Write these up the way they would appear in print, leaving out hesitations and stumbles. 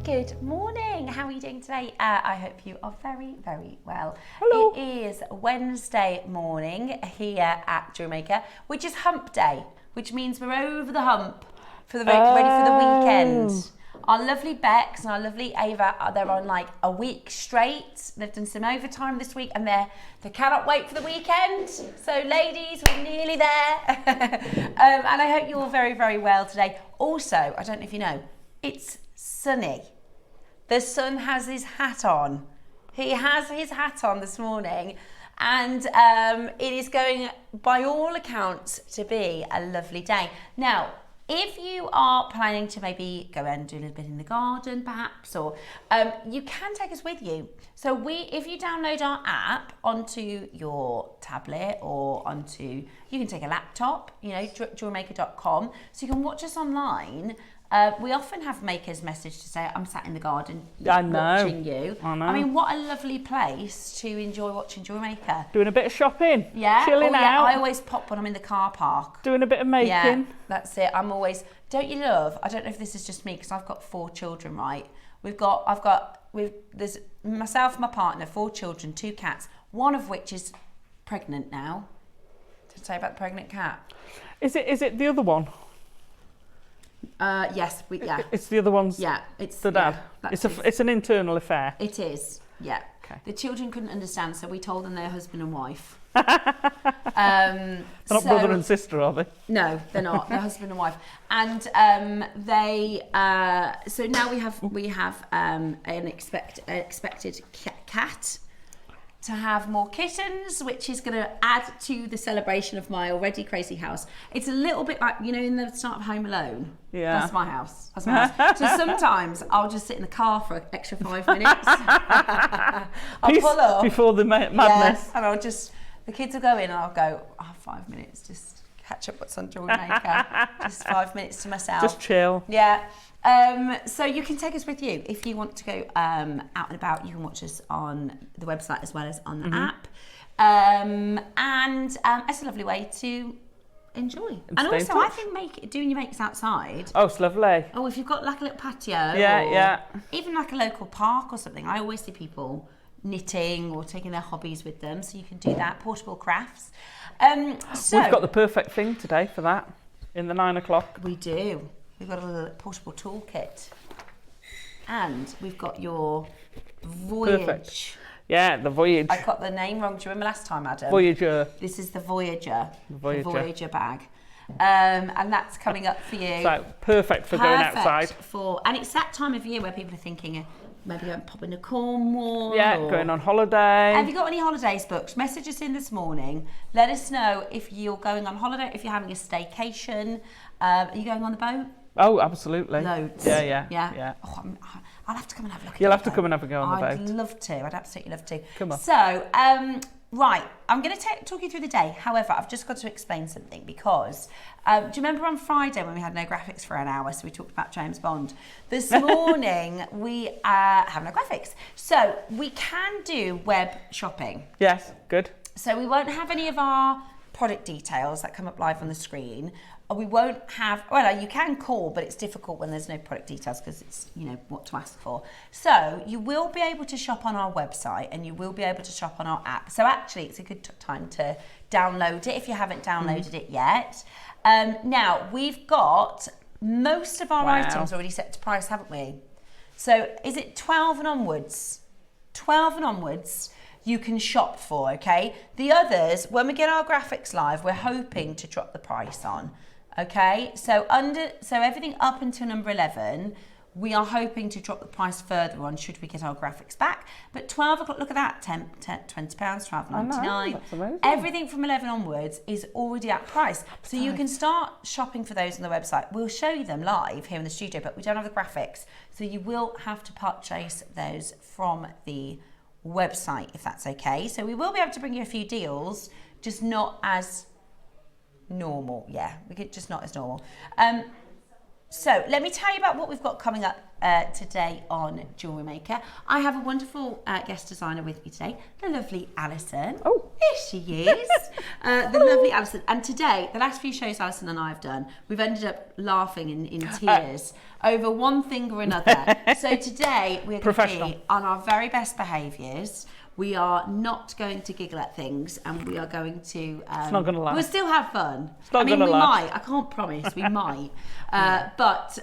Good morning. How are you doing today? I hope you are very, very well. Hello. It is Wednesday morning here at JewelleryMaker, which is hump day, which means we're over the hump for the ready for the weekend. Our lovely Bex and our lovely Ava, they're on like a week straight. They've done some overtime this week and they cannot wait for the weekend. So ladies, we're nearly there. And I hope you're all very, very well today. Also, I don't know if you know, it's sunny. The sun has his hat on. He has his hat on this morning. And it is going, by all accounts, to be a lovely day. Now, if you are planning to maybe go and do a little bit in the garden, perhaps, or you can take us with you. So if you download our app onto your tablet or you can take a laptop, you know, jewellerymaker.com, so you can watch us online. We often have makers message to say, I'm sat in the garden watching you. I know. I mean, what a lovely place to enjoy watching JewelleryMaker. Doing a bit of shopping. Yeah. Chilling out. I always pop when I'm in the car park. Doing a bit of making. Yeah, that's it. I'm always, don't you love, I don't know if this is just me, because I've got 4 children, right? There's myself, my partner, 4 children, 2 cats, one of which is pregnant now. Did I say about the pregnant cat? Is it the other one? Yes, yeah. It's the other one's. Yeah, it's the dad. Yeah, it's an internal affair. It is. Yeah. Okay. The children couldn't understand, so we told them they're husband and wife. They're not brother and sister, are they? No, they're not. They're husband and wife. And so now we have an expected cat to have more kittens, which is going to add to the celebration of my already crazy house. It's a little bit like, you know, in the start of Home Alone. Yeah. That's my house. That's my house. So sometimes I'll just sit in the car for an extra 5 minutes. I'll pull up. Before the madness. Yeah, and the kids will go in and I'll go, 5 minutes, just catch up what's on JewelleryMaker. Just 5 minutes to myself. Just chill. Yeah. So you can take us with you if you want to go out and about. You can watch us on the website as well as on the app, and it's a lovely way to enjoy. And also, I think doing your makes outside. Oh, it's lovely. Oh, if you've got like a little patio, yeah, even like a local park or something. I always see people knitting or taking their hobbies with them, so you can do that. Portable crafts. So we've got the perfect thing today for that. In the 9 o'clock. We do. We've got a little portable toolkit, and we've got your Voyage. Perfect. Yeah, the Voyage. I got the name wrong. Do you remember last time, Adam? Voyager. This is the Voyager. The Voyager bag. And that's coming up for you. So perfect for going outside. And it's that time of year where people are thinking, maybe going popping to Cornwall. Yeah, going on holiday. Have you got any holidays booked? Message us in this morning. Let us know if you're going on holiday, if you're having a staycation. Are you going on the boat? Oh, absolutely. Loads. Yeah. Oh, I'll have to come and have a look at it. You'll have to come and have a go on the boat. I'd love to. I'd absolutely love to. Come on. So, right, I'm going to talk you through the day. However, I've just got to explain something because, do you remember on Friday when we had no graphics for an hour, so we talked about James Bond? This morning, we have no graphics. So, we can do web shopping. Yes, good. So, we won't have any of our product details that come up live on the screen. We won't have, well, you can call, but it's difficult when there's no product details because it's, you know, what to ask for. So you will be able to shop on our website and you will be able to shop on our app. So actually it's a good time to download it if you haven't downloaded it yet. Now, we've got most of our items already set to price, haven't we? So is it 12 and onwards? 12 and onwards. You can shop for, okay? The others, when we get our graphics live, we're hoping to drop the price on, okay? So everything up until number 11, we are hoping to drop the price further on should we get our graphics back. But 12 o'clock, look at that, £20, £12.99. That's amazing. Everything from 11 onwards is already at price. So you can start shopping for those on the website. We'll show you them live here in the studio, but we don't have the graphics. So you will have to purchase those from the website, if that's okay. So we will be able to bring you a few deals, just not as normal. Yeah, we get just not as normal. So let me tell you about what we've got coming up today on Jewellery Maker. I have a wonderful guest designer with me today, the lovely Alison. Oh, here she is, the lovely Alison. And today, the last few shows Alison and I have done, we've ended up laughing in tears over one thing or another. So today we're going to be on our very best behaviours. We are not going to giggle at things, and we are going to. It's not going to last. We'll still have fun. It's not going to last. Might. I can't promise. We might. But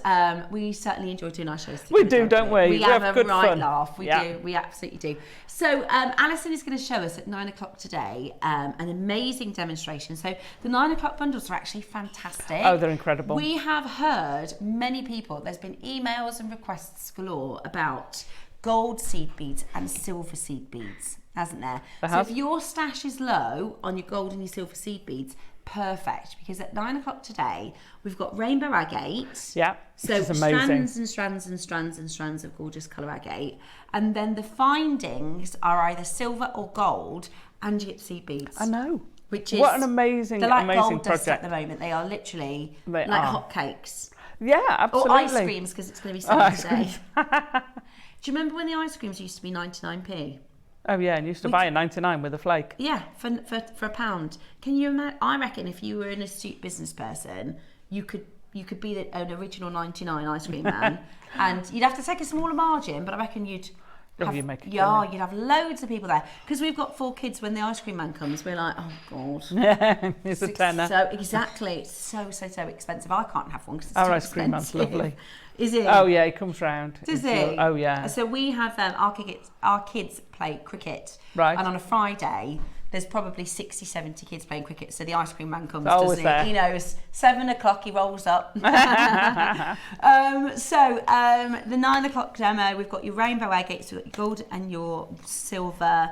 we certainly enjoy doing our shows together. We do, don't we? We have a good right fun. laugh. We do. We absolutely do. So Alison is going to show us at 9 o'clock today an amazing demonstration. So the 9 o'clock bundles are actually fantastic. Oh, they're incredible. We have heard many people. There's been emails and requests galore about gold seed beads and silver seed beads, hasn't there? So if your stash is low on your gold and your silver seed beads, perfect, because at 9 o'clock today we've got rainbow agate. Yeah, so which is amazing. strands and strands and strands and strands of gorgeous colour agate, and then the findings are either silver or gold and gypsy beads. I know. Which is what an amazing, they're like amazing gold project. dust at the moment. They are literally like hotcakes. Yeah, absolutely. Or ice creams, because it's going to be sunny today. Do you remember when the ice creams used to be 99p? Oh yeah, and you used to buy a 99 with a flake. Yeah, for £1. Can you imagine? I reckon if you were an astute business person, you could be an original 99 ice cream man, and you'd have to take a smaller margin, but I reckon you'd have, you'd have loads of people there, because we've got 4 kids. When the ice cream man comes, we're like, oh god, it's a tenner. So exactly, it's so expensive. I can't have one because it's our too ice cream man's lovely. Is it? Oh yeah, he comes round. Does he? Oh yeah. So we have our kids play cricket, right? And on a Friday, there's probably 60, 70 kids playing cricket. So the ice cream man comes, doesn't he? There. He knows 7 o'clock he rolls up. The 9 o'clock demo, we've got your rainbow agates, we've got your gold and your silver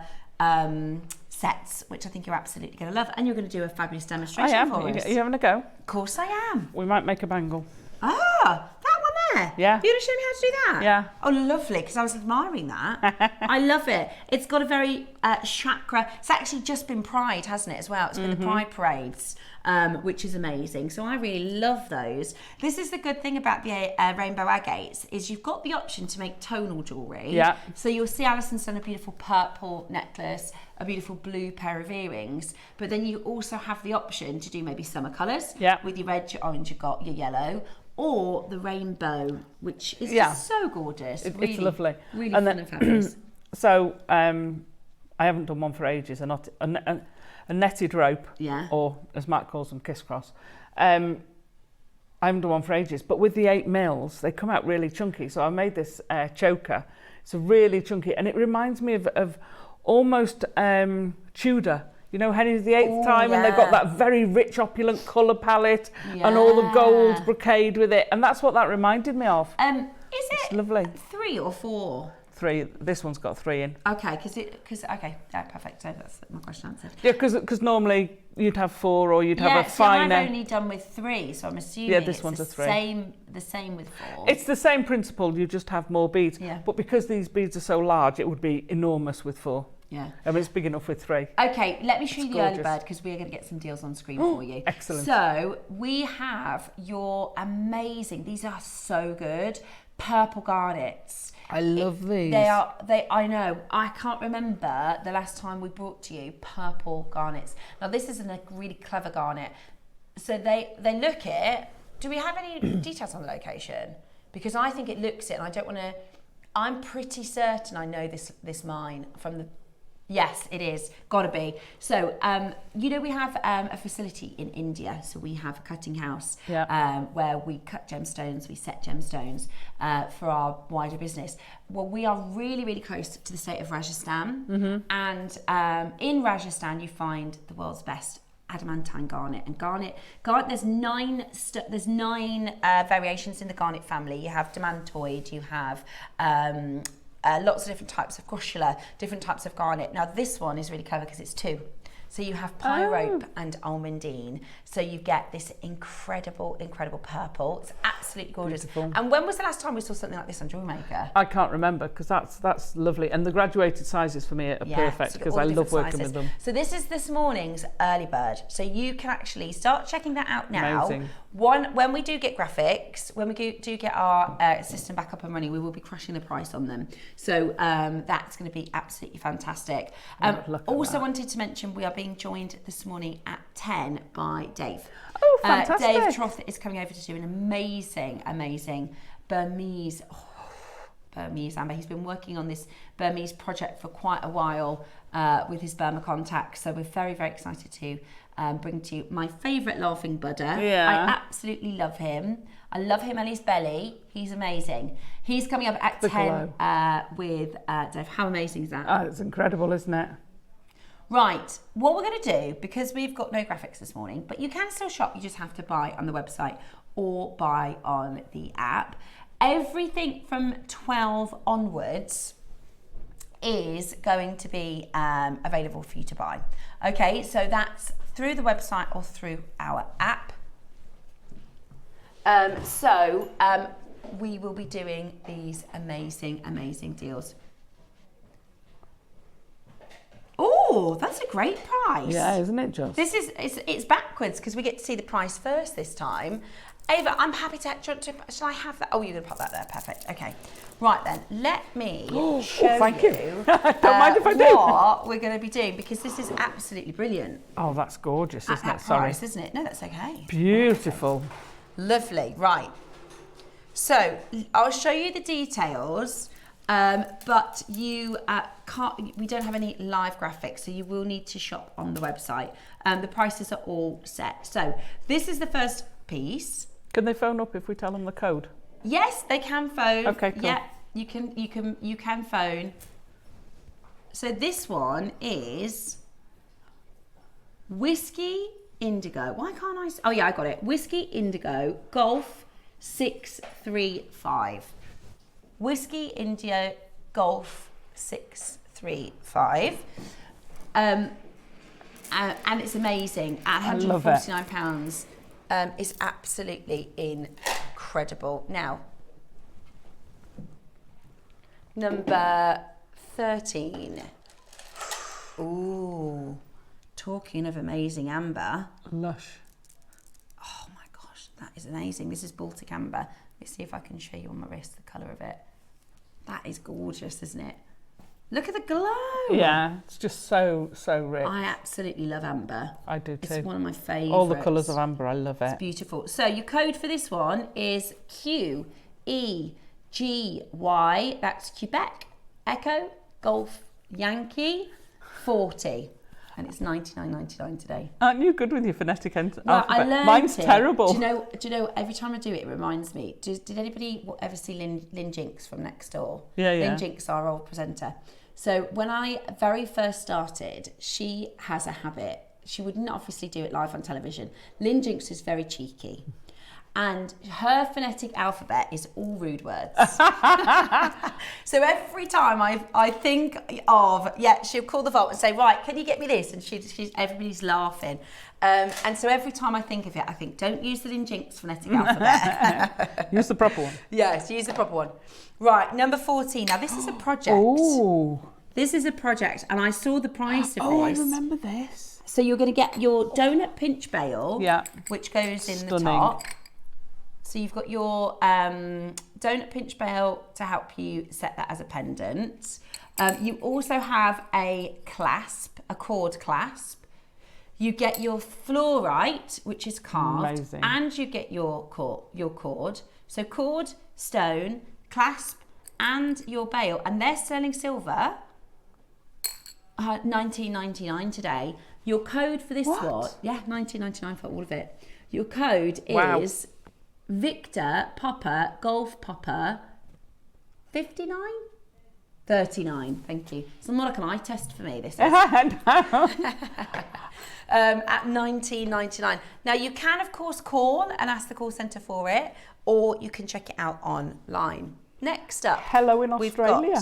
sets, which I think you're absolutely going to love, and you're going to do a fabulous demonstration. I am. For us. Are you having a go? Of course I am. We might make a bangle. Ah, that one there. Yeah. You're going to show me how to do that? Yeah. Oh, lovely, because I was admiring that. I love it. It's got a very chakra. It's actually just been Pride, hasn't it, as well? It's been the Pride parades, which is amazing. So I really love those. This is the good thing about the rainbow agates, is you've got the option to make tonal jewellery. Yeah. So you'll see Alison's done a beautiful purple necklace, a beautiful blue pair of earrings, but then you also have the option to do maybe summer colours, with your red, your orange, your yellow, or the rainbow, which is just so gorgeous. Really, it's lovely. Really fun and fabulous. So I haven't done one for ages, a netted rope, or as Matt calls them, kiss cross. I haven't done one for ages, but with the 8 mils, they come out really chunky. So I made this choker. It's a really chunky, and it reminds me of almost Tudor. You know, Henry VIII time, and they've got that very rich, opulent colour palette and all the gold brocade with it, and that's what that reminded me of. It's lovely. 3 or 4? 3. This one's got 3 in. Okay, perfect. So that's my question answered. Yeah, because normally you'd have 4, or you'd have a finer. I've only done with 3, so I'm assuming this one's a 3. The same with 4. It's the same principle. You just have more beads. Yeah. But because these beads are so large, it would be enormous with 4. Yeah. I mean, it's big enough with 3. Okay, let me show you the early bird, because we're going to get some deals on screen for you. Excellent. So we have your amazing, these are so good, purple garnets. I love these. I know. I can't remember the last time we brought to you purple garnets. Now this is a really clever garnet. So they look it. Do we have any details on the location? Because I think it looks it, and I don't want to. I'm pretty certain I know this mine from the. Yes, it is. Gotta be. So, we have a facility in India. So we have a cutting house where we cut gemstones, we set gemstones for our wider business. Well, we are really, really close to the state of Rajasthan. And in Rajasthan, you find the world's best adamantine garnet. And garnet there's 9 variations in the garnet family. You have demantoid, you have lots of different types of crushula, different types of garnet. Now this one is really clever because it's 2. So you have pyrope and almondine. So you get this incredible, incredible purple. It's absolutely gorgeous. Beautiful. And when was the last time we saw something like this on JewelleryMaker? I can't remember, because that's lovely. And the graduated sizes for me are perfect, because I love working with them. So this is this morning's early bird. So you can actually start checking that out now. Amazing. When we do get graphics, when we do get our system back up and running, we will be crushing the price on them. So that's going to be absolutely fantastic. Also wanted to mention we are being joined this morning at 10 by Dave. Oh, fantastic. Dave Troth is coming over to do an amazing Burmese amber. He's been working on this Burmese project for quite a while with his Burma contacts. So we're very, very excited to bring to you my favourite laughing Buddha. Yeah. I absolutely love him. I love him and his belly. He's amazing. He's coming up at 10 with Dave. How amazing is that? Oh, it's incredible, isn't it? Right, what we're going to do, because we've got no graphics this morning, but you can still shop, you just have to buy on the website or buy on the app. Everything from 12 onwards is going to be available for you to buy. Okay, so that's through the website or through our app. We will be doing these amazing deals. Oh, that's a great price. Yeah, isn't it just? This is, it's backwards because we get to see the price first this time. Ava, I'm happy to, shall I have that? Oh, you're going to pop that there, perfect. Okay. Right then, let me show thank you Don't mind if I do. what we're going to be doing, because this is absolutely brilliant. Oh, that's gorgeous, isn't At it? Sorry. price, isn't it? No, that's okay. Beautiful. Lovely, right. So, I'll show you the details. But you can't. We don't have any live graphics, so you will need to shop on the website. The prices are all set. So this is the first piece. Can they phone up if we tell them the code? Yes, they can phone. Okay, cool. Yeah, you can phone. So this one is Whiskey Indigo. Why can't I? Oh yeah, I got it. Whiskey Indigo Golf 635. Whiskey India Golf 635. And it's amazing at £149. It's absolutely incredible. Now, number 13. Ooh, talking of amazing amber. Lush. Oh my gosh, that is amazing. This is Baltic amber. Let's see if I can show you on my wrist the colour of it. That is gorgeous, isn't it? Look at the glow. Yeah, it's just so rich. I absolutely love amber. I do too. It's one of my favourites. All the colours of amber, I love it. It's beautiful. So your code for this one is QEGY. That's Quebec, Echo, Golf, Yankee, 40. And it's $99.99 today. Aren't you good with your phonetic alphabet? I learned Mine's it. terrible. Do you know? Every time I do it, it reminds me. Did anybody ever see Lynn Jinks from next door? Yeah. Lynn Jinks, our old presenter. So when I very first started, she has a habit. She wouldn't obviously do it live on television. Lynn Jinks is very cheeky. And her phonetic alphabet is all rude words. So every time I think of, she'll call the vault and say, right, can you get me this? And everybody's laughing. And so every time I think of it, I think, don't use the Lynn Jinks phonetic alphabet. Use the proper one. Yes, use the proper one. Right, number 14. Now, this is a project. Ooh. This is a project, and I saw the price of this. Oh, I remember this. So you're going to get your donut pinch bail, which goes in the top. So you've got your donut pinch bail to help you set that as a pendant. You also have a clasp, a cord clasp. You get your fluorite, which is carved. Amazing. And you get your cord. So cord, stone, clasp, and your bail. And they're sterling silver, $19.99 today. Your code for this one, $19.99 for all of it. Your code is Victor Popper Golf Popper 59? 39, thank you. It's more like an eye test for me, this is. At $19.99. Now you can of course call and ask the call centre for it, or you can check it out online. Next up, Hello in Australia.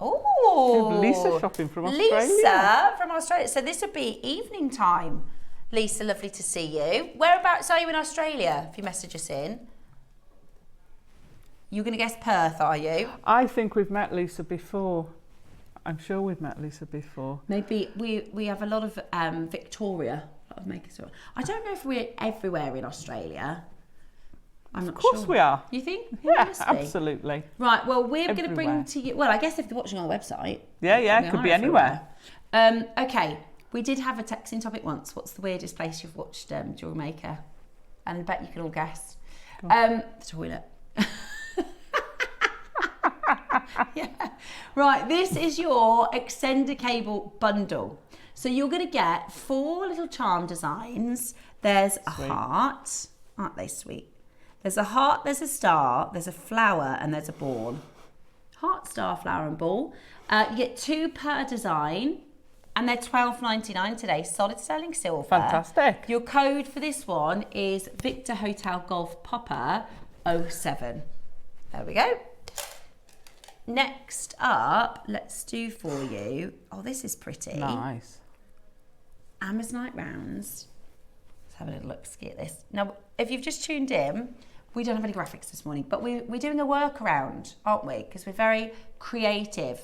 Oh, Lisa shopping from Australia. Lisa from Australia. So this would be evening time. Lisa, lovely to see you. Whereabouts are you in Australia? If you message us in. You're going to guess Perth, are you? I think we've met Lisa before. I'm sure we've met Lisa before. Maybe we have a lot of Victoria. A lot of makers. I don't know if we're everywhere in Australia. I'm not sure. Of course we are. You think? Yeah, absolutely. Right, well, we're going to bring to you... Well, I guess if they're watching on the website... Yeah, it could be anywhere. Okay, we did have a texting topic once. What's the weirdest place you've watched JewelleryMaker? And I bet you can all guess. The toilet. Yeah. Right, this is your extender cable bundle. So you're going to get 4 little charm designs. There's a heart. Aren't they sweet? There's a heart, there's a star, there's a flower, and there's a ball. Heart, star, flower, and ball. You get 2 per design, and they're $12.99 today. Solid sterling silver. Fantastic. Your code for this one is Victor Hotel Golf Popper 07. There we go. Next up, let's do for you. Oh, this is pretty. Nice. Amazonite rounds. Let's have a little look at this. Now, if you've just tuned in, we don't have any graphics this morning, but we're doing a workaround, aren't we? Because we're very creative.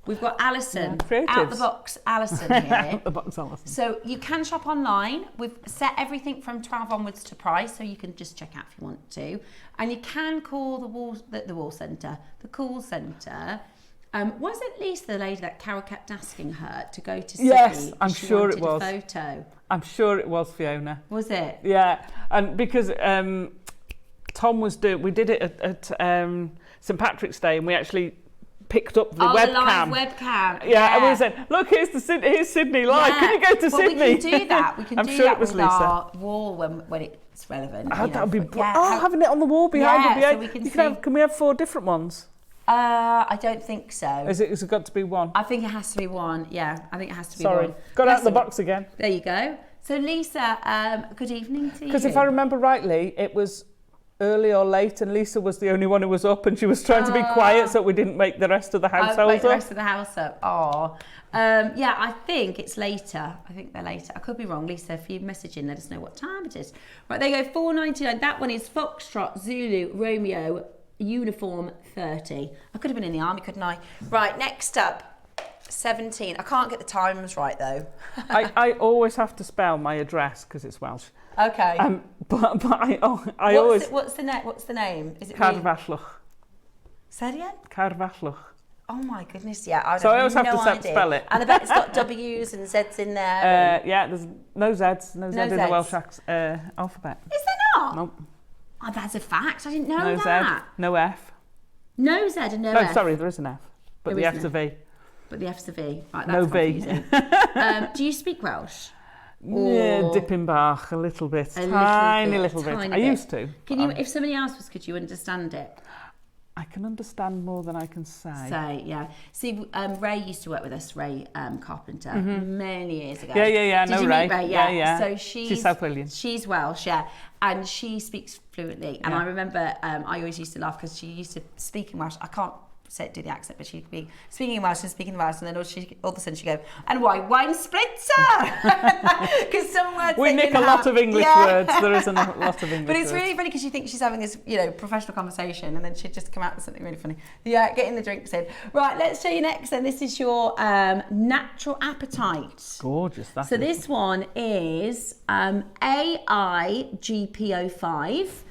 We've got Alison, out the box Alison here. Out the box Alison. So you can shop online. We've set everything from 12 onwards to price, so you can just check out if you want to. And you can call the call centre. Was it Lisa, the lady that Carol kept asking her to go to Sydney? Yes, I'm sure it was. A photo. I'm sure it was Fiona. Was it? Yeah, and because Tom was we did it at St Patrick's Day, and we actually picked up the webcam. The live webcam. Yeah, and we said, look, here's Sydney live. Yeah. Can you go to Sydney? We can do that. We can I'm do sure that it was with Lisa. Our wall when it's relevant. That would be having it on the wall behind you. So we Can we have 4 different ones? I don't think so. Has it got to be one? I think it has to be one. Yeah, I think it has to be one. Got out the box again. There you go. So Lisa, good evening to you. Because if I remember rightly, it was early or late, and Lisa was the only one who was up, and she was trying to be quiet so we didn't make the rest of the household up. The rest of the house up. Oh, yeah. I think it's later. I think they're later. I could be wrong, Lisa. If you message in, let us know what time it is. Right, there you go. $4.99. That one is Foxtrot Zulu Romeo Uniform 30. I could have been in the army, couldn't I? Right, next up, 17. I can't get the times right though. I always have to spell my address because it's Welsh. Okay. But I always. What's the name? Is it Carfallach? Say it again? Carfallach. Oh my goodness, yeah. I always have to spell it. And I bet it's got W's and Z's in there. Yeah, there's no Z's, no Z in the Welsh alphabet. Is there not? Nope. Oh, that's a fact. I didn't know that. No Z, no F. No Z and no F. No, sorry, there is an F, but the F's a V. But the F's a V. Right, that's no V. Do you speak Welsh? Yeah, dipping Bach a little bit, tiny little bit. I used to. Can you? If somebody else was, could you understand it? I can understand more than I can say. Yeah. See, Ray used to work with us, Ray Carpenter, many years ago. Yeah. Did you meet Ray? Yeah. So she's South Williams. She's Welsh, yeah. And she speaks fluently. And I remember I always used to laugh because she used to speak in Welsh. I can't do the accent, but she'd be speaking in Welsh, and then all of a sudden she'd go, and wine spritzer! Because some words we nick a lot of English words. There isn't a lot of English But it's words. really funny because she thinks she's having this, professional conversation, and then she'd just come out with something really funny. Yeah, getting the drinks in. Right, let's show you next. And this is your Natural Appetite. Gorgeous. So this one is AIGP05.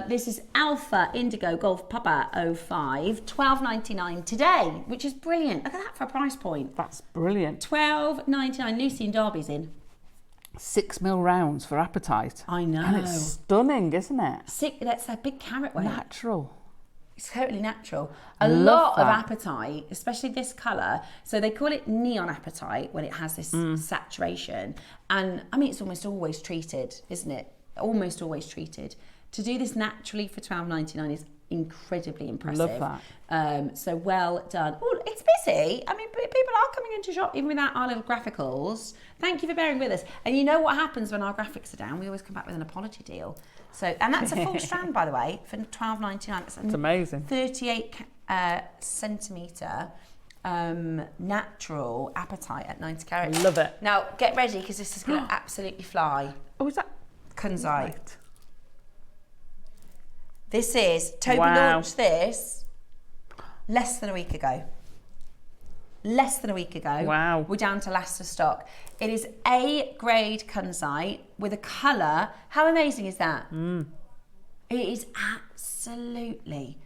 This is Alpha Indigo Golf Papa 05, $12.99 today, which is brilliant. Look at that for a price point. That's brilliant. $12.99. Lucy and Darby's in. 6mm rounds for Appetite. I know. And it's stunning, isn't it? That's a big carat weight. Natural. It's totally natural. A lot of Appetite, especially this colour. So they call it neon Appetite when it has this saturation. And I mean, it's almost always treated, isn't it? Almost always treated. To do this naturally for $12.99 is incredibly impressive. Love that. So well done. Oh, it's busy. I mean, people are coming into shop even without our little graphicals. Thank you for bearing with us. And you know what happens when our graphics are down? We always come back with an apology deal. So, and that's a full strand, by the way, for $12.99. It's amazing. 38 centimetre natural apatite at 90 carat. I love it. Now get ready because this is going to absolutely fly. Oh, is that Kunzite? This is, Toby launched this less than a week ago. Wow. We're down to last of stock. It is A grade Kunzite with a colour. How amazing is that? It is absolutely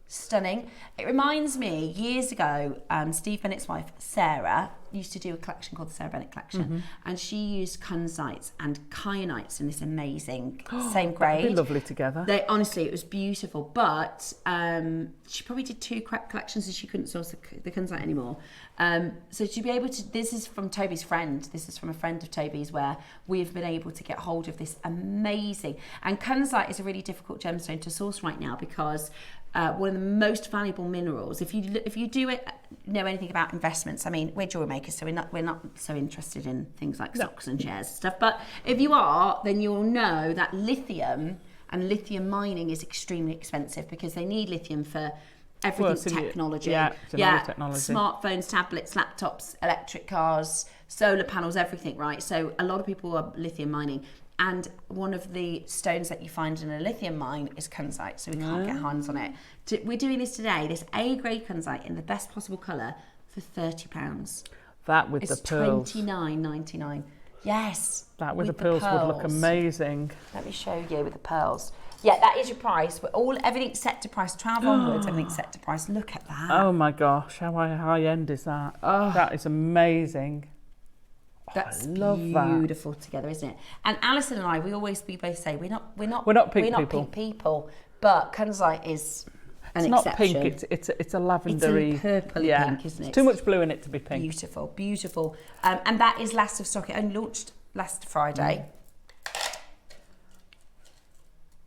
stunning. It reminds me, years ago, Steve Bennett's wife, Sarah, used to do a collection called the Sarah Bennett Collection, and she used Kunzites and Kyanites in this amazing same grade. That'd be lovely together. Honestly, it was beautiful, but she probably did 2 collections and she couldn't source the Kunzite anymore. So to be able to, this is from Toby's friend, this is from a friend of Toby's, where we've been able to get hold of this amazing, and Kunzite is a really difficult gemstone to source right now because one of the most valuable minerals. If you do know anything about investments, I mean, we're jewellery makers, so we're not so interested in things like stocks and shares and stuff. But if you are, then you'll know that lithium and lithium mining is extremely expensive because they need lithium for everything technology. Technology. Smartphones, tablets, laptops, electric cars, solar panels, everything, right? So a lot of people are lithium mining. And one of the stones that you find in a lithium mine is Kunzite, so we can't get hands on it. We're doing this today, this A-grade Kunzite in the best possible colour for £30. That with the pearls. It's $29.99. Yes. That with the pearls would look amazing. Let me show you with the pearls. Yeah, that is your price. Everything's set to price. 12 onwards, everything's set to price. Look at that. Oh my gosh, how high end is that? That is amazing. That's beautiful together, isn't it? And Alison and I, we both say we're not pink people, but Kunzite is an exception. Not pink. It's a lavendery. It's a purpley pink, isn't it? It's too much blue in it to be pink. Beautiful. And that is last of stock. It only launched last Friday.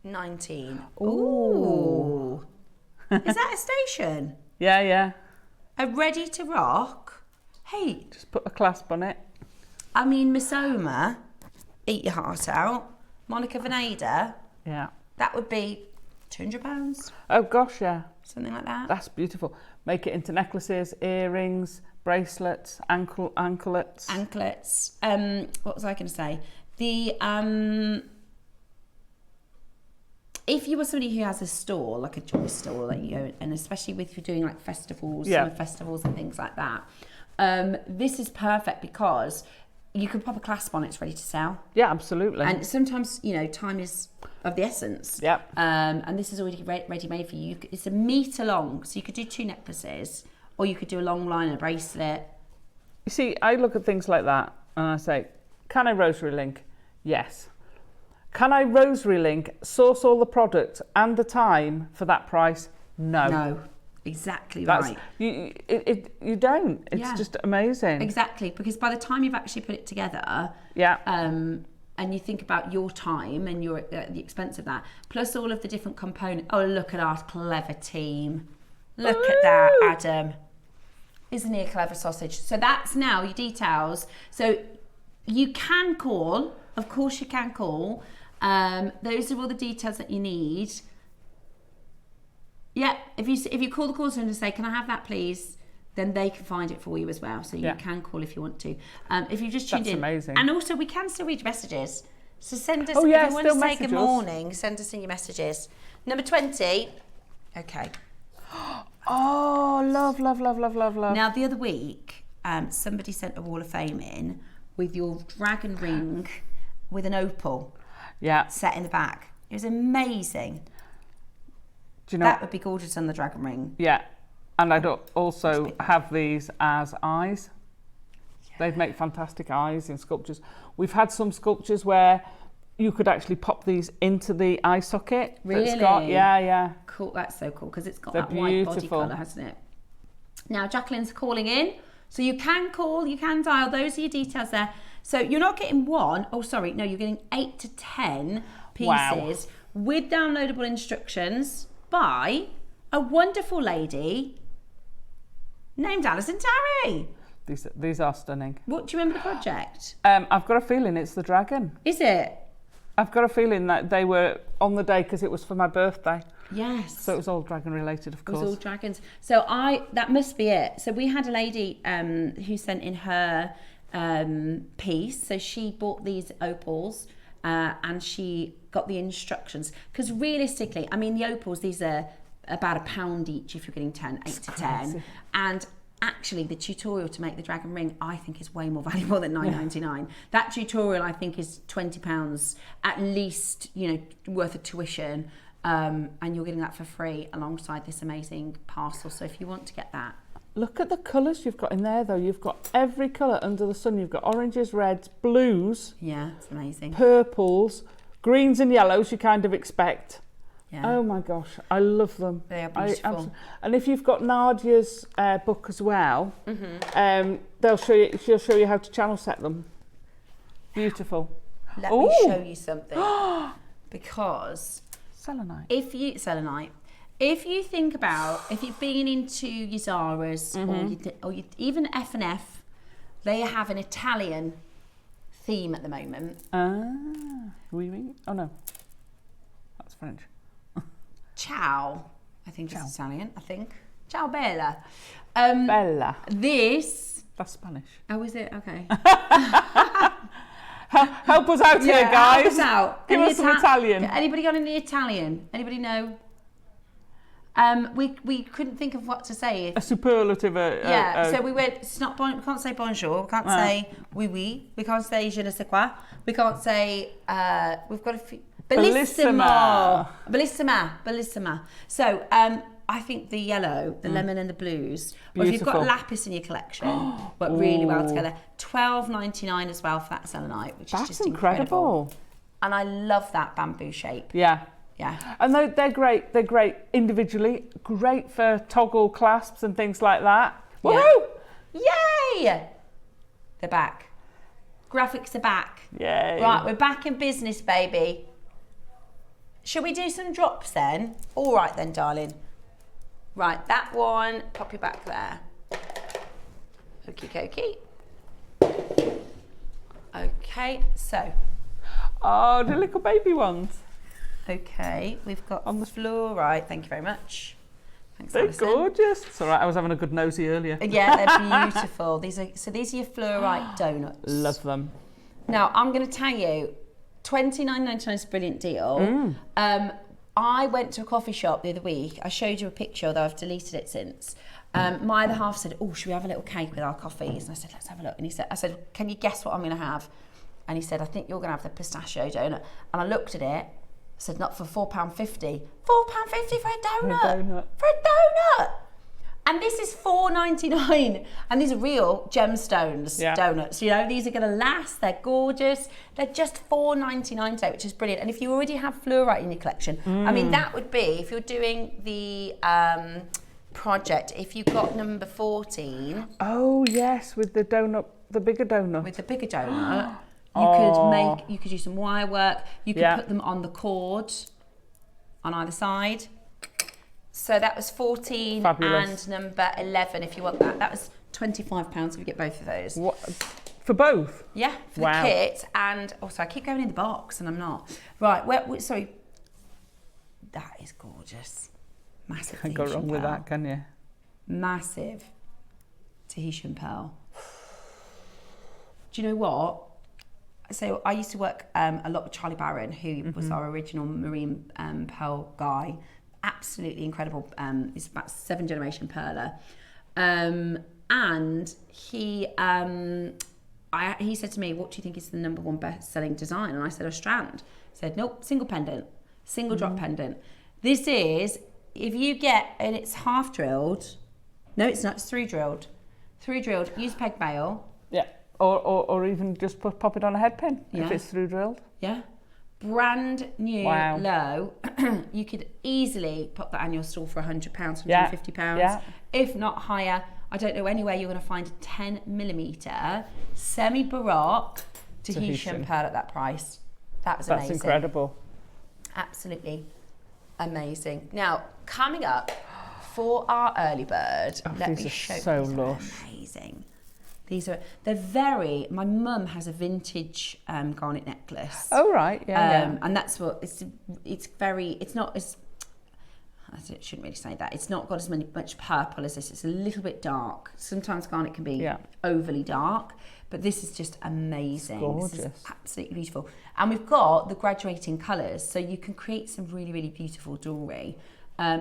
19. Ooh. Is that a station? Yeah. A ready to rock. Hey. Just put a clasp on it. I mean, Misoma, eat your heart out. Monica Veneda. Yeah. That would be £200. Oh gosh, yeah. Something like that. That's beautiful. Make it into necklaces, earrings, bracelets, anklets. Anklets. What was I going to say? If you were somebody who has a store, like a jewelry store, like, you know, and especially if you're doing like festivals, summer festivals and things like that, this is perfect because you can pop a clasp on, it's ready to sell. Yeah, absolutely. And sometimes, you know, time is of the essence. Yep. And this is already ready made for you. It's 1 metre long, so you could do 2 necklaces, or you could do a long line, a bracelet. You see, I look at things like that and I say, can I rosary link? Yes. Can I rosary link, source all the product and the time for that price? No. No. Exactly right. You don't. It's just amazing. Exactly, because by the time you've actually put it together, and you think about your time and your the expense of that, plus all of the different components. Oh, look at our clever team! Look at that, Adam. Isn't he a clever sausage? So that's now your details. So you can call. Of course, you can call. Those are all the details that you need. Yeah, if you call the call center and say, can I have that please, then they can find it for you as well. So you can call if you want to. If you've just tuned in. That's amazing. And also we can still read messages. So send us, if you want to say good morning, send us in your messages. Number 20. Okay. Oh, love. Now the other week, somebody sent a Wall of Fame in with your dragon ring with an opal set in the back. It was amazing. Do you know that would be gorgeous on the dragon ring. Yeah, and I'd also have these as eyes. Yeah. They'd make fantastic eyes in sculptures. We've had some sculptures where you could actually pop these into the eye socket. Really? Yeah. Cool. That's so cool because it's got that white body colour, hasn't it? Now Jacqueline's calling in, so you can call, you can dial. Those are your details there. So you're not getting one. Oh, sorry. No, you're getting 8 to 10 pieces with downloadable instructions by a wonderful lady named Alison Tarry. These are stunning. What do you remember the project? I've got a feeling it's the dragon. Is it? I've got a feeling that they were on the day because it was for my birthday. Yes. So it was all dragon related, of course. It was all dragons. So that must be it. So we had a lady who sent in her piece. So she bought these opals and she got the instructions. Because realistically, I mean, the opals, these are about £1 each if you're getting 8 to 10. And actually, the tutorial to make the dragon ring, I think, is way more valuable than £9.99. That tutorial, I think, is £20 at least, you know, worth of tuition. And you're getting that for free alongside this amazing parcel. So if you want to get that. Look at the colours you've got in there, though. You've got every colour under the sun. You've got oranges, reds, blues. Yeah, it's amazing. Purples, greens and yellows you kind of expect. Yeah. Oh my gosh, I love them. They are beautiful. And if you've got Nadia's book as well, she'll show you how to channel set them. Beautiful. Let me show you something. Because selenite. If you think about, if you've been into your Zara's or even F&F, they have an Italian theme at the moment. Oui. Oh no, that's French. Ciao, I think it's Italian. I think. Ciao, Bella. Bella. That's Spanish. Oh, is it? Okay. Help us out here, guys. Help us out. Give us some Italian. Anybody got any Italian? Anybody know? We couldn't think of what to say. A superlative. So we went. It's not. We can't say bonjour. We can't say oui. We can't say je ne sais quoi. We can't say. We've got a few. Bellissimo. So I think the yellow, the lemon and the blues, or if you've got lapis in your collection, work really well together. $12.99 as well for that selenite, which is just incredible. And I love that bamboo shape. Yeah. And they're great. They're great individually. Great for toggle clasps and things like that. Woohoo! Yay! They're back. Graphics are back. Yay! Right, we're back in business, baby. Shall we do some drops then? All right then, darling. Right, that one, pop you back there. Okie dokie. Okay, so. Oh, the little baby ones. Okay, we've got on the fluorite. Thank you very much. Thanks, they're Alison. Gorgeous. It's all right. I was having a good nosy earlier. Yeah, they're beautiful. These are your fluorite donuts. Love them. Now I'm going to tell you, $29.99 is a brilliant deal. I went to a coffee shop the other week. I showed you a picture, though I've deleted it since. My other half said, "Oh, should we have a little cake with our coffees?" And I said, "Let's have a look." And I said, "Can you guess what I'm going to have?" And he said, "I think you're going to have the pistachio donut." And I looked at it. I said, "Not for £4.50. £4.50 for a donut. For a donut." And this is $4.99. And these are real gemstones donuts. You know, these are going to last. They're gorgeous. They're just $4.99 today, which is brilliant. And if you already have fluorite in your collection, I mean, that would be, if you're doing the project, if you got number 14. Oh, yes, with the donut, the bigger donut. With the bigger donut. You could do some wire work. You could put them on the cord on either side. So that was 14. Fabulous. And number 11 if you want that. That was £25 if you get both of those. What? For both? Yeah, for the kit. And also, I keep going in the box and I'm not. Right, sorry. That is gorgeous. Massive. Can't go wrong with that, can you? Massive Tahitian pearl. Do you know what? So I used to work a lot with Charlie Barron, who was our original marine pearl guy. Absolutely incredible. He's about 7th generation pearler. And he said to me, "What do you think is the #1 best-selling design?" And I said, "A strand." He said, "Nope, single pendant, single drop pendant." This is, if you get, and it's half drilled. No, it's not, it's 3 drilled. 3 drilled, use peg bail. Yeah. Or even just pop it on a head pin if it's through drilled. Yeah. Brand new low. You could easily pop that on your stall for £100, £150. Yeah. If not higher. I don't know anywhere you're going to find a 10mm semi-baroque Tahitian pearl at that price. That's amazing. That's incredible. Absolutely amazing. Now, coming up for our early bird, let me show you. So lush. Amazing. My mum has a vintage garnet necklace. Oh, right, yeah. And that's what, it's not as, I shouldn't really say that. It's not got as much purple as this. It's a little bit dark. Sometimes garnet can be overly dark, but this is just amazing. It's gorgeous. This is absolutely beautiful. And we've got the graduating colours, so you can create some really, really beautiful jewellery.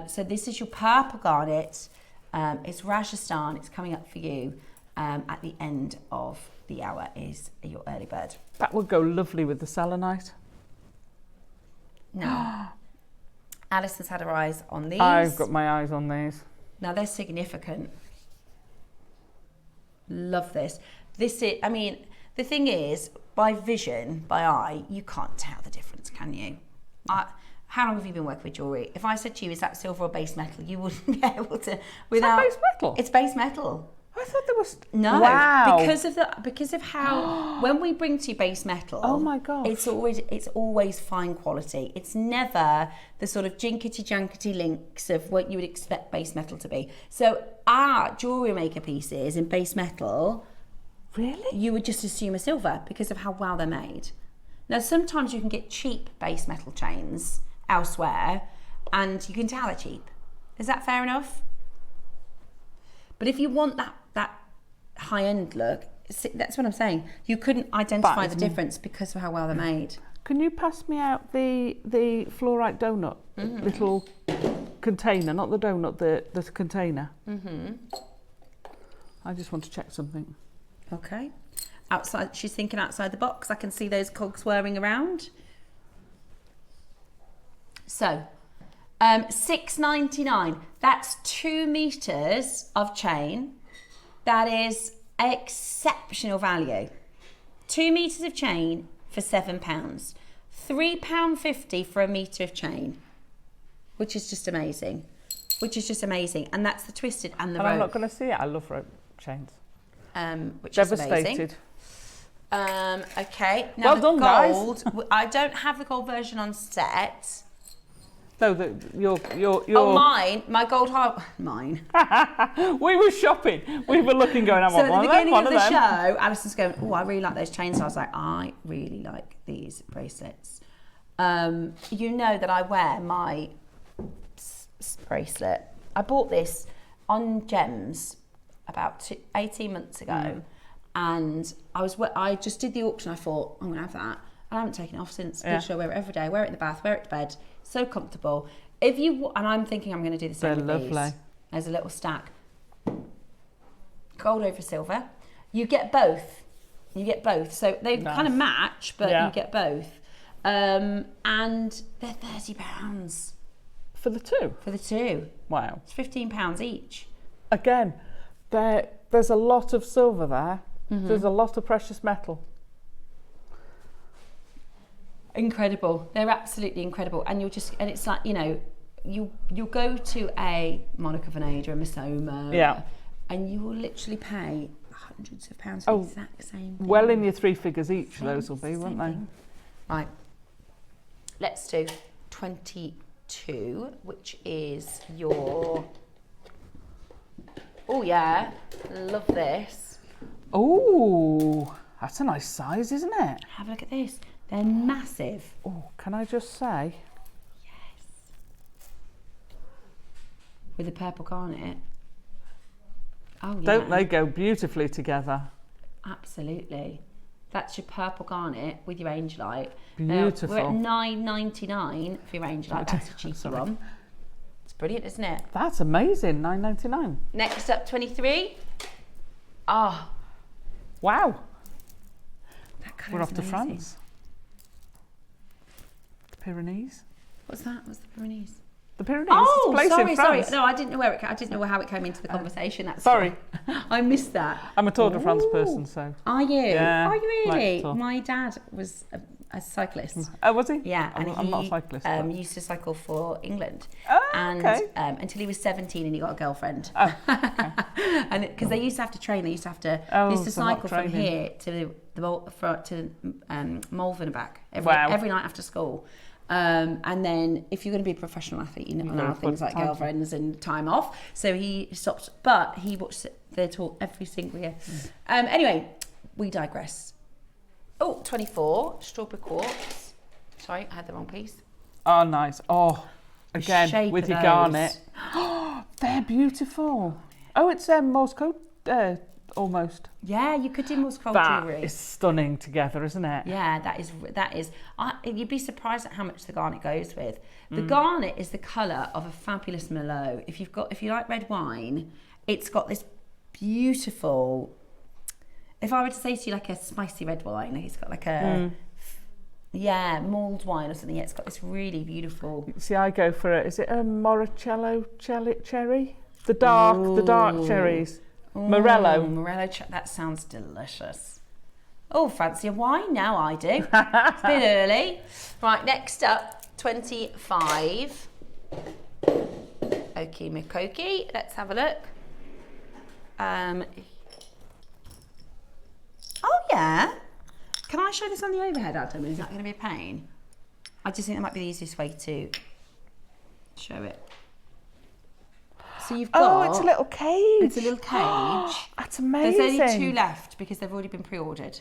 So this is your purple garnet. It's Rajasthan. It's coming up for you at the end of the hour is your early bird. That would go lovely with the selenite. No. Alison's had her eyes on these. I've got my eyes on these. Now they're significant. Love this. This is, I mean, the thing is, by vision, by eye, you can't tell the difference, can you? How long have you been working with jewellery? If I said to you, is that silver or base metal, you wouldn't be able to without. Is that base metal? It's base metal. I thought there was no. Wow. Because of how when we bring to you base metal. Oh my gosh. It's always fine quality. It's never the sort of jinkety jankety links of what you would expect base metal to be. So our jewellery maker pieces in base metal, really, you would just assume a silver because of how well they're made. Now sometimes you can get cheap base metal chains elsewhere, and you can tell they're cheap. Is that fair enough? But if you want that high-end look, that's what I'm saying. You couldn't identify the difference because of how well they're made. Can you pass me out the fluorite donut little container, not the donut, the container? I just want to check something. Okay. Outside, she's thinking outside the box. I can see those cogs whirring around. So, $6.99. That's 2 meters of chain. That is exceptional value. 2 meters of chain for £7. £3.50 for a meter of chain, which is just amazing. And that's the twisted and the rope. I'm not going to see it. I love rope chains. Which Devastated. is amazing. Okay. Now well done, gold, guys. I don't have the gold version on set. No, your. Oh, my gold heart. Mine. We were shopping. We were looking, going, I want so one at the beginning of the them. show, Alison's going, oh, I really like those chains. So I was like, I really like these bracelets. You know that I wear my bracelet. I bought this on Gems about 18 months ago, and I just did the auction. I thought, I'm gonna have that. I haven't taken it off since. Literally, I wear it every day. Wear it in the bath. Wear it to bed. So comfortable. And I'm thinking I'm going to do the same with these. There's a little stack. Gold over silver. You get both. So they kind of match, but you get both. And they're £30 for the two. For the two. Wow. It's £15 each. Again, there's a lot of silver there. There's a lot of precious metal. Incredible. They're absolutely incredible. And it's like, you'll go to a Monica Veneda, a Missoma, and you will literally pay hundreds of pounds for the exact same thing. Well in your 3 figures each, those will be, won't they? Right. Let's do 22, which is your... Oh, yeah. Love this. Oh, that's a nice size, isn't it? Have a look at this. They're massive. Oh, can I just say? Yes. With the purple garnet. Oh, yeah. Don't they go beautifully together? Absolutely. That's your purple garnet with your angelite. Beautiful. Now, we're at $9.99 for your angelite. That's a cheeky one. It's brilliant, isn't it? That's amazing. $9.99. Next up, 23. Oh. Wow. That colour We're is off to amazing. France. Pyrenees. What's that? What's the Pyrenees? The Pyrenees. Oh, place sorry. in France. No, I didn't know how it came into the conversation. That's sorry. I missed that. I'm a Tour de France person, so. Are you? Yeah, Are you really? like My dad was a cyclist. Oh, was he? Yeah, and I'm not a cyclist. Used to cycle for England. Oh, and okay. Until he was 17 and he got a girlfriend. Oh, okay. And because they used to have to train, they used to have to cycle from here to Malvern and back every night after school. And then if you're going to be a professional athlete, you know things like girlfriends and time off. So he stopped, but he watched their tour every single year. Anyway, we digress. Oh, 24, strawberry quartz. Sorry, I had the wrong piece. Oh, nice. Oh, Again, with your garnet. They're beautiful. Oh, it's Morse code almost. Yeah, you could do Morse code jewellery. That is stunning together, isn't it? Yeah, that is. You'd be surprised at how much the garnet goes with. The garnet is the colour of a fabulous Merlot. If you like red wine, it's got this beautiful. If I were to say to you like a spicy red wine, it's got like a mulled wine or something. It's got this really beautiful. See, I go for it. Is it a Moricello cherry? The dark cherries. Morello, that sounds delicious. Oh, fancy a wine now, I do. It's a bit early. Right, next up, 25. Okie Mikoki, let's have a look. Oh yeah. Can I show this on the overhead, Adam? Is that going to be a pain? I just think that might be the easiest way to show it. So you've got... Oh, it's a little cage. It's a little cage. That's amazing. There's only 2 left because they've already been pre-ordered.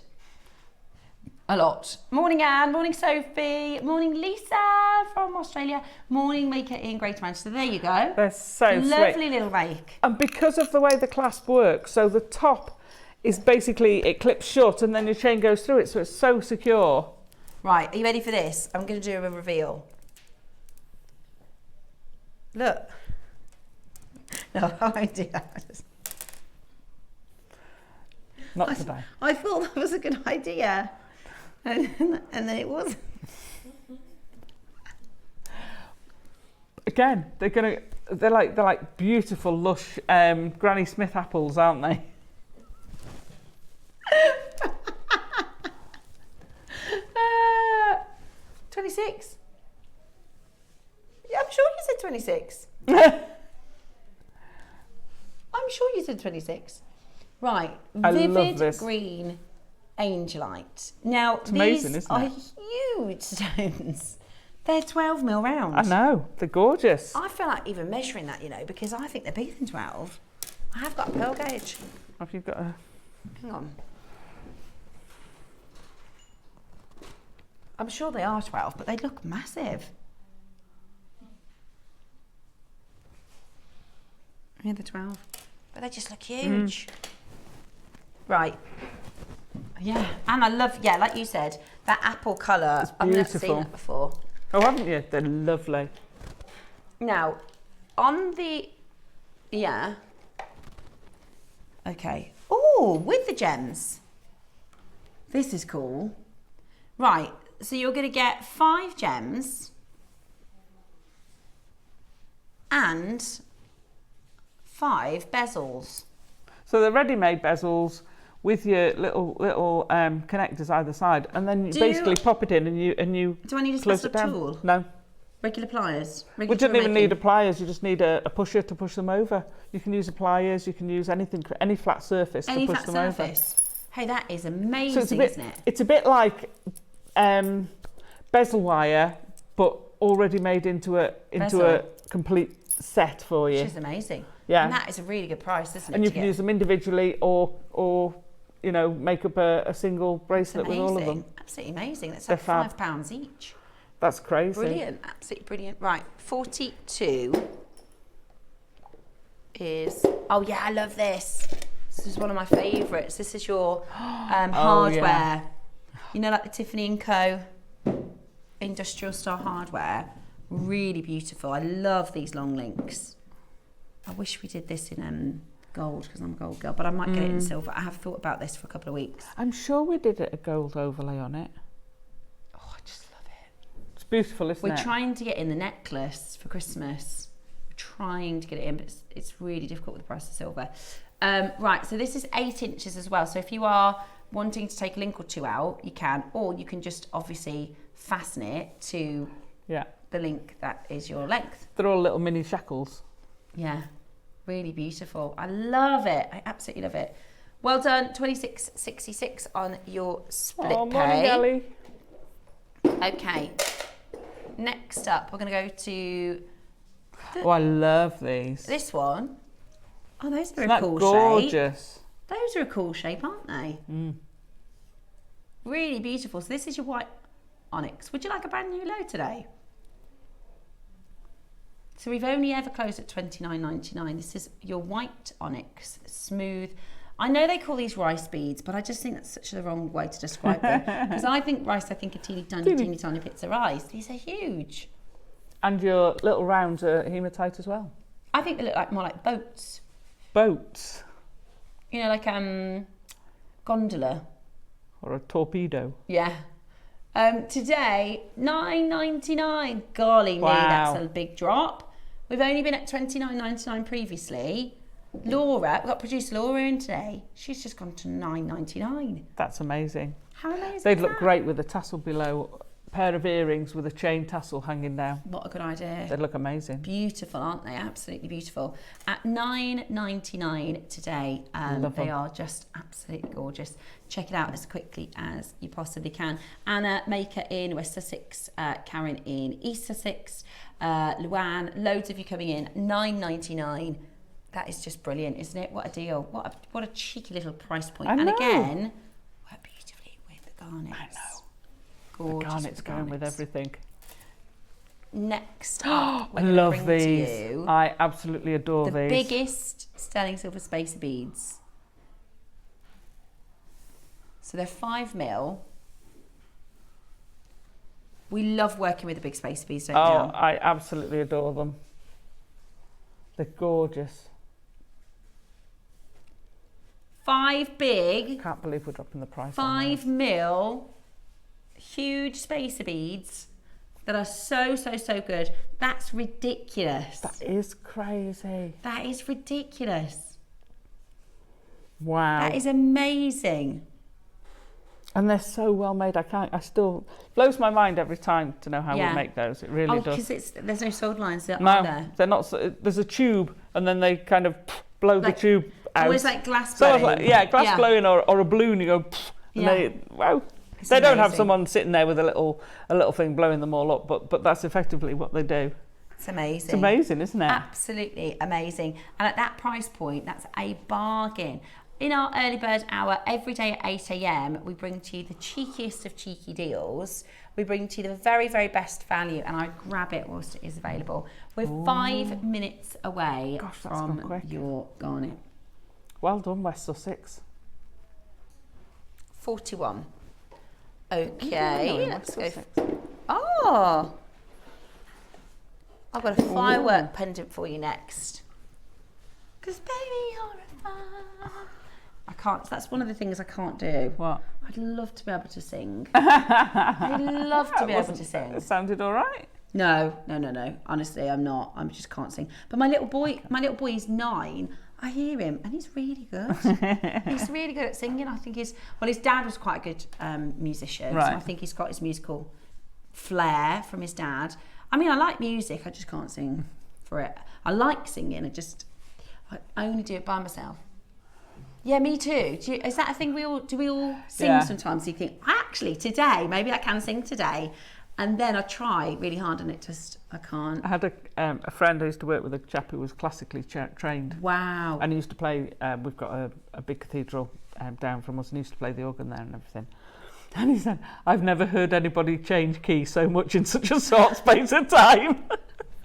A lot. Morning, Anne. Morning, Sophie. Morning, Lisa from Australia. Morning, Maker in Greater Manchester. There you go. They're so sweet. Lovely little rake. And because of the way the clasp works, so the top is basically, it clips shut and then your chain goes through it, so it's so secure. Right, are you ready for this? I'm going to do a reveal. Look. No, I won't do that. Not today. I thought that was a good idea. And then it wasn't. Again, they're like beautiful, lush Granny Smith apples, aren't they? 26. Yeah, I'm sure you said 26. I'm sure you said 26. Right, vivid green angelite. Now, these are huge stones. They're 12mm round. I know, they're gorgeous. I feel like even measuring that, because I think they're bigger than 12. I have got a pearl gauge. Have you got a... Hang on. I'm sure they are 12, but they look massive. Yeah, they're 12. But they just look huge. Right. Yeah, and I love, like you said, that apple colour. I've never seen that before. Oh, haven't you? They're lovely. Now, on the, okay. Oh, with the gems. This is cool. Right, so you're going to get 5 gems and 5 bezels. So they're ready-made bezels with your little connectors either side, and then you basically pop it in and you do I need a close special it down. tool? No. Regular pliers? We don't even need a pliers, you just need a pusher to push them over. You can use a pliers, you can use anything, any flat surface to push them over. Hey, that is amazing, so isn't it? It's a bit like bezel wire, but already made into a complete set for you. Which is amazing. Yeah. And that is a really good price, isn't it? And you can use them individually or make up a single bracelet with all of them. Absolutely amazing. That's like £5 each. That's crazy. Brilliant, absolutely brilliant. Right, 42 is, oh yeah, I love this. This is one of my favourites. This is your hardware. Yeah. Like the Tiffany & Co. industrial style hardware. Really beautiful. I love these long links. I wish we did this in gold because I'm a gold girl, but I might get it in silver. I have thought about this for a couple of weeks. I'm sure we did a gold overlay on it. Oh, I just love it. It's beautiful, isn't it? We're trying to get in the necklace for Christmas. We're trying to get it in, but it's really difficult with the price of silver. Right, so this is 8 inches as well. So if you are wanting to take a link or 2 out, you can, or you can just obviously fasten it to the link that is your length. They're all little mini shackles. Yeah, really beautiful. I love it. I absolutely love it. Well done, 26.66 on your split pay. Morning, Ellie. Okay, next up, we're going to go to... Oh, I love these. This one. Oh, those are a cool gorgeous? Shape. Those are a cool shape, aren't they? Really beautiful. So this is your white onyx. Would you like a brand new low today? So we've only ever closed at $29.99. This is your white onyx, smooth. I know they call these rice beads, but I just think that's such the wrong way to describe them. Because I think rice, I think a teeny tiny bits of rice. These are huge. And your little rounds are hematite as well. I think they look like more like boats. Boats? You know, like gondola. Or a torpedo. Yeah. Today, $9.99. Golly me, that's a big drop. We've only been at $29.99 previously. Laura, we've got producer Laura in today. She's just gone to $9.99. That's amazing. How amazing They'd look great with a tassel below, a pair of earrings with a chain tassel hanging down. What a good idea. They'd look amazing. Beautiful, aren't they? Absolutely beautiful. At $9.99 today, they are just absolutely gorgeous. Check it out as quickly as you possibly can. Anna Maker in West Sussex, Karen in East Sussex, Luann, loads of you coming in. $9.99. That is just brilliant, isn't it? What a deal. What a cheeky little price point. I know. And again, work beautifully with the garnets. I know. Gorgeous. The garnet's going with everything. Next up, I love these. I absolutely adore these. The biggest sterling silver spacer beads. So they're 5mm. We love working with the big spacer beads, don't we? Oh, I absolutely adore them. They're gorgeous. 5 big. Can't believe we're dropping the price. 5mm, huge spacer beads that are so good. That's ridiculous. That is crazy. That is ridiculous. Wow. That is amazing. And they're so well made. I still blows my mind every time to know how we make those. It really does. Because there's no sold lines, are there? They're not. There's a tube, and then they kind of blow the tube out. Always like glass blowing. Glass blowing or a balloon. You go, and wow. They don't have someone sitting there with a little thing blowing them all up, but that's effectively what they do. It's amazing. It's amazing, isn't it? Absolutely amazing. And at that price point, that's a bargain. In our early bird hour, every day at 8 a.m, we bring to you the cheekiest of cheeky deals. We bring to you the very, very best value, and I grab it whilst it is available. We're 5 minutes away from your garnet. Well done, West Sussex. 41. Okay, let's go. Oh, I've got a firework pendant for you next. Because baby, you're a fire. I can't, that's one of the things I can't do. What? I'd love to be able to sing. I'd love to be able to sing. It sounded all right. No. Honestly, I'm not. I just can't sing. But my little boy is 9. I hear him and he's really good. He's really good at singing. I think his dad was quite a good musician. Right. So I think he's got his musical flair from his dad. I mean, I like music. I just can't sing for it. I like singing. I only do it by myself. Yeah, me too. Is that a thing do we all sing sometimes? You think, actually, today, maybe I can sing today. And then I try really hard and I can't. I had a friend who used to work with a chap who was classically trained. Wow. And he used to play, we've got a big cathedral down from us, and he used to play the organ there and everything. And he said, I've never heard anybody change key so much in such a short space of time.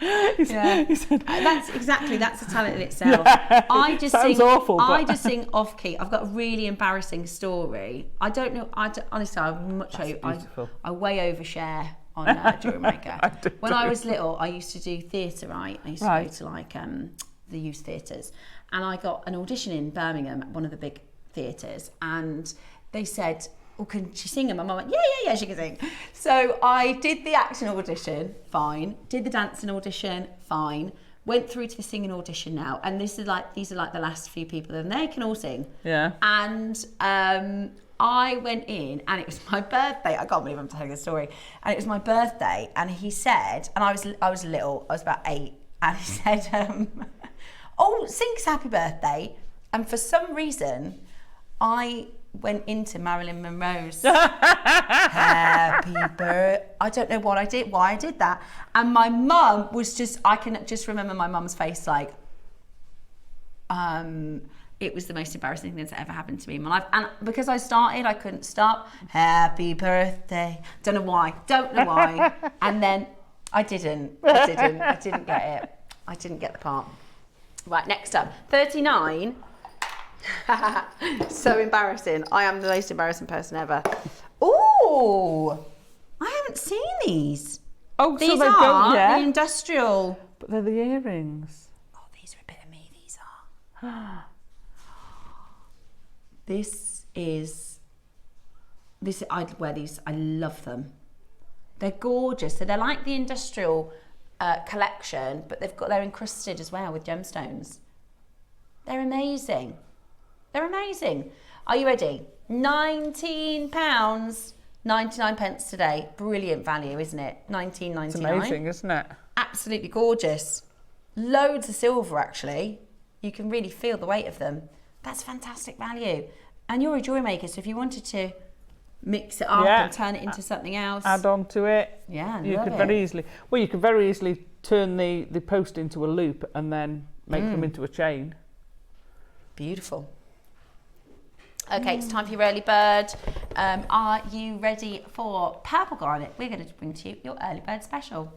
He said, that's a talent in itself. Yeah, I just sounds sing awful. I just sing off key. I've got a really embarrassing story. I don't know. Honestly, I'm much. I way overshare on JewelleryMaker. When I was little, I used to do theatre. Right, I used to go to like the youth theatres, and I got an audition in Birmingham at one of the big theatres, and they said, "Oh, can she sing?" And my mum went, yeah, she can sing. So I did the acting audition, fine. Did the dancing audition, fine. Went through to the singing audition now, and these are like the last few people, and they can all sing. Yeah. And I went in, and it was my birthday. I can't believe I'm telling this story. And it was my birthday, and he said, and I was little, I was about 8, and he said, "Oh, sing us happy birthday." And for some reason, I went into Marilyn Monroe's happy birthday. I don't know why I did that. And my mum was I can just remember my mum's face like, it was the most embarrassing thing that's ever happened to me in my life. And because I started, I couldn't stop. Happy birthday. Don't know why. And then I didn't get it. I didn't get the part. Right, next up, 39. So embarrassing. I am the most embarrassing person ever. Ooh, I haven't seen these. Oh, these so they are go, the industrial. But they're the earrings. Oh, these are a bit of me, these are. I'd wear these, I love them. They're gorgeous. So they're like the industrial collection, but they're encrusted as well with gemstones. They're amazing. They're amazing. Are you ready? £19, 99 pence today. Brilliant value, isn't it? £19.99. It's amazing, isn't it? Absolutely gorgeous. Loads of silver, actually. You can really feel the weight of them. That's fantastic value. And you're a jewellery maker, so if you wanted to mix it up and turn it into something else. Add on to it. Yeah, you could very easily. Well, you could very easily turn the post into a loop and then make them into a chain. Beautiful. Okay, it's time for your early bird. Are you ready for Purple Garnet? We're going to bring to you your early bird special.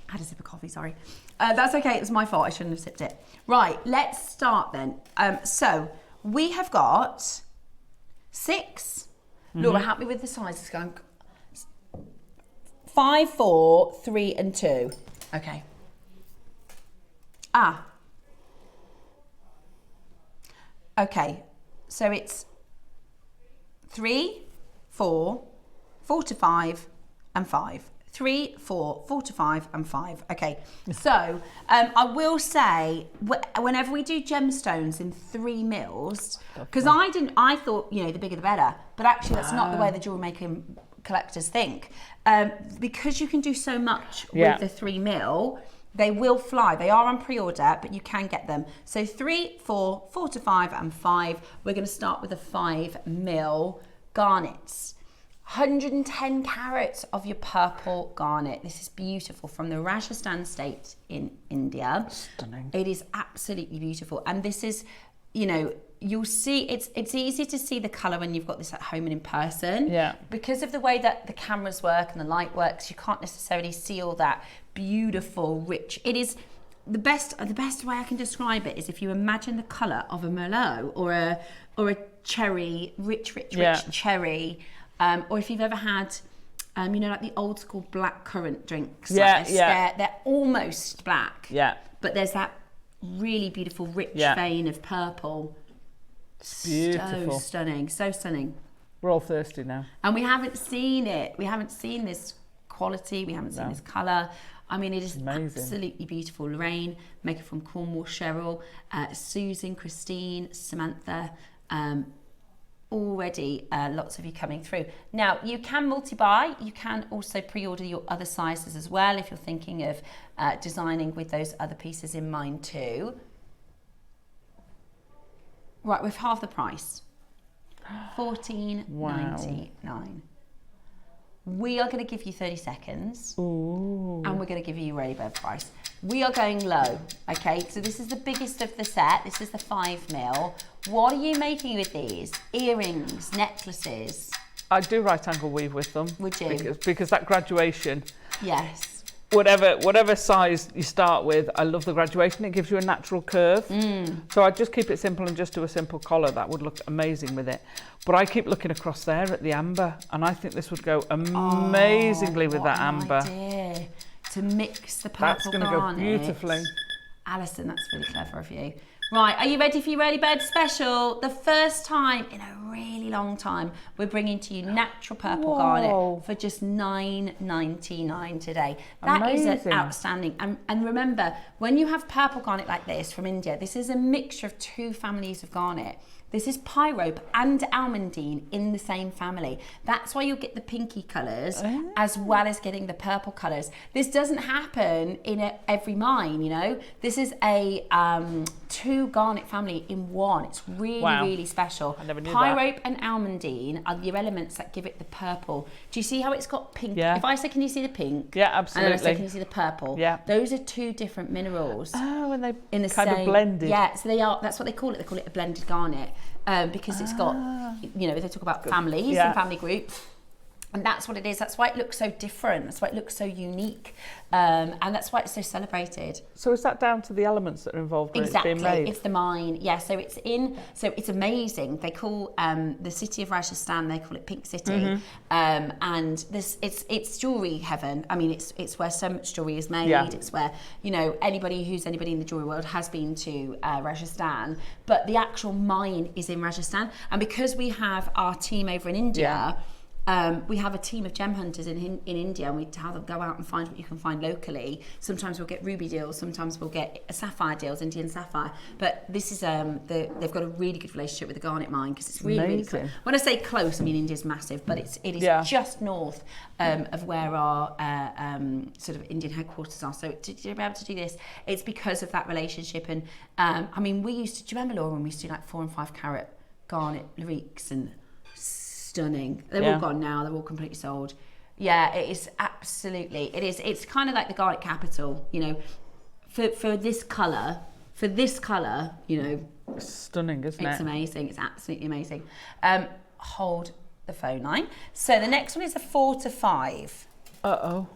I had a sip of coffee, sorry. That's okay, it was my fault, I shouldn't have sipped it. Right, let's start then. So, we have got 6. Laura, help me with the sizes. 5, 4, 3 and 2. Okay. Okay, so it's 3, 4, 4 to 5 and 5. 3, 4, 4 to 5 and 5. Okay, so I will say, whenever we do gemstones in 3 mils, because I thought, you know, the bigger the better, but actually that's not the way the jewelry making collectors think. Because you can do so much with the 3 mil, they will fly. They are on pre-order, but you can get them. So 3, 4, 4 to 5 and 5. We're going to start with the 5 mil garnets. 110 carats of your purple garnet. This is beautiful from the Rajasthan state in India. Stunning. It is absolutely beautiful. And this is, you know, you'll see, it's easy to see the colour when you've got this at home and in person. Yeah. Because of the way that the cameras work and the light works, you can't necessarily see all that beautiful, rich. It is the best way I can describe it is if you imagine the colour of a Merlot or a cherry, rich cherry. Or if you've ever had, you know, like the old school black currant drinks. They're almost black. Yeah. But there's that really beautiful, rich vein of purple. Beautiful. So stunning, so stunning. We're all thirsty now. And we haven't seen it. We haven't seen this quality. We haven't seen this colour. I mean, it is amazing. Absolutely beautiful. Lorraine, maker from Cornwall, Cheryl, Susan, Christine, Samantha, already lots of you coming through. Now, you can multi-buy. You can also pre-order your other sizes as well if you're thinking of designing with those other pieces in mind too. Right, with half the price. $14.99. We are going to give you 30 seconds. Ooh. And we're going to give you your early bird price. We are going low, okay? So this is the biggest of the set. This is the 5 mil. What are you making with these? Earrings, necklaces? I do right angle weave with them. Would you? Because that graduation. Yes. Whatever size you start with, I love the graduation. It gives you a natural curve. So I just keep it simple and just do a simple collar. That would look amazing with it. But I keep looking across there at the amber, and I think this would go amazingly with that amber. Idea. To mix the purple garnet. That's going to go beautifully. Alison, that's really clever of you. Right, are you ready for your early bird special? The first time in a really long time, we're bringing to you natural purple garnet for just $9.99 today. That is outstanding. And remember, when you have purple garnet like this from India, this is a mixture of 2 families of garnet. This is pyrope and almandine in the same family. That's why you'll get the pinky colours as well as getting the purple colours. This doesn't happen in every mine, you know. This is a 2 garnet family in one. It's really, really special. I never knew pyrope and almandine are your elements that give it the purple. Do you see how it's got pink? Yeah. If I say, can you see the pink? Yeah, absolutely. And then I say, can you see the purple? Yeah. Those are 2 different minerals. Oh, and they in the kind of blended. Yeah, so they are. That's what they call it. They call it a blended garnet. because it's got, you know, they talk about families and family groups. And that's what it is. That's why it looks so different. That's why it looks so unique. And that's why it's so celebrated. So is that down to the elements that are involved when it's being made? It's the mine. Yeah, so it's amazing. They call the city of Rajasthan, they call it Pink City. And it's jewellery heaven. I mean, it's where so much jewellery is made. Yeah. It's where, you know, anybody in the jewellery world has been to Rajasthan. But the actual mine is in Rajasthan. And because we have our team over in India, we have a team of gem hunters in India, and we tell them go out and find what you can find locally. Sometimes we'll get ruby deals, sometimes we'll get sapphire deals, Indian sapphire. But this is they've got a really good relationship with the garnet mine because it's really close. When I say close, I mean India's massive, but it is just north of where our sort of Indian headquarters are. So to be able to do this, it's because of that relationship. And I mean, do you remember, Laura, when we used to do like 4 and 5 carat garnet lariques and stunning. They're all gone now. They're all completely sold. Yeah, it is absolutely. It is. It's kind of like the garnet capital, you know, for this colour. For this colour, you know, it's stunning, isn't it? It's amazing. It's absolutely amazing. Hold the phone line. So the next one is a 4 to 5. Uh-oh.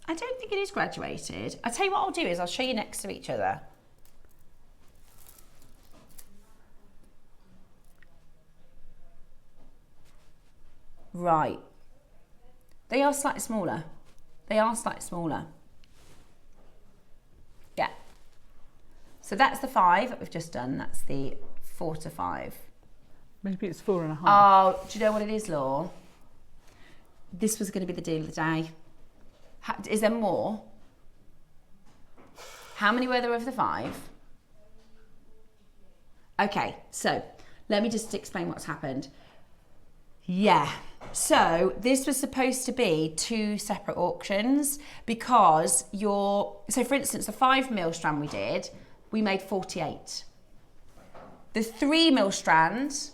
I don't think it is graduated. I'll tell you what I'll do is I'll show you next to each other. Right. They are slightly smaller. Yeah. So that's the 5 that we've just done. That's the 4 to 5. Maybe it's 4.5. Oh, do you know what it is, Law? This was going to be the deal of the day. Is there more? How many were there of the 5? Okay, so let me just explain what's happened. Yeah, so this was supposed to be 2 separate auctions because so for instance, the 5mm strand we made 48. The 3mm strand,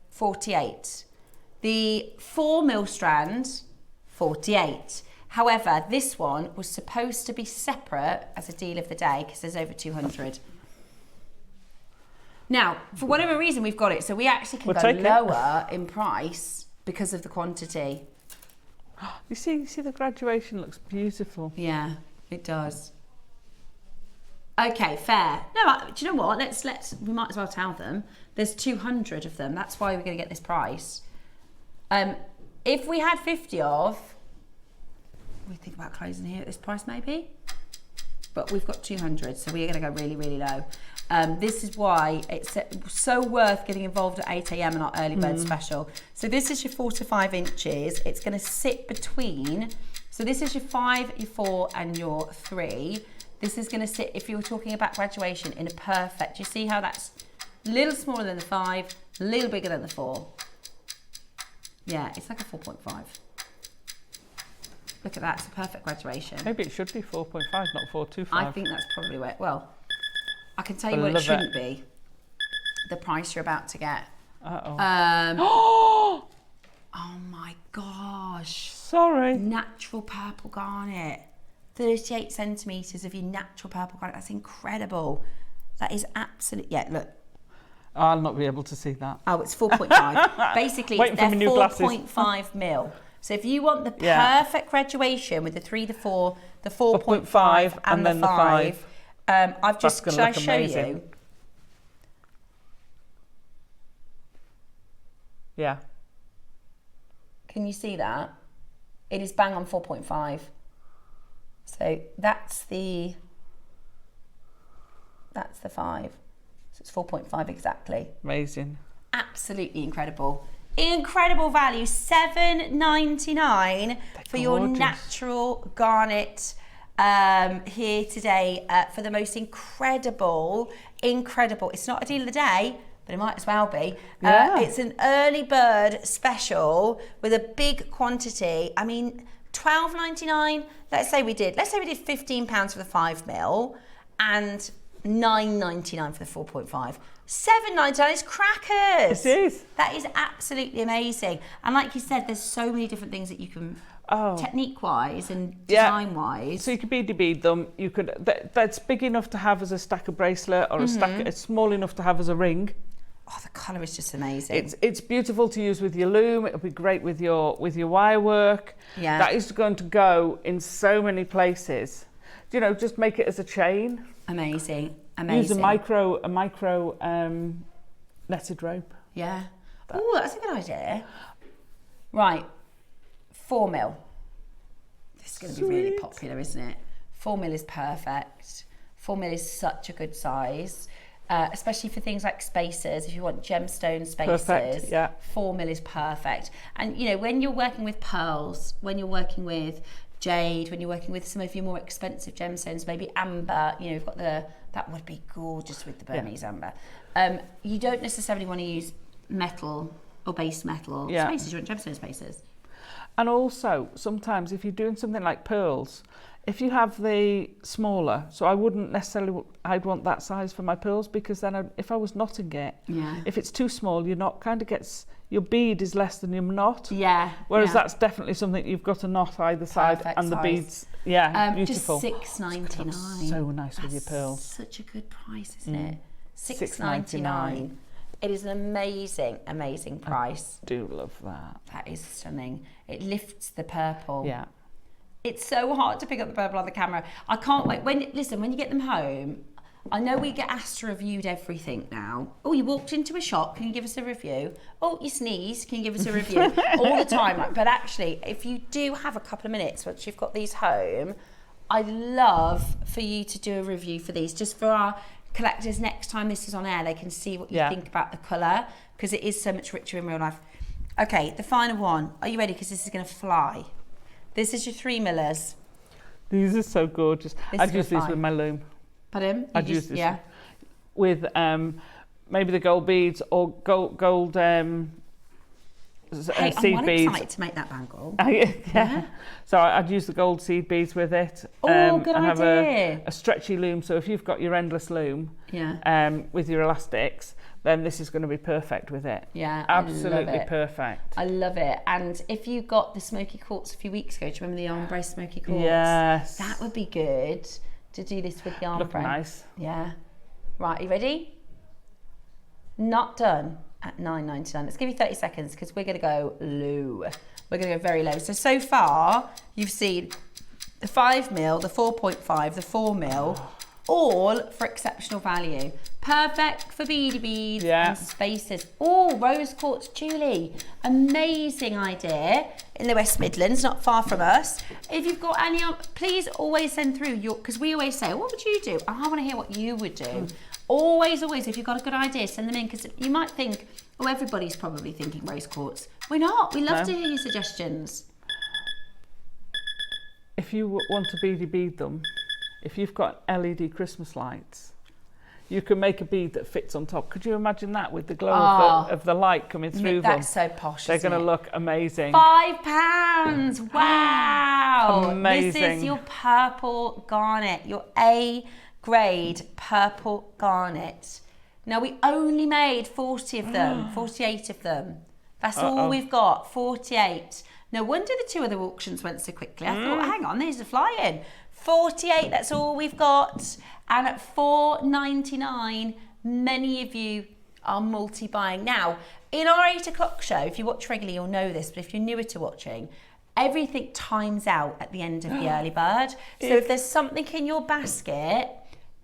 48. The 4mm strand, 48. However, this one was supposed to be separate as a deal of the day because there's over 200. Now, for whatever reason, we've got it. So we actually can go lower in price because of the quantity. You see the graduation looks beautiful. Yeah, it does. Okay, fair. No, do you know what? We might as well tell them. There's 200 of them. That's why we're going to get this price. If we had 50 of, we think about closing here at this price maybe, but we've got 200, so we're going to go really, really low. This is why it's so worth getting involved at 8 a.m. in our early bird special. So this is your 4 to 5 inches. It's going to sit between, so this is your 5, your 4 and your 3. This is going to sit, if you were talking about graduation, in a perfect, you see how that's a little smaller than the 5, a little bigger than the 4. Yeah, it's like a 4.5. Look at that, it's a perfect graduation. Maybe it should be 4.5, not 4.25. I think that's probably where, well, I can tell you what it shouldn't be. The price you're about to get. Uh-oh. Oh my gosh. Sorry. Natural purple garnet. 38 centimetres of your natural purple garnet. That's incredible. That is absolute, yeah, look. I'll not be able to see that. Oh, it's 4.5. Basically, they're 4.5 mil. So if you want the perfect graduation with the 3, the 4, the 4.5 and the 5, I've just, shall I show you? Yeah. Can you see that? It is bang on 4.5. So that's the 5. So it's 4.5 exactly. Amazing. Absolutely incredible. Incredible value, $7.99 for your natural garnet here today for the most incredible. It's not a deal of the day, but it might as well be. It's an early bird special with a big quantity. I mean, $12.99. Let's say we did £15 for the 5mm and $9.99 for the 4.5. $7.99 is crackers. It is. That is absolutely amazing. And like you said, there's so many different things that you can technique-wise and design-wise. So you could bead them. You could. That's big enough to have as a stack of bracelet, or a stack. It's small enough to have as a ring. Oh, the colour is just amazing. It's beautiful to use with your loom. It'll be great with your wire work. Yeah. That is going to go in so many places. You know, just make it as a chain. Amazing. Use a micro netted rope. Yeah. Oh, that's a good idea. Right, 4mm. This is going to be really popular, isn't it? 4mm is perfect. 4mm is such a good size, especially for things like spacers. If you want gemstone spacers, perfect, yeah. 4mm is perfect. And you know, when you're working with pearls, when you're working with jade, when you're working with some of your more expensive gemstones, maybe amber, you know, you've got that would be gorgeous with the Burmese amber. You don't necessarily want to use metal or base metal spacers, you want gemstone spacers. And also, sometimes if you're doing something like pearls, if you have the smaller, so I wouldn't necessarily, I'd want that size for my pearls, because then if I was knotting it, if it's too small, your knot kind of gets, your bead is less than your knot. Yeah. Whereas that's definitely something you've got a knot either side, and the beads, beautiful. Just $6.99. So nice with your pearls. Such a good price, isn't it? $6.99. It is an amazing, amazing price. I do love that. That is stunning. It lifts the purple. Yeah. It's so hard to pick up the purple on the camera. I can't wait. When you get them home, I know we get asked to review everything now. Oh, you walked into a shop, can you give us a review? Oh, you sneezed, can you give us a review? All the time. But actually, if you do have a couple of minutes once you've got these home, I'd love for you to do a review for these, just for our collectors. Next time this is on air, they can see what you think about the colour, because it is so much richer in real life. Okay, the final one. Are you ready? Because this is going to fly. This is your 3mm. These are so gorgeous. I'd use these with my loom. Pardon? I'd use this with maybe the gold beads or gold seed I'm beads. excited to make that bangle. Yeah. So I'd use the gold seed beads with it. Oh, good and idea. Have a stretchy loom. So if you've got your endless loom with your elastics, then this is going to be perfect with it. Yeah, absolutely perfect. I love it. And if you got the smoky quartz a few weeks ago, do you remember the ombre smoky quartz? Yes. That would be good to do this with the ombre. Look nice. Yeah. Right, are you ready? Not done at $9.99. Let's give you 30 seconds because we're going to go low. We're going to go very low. So far, you've seen the 5mm, the 4.5, the 4mm, all for exceptional value. Perfect for beady beads and spacers. Oh, rose quartz Julie. Amazing idea in the West Midlands, not far from us. If you've got any, please always send through your, because we always say, what would you do? I want to hear what you would do. Always, if you've got a good idea, send them in, because you might think, oh, everybody's probably thinking rose quartz. We're not. We love to hear your suggestions. If you want to beady bead them, if you've got LED Christmas lights, you can make a bead that fits on top. Could you imagine that with the glow of the light coming through them? That's so posh. They're going to look amazing. £5. Wow. Amazing. This is your purple garnet, your A grade purple garnet. Now, we only made 40 of them, 48 of them. That's all we've got, 48. No wonder the two other auctions went so quickly. I thought, hang on, these are flying. 48, that's all we've got. And at $4.99, many of you are multi-buying. Now, in our 8 o'clock show, if you watch regularly, you'll know this, but if you're newer to watching, everything times out at the end of the early bird. So if there's something in your basket,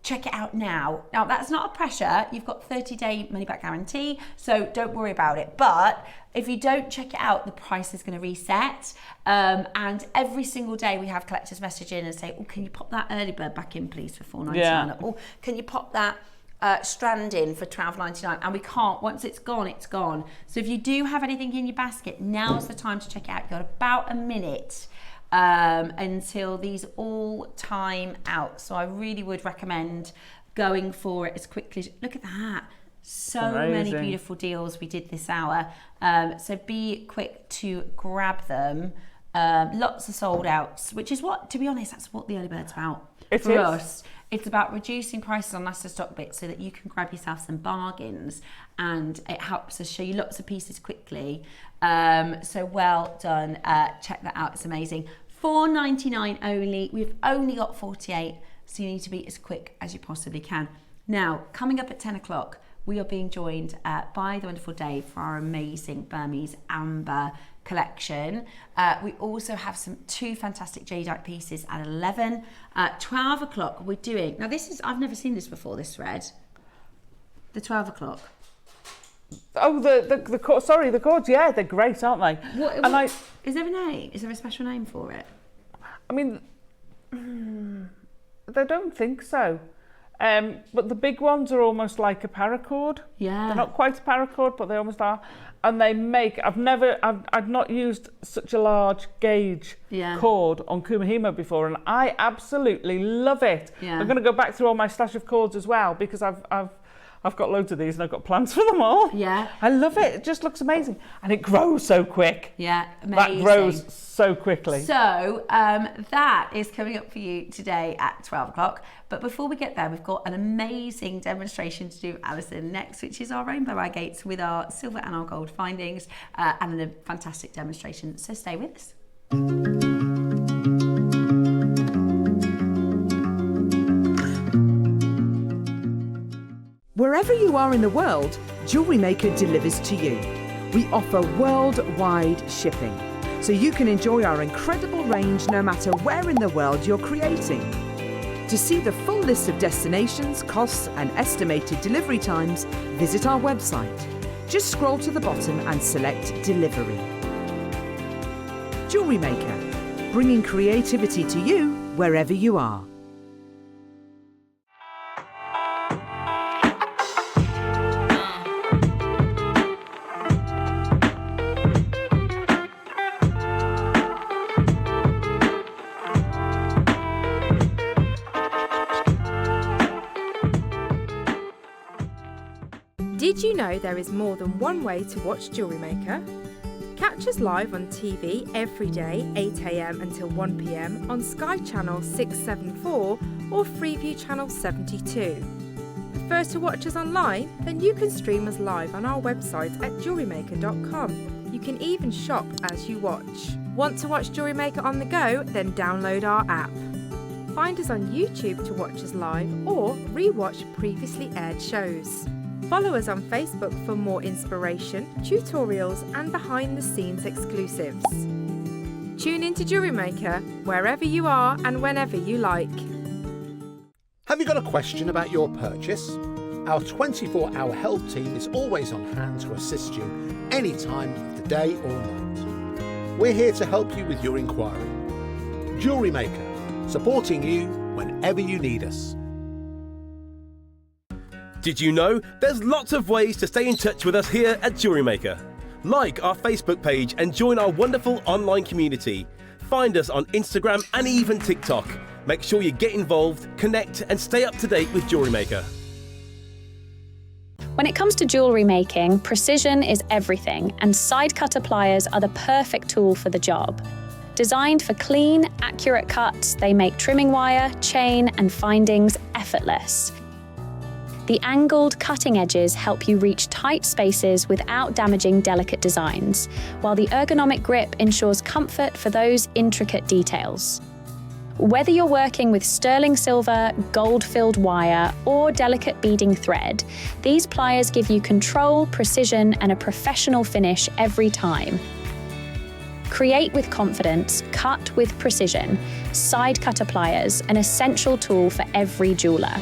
check it out now. Now, that's not a pressure. You've got 30-day money-back guarantee, so don't worry about it. But if you don't check it out, the price is going to reset. And every single day we have collectors message in and say, oh, can you pop that early bird back in, please, for $4.99? Yeah. Or can you pop that strand in for $12.99? And we can't. Once it's gone, it's gone. So if you do have anything in your basket, now's the time to check it out. You've got about a minute until these all time out. So I really would recommend going for it as quickly. Look at that. So many beautiful deals we did this hour. So be quick to grab them. Lots of sold outs, which is what, to be honest, that's what the early bird's about. For us. It's about reducing prices on last of stock bits so that you can grab yourself some bargains, and it helps us show you lots of pieces quickly. So well done. Check that out. It's amazing. $4.99 only. We've only got 48, so you need to be as quick as you possibly can. Now, coming up at 10 o'clock, we are being joined by the wonderful Dave for our amazing Burmese amber collection. We also have two fantastic jadeite pieces at 11. 12 o'clock, we're doing, now this is, I've never seen this before, this thread. The 12 o'clock. Oh, the cords, yeah, they're great, aren't they? Is there a name? Is there a special name for it? I mean, I don't think so. But the big ones are almost like a paracord. Yeah. They're not quite a paracord, but they almost are. And they make, I've not used such a large gauge cord on Kumihimo before, and I absolutely love it. Yeah. I'm going to go back through all my stash of cords as well, because I've got loads of these and I've got plans for them all. Yeah. I love it. It just looks amazing. And it grows so quick. Yeah, amazing. That grows so quickly. So that is coming up for you today at 12 o'clock. But before we get there, we've got an amazing demonstration to do with Alison next, which is our rainbow agates with our silver and our gold findings, and a fantastic demonstration. So stay with us. Wherever you are in the world, JewelleryMaker delivers to you. We offer worldwide shipping, so you can enjoy our incredible range no matter where in the world you're creating. To see the full list of destinations, costs and estimated delivery times, visit our website. Just scroll to the bottom and select Delivery. JewelleryMaker, bringing creativity to you wherever you are. Did you know there is more than one way to watch JewelleryMaker? Catch us live on TV every day, 8 AM until 1 PM on Sky Channel 674 or Freeview Channel 72. Prefer to watch us online? Then you can stream us live on our website at jewellerymaker.com. You can even shop as you watch. Want to watch JewelleryMaker on the go? Then download our app. Find us on YouTube to watch us live or re-watch previously aired shows. Follow us on Facebook for more inspiration, tutorials and behind-the-scenes exclusives. Tune in to JewelleryMaker wherever you are and whenever you like. Have you got a question about your purchase? Our 24-hour help team is always on hand to assist you any time of the day or night. We're here to help you with your inquiry. JewelleryMaker, supporting you whenever you need us. Did you know there's lots of ways to stay in touch with us here at JewelleryMaker? Like our Facebook page and join our wonderful online community. Find us on Instagram and even TikTok. Make sure you get involved, connect and stay up to date with JewelleryMaker. When it comes to jewellery making, precision is everything, and side cutter pliers are the perfect tool for the job. Designed for clean, accurate cuts, they make trimming wire, chain and findings effortless. The angled cutting edges help you reach tight spaces without damaging delicate designs, while the ergonomic grip ensures comfort for those intricate details. Whether you're working with sterling silver, gold-filled wire, or delicate beading thread, these pliers give you control, precision, and a professional finish every time. Create with confidence, cut with precision. Side cutter pliers, an essential tool for every jeweller.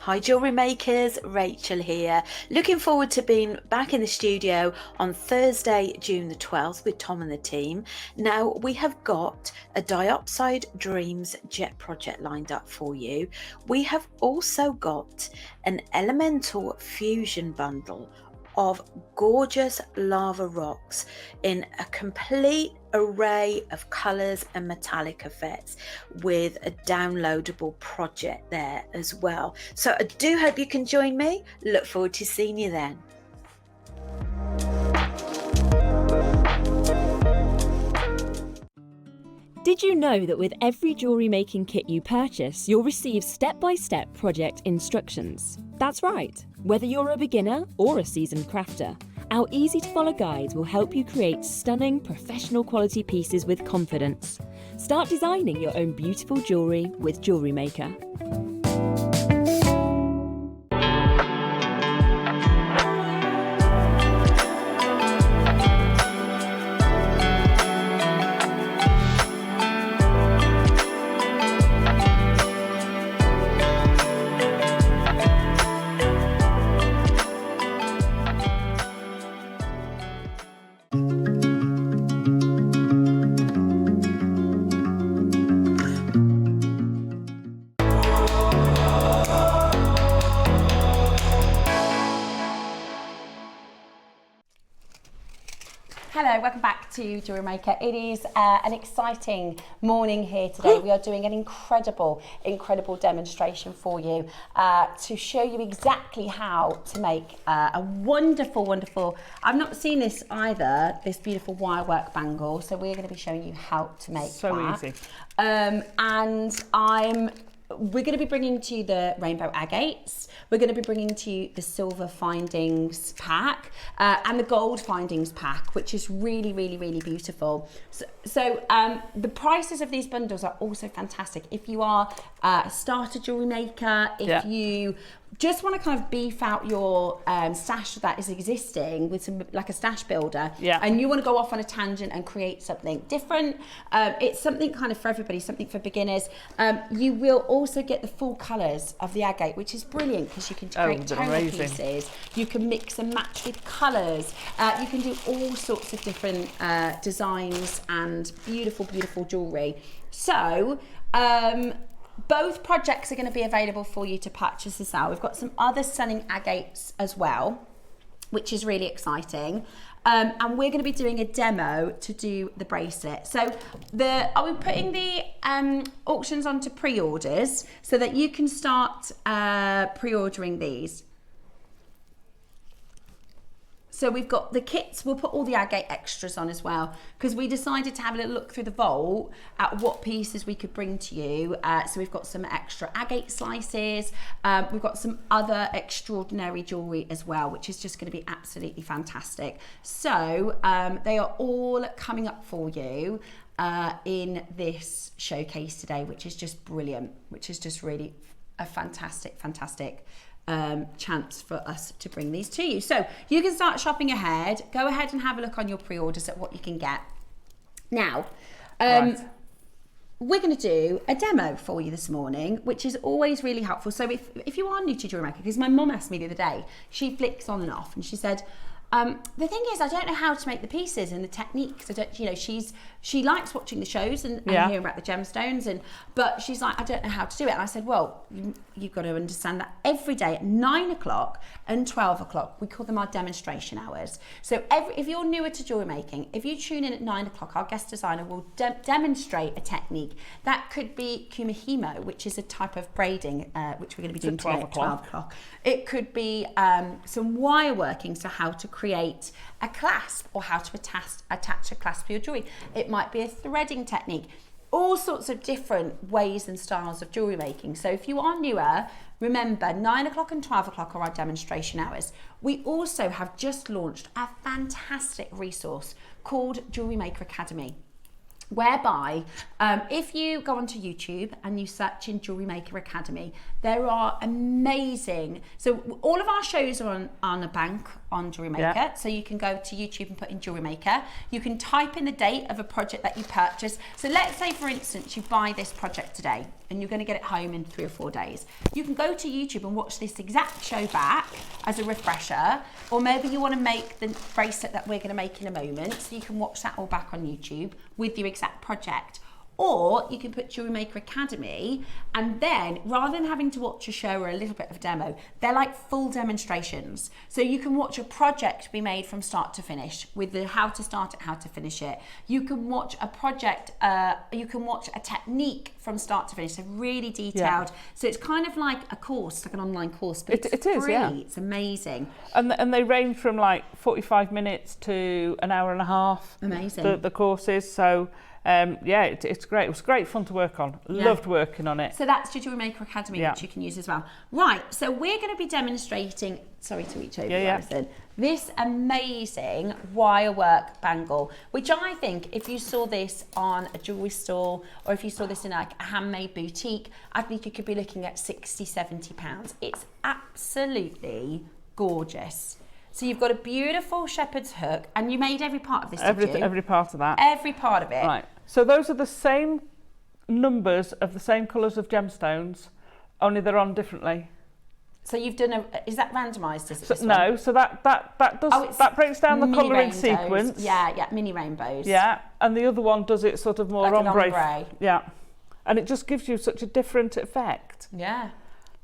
Hi Jewellery Makers, Rachel here. Looking forward to being back in the studio on Thursday, June the 12th with Tom and the team. Now we have got a Diopside Dreams jet project lined up for you. We have also got an Elemental Fusion bundle of gorgeous lava rocks in a complete array of colours and metallic effects with a downloadable project there as well. So I do hope you can join me. Look forward to seeing you then. Did you know that with every jewellery making kit you purchase, you'll receive step-by-step project instructions? That's right. Whether you're a beginner or a seasoned crafter, our easy-to-follow guides will help you create stunning, professional quality pieces with confidence. Start designing your own beautiful jewellery with JewelleryMaker. Hello, welcome back to Jewellery Maker. It is an exciting morning here today. We are doing an incredible demonstration for you to show you exactly how to make a wonderful, I've not seen this either, this beautiful wire work bangle. So we're going to be showing you how to make that. Easy. We're going to be bringing to you the rainbow agates. We're going to be bringing to you the silver findings pack and the gold findings pack, which is really beautiful. So the prices of these bundles are also fantastic. If you are a starter jewellery maker, if you just want to kind of beef out your stash that is existing with some like a stash builder, and you want to go off on a tangent and create something different, it's something kind of for everybody, something for beginners. You will also get the full colours of the agate, which is brilliant because you can create tonal pieces, you can mix and match with colours, you can do all sorts of different designs and beautiful jewellery. So both projects are going to be available for you to purchase this out. We've got some other stunning agates as well, which is really exciting. And we're going to be doing a demo to do the bracelet. So are we putting the auctions onto pre-orders so that you can start pre-ordering these? So we've got the kits, we'll put all the agate extras on as well, because we decided to have a little look through the vault at what pieces we could bring to you. So we've got some extra agate slices, we've got some other extraordinary jewellery as well, which is just going to be absolutely fantastic. So they are all coming up for you in this showcase today, which is just brilliant, which is just really a fantastic chance for us to bring these to you. So you can start shopping ahead. Go ahead and have a look on your pre-orders at what you can get. Now, we're going to do a demo for you this morning, which is always really helpful. So if you are new to Jewellery Maker, because my mum asked me the other day, she flicks on and off and she said, the thing is, I don't know how to make the pieces and the techniques. I don't, she likes watching the shows and hearing about the gemstones, but she's like, I don't know how to do it. And I said, well, you've got to understand that every day at 9 o'clock and 12 o'clock, we call them our demonstration hours. So if you're newer to jewellery making, if you tune in at 9 o'clock, our guest designer will demonstrate a technique. That could be Kumihimo, which is a type of braiding, which we're going to be doing today at 12 o'clock. It could be some wire working, so how to create a clasp or how to attach a clasp to your jewellery. It might be a threading technique, all sorts of different ways and styles of jewellery making. So if you are newer, remember 9 o'clock and 12 o'clock are our demonstration hours. We also have just launched a fantastic resource called Jewellery Maker Academy, whereby if you go onto YouTube and you search in Jewellery Maker Academy, there are amazing, so all of our shows are on a bank on Jewellery Maker, so you can go to YouTube and put in Jewellery Maker. You can type in the date of a project that you purchase. So let's say, for instance, you buy this project today and you're going to get it home in 3 or 4 days. You can go to YouTube and watch this exact show back as a refresher, or maybe you want to make the bracelet that we're going to make in a moment, so you can watch that all back on YouTube with your exact project. Or you can put Jewellery Maker Academy, and then rather than having to watch a show or a little bit of demo, they're like full demonstrations. So you can watch a project be made from start to finish with the how to start it, how to finish it. You can watch a project, you can watch a technique from start to finish, so really detailed. Yeah. So it's kind of like a course, like an online course, but it's free. It's amazing. And they range from like 45 minutes to an hour and a half. Amazing. The courses, so Yeah, it's great. It was great fun to work on. Loved working on it. So that's your Jewellery Maker Academy, which you can use as well. Right, so we're going to be demonstrating, sorry to reach over, Alison, this amazing wire work bangle, which I think if you saw this on a jewellery store or if you saw this in like a handmade boutique, I think you could be looking at £60–70. It's absolutely gorgeous. So you've got a beautiful shepherd's hook, and you made every part of this, did you? Every part of that. Every part of it. Right. So those are the same numbers of the same colours of gemstones, only they're on differently. So you've done is that randomised? Is it So, no, so that does that breaks down the colouring sequence. Yeah, mini rainbows. Yeah, and the other one does it sort of more like ombre. Yeah, and it just gives you such a different effect. Yeah.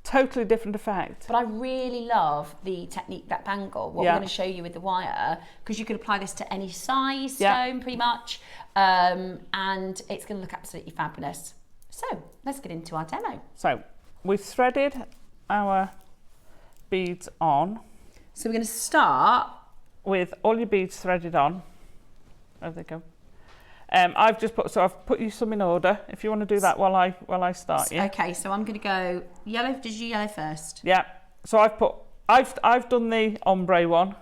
Totally different effect. But I really love the technique, that bangle, what we're going to show you with the wire, because you could apply this to any size stone pretty much, and it's going to look absolutely fabulous. So let's get into our demo. So we've threaded our beads on. So we're going to start with all your beads threaded on. There they go. I've put you some in order. If you want to do that while I start, yeah. Okay, so I'm going to go yellow. Did you yellow first? Yeah. So I've done the ombre one.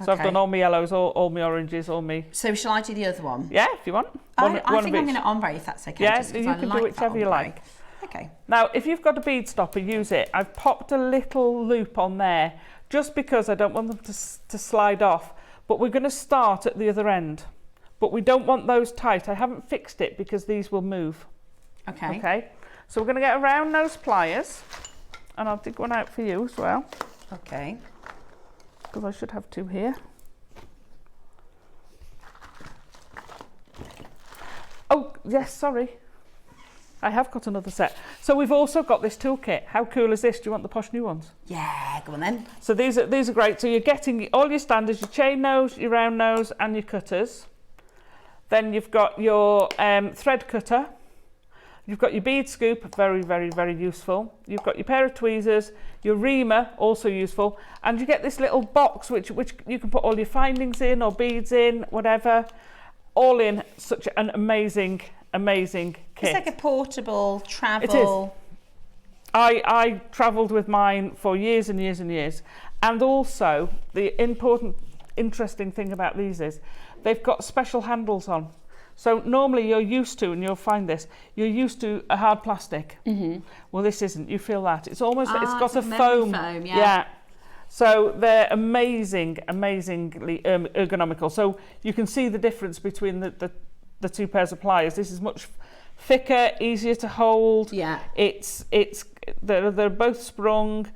So I've done all my yellows, all my oranges, all my. So shall I do the other one? Yeah, if you want. I think I'm going to ombre if that's okay. Yeah, just you can do whichever you like. Okay. Now, if you've got a bead stopper, use it. I've popped a little loop on there just because I don't want them to slide off. But we're going to start at the other end. But we don't want those tight. I haven't fixed it because these will move. Okay. Okay. So we're going to get a round nose pliers, and I'll dig one out for you as well. Okay. Because I should have two here. Oh, yes, sorry. I have got another set. So we've also got this toolkit. How cool is this? Do you want the posh new ones? Yeah, go on then. So these are great. So you're getting all your standards, your chain nose, your round nose, and your cutters. Then you've got your thread cutter. You've got your bead scoop, very, very, very useful. You've got your pair of tweezers, your reamer, also useful. And you get this little box which you can put all your findings in or beads in, whatever. All in such an amazing kit. It's like a portable travel. It is. I travelled with mine for years and years and years. And also, the interesting thing about these is they've got special handles on. So normally you're used to, and you'll find this, you're used to a hard plastic. Mm-hmm. Well, this isn't. You feel that. It's almost, it's got a foam. Yeah. So they're amazingly ergonomical. So you can see the difference between the two pairs of pliers. This is much thicker, easier to hold. Yeah. They're both sprung.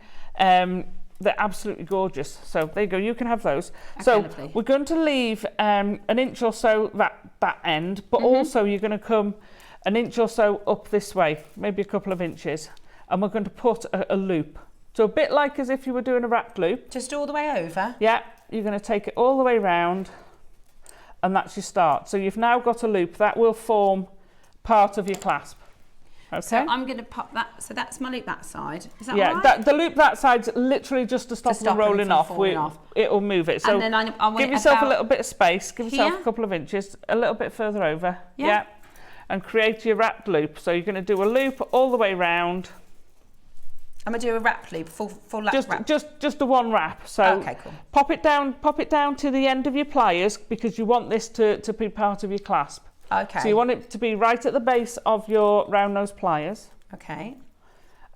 They're absolutely gorgeous. So there you go. You can have those. Okay, so lovely. We're going to leave an inch or so that end, but also you're going to come an inch or so up this way, maybe a couple of inches, and we're going to put a loop. So a bit like as if you were doing a wrapped loop. Just all the way over? Yeah. You're going to take it all the way round, and that's your start. So you've now got a loop that will form part of your clasp. Okay. So I'm going to pop that. So that's my loop that side. Is that right? Yeah, the loop that side's literally just to stop them rolling off. It'll move it. So and then I want give yourself a little bit of space. Give yourself a couple of inches, a little bit further over. Yeah. And create your wrapped loop. So you're going to do a loop all the way round. I'm going to do a wrap loop, full wrap. Just the one wrap. So okay, cool. Pop it down to the end of your pliers because you want this to be part of your clasp. Okay. So you want it to be right at the base of your round nose pliers. Okay.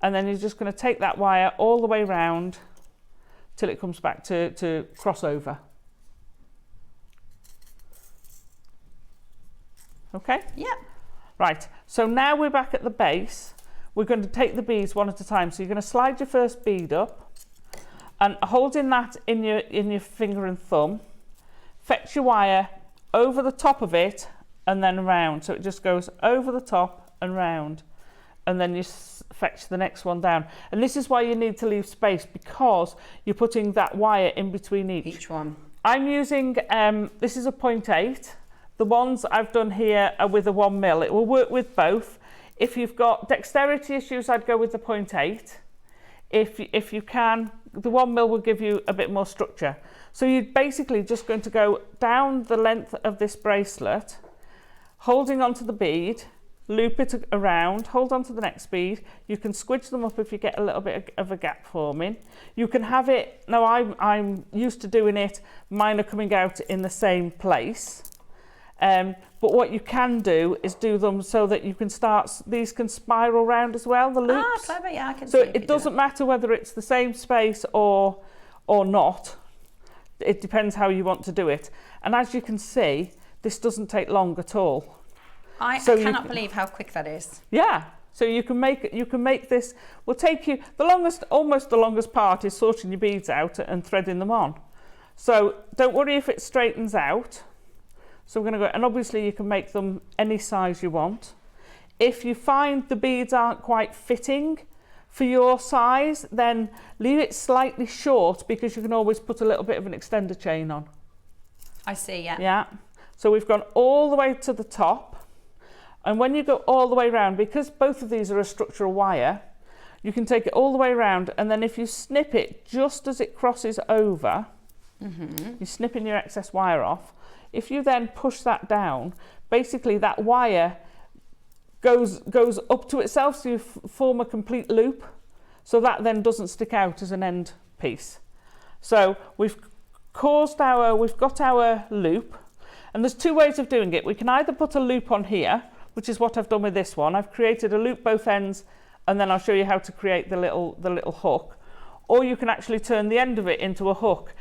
And then you're just going to take that wire all the way round till it comes back to cross over. Okay? Yeah. Right. So now we're back at the base. We're going to take the beads one at a time. So you're going to slide your first bead up and holding that in your finger and thumb, fetch your wire over the top of it and then round. So it just goes over the top and round. And then you fetch the next one down. And this is why you need to leave space because you're putting that wire in between each one. I'm using, this is a 0.8. The ones I've done here are with a 1 mil. It will work with both. If you've got dexterity issues, I'd go with the 0.8. If you can, the 1 mil will give you a bit more structure. So you're basically just going to go down the length of this bracelet, holding onto the bead, loop it around, hold on to the next bead. You can squidge them up if you get a little bit of a gap forming. You can have it, now I'm used to doing it, mine are coming out in the same place. But what you can do is do them so that you can start, these can spiral round as well, the loops. Ah, clever, yeah, I can so see it doesn't matter whether it's the same space or not. It depends how you want to do it. And as you can see, this doesn't take long at all. I cannot believe how quick that is. Yeah. So you can make this, will take you, almost the longest part is sorting your beads out and threading them on. So don't worry if it straightens out. So we're going to go, and obviously you can make them any size you want. If you find the beads aren't quite fitting for your size, then leave it slightly short because you can always put a little bit of an extender chain on. I see, yeah. Yeah. So we've gone all the way to the top. And when you go all the way around, because both of these are a structural wire, you can take it all the way around, and then if you snip it just as it crosses over, you're snipping your excess wire off. If you then push that down, basically that wire goes up to itself, so you form a complete loop. So that then doesn't stick out as an end piece. So we've got our loop, and there's two ways of doing it. We can either put a loop on here, which is what I've done with this one. I've created a loop both ends, and then I'll show you how to create the little hook. Or you can actually turn the end of it into a hook.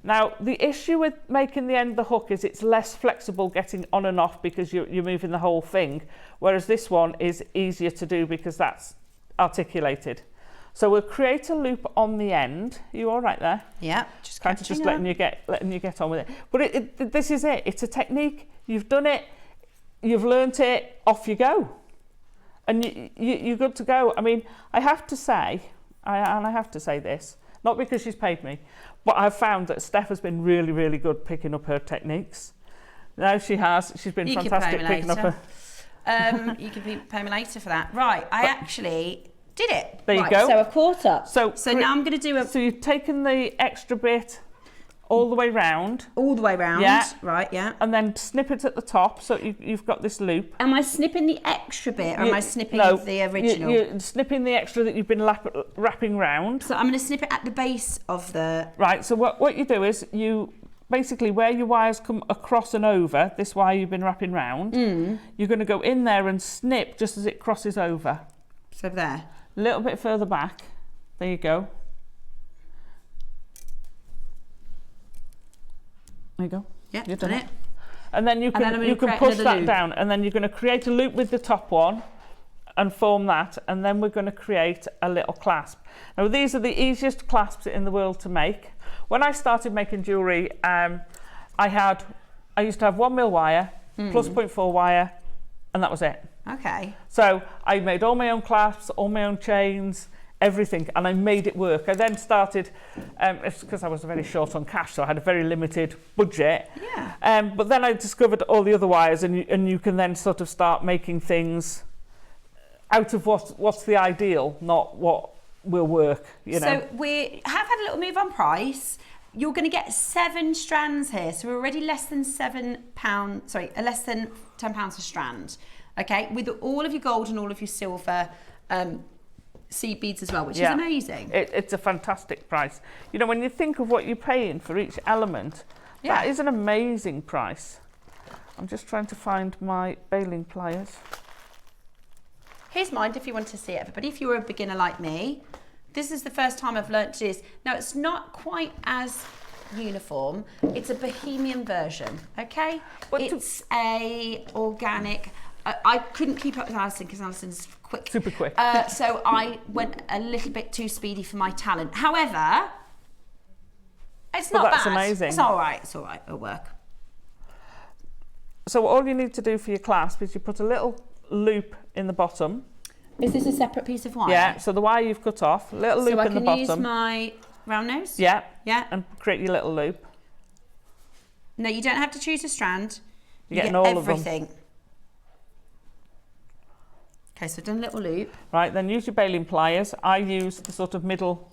Now, the issue with making the end of the hook is it's less flexible getting on and off because you're moving the whole thing, whereas this one is easier to do because that's articulated. So we'll create a loop on the end. Are you all right there? Yeah, just letting you get on with it. But this is it. It's a technique. You've done it. You've learnt it. Off you go, and you're good to go. I mean, I have to say this, not because she's paid me, but I've found that Steph has been really, really good picking up her techniques. No, she has. She's been fantastic picking up her. You can pay me later for that. Right, I actually did it. There you go. So a quarter. So now I'm going to do a... So you've taken the extra bit all the way round. All the way round. Yeah. Right, yeah. And then snip it at the top, so you've got this loop. Am I snipping the extra bit, or am I snipping the original? You're snipping the extra that you've been wrapping round. So I'm going to snip it at the base of the... Right, so what you do is you... Basically, where your wires come across and over, this wire you've been wrapping round, you're going to go in there and snip just as it crosses over. So there. A little bit further back. There you go. There you go. Yeah, you've done it. And then you can push that down, and then you're going to create a loop with the top one and form that, and then we're going to create a little clasp. Now, these are the easiest clasps in the world to make. When I started making jewellery, I used to have 1mm wire plus 0.4 wire, and that was it. Okay. So I made all my own clasps, all my own chains, everything, and I made it work. I then started, it's because I was very short on cash, so I had a very limited budget. Yeah. But then I discovered all the other wires, and you can then sort of start making things out of what's the ideal, not what will work, you know. So we have had a little move on price. You're going to get 7 strands here, so we're already less than less than £10 a strand. Okay, with all of your gold and all of your silver seed beads as well, which is amazing. It's a fantastic price. You know, when you think of what you're paying for each element, that is an amazing price. I'm just trying to find my baling pliers. Here's mine if you want to see it, everybody. If you're a beginner like me, this is the first time I've learnt this. Now, it's not quite as uniform. It's a bohemian version, okay? It's a organic... I couldn't keep up with Alison because Alison's quick. Super quick. So I went a little bit too speedy for my talent. However, it's not bad. That's amazing. It's all right. It's all right. It'll work. So all you need to do for your clasp is you put a little loop in the bottom. Is this a separate piece of wire? Yeah, so the wire you've cut off, a little loop in the bottom. So I can use my round nose? Yeah. Yeah. And create your little loop. No, you don't have to choose a strand. You're getting all everything. of them. Okay, so I've done a little loop. Right, then use your baling pliers. I use the sort of middle,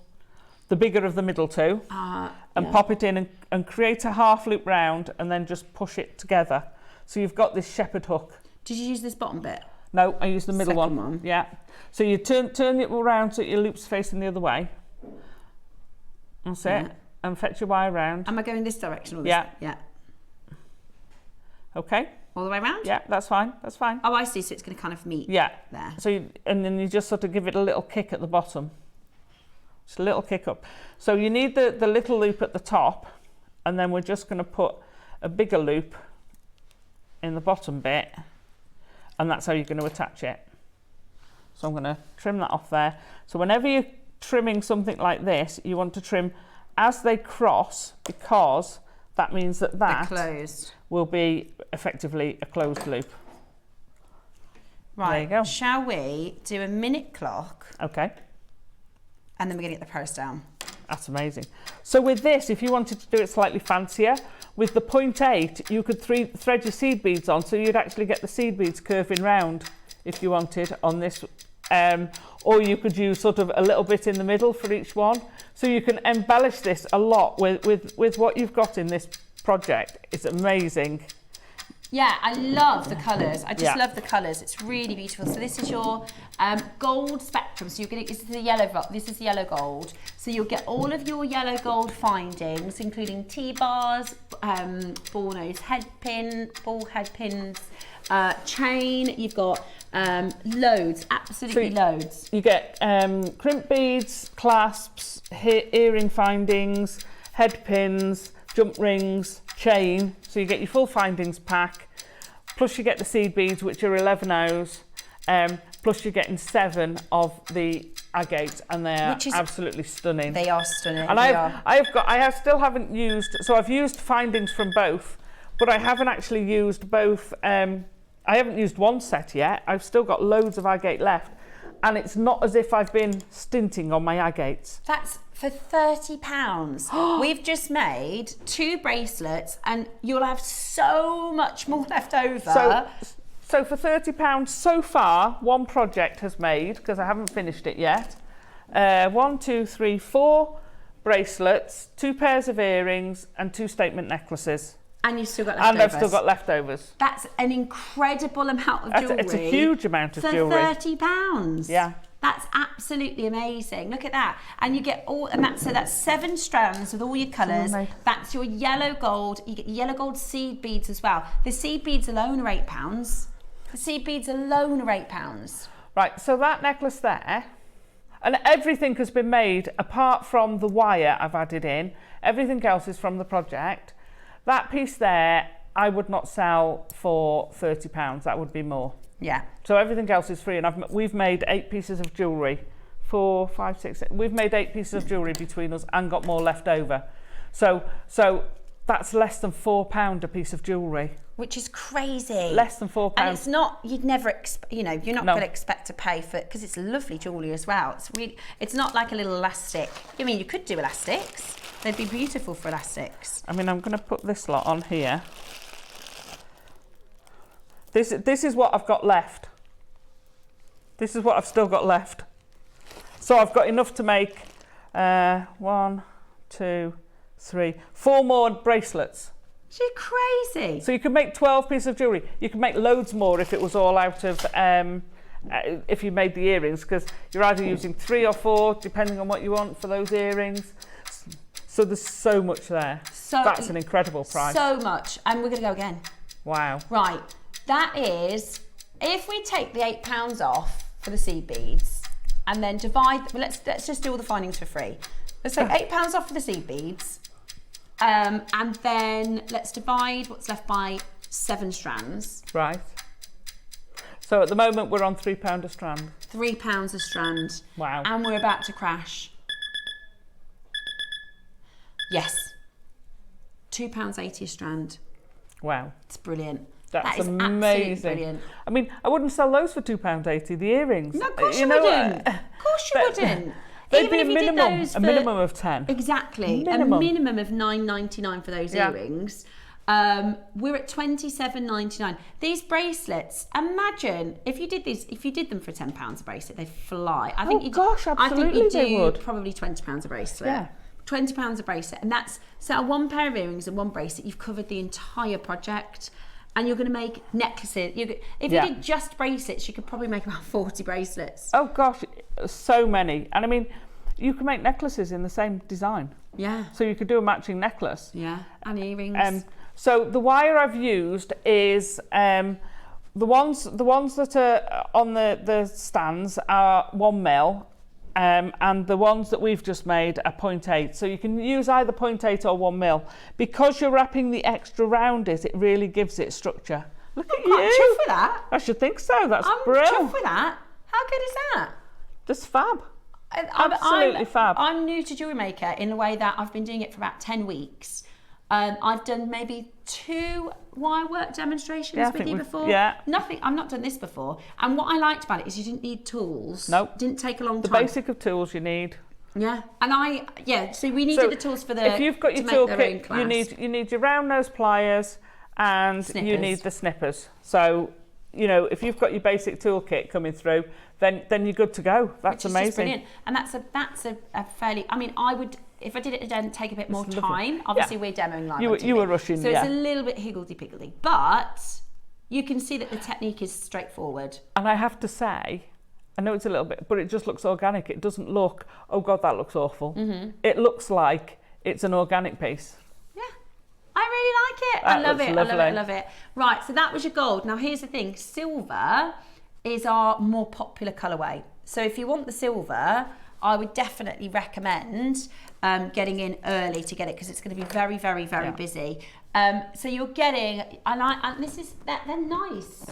the bigger of the middle two, and pop it in and create a half loop round and then just push it together. So you've got this shepherd hook. Did you use this bottom bit? No, I used the middle one. Yeah. So you turn it around so your loop's facing the other way. That's it. And fetch your wire round. Am I going this direction or this? Yeah. Okay. All the way around? Yeah, that's fine. That's fine. Oh, I see. So it's going to kind of meet there. So and then you just sort of give it a little kick at the bottom. Just a little kick up. So you need the little loop at the top, and then we're just going to put a bigger loop in the bottom bit, and that's how you're going to attach it. So I'm going to trim that off there. So whenever you're trimming something like this, you want to trim as they cross, because that means that will be effectively a closed loop. Right, there you go. Shall we do a minute clock? Okay. And then we're going to get the price down. That's amazing. So with this, if you wanted to do it slightly fancier, with the 0.8, you could thread your seed beads on, so you'd actually get the seed beads curving round if you wanted on this. Or you could use sort of a little bit in the middle for each one. So you can embellish this a lot with what you've got in this project. It's amazing. Yeah, I love the colours. I just love the colours. It's really beautiful. So this is your gold spectrum. So you're getting, this is the yellow gold. So you'll get all of your yellow gold findings, including T-bars, ball nose ball head pins, chain. You've got loads, absolutely loads. You get crimp beads, clasps, earring findings, head pins, jump rings, chain. So you get your full findings pack, plus you get the seed beads, which are 11 O's, plus you're getting 7 of the agate, and they're absolutely stunning. They are stunning. And I still haven't used, so I've used findings from both, but I haven't actually used both. I haven't used one set yet. I've still got loads of agate left, and it's not as if I've been stinting on my agates. That's for £30. We've just made 2 bracelets, and you'll have so much more left over. So for £30 so far, one project has made, because I haven't finished it yet, 1, 2, 3, 4 bracelets, 2 pairs of earrings, and 2 statement necklaces. And you've still got leftovers. And I've still got leftovers. That's an incredible amount of jewellery. It's a huge amount of jewellery. For £30. Yeah. That's absolutely amazing. Look at that. And you get all, and that's 7 strands with all your colours. That's your yellow gold. You get yellow gold seed beads as well. The seed beads alone are £8. The seed beads alone are £8. Right, so that necklace there, and everything has been made apart from the wire I've added in. Everything else is from the project. That piece there, I would not sell for £30. That would be more. Yeah. So everything else is free, and we've made 8 pieces of jewellery. 4, 5, 6. We've made 8 pieces of jewellery between us and got more left over. So that's less than £4 a piece of jewellery. Which is crazy. Less than £4. And it's not, you'd never, you're not going to expect to pay for it, because it's lovely jewellery as well. It's not like a little elastic. I mean, you could do elastics. They'd be beautiful for elastics. I mean, I'm going to put this lot on here. This is what I've got left. This is what I've still got left. So I've got enough to make 1, 2, 3, 4 more bracelets. She's crazy. So you could make 12 pieces of jewellery. You could make loads more if it was all out of, if you made the earrings, because you're either using 3 or 4, depending on what you want for those earrings. So there's so much there. That's an incredible price. So much. And we're going to go again. Wow. Right. That is, if we take the £8 off for the seed beads, and then divide, let's just do all the findings for free. Let's take £8 off for the seed beads, and then let's divide what's left by 7 strands. Right. So at the moment we're on £3 a strand. £3 a strand. Wow. And we're about to crash. Yes. £2.80 a strand. Wow. It's brilliant. That's that is amazing. Brilliant. I mean, I wouldn't sell those for £2.80, the earrings. No, of course you wouldn't. Of course you wouldn't. They'd Even be if you did those a minimum of 10. Exactly. Minimum. A minimum of £9.99 for those earrings. We're at £27.99. These bracelets, imagine if you did them for £10 a bracelet, they'd fly. I think absolutely they would. Probably £20 a bracelet. Yeah. £20 a bracelet, and that's so 1 pair of earrings and 1 bracelet. You've covered the entire project. And you're going to make necklaces. If you did just bracelets, you could probably make about 40 bracelets. Oh gosh, so many. And I mean, you can make necklaces in the same design. Yeah. So you could do a matching necklace. Yeah, and earrings. So the wire I've used is the ones that are on the stands are 1 mil. And the ones that we've just made are 0.8, so you can use either 0.8 or 1 mil. Because you're wrapping the extra round it really gives it structure. Look at you! I'm chuffed with that. I should think so. That's I'm brilliant. chuffed with that. How good is that? Just fab. Absolutely fab. I'm new to Jewellery Maker in the way that I've been doing it for about 10 weeks. I've done maybe 2 wire work demonstrations with you before. Nothing. I've not done this before. And what I liked about it is you didn't need tools. Nope. Didn't take a long time. The basic of tools you need. Yeah. And so we needed the tools for the. If you've got your toolkit, you need your round nose pliers and snippers. You need the snippers. So, you know, if you've got your basic toolkit coming through, then you're good to go. That's amazing. Just brilliant. And that's a fairly. I mean, I would. If I did it again, take a bit more time. Obviously, we're demoing live on TV. You were rushing, so it's a little bit higgledy-piggledy. But you can see that the technique is straightforward. And I have to say, I know it's a little bit, but it just looks organic. It doesn't look, oh God, that looks awful. Mm-hmm. It looks like it's an organic piece. Yeah, I really like it. I love it. I love it. Right, so that was your gold. Now, here's the thing. Silver is our more popular colourway. So if you want the silver, I would definitely recommend getting in early to get it because it's going to be very, very, very busy. So you're getting, and this is, they're nice.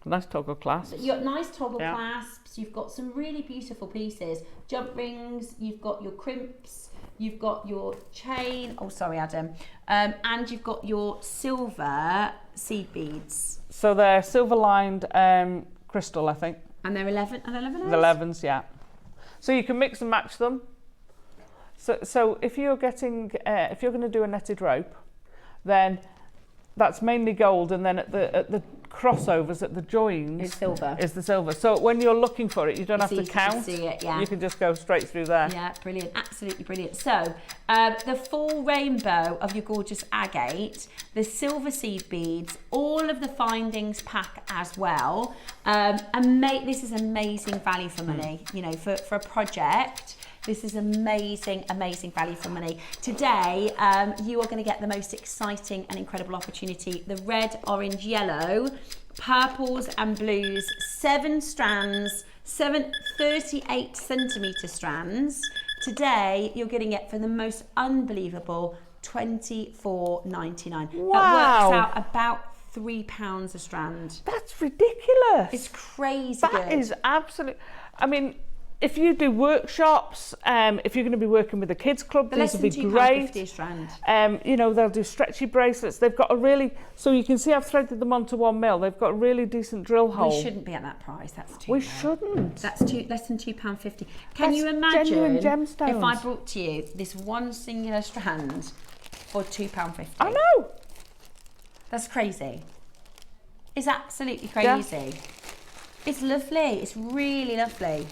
Nice toggle clasps. You've got nice toggle clasps. You've got some really beautiful pieces. Jump rings. You've got your crimps. You've got your chain. Oh, sorry, Adam. And you've got your silver seed beads. So they're silver lined crystal, I think. And they're 11. Are they 11? The 11s, yeah. So you can mix and match them. So if you're getting, if you're going to do a netted rope, then that's mainly gold, and then at the crossovers, at the joins, is the silver. So when you're looking for it, you don't have to count. See it, yeah. You can just go straight through there. Yeah, brilliant, absolutely brilliant. So the full rainbow of your gorgeous agate, the silver seed beads, all of the findings pack as well. This is amazing value for money. You know, for a project. This is amazing, amazing value for money. Today, you are going to get the most exciting and incredible opportunity. The red, orange, yellow, purples and blues, 7 strands, 7 38 centimetre strands. Today, you're getting it for the most unbelievable £24.99. Wow. That works out about £3 a strand. That's ridiculous. It's crazy That good. is absolute. I mean, if you do workshops, if you're going to be working with a kids club, these would be great. £2.50 a strand. You know, they'll do stretchy bracelets. They've got a really, so you can see I've threaded them onto 1 mil. They've got a really decent drill hole. We shouldn't be at that price. That's too We low. shouldn't. That's less than £2.50. Can That's you imagine genuine gemstones. if I brought to you this one singular strand for £2.50? I know. That's crazy. It's absolutely crazy. Yeah. It's lovely. It's really lovely.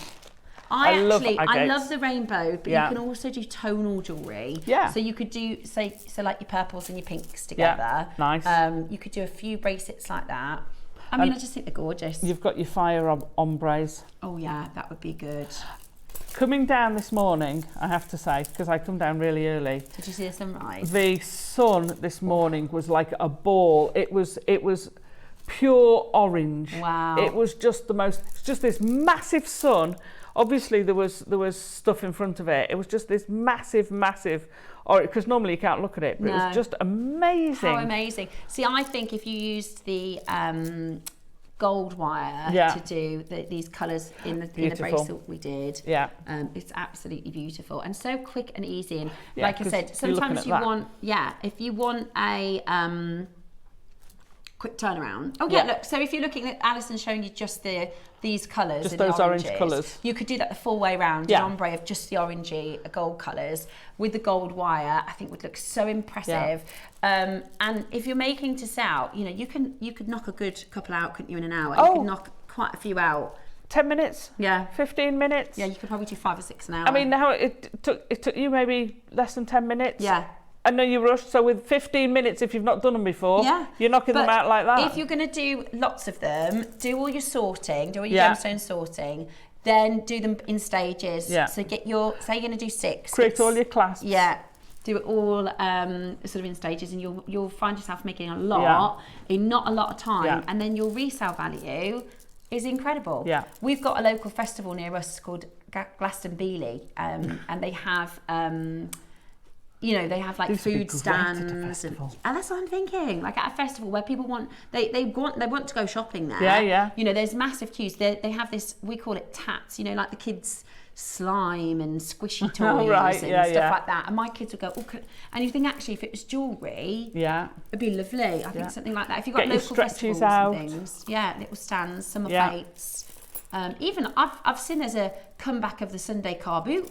I love the rainbow, but you can also do tonal jewellery. Yeah. So you could do, so like your purples and your pinks together. Yeah, nice. You could do a few bracelets like that. I mean, I just think they're gorgeous. You've got your fire ombres. Oh yeah, that would be good. Coming down this morning, I have to say, because I come down really early. Did you see the sunrise? The sun this morning was like a ball. It was pure orange. Wow. It was just just this massive sun. Obviously, there was stuff in front of it. It was just this massive, because normally you can't look at it, but it was just amazing. How amazing. See, I think if you used the gold wire to do these colours in the bracelet we did, it's absolutely beautiful and so quick and easy. And like I said, sometimes if you want a quick turnaround. Oh yeah, look, so if you're looking at Alison showing you just these colours, just those orange colours, you could do that the full way round, an ombre of just the orangey gold colours with the gold wire. I think would look so impressive. And if you're making to sell, you know, you could knock a good couple out, couldn't you, in an hour? You could knock quite a few out. 10 minutes? Yeah. 15 minutes? Yeah, you could probably do 5 or 6 an hour. I mean, now it took you maybe less than 10 minutes? Yeah. I know you're rushed, so with 15 minutes, if you've not done them before, you're knocking them out like that. If you're going to do lots of them, do all your sorting, do all your gemstone sorting, then do them in stages. Yeah. So get your, say you're going to do 6. Create all your clasps. Yeah. Do it all sort of in stages, and you'll find yourself making a lot in not a lot of time, and then your resale value is incredible. Yeah. We've got a local festival near us called Glastonbury, and they have they have like food stands, and that's what I'm thinking. Like at a festival where people want they want to go shopping there. Yeah. You know, there's massive queues. They have this, we call it tats. You know, like the kids' slime and squishy toys and stuff like that. And my kids would go, and you think actually if it was jewellery, it'd be lovely. I think something like that. If you've got local festivals and things, little stands, summer fates. Even I've seen there's a comeback of the Sunday car boot.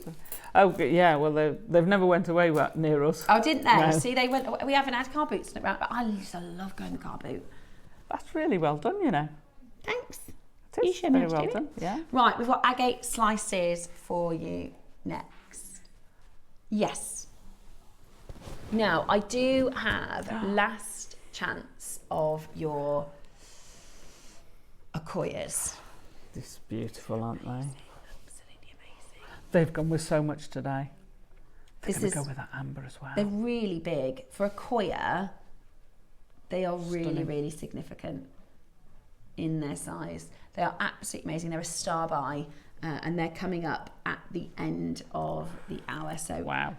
Oh yeah, well they've never went away near us. Oh, didn't they? No. See, they went. We haven't had car boots around, but I used to love going to car boot. That's really well done, you know. Thanks. It is very well done. Yeah. Right, we've got agate slices for you next. Yes. Now I do have last chance of your Akoyas. This is beautiful, aren't they? Absolutely amazing. They've gone with so much today. They're going to go with that amber as well. They're really big. For a Akoya, they are really, really significant in their size. They are absolutely amazing. They're a star buy, and they're coming up at the end of the hour. So,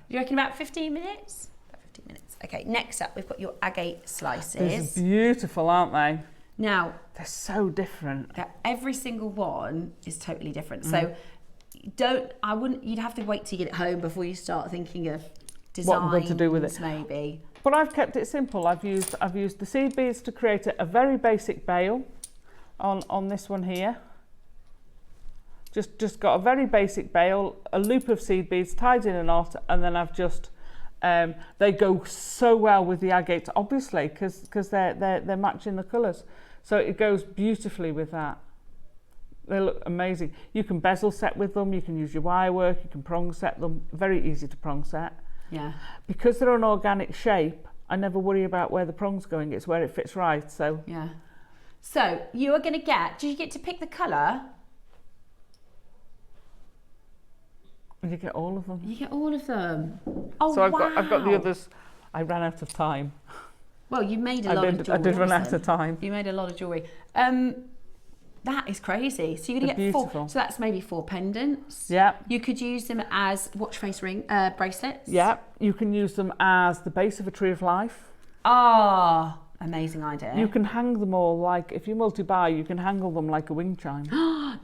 you reckon about 15 minutes? About 15 minutes. Okay, next up, we've got your agate slices. These are beautiful, aren't they? Now, they're so different. Every single one is totally different. So you'd have to wait till you get it home before you start thinking of designs, what to do with it. Maybe. But I've kept it simple. I've used the seed beads to create a very basic bail on this one here. Just got a very basic bail, a loop of seed beads tied in a knot, and then I've just they go so well with the agate, obviously, because they're matching the colours. So it goes beautifully with that. They look amazing. You can bezel set with them, you can use your wire work, you can prong set them. Very easy to prong set. Yeah. Because they're an organic shape, I never worry about where the prong's going, it's where it fits right. So yeah. So you are going to do you get to pick the colour? You get all of them. You get all of them. Oh, so I've got the others. I ran out of time. Well, you made a lot of jewellery. I did run out of time. You made a lot of jewellery. That is crazy. So you're going to get beautiful. 4. So that's maybe 4 pendants. Yeah. You could use them as watch face ring bracelets. Yeah. You can use them as the base of a tree of life. Ah, amazing idea. You can hang them all like, if you multi-buy, you can hang them like a wind chime.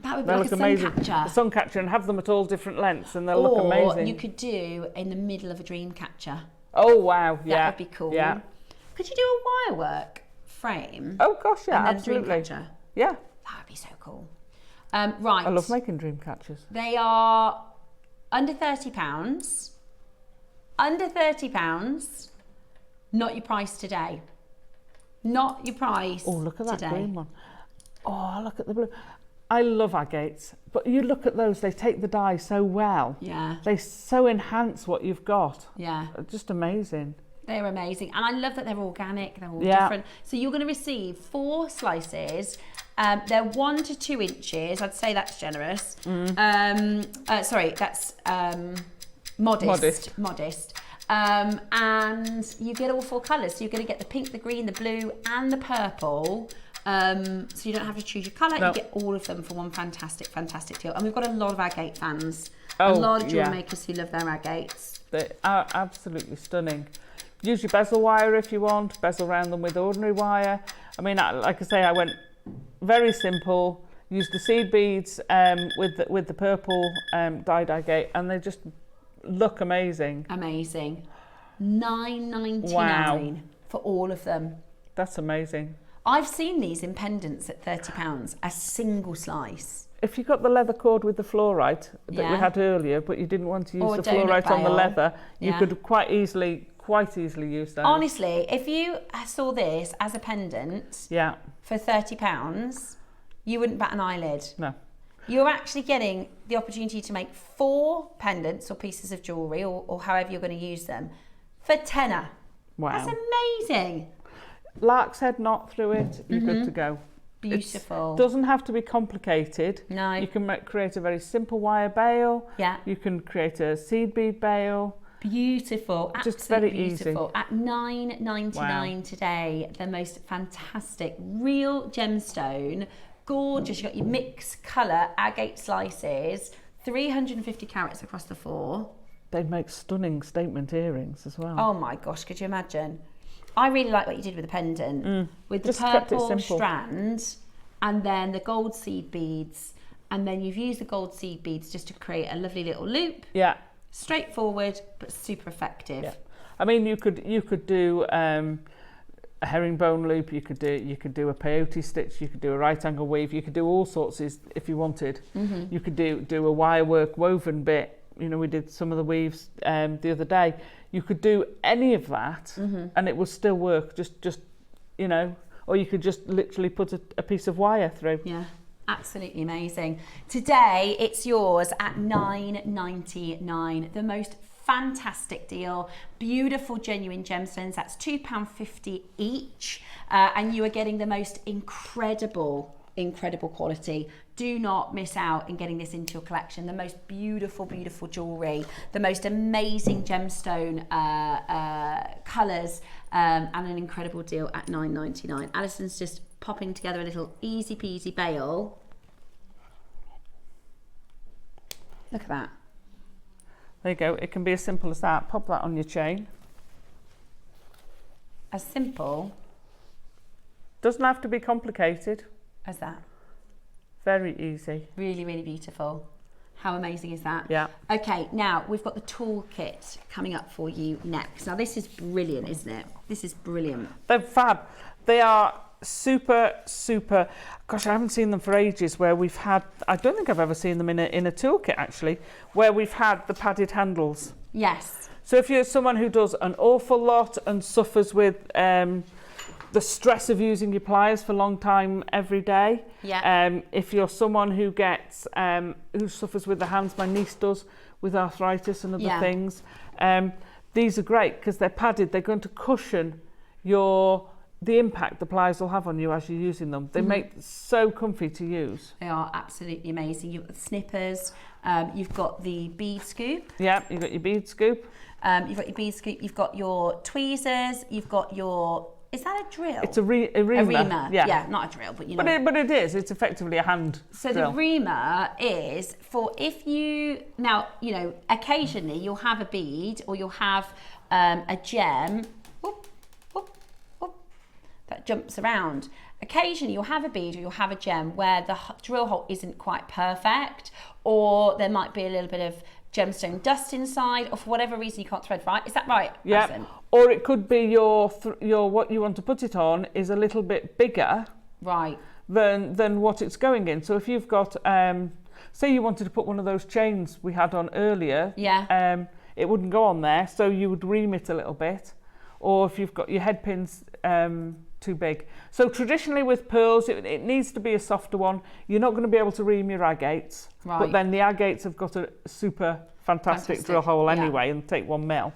That would be like a sun catcher. A sun catcher, and have them at all different lengths, and they'll look amazing. Or you could do in the middle of a dream catcher. Oh wow! Yeah. That would be cool. Yeah. Could you do a wire work frame? Oh gosh, yeah, and then absolutely. Dream catcher? Yeah. That would be so cool. Right. I love making dream catchers. They are under £30. Under £30. Not your price today. Not your price. Oh, look at that today. green one. Oh, look at the blue. I love agates, but you look at those, they take the dye so well. Yeah. They so enhance what you've got. Yeah. Just amazing. They're amazing. And I love that they're organic, they're all different. So you're going to receive 4 slices. They're 1 to 2 inches. I'd say that's generous. Sorry, that's modest. And you get all 4 colours. So you're going to get the pink, the green, the blue and the purple. So you don't have to choose your colour. No. You get all of them for one fantastic deal. And we've got a lot of agate fans. A lot of jewellery makers who love their agates. They are absolutely stunning. Use your bezel wire if you want. Bezel around them with ordinary wire. I mean, like I say, I went very simple. Used the seed beads with the purple dyed agate, and they just look amazing. Amazing. $9.99 for all of them. That's amazing. I've seen these in pendants at £30, a single slice. If you got the leather cord with the fluorite that we had earlier, but you didn't want to use the fluorite on the leather, you could quite easily use those. Honestly, if you saw this as a pendant for £30, you wouldn't bat an eyelid. No. You're actually getting the opportunity to make 4 pendants or pieces of jewellery or however you're going to use them for tenner. Wow. That's amazing. Lark's head knot through it, you're good to go. Beautiful. It doesn't have to be complicated. No. You can create a very simple wire bail. Yeah. You can create a seed bead bail. Beautiful, Just absolutely very easy. beautiful. At $9.99 today, the most fantastic real gemstone, gorgeous. You've got your mixed colour agate slices, 350 carats across the 4. They'd make stunning statement earrings as well. Oh my gosh, could you imagine? I really like what you did with the pendant, with the Just kept it purple simple. strand, and then the gold seed beads, and then you've used the gold seed beads just to create a lovely little loop. Yeah. Straightforward, but super effective. Yeah. I mean, you could do a herringbone loop. You could do a peyote stitch. You could do a right angle weave. You could do all sorts if you wanted. You could do a wire work woven bit. You know, we did some of the weaves the other day. You could do any of that, and it would still work. Just you know, or you could just literally put a piece of wire through. Yeah. Absolutely amazing. Today it's yours at $9.99. The most fantastic deal. Beautiful genuine gemstones. That's £2.50 each, and you are getting the most incredible quality. Do not miss out in getting this into your collection. The most beautiful jewellery, the most amazing gemstone colours, and an incredible deal at $9.99. Alison's just popping together a little easy peasy bail. Look at that. There you go. It can be as simple as that. Pop that on your chain. As simple Doesn't have to be complicated. as that. Very easy. Really, really beautiful. How amazing is that? Yeah. Okay, now we've got the toolkit coming up for you next. Now this is brilliant, isn't it? This is brilliant. They're fab. They are super. Gosh, I haven't seen them for ages. Where we've had, I don't think I've ever seen them in a toolkit actually, where we've had the padded handles. Yes. So if you're someone who does an awful lot and suffers with the stress of using your pliers for a long time every day, if you're someone who gets who suffers with the hands, my niece does, with arthritis and other things, these are great because they're padded. They're going to cushion the impact the pliers will have on you as you're using them. They make so comfy to use. They are absolutely amazing. You've got the snippers, you've got the bead scoop. Yeah, you've got your bead scoop. You've got your tweezers, you've got your, is that a drill? It's a reamer. A reamer, yeah, not a drill, but you know. But it is, it's effectively a hand So drill. the reamer is for if you, now, you know, occasionally you'll have a bead or you'll have a gem, that jumps around. Occasionally you'll have a bead or you'll have a gem where the drill hole isn't quite perfect, or there might be a little bit of gemstone dust inside, or for whatever reason you can't thread right. Is that right? Yeah. Alison? Or it could be your what you want to put it on is a little bit bigger, right, than what it's going in. So if you've got, say you wanted to put one of those chains we had on earlier, it wouldn't go on there, so you would ream it a little bit. Or if you've got your head pins too big. So traditionally with pearls, it needs to be a softer one. You're not going to be able to ream your agates, but then the agates have got a super fantastic drill hole anyway, and take 1 mil.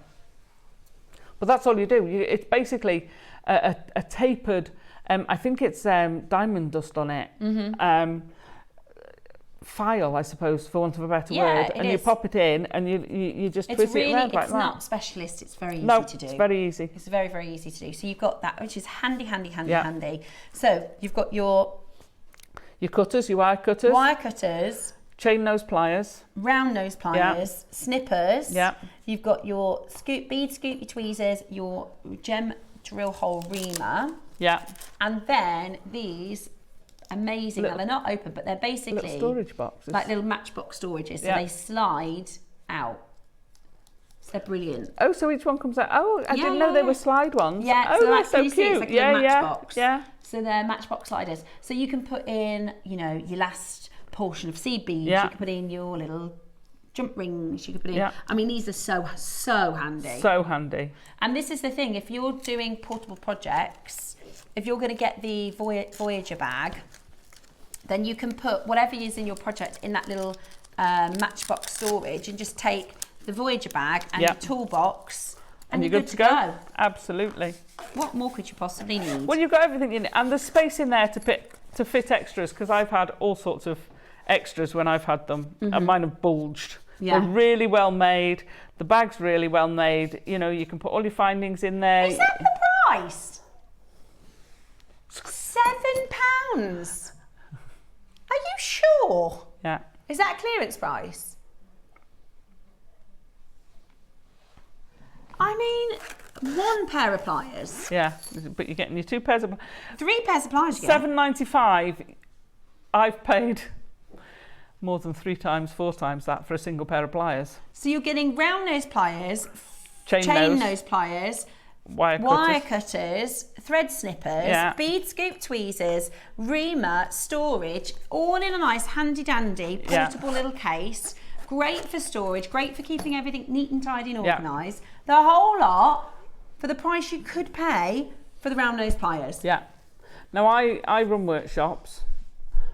But that's all you do. It's basically a tapered, I think it's diamond dust on it, file, I suppose, for want of a better word, and you pop it in and you just twist it around like that. It's not specialist, it's very easy to do. It's very easy. It's very, very easy to do. So you've got that, which is handy. So you've got your cutters, your wire cutters, chain nose pliers, round nose pliers, snippers. Yeah. You've got your bead scoop, your tweezers, your gem drill hole reamer. Yeah. And then these amazing, now they're not open, but they're basically little storage boxes, like little matchbox storages. So they slide out. So they're brilliant. Oh, so each one comes out. Oh, I didn't know they were slide ones. Yeah, oh, so they're so cute. It's like a little matchbox. Yeah. So they're matchbox sliders. So you can put in, you know, your last portion of seed beads. Yeah. You can put in your little jump rings. You can put in. Yeah. I mean, these are so handy. So handy. And this is the thing. If you're doing portable projects, if you're going to get the Voyager bag, then you can put whatever is in your project in that little matchbox storage and just take the Voyager bag and the toolbox And you're good to go. Absolutely. What more could you possibly need? Well, you've got everything in it, and there's space in there to fit extras, because I've had all sorts of extras when I've had them, and mine have bulged. Yeah. They're really well made. The bag's really well made. You know, you can put all your findings in there. Is that the price? £7? Are you sure? Yeah. Is that a clearance price? I mean, one pair of pliers. Yeah, but you're getting your 2 pairs of... 3 pairs of pliers you get. $7.95. I've paid more than 3 times, 4 times that for a single pair of pliers. So you're getting round nose pliers, chain nose pliers, wire cutters, thread snippers, bead scoop tweezers, reamer, storage, all in a nice handy dandy portable little case. Great for storage, great for keeping everything neat and tidy and organised. The whole lot for the price you could pay for the round nose pliers. Yeah. Now I run workshops,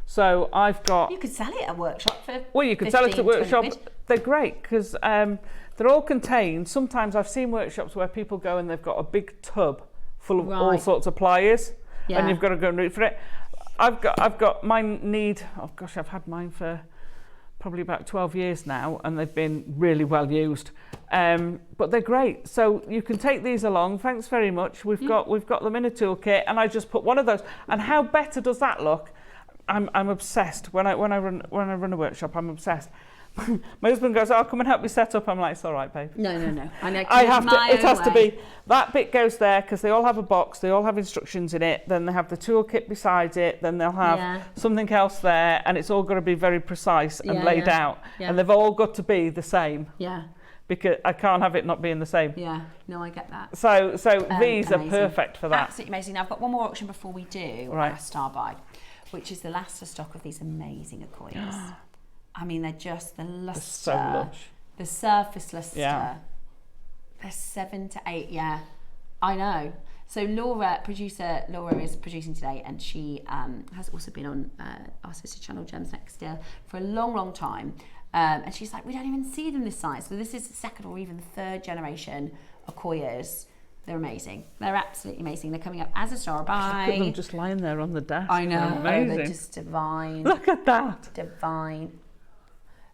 so I've got... You could sell it at a workshop for Well, you could sell it at workshops. They're great because they're all contained. Sometimes I've seen workshops where people go and they've got a big tub full of all sorts of pliers, and you've got to go and root for it. I've got mine need... Oh gosh, I've had mine for probably about 12 years now, and they've been really well used. But they're great. So you can take these along. Thanks very much. We've got them in a toolkit, and I just put one of those. And how better does that look? I'm obsessed. When I run a workshop, I'm obsessed. My husband goes, "Oh, come and help me set up." I'm like, "It's all right, babe." No. I have to. It has to be that bit goes there because they all have a box. They all have instructions in it. Then they have the toolkit beside it. Then they'll have something else there, and it's all got to be very precise and laid out. Yeah. And they've all got to be the same. Yeah. Because I can't have it not being the same. Yeah. No, I get that. So these are perfect for that. Absolutely amazing. Now I've got one more auction before we do our star buy, which is the last of stock of these amazing Akoyas. I mean, they're just the luster, so lush. The surface luster. Yeah. They're 7 to 8. Yeah, I know. So producer Laura is producing today, and she has also been on our sister channel Gems Next Year for a long, long time. And she's like, we don't even see them this size. So this is the 2nd or even the 3rd generation Akoyas. They're amazing. They're absolutely amazing. They're coming up as a star buy. Look at them just lying there on the desk. I know. They're amazing. They're just divine. Look at that. Divine.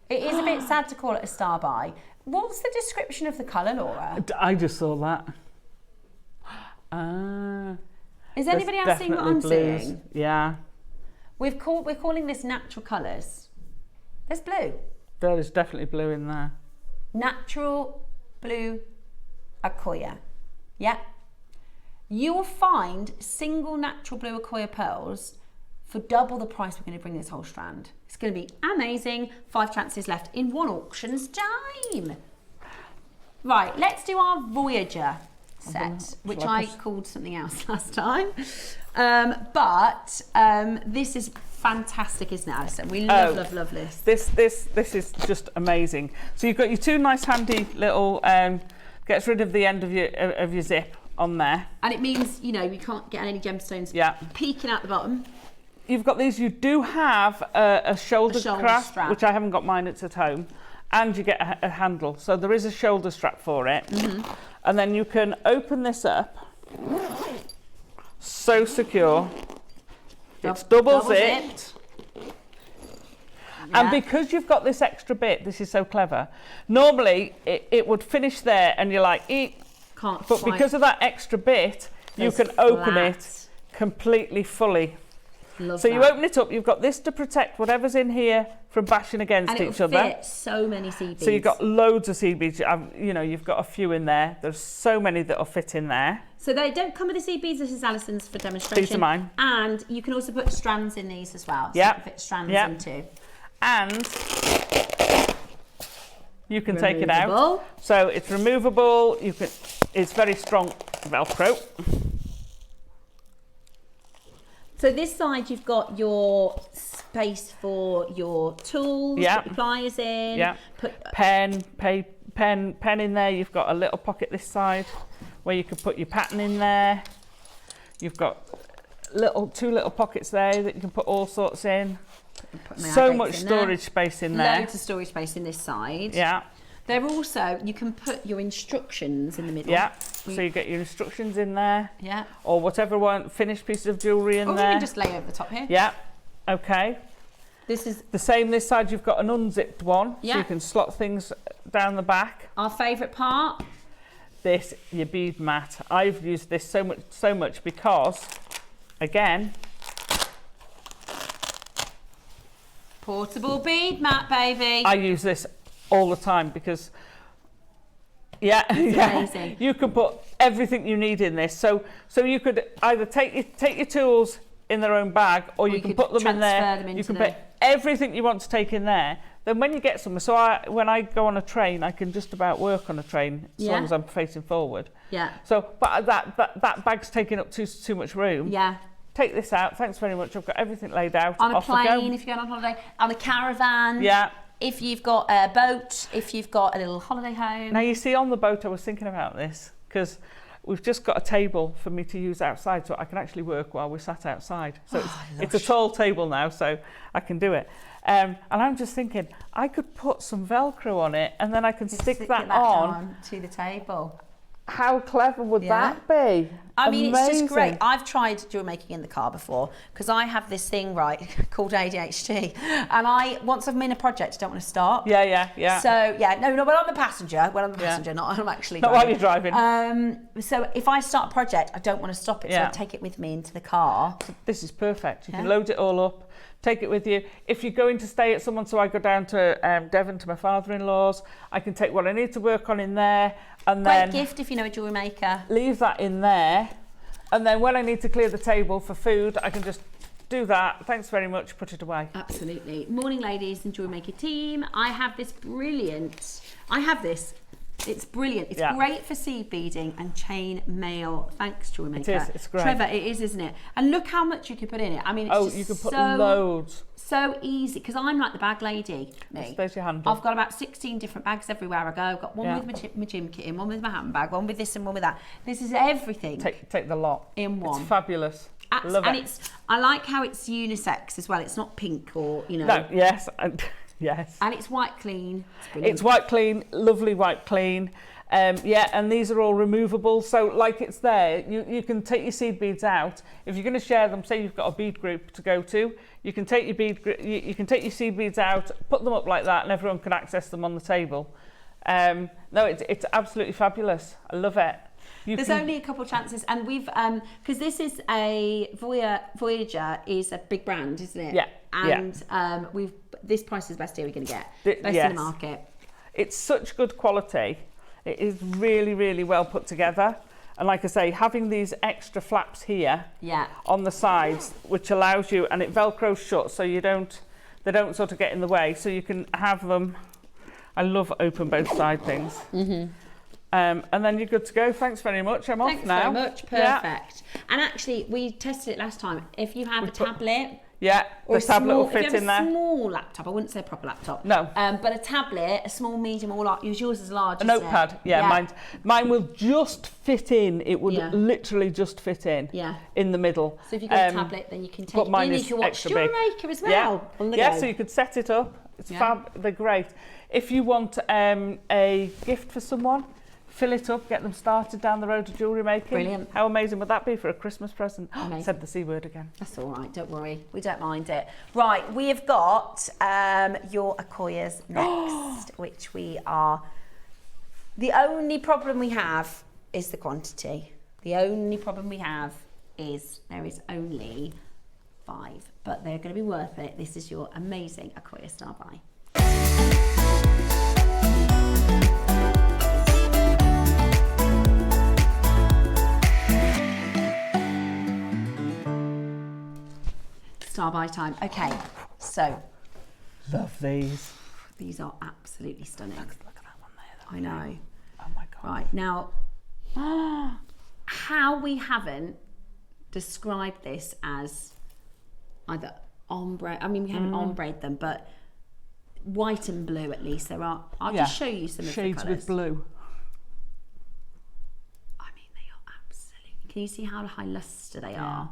It is a bit sad to call it a star buy. What's the description of the colour, Laura? I just saw that. Is anybody else seeing what I'm seeing? Yeah. We're calling this natural colours. There's blue. There is definitely blue in there. Natural blue Akoya. Yeah. You will find single natural blue Akoya pearls for double the price we're going to bring this whole strand. It's going to be amazing. 5 chances left in one auction's time. Right, let's do our Voyager set, which I called something else last time. But this is fantastic, isn't it, Alison? We love this. This is just amazing. So you've got your 2 nice handy little, gets rid of the end of your zip on there. And it means, you can't get any gemstones peeking out the bottom. You've got these. You do have a shoulder strap, which I haven't got mine. It's at home, and you get a handle. So there is a shoulder strap for it, and then you can open this up. So secure. It's double zipped. And because you've got this extra bit, this is so clever. Normally it would finish there, and you're like, can't. But because of that extra bit, you can open it completely fully. So you open it up, you've got this to protect whatever's in here from bashing against each other. And it will fit so many seed beads. So you've got loads of seed beads. You've got a few in there. There's so many that'll fit in there. So they don't come with the seed beads. This is Alison's for demonstration. These are mine. And you can also put strands in these as well. So you can fit strands in too. And you can take it out. So it's removable. It's very strong Velcro. So this side you've got your space for your tools, put your pliers in, put pen in there. You've got a little pocket this side where you could put your pattern in there. You've got 2 little pockets there that you can put all sorts in. So much storage space in there. Loads of storage space in this side. Yeah. They're also, you can put your instructions in the middle. Yeah, so you get your instructions in there. Yeah. Or whatever one, finished piece of jewellery in there. Or you can just lay over the top here. Yeah, okay. This is the same this side, you've got an unzipped one, yeah. so you can slot things down the back. Our favourite part? This, your bead mat. I've used this so much because, again, portable bead mat, baby. I use this all the time because, yeah, amazing. You can put everything you need in this. So you could either take your tools in their own bag, or you can put them in there. You can put everything you want to take in there. Then when you get somewhere, so when I go on a train, I can just about work on a train as long as I'm facing forward. Yeah. So, but that bag's taking up too much room. Yeah. Take this out. Thanks very much. I've got everything laid out. On a plane, if you're going on holiday, on a caravan. Yeah. If you've got a boat, if you've got a little holiday home. Now you see, on the boat, I was thinking about this because we've just got a table for me to use outside, so I can actually work while we're sat outside. So it's a tall table now, so I can do it. And I'm just thinking, I could put some Velcro on it, and then I can stick that on to the table. How clever would that be? I mean, Amazing. it's just great. I've tried jewelry making in the car before because I have this thing, right, called ADHD. And once I've made a project, I don't want to stop. Yeah. So, no, when I'm the passenger, not I'm actually not driving. while you're driving. So if I start a project, I don't want to stop it. So I take it with me into the car. This is perfect. You can load it all up, take it with you. If you're going to stay at someone, so I go down to Devon to my father-in-law's, I can take what I need to work on in there. And Great gift if you know a jewelry maker. Leave that in there, and then when I need to clear the table for food, I can just do that. Thanks very much. Put it away. Absolutely. Morning, ladies and jewelry maker team. I have this. It's brilliant. It's great for seed beading and chain mail. Thanks, jewelry maker. It is. It's great. Trevor, it is, isn't it? And look how much you can put in it. I mean, it's just you can put loads. So easy, because I'm like the bag lady. There's your handle. I've got about 16 different bags everywhere I go. I've got one with my gym kit in, one with my handbag, one with this and one with that. This is everything. Take the lot. In one. It's fabulous. Love and it. I like how it's unisex as well. It's not pink or, No, yes. Yes. And it's white clean. It's white clean, lovely white clean. And these are all removable, so like it's there, you can take your seed beads out. If you're going to share them, say you've got a bead group to go to, you can take your seed beads out, put them up like that, and everyone can access them on the table. No, it's absolutely fabulous. I love it. There's only a couple of chances, and we've because this is a Voyager is a big brand, isn't it? Yeah. And this price is the best deal we're going to get. Best in the market. It's such good quality. It is really, really well put together. And like I say, having these extra flaps here on the sides, which allows you, and it Velcros shut, so they don't sort of get in the way. So you can have them. I love open both side things. Mm-hmm. And then you're good to go. Thanks very much. I'm off now. Thanks very much. Perfect. Yeah. And actually, we tested it last time. If you have a tablet. Yeah, the tablet will fit in there. A small laptop, I wouldn't say a proper laptop. No. But a tablet, a small, medium, or large. Use yours as large. A notepad, mine will just fit in. It would literally just fit in. Yeah. In the middle. So if you've got a tablet, then you can take it in. You can watch JewelleryMaker as well. Yeah. So you could set it up. It's fab. They're great. If you want a gift for someone, fill it up, get them started down the road to jewellery making. Brilliant. How amazing would that be for a Christmas present? I said the C word again. That's all right, don't worry. We don't mind it. Right, we have got your Akoyas next, which we are... The only problem we have is the quantity. The only problem we have is there is only 5, but they're going to be worth it. This is your amazing Akoya Star Buy. Star buy time. Okay, so. Love these. These are absolutely stunning. Look at that one there. I know. Oh my God. Right, now, how we haven't described this as either ombre, I mean, we haven't ombre'd them, but white and blue at least there are. I'll just show you some of the colours. Shades with blue. I mean, they are absolutely, can you see how high luster they are?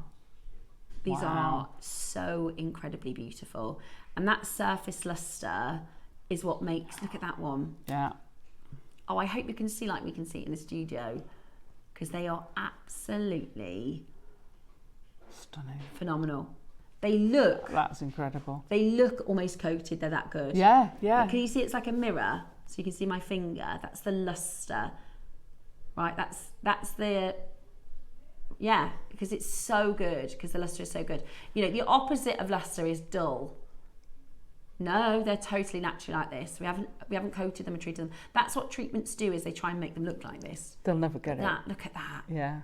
These are so incredibly beautiful. And that surface luster is what makes, look at that one. Yeah. I hope you can see like we can see it in the studio, because they are absolutely stunning, phenomenal. They look. That's incredible. They look almost coated. They're that good. Yeah, yeah. But can you see it's like a mirror? So you can see my finger. That's the luster, right? That's the. Yeah, because it's so good. Because the luster is so good. You know, the opposite of luster is dull. No, they're totally natural like this. We haven't coated them and treated them. That's what treatments do, is they try and make them look like this. They'll never get it. Look at that. Yeah.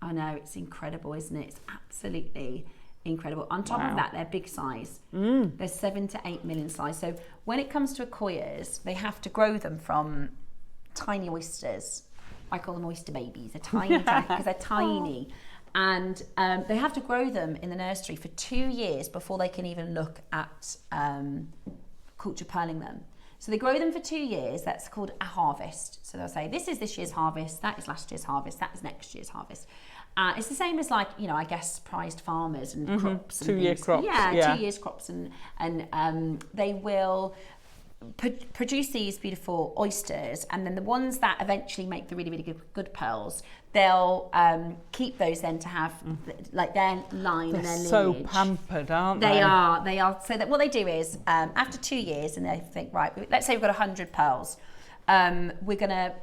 I know, it's incredible, isn't it? It's absolutely incredible. On top of that, they're big size. They're 7 to 8 million size. So when it comes to Akoyas, they have to grow them from tiny oysters. I call them oyster babies. They're tiny, because they're tiny. And they have to grow them in the nursery for 2 years before they can even look at culture pearling them. So they grow them for 2 years. That's called a harvest. So they'll say, this is this year's harvest, that is last year's harvest, that is next year's harvest. It's the same as, like, you know, I guess prized farmers and crops. And 2 year crops. Yeah, 2 years crops. And they will produce these beautiful oysters, and then the ones that eventually make the really, really good pearls, they'll keep those then to have like their line and their lineage. So pampered, aren't they? They are. So that what they do is after 2 years, and they think, right, let's say we've got 100 pearls, we're gonna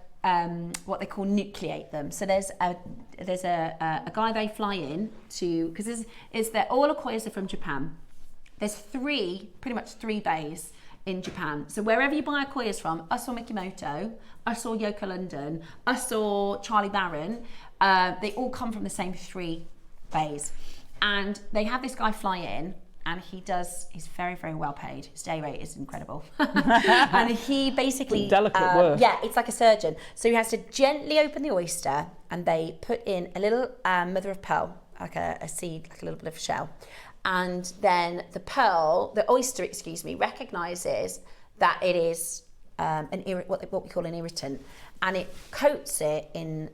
what they call nucleate them. So there's a guy they fly in to, because all Akoyas are from Japan. There's pretty much three bays in Japan. So wherever you buy Akoyas from, us or Mikimoto, us or Yoko London, us or Charlie Barron, they all come from the same three bays. And they have this guy fly in, and he's very, very well paid. His day rate is incredible. And he basically... delicate work. Yeah, it's like a surgeon. So he has to gently open the oyster, and they put in a little mother of pearl, like a seed, like a little bit of a shell. And then the oyster, recognises that it is what we call an irritant, and it coats it in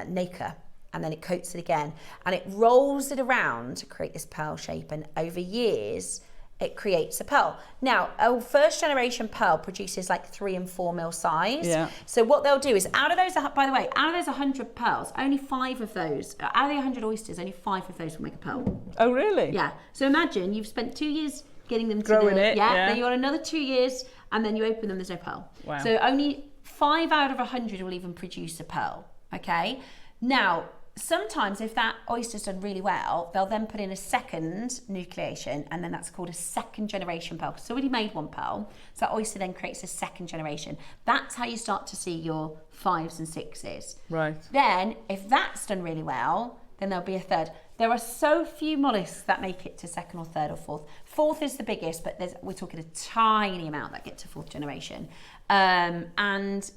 nacre, and then it coats it again, and it rolls it around to create this pearl shape, and over years it creates a pearl. Now, a first generation pearl produces like 3 and 4 mil size. Yeah. So what they'll do is, out of those 100 pearls, only 5 of those, out of the 100 oysters, only 5 of those will make a pearl. Oh, really? Yeah. So imagine you've spent 2 years getting them to growing it. Yeah. Then you got another 2 years, and then you open them, there's no pearl. Wow. So only 5 out of 100 will even produce a pearl. Okay. Now, sometimes if that oyster's done really well, they'll then put in a second nucleation, and then that's called a second generation pearl. So it's already made one pearl, so that oyster then creates a second generation. That's how you start to see your 5s and 6s. Right. Then, if that's done really well, then there'll be a third. There are so few mollusks that make it to second or third or fourth. Fourth is the biggest, but we're talking a tiny amount that get to 4th generation. And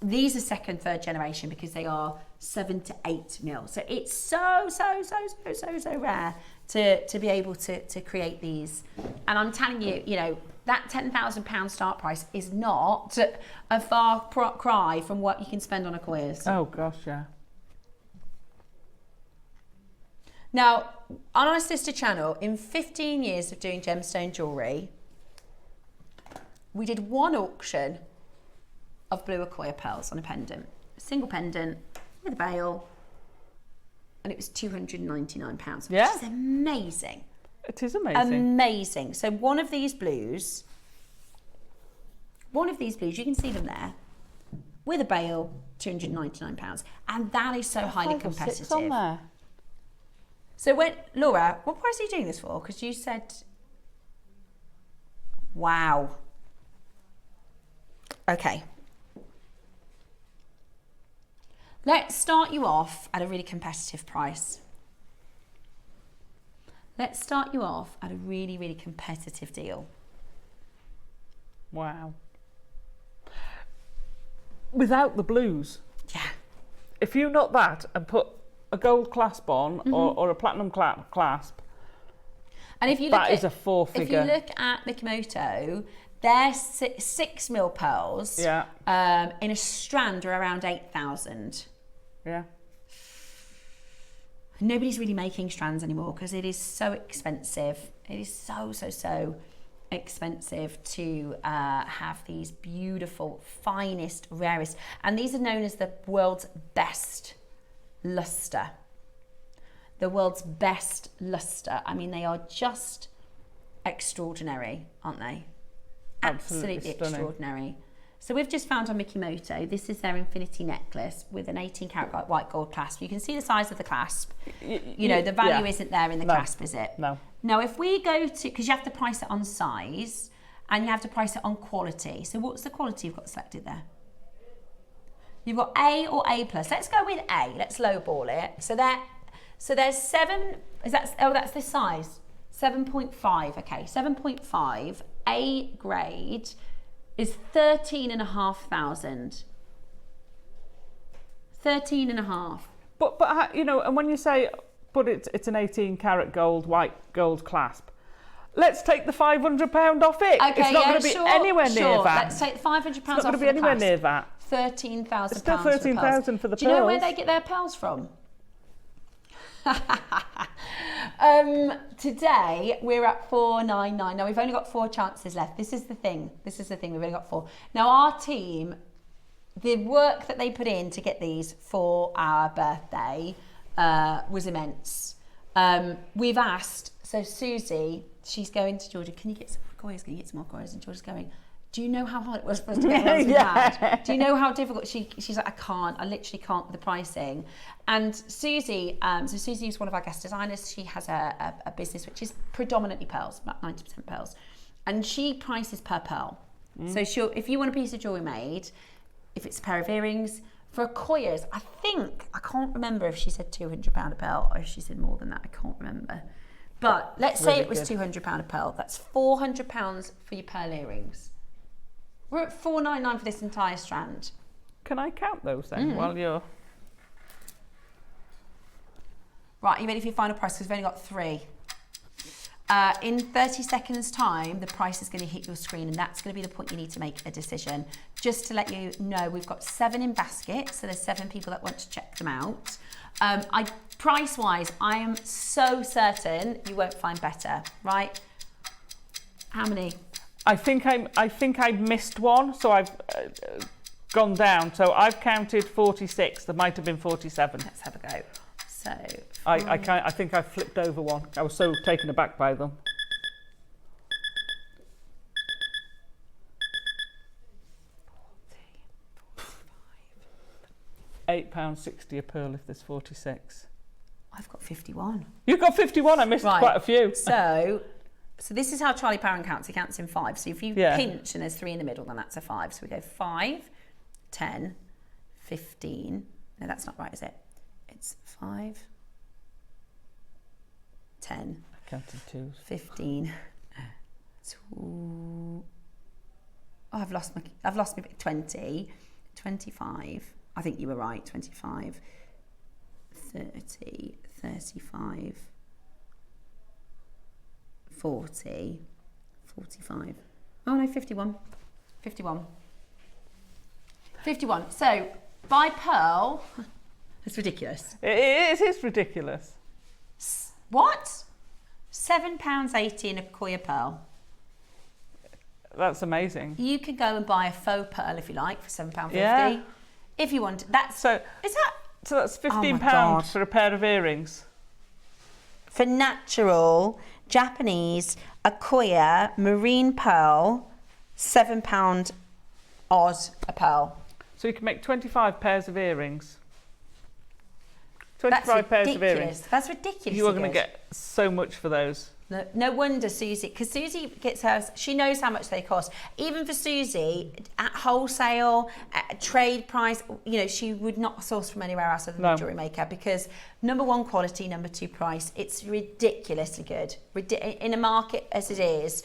these are 2nd, 3rd generation, because they are 7 to 8 mil. So it's so rare to be able to create these. And I'm telling you, you know, that £10,000 start price is not a far cry from what you can spend on Akoyas. Oh gosh, yeah. Now, on our sister channel, in 15 years of doing gemstone jewellery, we did one auction of blue Akoya pearls on a pendant. A single pendant with a bail, and it was £299, which is amazing. It is amazing. Amazing. So one of these blues, you can see them there, with a bail, £299. And that is so highly competitive. 5 or 6 on there. So Laura, what price are you doing this for? Because you said, wow. Okay. Let's start you off at a really competitive price. Let's start you off at a really, really competitive deal. Wow. Without the blues. Yeah. If you knot that and put a gold clasp on, or a platinum clasp, and if you look that is a 4-figure. If you look at Mikimoto, their 6 mil pearls in a strand are around 8,000. Yeah. Nobody's really making strands anymore because it is so expensive. It is so expensive to have these beautiful, finest, rarest, and these are known as the world's best luster. The world's best luster. I mean, they are just extraordinary, aren't they? Absolutely extraordinary. So we've just found on Mikimoto, this is their infinity necklace with an 18 karat white gold clasp. You can see the size of the clasp. You know, the value isn't there in the clasp, is it? No. Now, if we go to, because you have to price it on size and you have to price it on quality. So what's the quality you've got selected there? You've got A or A+. Let's go with A. Let's lowball it. So there's 7, that's this size. 7.5, okay. 7.5, A grade is 13,500. 13.5. But you know, and when you say, but it's an 18 karat white gold clasp, let's take the £500 off it. Okay, it's not going to be anywhere near that. Let's take the £500 off. It's not going to be anywhere near that. £13,000. It's still 13,000 for the pearls. Do you know where they get their pearls from? Today we're at 499. Now we've only got 4 chances left. This is the thing. We've only got 4. Now our team, the work that they put in to get these for our birthday was immense. We've asked, so Susie, she's going to Georgia, can you get some more coins? Can you get some more coins? And Georgia's going, do you know how hard it was for us to get ones we had? Do you know how difficult? She's like, I literally can't with the pricing. And Susie, so Susie is one of our guest designers. She has a business which is predominantly pearls, about 90% pearls. And she prices per pearl. So if you want a piece of jewellery made, if it's a pair of earrings, for Koya's, I can't remember if she said £200 a pearl or if she said more than that. I can't remember. But let's say it was £200 a pearl. That's £400 for your pearl earrings. We're at $499 for this entire strand. Can I count those then while you're... Right, are you ready for your final price? Because we've only got 3. In 30 seconds time, the price is going to hit your screen and that's going to be the point you need to make a decision. Just to let you know, we've got 7 in basket, so there's 7 people that want to check them out. Price-wise, I am so certain you won't find better, right? How many? I think I missed one, so I've gone down. So I've counted 46. There might have been 47. Let's have a go. So I think I flipped over one. I was so taken aback by them. £8.60 a pearl if there's 46. I've got 51. You've got 51. I missed quite a few. So this is how Charlie Parron counts. He counts in 5. So if you pinch and there's 3 in the middle, then that's a 5. So we go 5, 10, 15. No, that's not right, is it? It's 5, 10, I counted 2s. 15. Oh, I've lost my 20, 25. I think you were right. 25, 30, 35. 40, 45. Oh no, 51. 51. 51. So, by pearl, it's ridiculous. It is ridiculous. What? £7.80 in a Koya pearl. That's amazing. You could go and buy a faux pearl if you like for £7.50. Yeah. If you want. That's so that's £15 for a pair of earrings. For natural Japanese Akoya marine pearl, £7 odd a pearl. So you can make 25 pairs of earrings. 25 pairs of earrings. That's ridiculous. You are going to get so much for those. No wonder Susie, because Susie gets hers, she knows how much they cost. Even for Susie, at wholesale, at trade price, you know, she would not source from anywhere else other than Jewellery Maker because number 1, quality, number 2, price. It's ridiculously good. In a market as it is.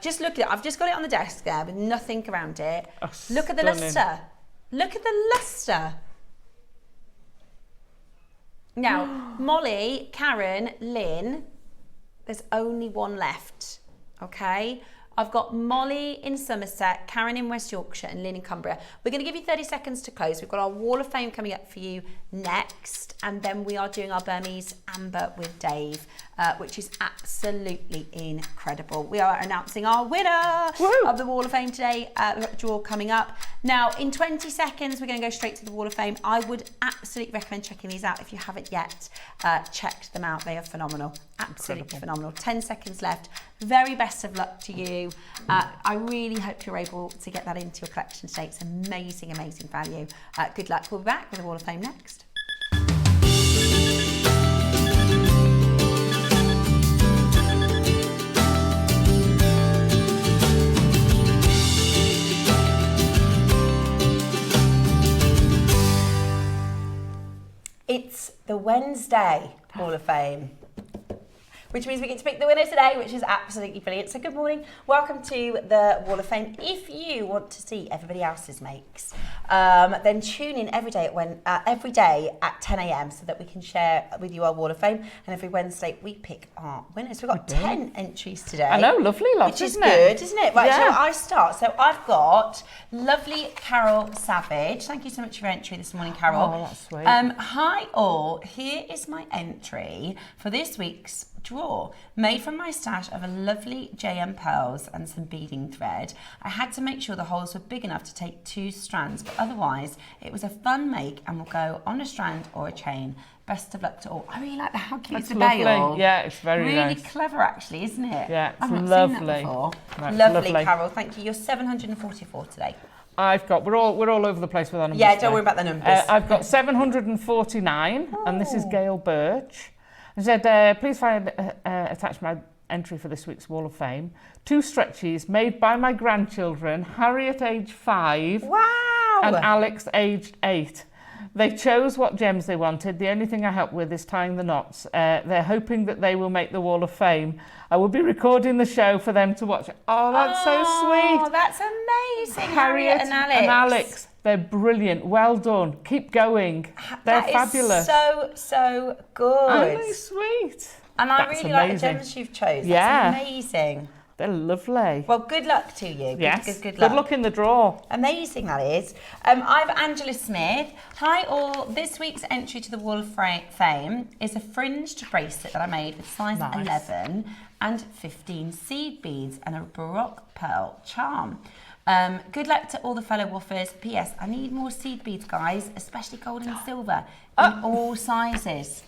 Just look at it. I've just got it on the desk there with nothing around it. Oh, look at the luster. Look at the luster. Now, Molly, Karen, Lynn, there's only one left, okay? I've got Molly in Somerset, Karen in West Yorkshire, and Lynn in Cumbria. We're going to give you 30 seconds to close. We've got our Wall of Fame coming up for you next, and then we are doing our Burmese Amber with Dave, which is absolutely incredible. We are announcing our winner of the Wall of Fame today. We've got the draw coming up. Now, in 20 seconds, we're going to go straight to the Wall of Fame. I would absolutely recommend checking these out if you haven't yet. Checked them out. They are phenomenal. Absolutely phenomenal. 10 seconds left. Very best of luck to you. I really hope you're able to get that into your collection today. It's amazing, amazing value. Good luck. We'll be back with the Wall of Fame next. It's the Wednesday Hall of Fame, which means we get to pick the winner today, which is absolutely brilliant. So good morning, welcome to the Wall of Fame. If you want to see everybody else's makes, then tune in every day at 10 a.m. so that we can share with you our Wall of Fame. And every Wednesday we pick our winners. We've got 10 entries today. I know, lovely lot, which is good, isn't it? Right, yeah. so I start. So I've got lovely Carol Savage. Thank you so much for your entry this morning, Carol. Oh, that's sweet. Hi all, here is my entry for this week's draw, made from my stash of a lovely JM pearls and some beading thread. I had to make sure the holes were big enough to take 2 strands, but otherwise it was a fun make and will go on a strand or a chain. Best of luck to all. I really like that. How cute is the bail? Yeah, it's very really nice. Clever, actually, isn't it? Yeah, it's I've not lovely. seen that before. Right, lovely, Carol. Thank you. You're 744 today. We're all over the place with our numbers. Yeah, don't worry about the numbers. I've got 749, and this is Gail Birch. She said, please attach my entry for this week's Wall of Fame. 2 stretchies made by my grandchildren, Harriet, aged 5, wow, and Alex, aged 8. They chose what gems they wanted. The only thing I help with is tying the knots. They're hoping that they will make the Wall of Fame. I will be recording the show for them to watch. Oh, that's so sweet. Oh, that's amazing. Harriet and Alex. They're brilliant. Well done. Keep going. They're fabulous. So good. Aren't they sweet? And I really like the gems you've chosen. Yeah. That's amazing. They're lovely. Well, good luck to you. Yes. Good luck. Good luck in the draw. Amazing, that is. I've Angela Smith. Hi all. This week's entry to the Wall of Fame is a fringed bracelet that I made with size 11 and 15 seed beads and a Baroque pearl charm. Good luck to all the fellow woofers. P.S. I need more seed beads, guys, especially gold and silver in all sizes.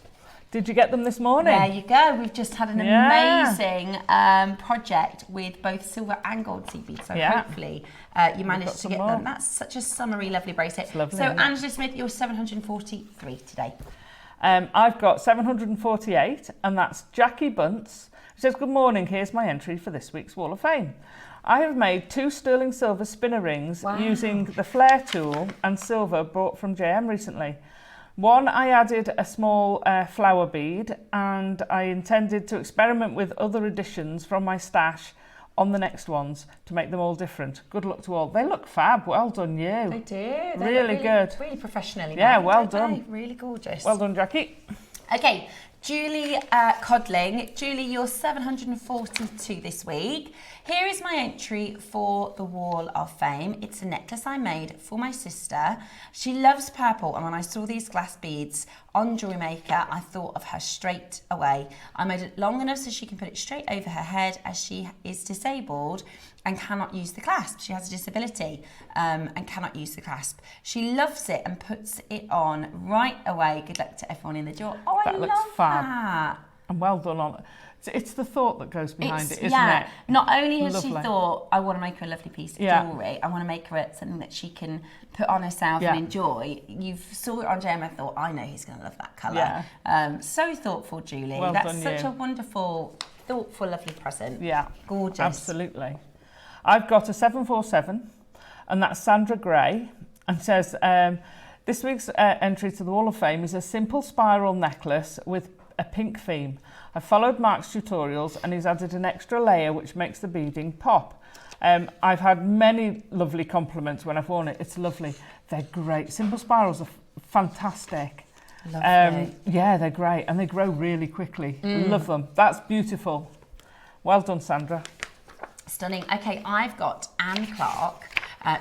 Did you get them this morning? There you go. We've just had an amazing project with both silver and gold seed beads. So hopefully you managed to get them. That's such a summery, lovely bracelet. It's lovely, so Angela Smith, you're 743 today. I've got 748, and that's Jackie Bunce. She says, good morning, here's my entry for this week's Wall of Fame. I have made 2 sterling silver spinner rings using the flare tool and silver brought from JM recently. One, I added a small flower bead, and I intended to experiment with other additions from my stash on the next ones to make them all different. Good luck to all. They look fab. Well done, you. They do. They really good. Really professionally. Yeah, made, well done. Really gorgeous. Well done, Jackie. Okay, Julie Codling. Julie, you're 742 this week. Here is my entry for the Wall of Fame. It's a necklace I made for my sister. She loves purple, and when I saw these glass beads on JewelleryMaker, I thought of her straight away. I made it long enough so she can put it straight over her head, as she is disabled and cannot use the clasp. She has a disability and cannot use the clasp. She loves it and puts it on right away. Good luck to everyone in the draw. Oh, I love that. And well done on it. It's the thought that goes behind it, isn't it? Not only has she thought, I want to make her a lovely piece of jewellery, I want to make her something that she can put on herself and enjoy. You saw it on JM, I thought, I know he's going to love that colour. So thoughtful, Julie. Well That's done, such a wonderful, thoughtful, lovely present. Yeah. Gorgeous. Absolutely. I've got a 747, and that's Sandra Gray, and says, this week's entry to the Wall of Fame is a simple spiral necklace with a pink theme. I followed Mark's tutorials, and he's added an extra layer which makes the beading pop. I've had many lovely compliments when I've worn it. It's lovely. They're great. Simple spirals are fantastic. Lovely. Yeah, they're great, and they grow really quickly. Love them. That's beautiful. Well done, Sandra. Stunning. Okay, I've got Anne Clark,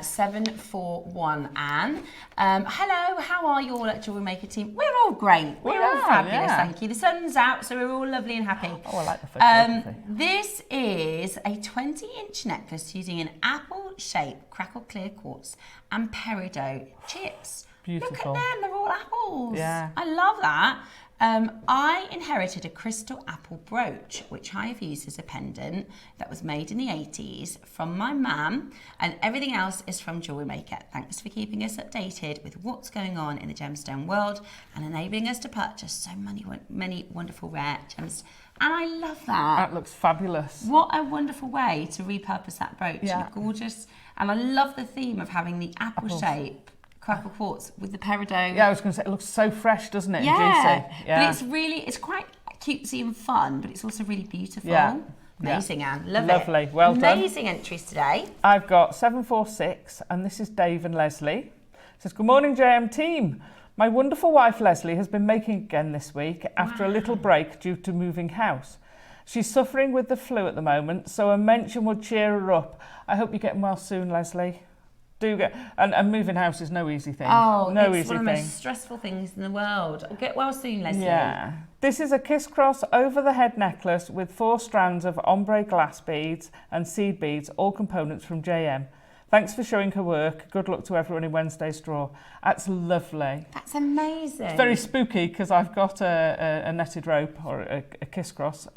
741 Anne. Hello, how are you all at Jewellerymaker team? We're all great. We're all fabulous, thank you. The sun's out, so we're all lovely and happy. Oh, I like the photography. This is a 20-inch necklace using an apple-shaped crackle clear quartz and peridot chips. Beautiful. Look at them, they're all apples. Yeah. I love that. I inherited a crystal apple brooch, which I have used as a pendant that was made in the 80s from my mum, and everything else is from Jewellerymaker. Thanks for keeping us updated with what's going on in the gemstone world and enabling us to purchase so many wonderful rare gems. And I love that. That looks fabulous. What a wonderful way to repurpose that brooch. Yeah. Gorgeous. And I love the theme of having the apple shape crackle quartz with the peridot. Yeah, I was going to say, it looks so fresh, doesn't it? Yeah. And juicy. Yeah. But it's quite cutesy and fun, but it's also really beautiful. Yeah. Amazing, Anne. Love Lovely. it. Well done. Amazing entries today. I've got 746, and this is Dave and Leslie. It says, good morning, JM team. My wonderful wife, Leslie, has been making again this week after a little break due to moving house. She's suffering with the flu at the moment, so a mention would cheer her up. I hope you're getting well soon, Leslie. And moving house is no easy thing. Oh, no it's easy one of the thing. most stressful things in the world. Get well soon, Leslie. Yeah. This is a kiss-cross over-the-head necklace with 4 strands of ombre glass beads and seed beads, all components from JM. Thanks for showing her work. Good luck to everyone in Wednesday's draw. That's lovely. That's amazing. It's very spooky because I've got a netted rope or a kiss-cross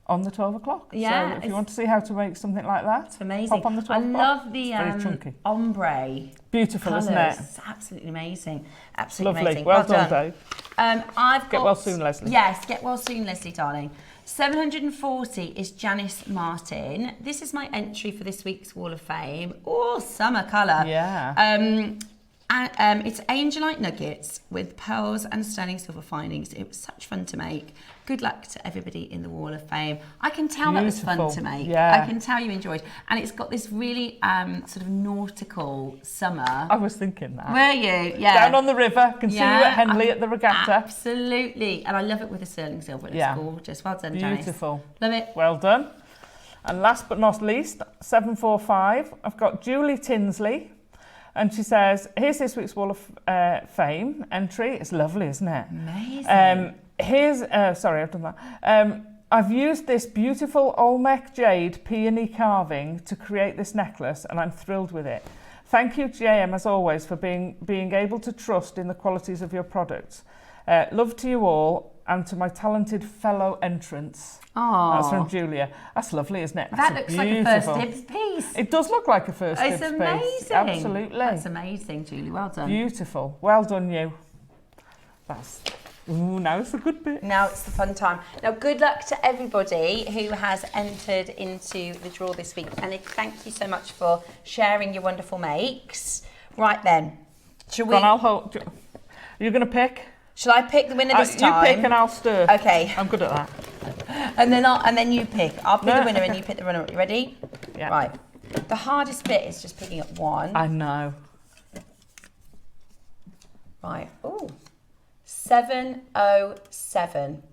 on the 12 o'clock. Yeah, so if you want to see how to make something like that, it's amazing. Pop on the 12 o'clock. I love the very chunky. ombre. Beautiful, colours. isn't it? It's absolutely amazing. Absolutely Lovely. amazing. Well done, Dave. I've Get well soon, Leslie. Yes, get well soon, Leslie, darling. 740 is Janice Martin. This is my entry for this week's Wall of Fame. Oh, summer colour. Yeah. It's Angelite nuggets with pearls and sterling silver findings. It was such fun to make. Good luck to everybody in the Wall of Fame. I can tell that was fun to make. Yeah. I can tell you enjoyed. And it's got this really sort of nautical summer. I was thinking that. Were you? Yeah. Down on the river. Can see you at Henley at the regatta. Absolutely. And I love it with the sterling silver. It's gorgeous. Well done, Janice. Beautiful. Love it. Well done. And last but not least, 745. I've got Julie Tinsley. And she says, here's this week's Wall of Fame entry. It's lovely, isn't it? Amazing. Sorry, I've done that. I've used this beautiful Olmec jade peony carving to create this necklace, and I'm thrilled with it. Thank you, JM, as always, for being able to trust in the qualities of your products. Love to you all and to my talented fellow entrants. Oh, that's from Julia. That's lovely, isn't it? That looks beautiful. like a first dibs piece. It does look like a first dibs piece. It's amazing. Absolutely. That's amazing, Julie. Well done. Beautiful. Well done, you. Now it's a good bit. Now it's the fun time. Now, good luck to everybody who has entered into the draw this week. And thank you so much for sharing your wonderful makes. Right then, shall we? I'll hold. Are you going to pick? Shall I pick the winner this time? You pick and I'll stir. Okay. I'm good at that. And then you pick. I'll pick the winner and you pick the runner. You ready? Yeah. Right. The hardest bit is just picking up one. I know. Right. Ooh. 707.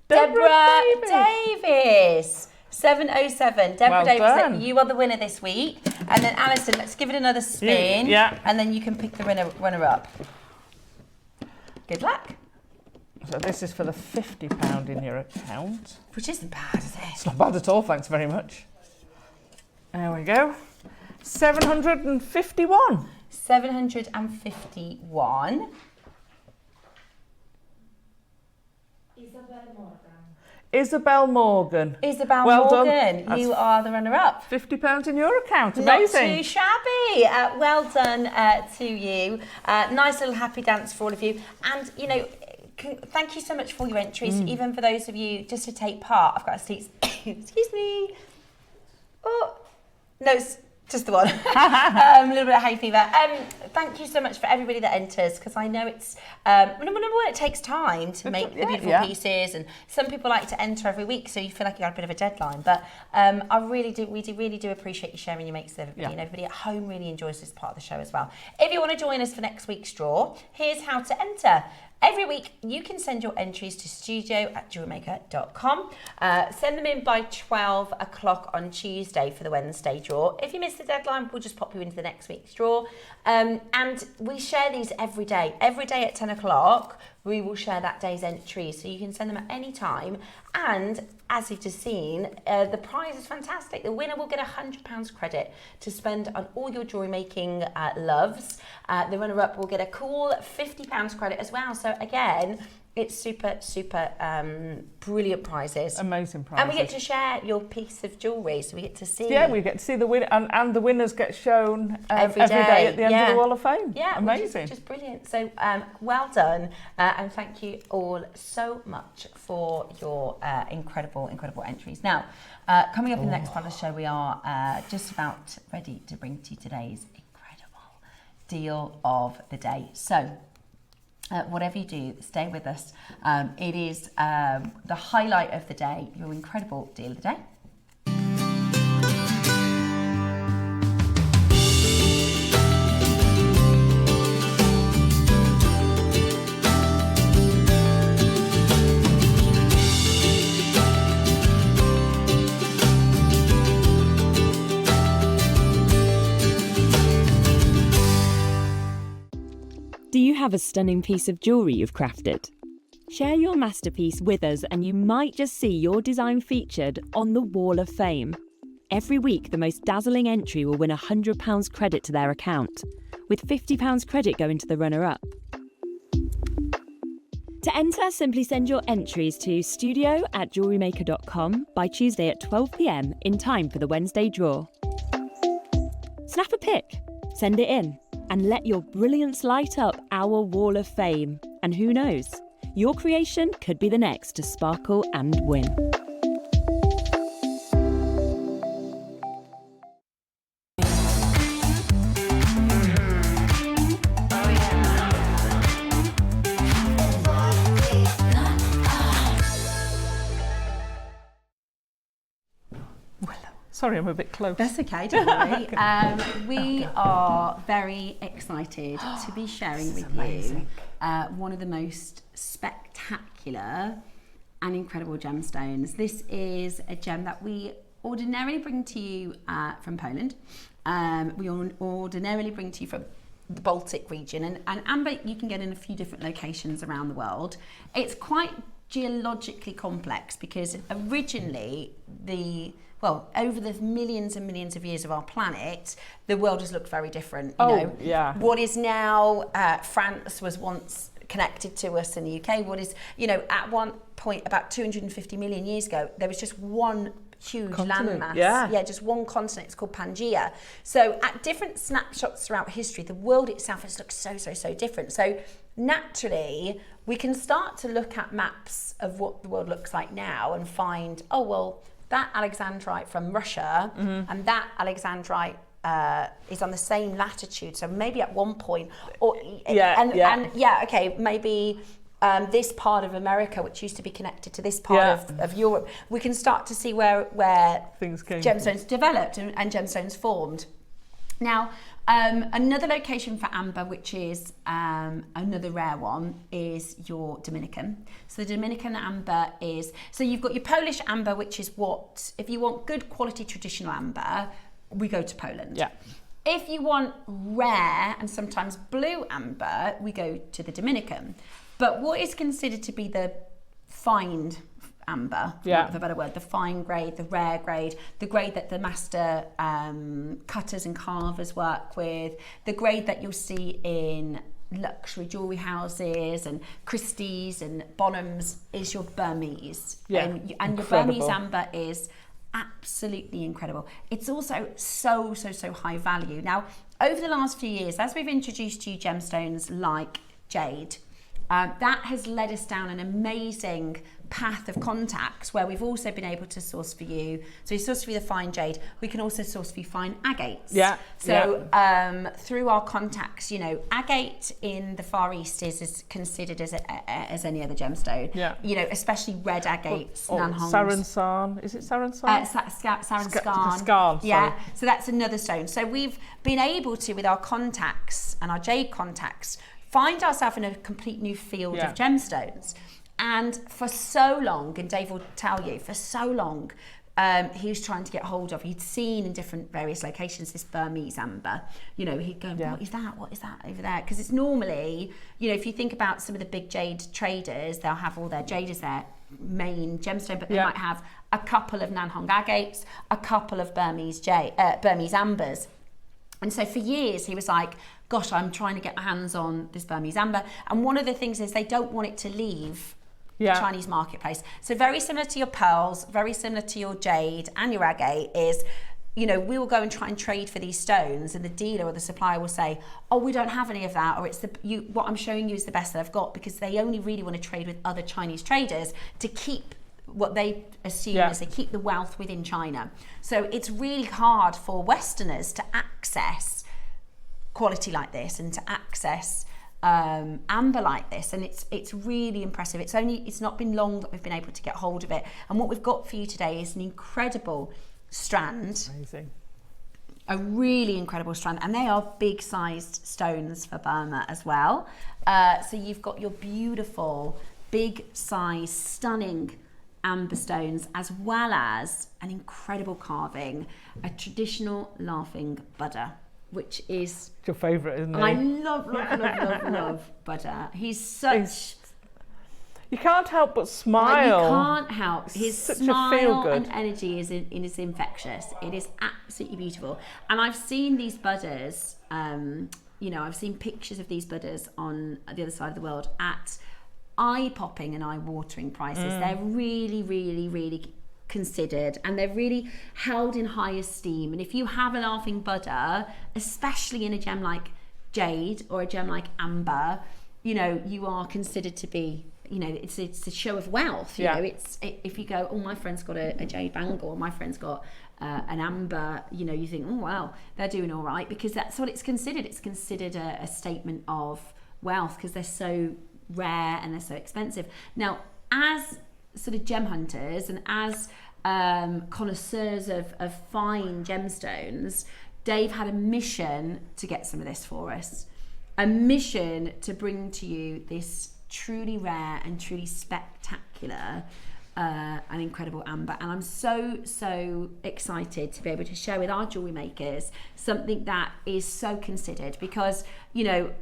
Deborah Davis. 707. Deborah Davis, you are the winner this week. And then Alison, let's give it another spin. Yeah. And then you can pick the runner up. Good luck. So this is for the £50 in your account. Which isn't bad, is it? It's not bad at all, thanks very much. There we go. 751. 751. Isabel Morgan. Isabel well Morgan, done. you are the runner-up. £50 in your account, amazing. Not too shabby. Well done to you. Nice little happy dance for all of you. And, you know, thank you so much for your entries, even for those of you just to take part. I've got to see, excuse me. Oh, no, it's just the one. A little bit of hay fever. Thank you so much for everybody that enters, because I know it's number one, it takes time to make the beautiful pieces, and some people like to enter every week, so you feel like you got a bit of a deadline. But we really do appreciate you sharing your makes with everybody, and everybody at home really enjoys this part of the show as well. If you want to join us for next week's draw, here's how to enter. Every week, you can send your entries to studio@jewellerymaker.com. Send them in by 12 o'clock on Tuesday for the Wednesday draw. If you miss the deadline, we'll just pop you into the next week's draw. And we share these every day. Every day at 10 o'clock, we will share that day's entries, so you can send them at any time. And as you've just seen, the prize is fantastic. The winner will get £100 credit to spend on all your jewellery making loves. The runner-up will get a cool £50 credit as well. So again, it's super brilliant prizes. Amazing prizes. And we get to share your piece of jewellery, so we get to see. Yeah, we get to see the winner, and the winners get shown every day at the end of the Wall of Fame. Yeah, amazing. Which is brilliant. So well done, and thank you all so much for your incredible entries. Now, coming up in the next part of the show, we are just about ready to bring to you today's incredible deal of the day. So, whatever you do, stay with us. It is the highlight of the day, your incredible deal of the day. Do you have a stunning piece of jewellery you've crafted? Share your masterpiece with us and you might just see your design featured on the Wall of Fame. Every week, the most dazzling entry will win £100 credit to their account, with £50 credit going to the runner-up. To enter, simply send your entries to studio@jewellerymaker.com by Tuesday at 12 p.m. in time for the Wednesday draw. Snap a pic, send it in, and let your brilliance light up our Wall of Fame. And who knows, your creation could be the next to sparkle and win. Sorry, I'm a bit close. That's okay, don't worry. We are very excited to be sharing with you one of the most spectacular and incredible gemstones. This is a gem that we ordinarily bring to you from Poland. We ordinarily bring to you from the Baltic region. And amber you can get in a few different locations around the world. It's quite geologically complex because originally over the millions and millions of years of our planet, the world has looked very different. Yeah. What is now France was once connected to us in the UK. What is, at one point about 250 million years ago, there was just one huge landmass. Yeah, just one continent. It's called Pangaea. So at different snapshots throughout history, the world itself has looked so different. So naturally, we can start to look at maps of what the world looks like now and find, that Alexandrite from Russia and that Alexandrite is on the same latitude. So maybe at one point, maybe this part of America, which used to be connected to this part of Europe, we can start to see where things came gemstones developed and gemstones formed. Now, another location for amber, which is another rare one, is your Dominican. So the Dominican amber is, so you've got your Polish amber, which is what, if you want good quality traditional amber, we go to Poland. Yeah. If you want rare and sometimes blue amber, we go to the Dominican. But what is considered to be the fine amber, for want of a better word, the fine grade, the rare grade, the grade that the master cutters and carvers work with, the grade that you'll see in luxury jewellery houses and Christie's and Bonhams, is your Burmese. And your Burmese amber is absolutely incredible. It's also so high value. Now, over the last few years, as we've introduced to you gemstones like jade, that has led us down an amazing path of contacts where we've also been able to source for you. So we source for you the fine jade. We can also source for you fine agates. Through our contacts, agate in the Far East is considered as any other gemstone. Especially red agates. Saransan. Is it Saransan? Saran scan. So that's another stone. So we've been able to, with our contacts and our jade contacts, find ourselves in a complete new field of gemstones. And for so long, and Dave will tell you, for so long, he was trying to get hold of, he'd seen in different various locations this Burmese amber. You know, he'd go, what is that over there? Because it's normally, you know, if you think about some of the big jade traders, they'll have all their jade as their main gemstone, but they might have a couple of Nanhong agates, a couple of Burmese ambers. And so for years he was like, gosh, I'm trying to get my hands on this Burmese amber. And one of the things is they don't want it to leave the Chinese marketplace. So very similar to your pearls, very similar to your jade and your agate is, you know, we will go and try and trade for these stones, and the dealer or the supplier will say, oh, we don't have any of that, or it's what I'm showing you is the best that I've got, because they only really want to trade with other Chinese traders to keep what they assume is they keep the wealth within China. So it's really hard for Westerners to access quality like this and to access amber like this, and it's really impressive. It's not been long that we've been able to get hold of it, and what we've got for you today is an incredible strand. Amazing. A really incredible strand, and they are big sized stones for Burma as well. So you've got your beautiful big size stunning amber stones, as well as an incredible carving, a traditional laughing Buddha, which is your favourite, isn't it? I love Buddha. He's such. You can't help but smile. You can't help. His such smile a feel-good. and energy is infectious. It is absolutely beautiful. And I've seen these Buddhas. You know, I've seen pictures of these Buddhas on the other side of the world at eye-popping and eye-watering prices. They're really, really, really considered, and they're really held in high esteem. And if you have a laughing Buddha, especially in a gem like jade or a gem like amber, you know, you are considered to be, you know, it's a show of wealth. You know, if you go, oh, my friend's got a jade bangle, or my friend's got an amber, you know, you think, oh wow, they're doing all right, because that's what it's considered. It's considered a statement of wealth, because they're so rare and they're so expensive. Now, as sort of gem hunters and as connoisseurs of fine gemstones, Dave had a mission to get some of this for us, a mission to bring to you this truly rare and truly spectacular and incredible amber. And I'm so excited to be able to share with our jewellery makers something that is so considered, because, you know,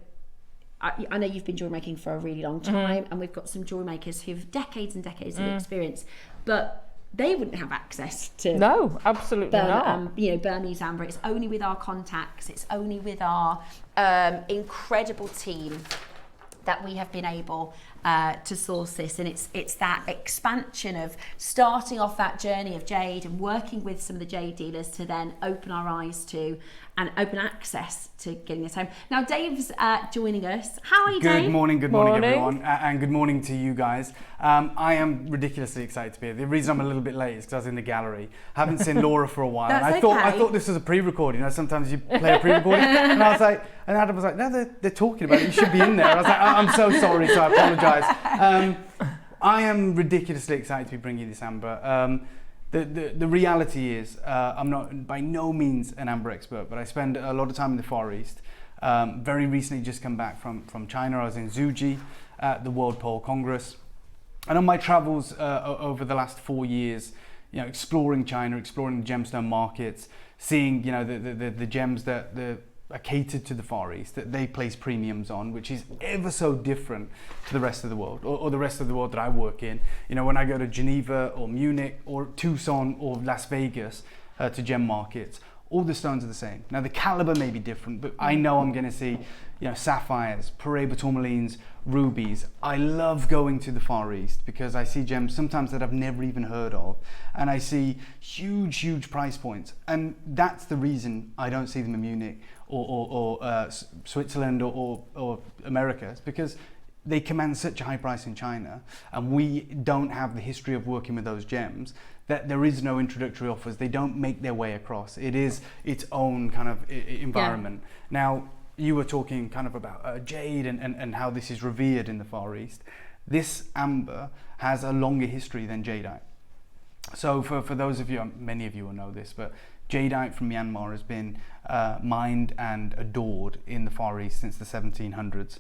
I know you've been jewellery making for a really long time, and we've got some jewellery makers who have decades and decades of experience, but they wouldn't have access to absolutely not. You know, Burmese amber. It's only with our contacts, it's only with our incredible team that we have been able to source this. And it's that expansion of starting off that journey of jade and working with some of the jade dealers to then open our eyes to and open access to getting this home. Now Dave's joining us. How are you, Dave? Good morning everyone, and good morning to you guys. I am ridiculously excited to be here. The reason I'm a little bit late is because I was in the gallery. I haven't seen Laura for a while. That's and I thought this was a pre-recording. You know, sometimes you play a pre-recording, and I was like, and Adam was like, no, they're talking about it. You should be in there. I was like, I'm so sorry, so I apologise. I am ridiculously excited to be bringing this amber. The reality is, I'm not by no means an amber expert, but I spend a lot of time in the Far East. Very recently just come back from China. I was in Zhuji at the World Pearl Congress. And on my travels over the last 4 years, you know, exploring China, exploring the gemstone markets, seeing, you know, the gems that are catered to the Far East, that they place premiums on, which is ever so different to the rest of the world, or the rest of the world that I work in. You know, when I go to Geneva or Munich or Tucson or Las Vegas to gem markets, all the stones are the same. Now the caliber may be different, but I know I'm going to see, you know, sapphires, Paraiba tourmalines, rubies. I love going to the Far East because I see gems sometimes that I've never even heard of, and I see huge price points, and that's the reason I don't see them in Munich or Switzerland or America. It's because they command such a high price in China, and we don't have the history of working with those gems, that there is no introductory offers. They don't make their way across. It is its own kind of environment. Yeah. Now, you were talking kind of about jade and how this is revered in the Far East. This amber has a longer history than jadeite. So for those of you, many of you will know this, but Jadeite from Myanmar has been mined and adored in the Far East since the 1700s,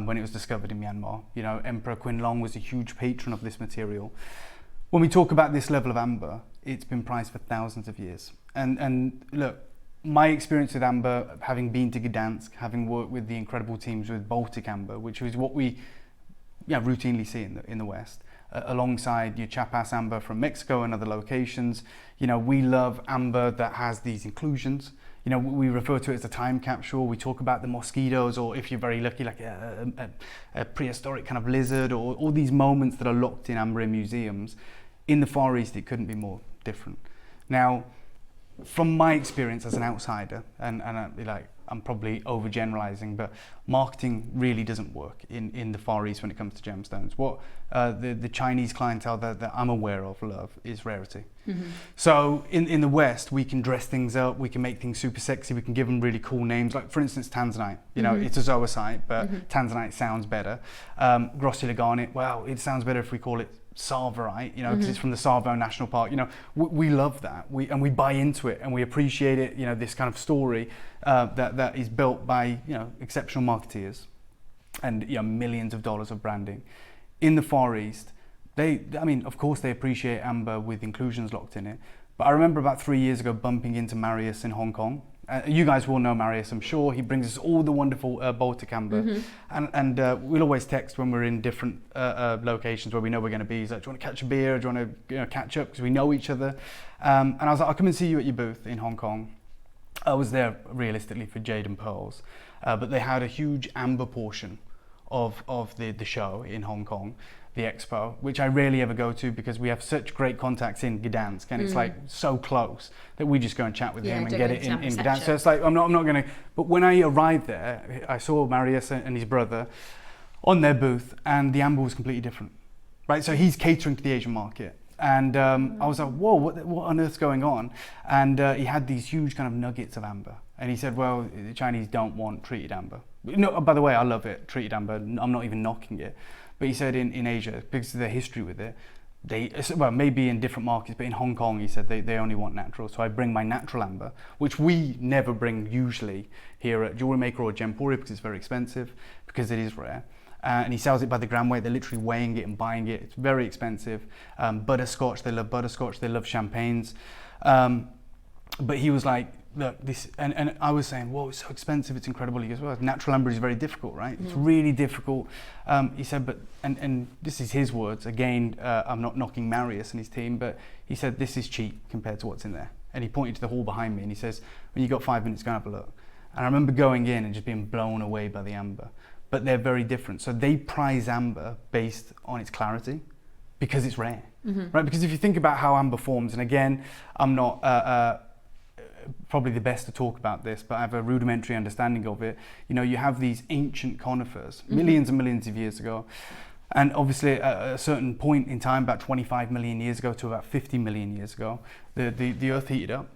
when it was discovered in Myanmar. You know, Emperor Qianlong was a huge patron of this material. When we talk about this level of amber, it's been prized for thousands of years. And look, my experience with amber, having been to Gdansk, having worked with the incredible teams with Baltic amber, which is what we routinely see in the West, alongside your Chiapas amber from Mexico and other locations. You know, we love amber that has these inclusions. You know, we refer to it as a time capsule. We talk about the mosquitoes, or if you're very lucky, like a prehistoric kind of lizard, or all these moments that are locked in amber in museums. In the Far East, it couldn't be more different. Now, from my experience as an outsider, and I'm probably overgeneralizing, but marketing really doesn't work in the Far East when it comes to gemstones. What the Chinese clientele that I'm aware of love is rarity. Mm-hmm. So in the West, we can dress things up, we can make things super sexy, we can give them really cool names, like for instance tanzanite. You know, it's a zoisite, but tanzanite sounds better. Grossular garnet, well, it sounds better if we call it Sarverite, you know, because it's from the Tsavo National Park. You know, we love that, we buy into it and we appreciate it. You know, this kind of story that is built by, you know, exceptional marketeers and, you know, millions of dollars of branding. In the Far East, of course they appreciate amber with inclusions locked in it. But I remember about 3 years ago bumping into Marius in Hong Kong. You guys will know Marius, I'm sure. He brings us all the wonderful Baltic amber, and we'll always text when we're in different locations where we know we're going to be. He's like, "Do you want to catch a beer? Do you want to catch up?" Because we know each other. And I was like, "I'll come and see you at your booth in Hong Kong." I was there realistically for Jade and Pearls, but they had a huge amber portion of the show in Hong Kong, the expo, which I rarely ever go to because we have such great contacts in Gdansk, and it's like so close that we just go and chat with him and get it in Gdansk. So it's like I'm not going to. But when I arrived there, I saw Marius and his brother on their booth, and the amber was completely different, right? So he's catering to the Asian market. And I was like, whoa, what on earth's going on? And he had these huge kind of nuggets of amber. And he said, well, the Chinese don't want treated amber. No, by the way, I love it, treated amber. I'm not even knocking it. But he said in Asia, because of their history with it, maybe in different markets, but in Hong Kong, he said they only want natural. So I bring my natural amber, which we never bring usually here at JewelleryMaker or Gemporia because it's very expensive, because it is rare. And he sells it by the gram weight. They're literally weighing it and buying it. It's very expensive. Butterscotch, they love butterscotch. They love champagnes. But he was like, look, this, and I was saying, whoa, it's so expensive, it's incredible. He goes, well, natural amber is very difficult, right? It's really difficult. He said, but, and this is his words, again, I'm not knocking Marius and his team, but he said, this is cheap compared to what's in there. And he pointed to the hall behind me and he says, when you got 5 minutes, go and have a look. And I remember going in and just being blown away by the amber. But they're very different. So they prize amber based on its clarity because it's rare, right? Because if you think about how amber forms, and again, I'm not probably the best to talk about this, but I have a rudimentary understanding of it. You know, you have these ancient conifers, millions and millions of years ago. And obviously at a certain point in time, about 25 million years ago to about 50 million years ago, the earth heated up.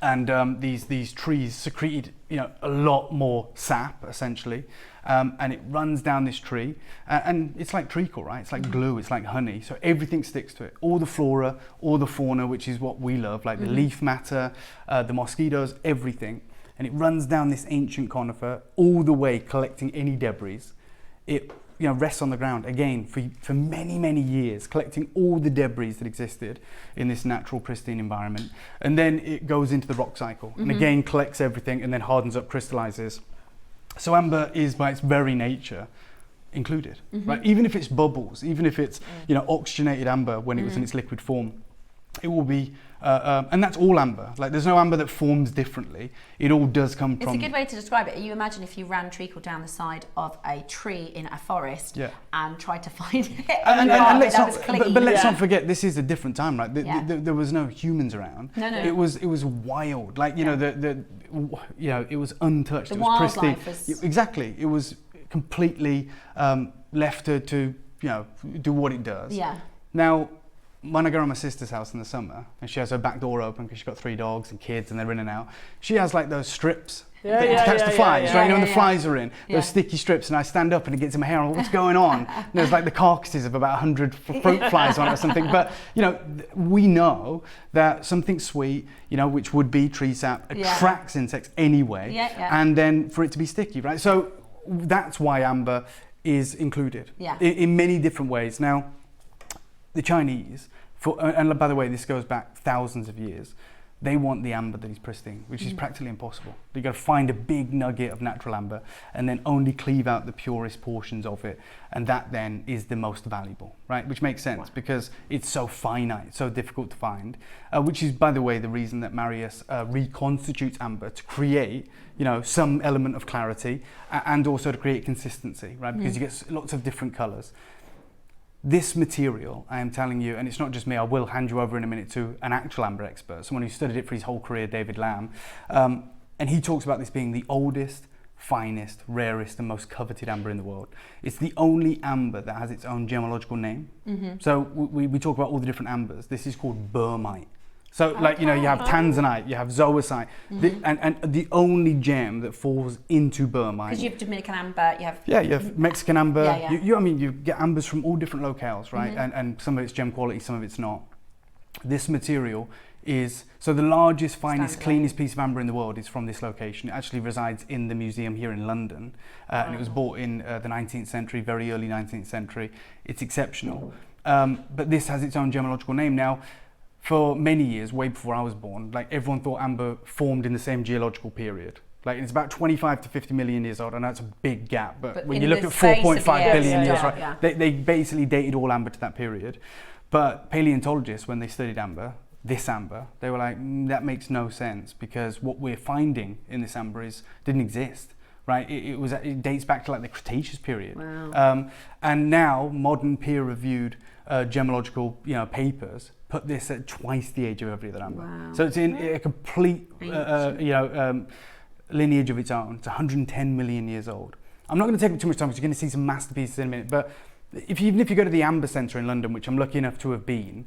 And these trees secreted, you know, a lot more sap, essentially, and it runs down this tree, and it's like treacle, right? It's like glue, it's like honey, so everything sticks to it. All the flora, all the fauna, which is what we love, like the leaf matter, the mosquitoes, everything, and it runs down this ancient conifer all the way, collecting any debris. It, you know, rests on the ground again for many, many years, collecting all the debris that existed in this natural, pristine environment. And then it goes into the rock cycle and again collects everything and then hardens up, crystallizes. So amber is by its very nature included, right? Even if it's bubbles, even if it's, you know, oxygenated amber when it was in its liquid form, it will be, and that's all amber. Like, there's no amber that forms differently. It all does come from... It's a good way to describe it. You imagine if you ran treacle down the side of a tree in a forest and tried to find it. But let's not forget, this is a different time, right? There was no humans around. No. It was wild. Like, you know, it was untouched. The it was pristine. was... Exactly. It was completely left to, you know, do what it does. Yeah. Now, when I go around my sister's house in the summer and she has her back door open because she's got 3 dogs and kids and they're in and out, she has like those strips to catch the flies, right? You know, when the flies are in, Yeah. those sticky strips, and I stand up and it gets in my hair, and I'm like, what's going on? And there's like the carcasses of about 100 fruit flies on it or something. But, you know, we know that something sweet, you know, which would be tree sap, attracts insects anyway, and then for it to be sticky, right? So that's why amber is included in many different ways. Now, the Chinese, and by the way, this goes back thousands of years, they want the amber that is pristine, which is practically impossible. You've got to find a big nugget of natural amber and then only cleave out the purest portions of it, and that then is the most valuable, right? Which makes sense because it's so finite, so difficult to find, which is, by the way, the reason that Marius reconstitutes amber to create, you know, some element of clarity and also to create consistency, right? Because you get lots of different colours. This material, I am telling you, and it's not just me, I will hand you over in a minute to an actual amber expert, someone who studied it for his whole career, David Lamb, and he talks about this being the oldest, finest, rarest and most coveted amber in the world. It's the only amber that has its own gemological name. So we talk about all the different ambers. This is called burmite. So like, you know, you have tanzanite, you have zoisite, and the only gem that falls into burmite. Because you have Dominican amber, you have... Yeah, you have Mexican amber. I mean, you get ambers from all different locales, right? And some of it's gem quality, some of it's not. This material is, so the largest, finest, cleanest piece of amber in the world is from this location. It actually resides in the museum here in London. And it was bought in the 19th century, very early 19th century. It's exceptional. But this has its own gemological name. Now, for many years, way before I was born, like everyone thought amber formed in the same geological period. Like it's about 25 to 50 million years old. I know it's a big gap, but when you look at 4.5 billion years, right, they basically dated all amber to that period. But paleontologists, when they studied amber, this amber, they were like, that makes no sense because what we're finding in this amber didn't exist. Right, it dates back to like the Cretaceous period, and now modern peer-reviewed gemological, you know, papers put this at twice the age of every other amber. So it's in a complete, lineage of its own. It's 110 million years old. I'm not going to take up too much time because you're going to see some masterpieces in a minute, but even if you go to the Amber Centre in London, which I'm lucky enough to have been,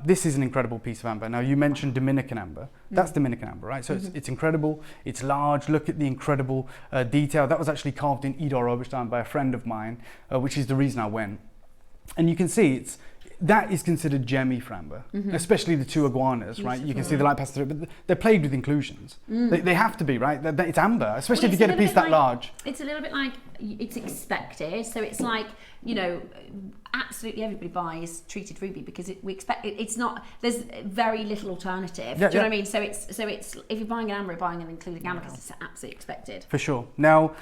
this is an incredible piece of amber. Now, you mentioned Dominican amber. That's Dominican amber, right? So it's incredible. It's large. Look at the incredible detail. That was actually carved in Idar Oberstein by a friend of mine, which is the reason I went. And you can see that is considered gemmy for amber, especially the two iguanas, right? You can see the light pass through it, but they're plagued with inclusions. They have to be, right? It's amber, especially if you get a piece that large. It's a little bit like it's expected. So it's like, you know, absolutely everybody buys treated ruby because we expect it's not. There's very little alternative. Do you know what I mean? So it's if you're buying an amber, you're buying an including amber because it's absolutely expected. For sure. Now,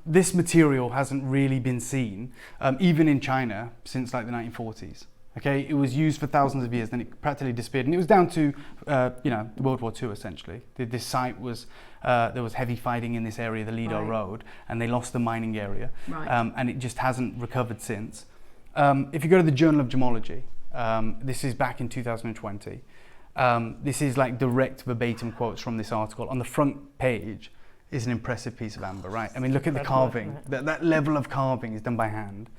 this material hasn't really been seen, even in China, since like the 1940s. Okay, it was used for thousands of years, then it practically disappeared, and it was down to World War II essentially. This site was there was heavy fighting in this area, the Lido Road, and they lost the mining area, and it just hasn't recovered since. If you go to the Journal of Gemology, this is back in 2020. This is like direct verbatim quotes from this article. On the front page is an impressive piece of amber, right? I mean, look at the carving. That level of carving is done by hand.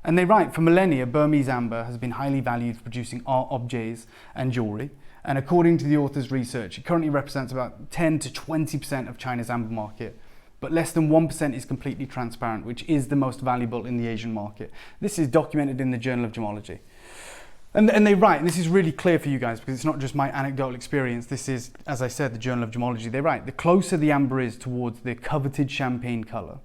And they write, for millennia, Burmese amber has been highly valued for producing art objets and jewellery. And according to the author's research, it currently represents about 10 to 20% of China's amber market. But less than 1% is completely transparent, which is the most valuable in the Asian market. This is documented in the Journal of Gemology. And they write, and this is really clear for you guys because it's not just my anecdotal experience. This is, as I said, the Journal of Gemology. They write, the closer the amber is towards the coveted champagne colour,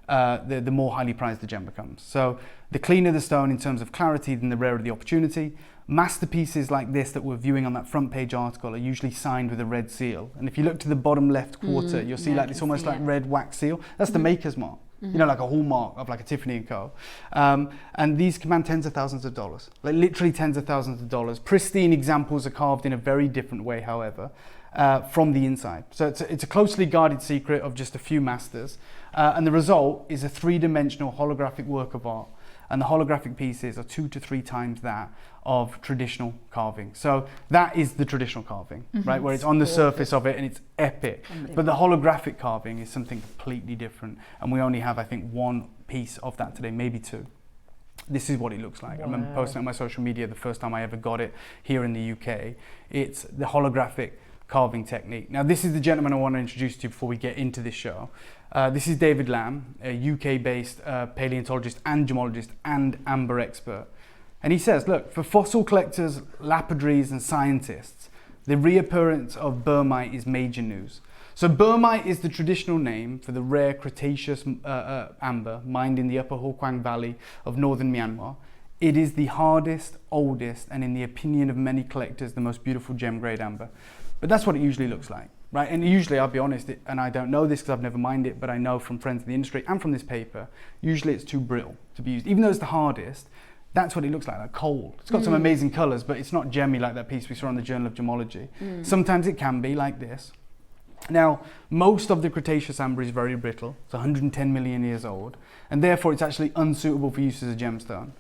the more highly prized the gem becomes. So the cleaner the stone in terms of clarity, then the rarer the opportunity. Masterpieces like this that we're viewing on that front page article are usually signed with a red seal. And if you look to the bottom left quarter, you'll see like this almost like red wax seal. That's the maker's mark, you know, like a hallmark of like a Tiffany & Co. And these command tens of thousands of dollars, like literally tens of thousands of dollars. Pristine examples are carved in a very different way, however, from the inside. So it's a closely guarded secret of just a few masters. And the result is a three-dimensional holographic work of art. And the holographic pieces are 2 to 3 times that of traditional carving. So that is the traditional carving, right? Where it's on the surface of it and it's epic. But the holographic carving is something completely different. And we only have, I think, one piece of that today, maybe 2. This is what it looks like. Wow. I remember posting on my social media the first time I ever got it here in the UK. It's the holographic carving technique. Now, this is the gentleman I want to introduce to you before we get into this show. This is David Lamb, a UK-based paleontologist and gemologist and amber expert. And he says, look, for fossil collectors, lapidaries and scientists, the reappearance of Burmite is major news. So Burmite is the traditional name for the rare Cretaceous amber mined in the upper Hokwang Valley of northern Myanmar. It is the hardest, oldest, and in the opinion of many collectors, the most beautiful gem-grade amber. But that's what it usually looks like, right? And usually, I'll be honest, and I don't know this because I've never mined it, but I know from friends in the industry and from this paper, usually it's too brittle to be used. Even though it's the hardest, that's what it looks like coal. It's got some amazing colours, but it's not gemmy like that piece we saw on the Journal of Gemology. Sometimes it can be like this. Now, most of the Cretaceous amber is very brittle. It's 110 million years old, and therefore it's actually unsuitable for use as a gemstone.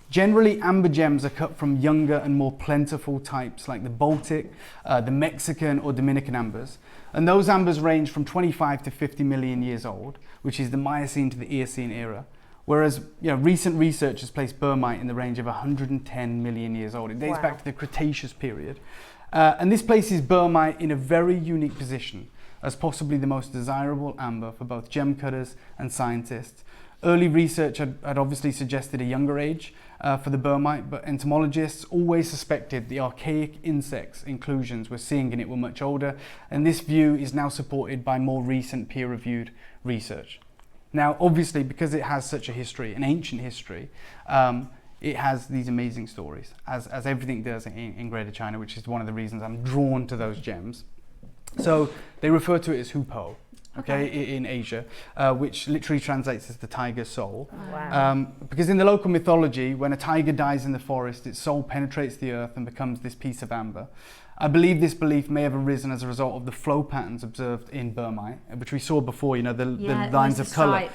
Generally, amber gems are cut from younger and more plentiful types like the Baltic, the Mexican or Dominican ambers. And those ambers range from 25 to 50 million years old, which is the Miocene to the Eocene era. Whereas, recent research has placed Burmite in the range of 110 million years old. It dates back to the Cretaceous period. And this places Burmite in a very unique position as possibly the most desirable amber for both gem cutters and scientists. Early research had obviously suggested a younger age for the Burmite, but entomologists always suspected the archaic insects inclusions we're seeing in it were much older, and this view is now supported by more recent peer-reviewed research. Now, obviously, because it has such a history, an ancient history, it has these amazing stories, as everything does in Greater China, which is one of the reasons I'm drawn to those gems. So they refer to it as Hupo, in Asia, which literally translates as the tiger's soul. Because in the local mythology, when a tiger dies in the forest, its soul penetrates the earth and becomes this piece of amber. I believe this belief may have arisen as a result of the flow patterns observed in Burmite, which we saw before, the lines of colour.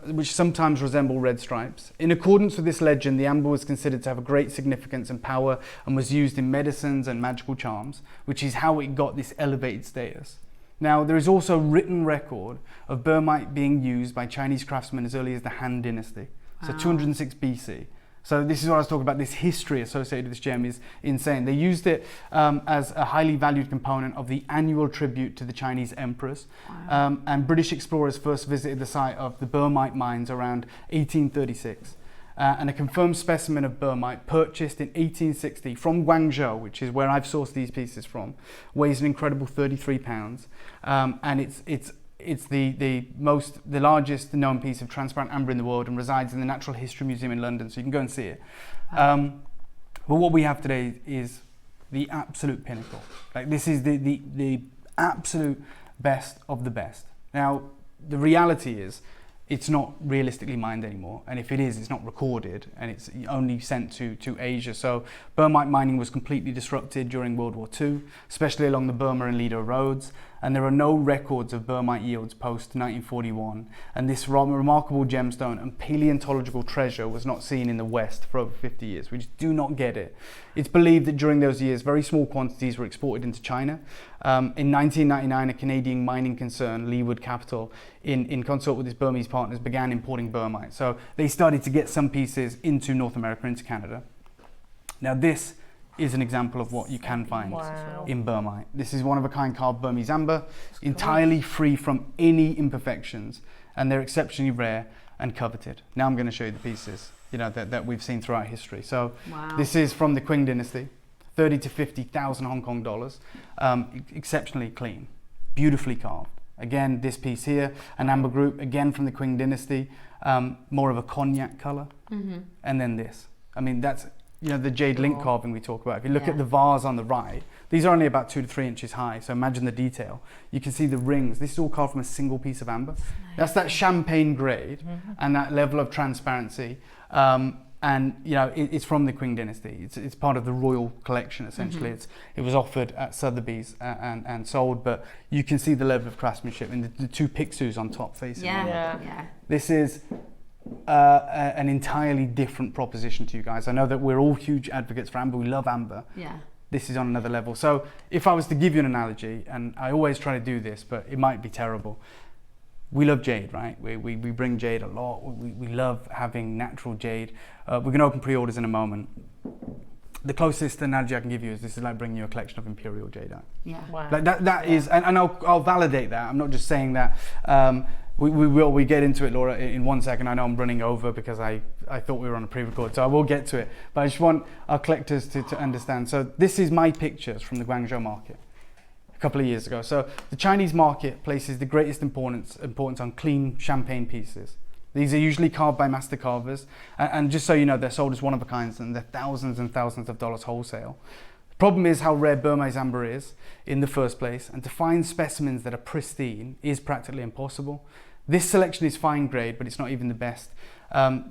Which sometimes resemble red stripes. In accordance with this legend, the amber was considered to have a great significance and power and was used in medicines and magical charms, which is how it got this elevated status. Now, there is also written record of Burmite being used by Chinese craftsmen as early as the Han Dynasty, so 206 BC. So this is what I was talking about, this history associated with this gem is insane. They used it as a highly valued component of the annual tribute to the Chinese emperors. And British explorers first visited the site of the Burmite mines around 1836. And a confirmed specimen of Burmite purchased in 1860 from Guangzhou, which is where I've sourced these pieces from, weighs an incredible 33 pounds. And it's the largest known piece of transparent amber in the world and resides in the Natural History Museum in London, so you can go and see it. But what we have today is the absolute pinnacle. Like, this is the absolute best of the best. Now, the reality is it's not realistically mined anymore, and if it is, it's not recorded, and it's only sent to Asia. So Burmite mining was completely disrupted during World War II, especially along the Burma and Lido roads, and there are no records of Burmite yields post 1941, and this remarkable gemstone and paleontological treasure was not seen in the West for over 50 years. We just do not get it. It's believed that during those years, very small quantities were exported into China. In 1999, a Canadian mining concern, Leeward Capital, in consort with its Burmese partners, began importing Burmite. So they started to get some pieces into North America, into Canada. Now, this is an example of what you can find in Burmite. This is one-of-a-kind carved Burmese amber, entirely free from any imperfections, and they're exceptionally rare and coveted. Now I'm going to show you the pieces, that we've seen throughout history. So this is from the Qing Dynasty, 30 to 50,000 Hong Kong dollars, exceptionally clean, beautifully carved. Again, this piece here, an amber group, again from the Qing Dynasty, more of a cognac colour, and then this. I mean, that's the jade link carving we talk about. If you look at the vase on the right, these are only about 2 to 3 inches high, so imagine the detail. You can see the rings. This is all carved from a single piece of amber. That's that champagne grade and that level of transparency. And it's from the Qing Dynasty. It's part of the royal collection, essentially. It was offered at Sotheby's and sold, but you can see the level of craftsmanship in the two pixus on top facing. This is an entirely different proposition to you guys. I know that we're all huge advocates for amber. We love amber. This is on another level. So if I was to give you an analogy, and I always try to do this, but it might be terrible. We love jade, right? We bring jade a lot. We love having natural jade. We're going to open pre-orders in a moment. the closest analogy I can give you is this is like bringing you a collection of imperial jadeite. Yeah. Wow. Like that is, and I'll validate that. I'm not just saying that. We get into it, Laura, in 1 second. I know I'm running over because I thought we were on a pre-record, so I will get to it. But I just want our collectors to understand. So this is my pictures from the Guangzhou market a couple of years ago. So the Chinese market places the greatest importance on clean champagne pieces. These are usually carved by master carvers, and just so you know, they're sold as one of a kinds, and they're thousands and thousands of dollars wholesale. The problem is how rare Burmese amber is in the first place, and to find specimens that are pristine is practically impossible. This selection is fine grade, but it's not even the best.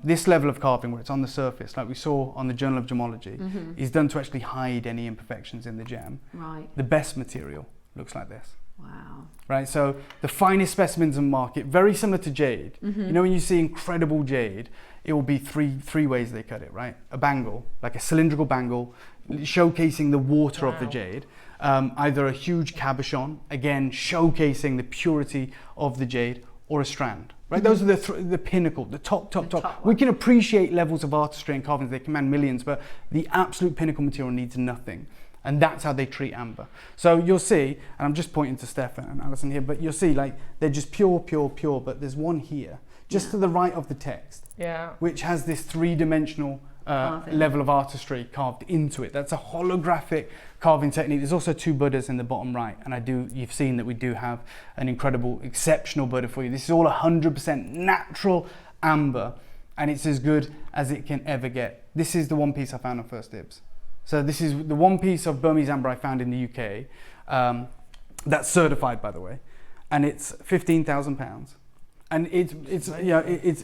This level of carving, where it's on the surface, like we saw on the Journal of Gemology, is done to actually hide any imperfections in the gem. Right. The best material looks like this. Wow. Right, so the finest specimens on the market, very similar to jade. You know, when you see incredible jade, it will be three ways they cut it, right? A bangle, like a cylindrical bangle, showcasing the water of the jade. Either a huge cabochon, again, showcasing the purity of the jade, or a strand. Right, those are the pinnacle, the top. We can appreciate levels of artistry and carvings, they command millions, but the absolute pinnacle material needs nothing. And that's how they treat amber. So you'll see, and I'm just pointing to Stefan and Alison here, but you'll see like they're just pure, but there's one here, just to the right of the text, which has this three-dimensional level of artistry carved into it. That's a holographic carving technique. There's also two Buddhas in the bottom right, and you've seen that we do have an incredible, exceptional Buddha for you. This is all 100% natural amber, and it's as good as it can ever get. This is the one piece I found on First Dibs. So this is the one piece of Burmese amber I found in the UK, that's certified, by the way, and it's £15,000. And it's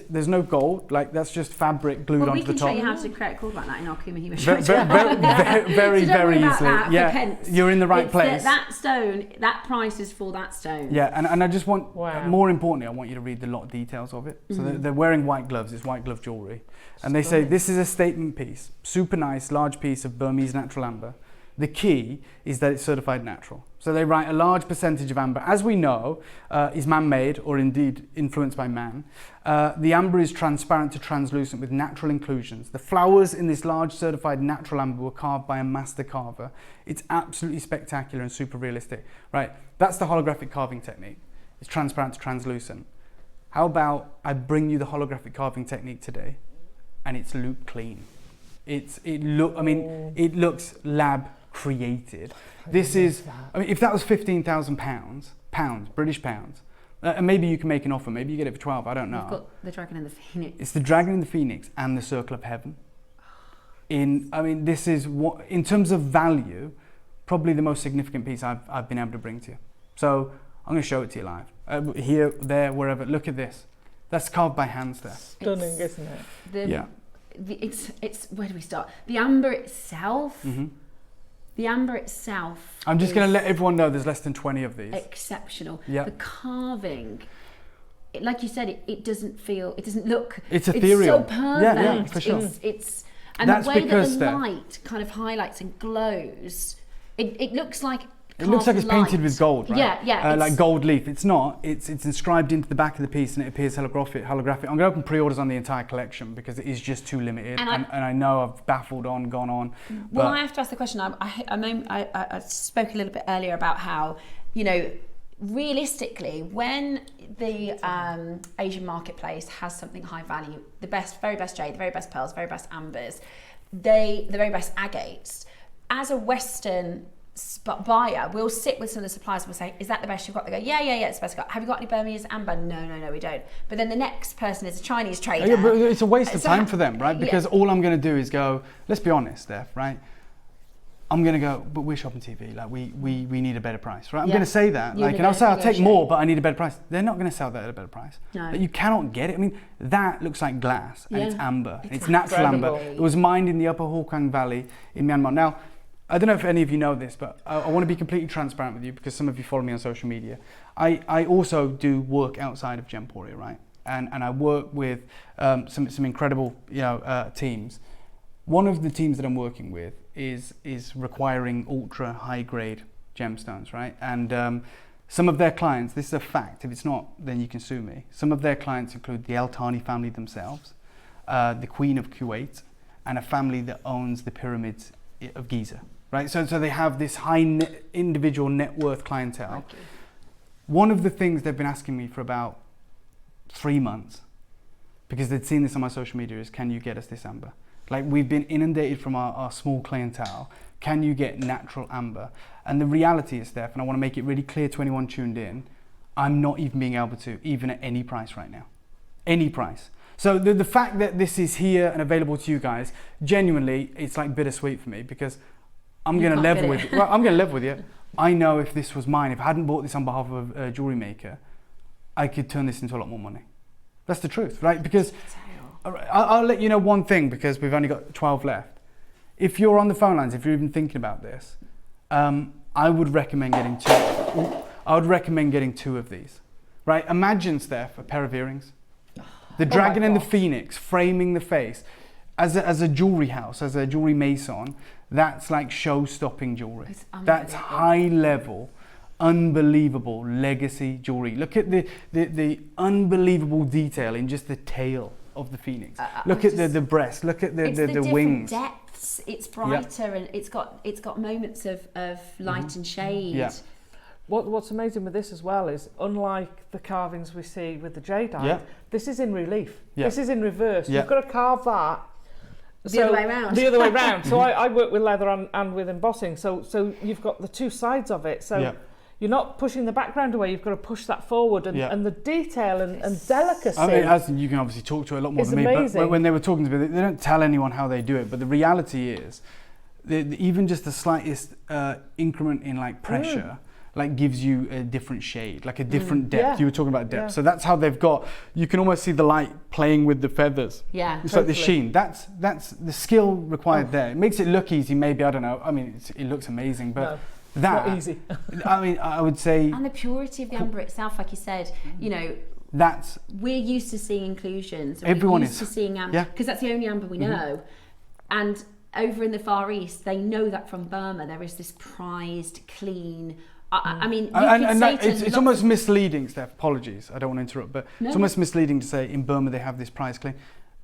there's no gold, like that's just fabric glued onto the top. We can show you how to create a cord like that in our Kumihimo very easily. Yeah, pence. You're in the right place. That stone, that price is for that stone. Yeah, and I just want, more importantly, I want you to read the lot details of it. So they're wearing white gloves, it's white glove jewellery. And they say, this is a statement piece, super nice, large piece of Burmese natural amber. The key is that it's certified natural. So they write a large percentage of amber, as we know, is man-made or indeed influenced by man. The amber is transparent to translucent with natural inclusions. The flowers in this large certified natural amber were carved by a master carver. It's absolutely spectacular and super realistic. Right, that's the holographic carving technique. It's transparent to translucent. How about I bring you the holographic carving technique today, and it's loop clean. It looks lab created. This is, if that was £15,000, British pounds, and maybe you can make an offer, maybe you get it for 12, I don't know. We've got the Dragon and the Phoenix. It's the Dragon and the Phoenix and the Circle of Heaven. This is what, in terms of value, probably the most significant piece I've been able to bring to you. So I'm going to show it to you live. Here, there, wherever. Look at this. That's carved by hands there. Stunning, isn't it? It's where do we start? The amber itself. The amber itself. I'm just going to let everyone know there's less than 20 of these. Exceptional. Yeah. The carving, like you said, it doesn't look. It's ethereal. It's so perfect. Yeah, for sure. And the way that the light kind of highlights and glows, it looks like. It looks like it's painted with gold, right? Yeah. Like gold leaf. It's not. It's inscribed into the back of the piece, and it appears holographic. I'm going to open pre-orders on the entire collection because it is just too limited. And I know I've gone on. Well, I have to ask the question. I spoke a little bit earlier about how, realistically, when the Asian marketplace has something high value, the very best jade, the very best pearls, the very best ambers, the very best agates, as a Western buyer, we'll sit with some of the suppliers and we'll say, is that the best you've got? They go, yeah, it's the best you've got. Have you got any Burmese amber? No, we don't. But then the next person is a Chinese trader. Yeah, but it's a waste of time for them, right? Because all I'm going to do is go, let's be honest, Steph, right? I'm going to go, but we're Shopping TV, like we need a better price, right? I'm going to say that, and I'll say I'll take more, but I need a better price. They're not going to sell that at a better price. No. Like, you cannot get it. That looks like glass, and it's amber. It's natural amber. It was mined in the Upper Hawkang Valley in Myanmar. Now, I don't know if any of you know this, but I want to be completely transparent with you because some of you follow me on social media. I also do work outside of Gemporia, right? And I work with some incredible teams. One of the teams that I'm working with is requiring ultra high grade gemstones, right? And some of their clients, this is a fact, if it's not, then you can sue me. Some of their clients include the Al Thani family themselves, the Queen of Kuwait, and a family that owns the pyramids of Giza, right? So they have this individual net worth clientele. One of the things they've been asking me for about 3 months, because they'd seen this on my social media, is can you get us this amber? Like, we've been inundated from our small clientele. Can you get natural amber? And the reality is, Steph, and I want to make it really clear to anyone tuned in, I'm not even being able to, even at any price right now. Any price. So the fact that this is here and available to you guys, genuinely, it's like bittersweet for me, because I'm going to level with you. Well, I'm going to level with you. I know if this was mine, if I hadn't bought this on behalf of Jewelry Maker, I could turn this into a lot more money. That's the truth, right? Because I'll let you know one thing, because we've only got 12 left. If you're on the phone lines, if you're even thinking about this, I would recommend getting two. I would recommend getting 2 of these, right? Imagine, Steph, a pair of earrings. The dragon and the phoenix framing the face. As a jewelry house, as a jewelry maison, that's like show-stopping jewelry. That's high-level, unbelievable legacy jewelry. Look at the unbelievable detail in just the tail of the phoenix. Look at the breast. Look at the wings. Depths. It's brighter and it's got moments of light and shade. Yeah. What's amazing with this as well is, unlike the carvings we see with the jadeite, this is in relief. This is in reverse. You've got to carve that the other way around. The other way around. So I work with leather and with embossing. So you've got the 2 sides of it. So you're not pushing the background away. You've got to push that forward, and the detail and delicacy. I mean, as you can obviously talk to it a lot more than me. But when they were talking to me, they don't tell anyone how they do it. But the reality is, even just the slightest increment in like pressure. Like gives you a different shade, like a different depth. You were talking about depth, so that's how they've got. You can almost see the light playing with the feathers. Yeah, it's like the sheen. That's the skill required there. It makes it look easy, maybe. I don't know. I mean, it looks amazing, but that not easy. I mean, I would say. And the purity of the amber itself, like you said, you know. We're used to seeing inclusions. Everyone we're used to seeing amber because that's the only amber we know, and over in the Far East, they know that from Burma. There is this prized, clean. I mean, it's almost misleading, Steph. Apologies, I don't want to interrupt, but it's almost misleading to say in Burma they have this prize clean.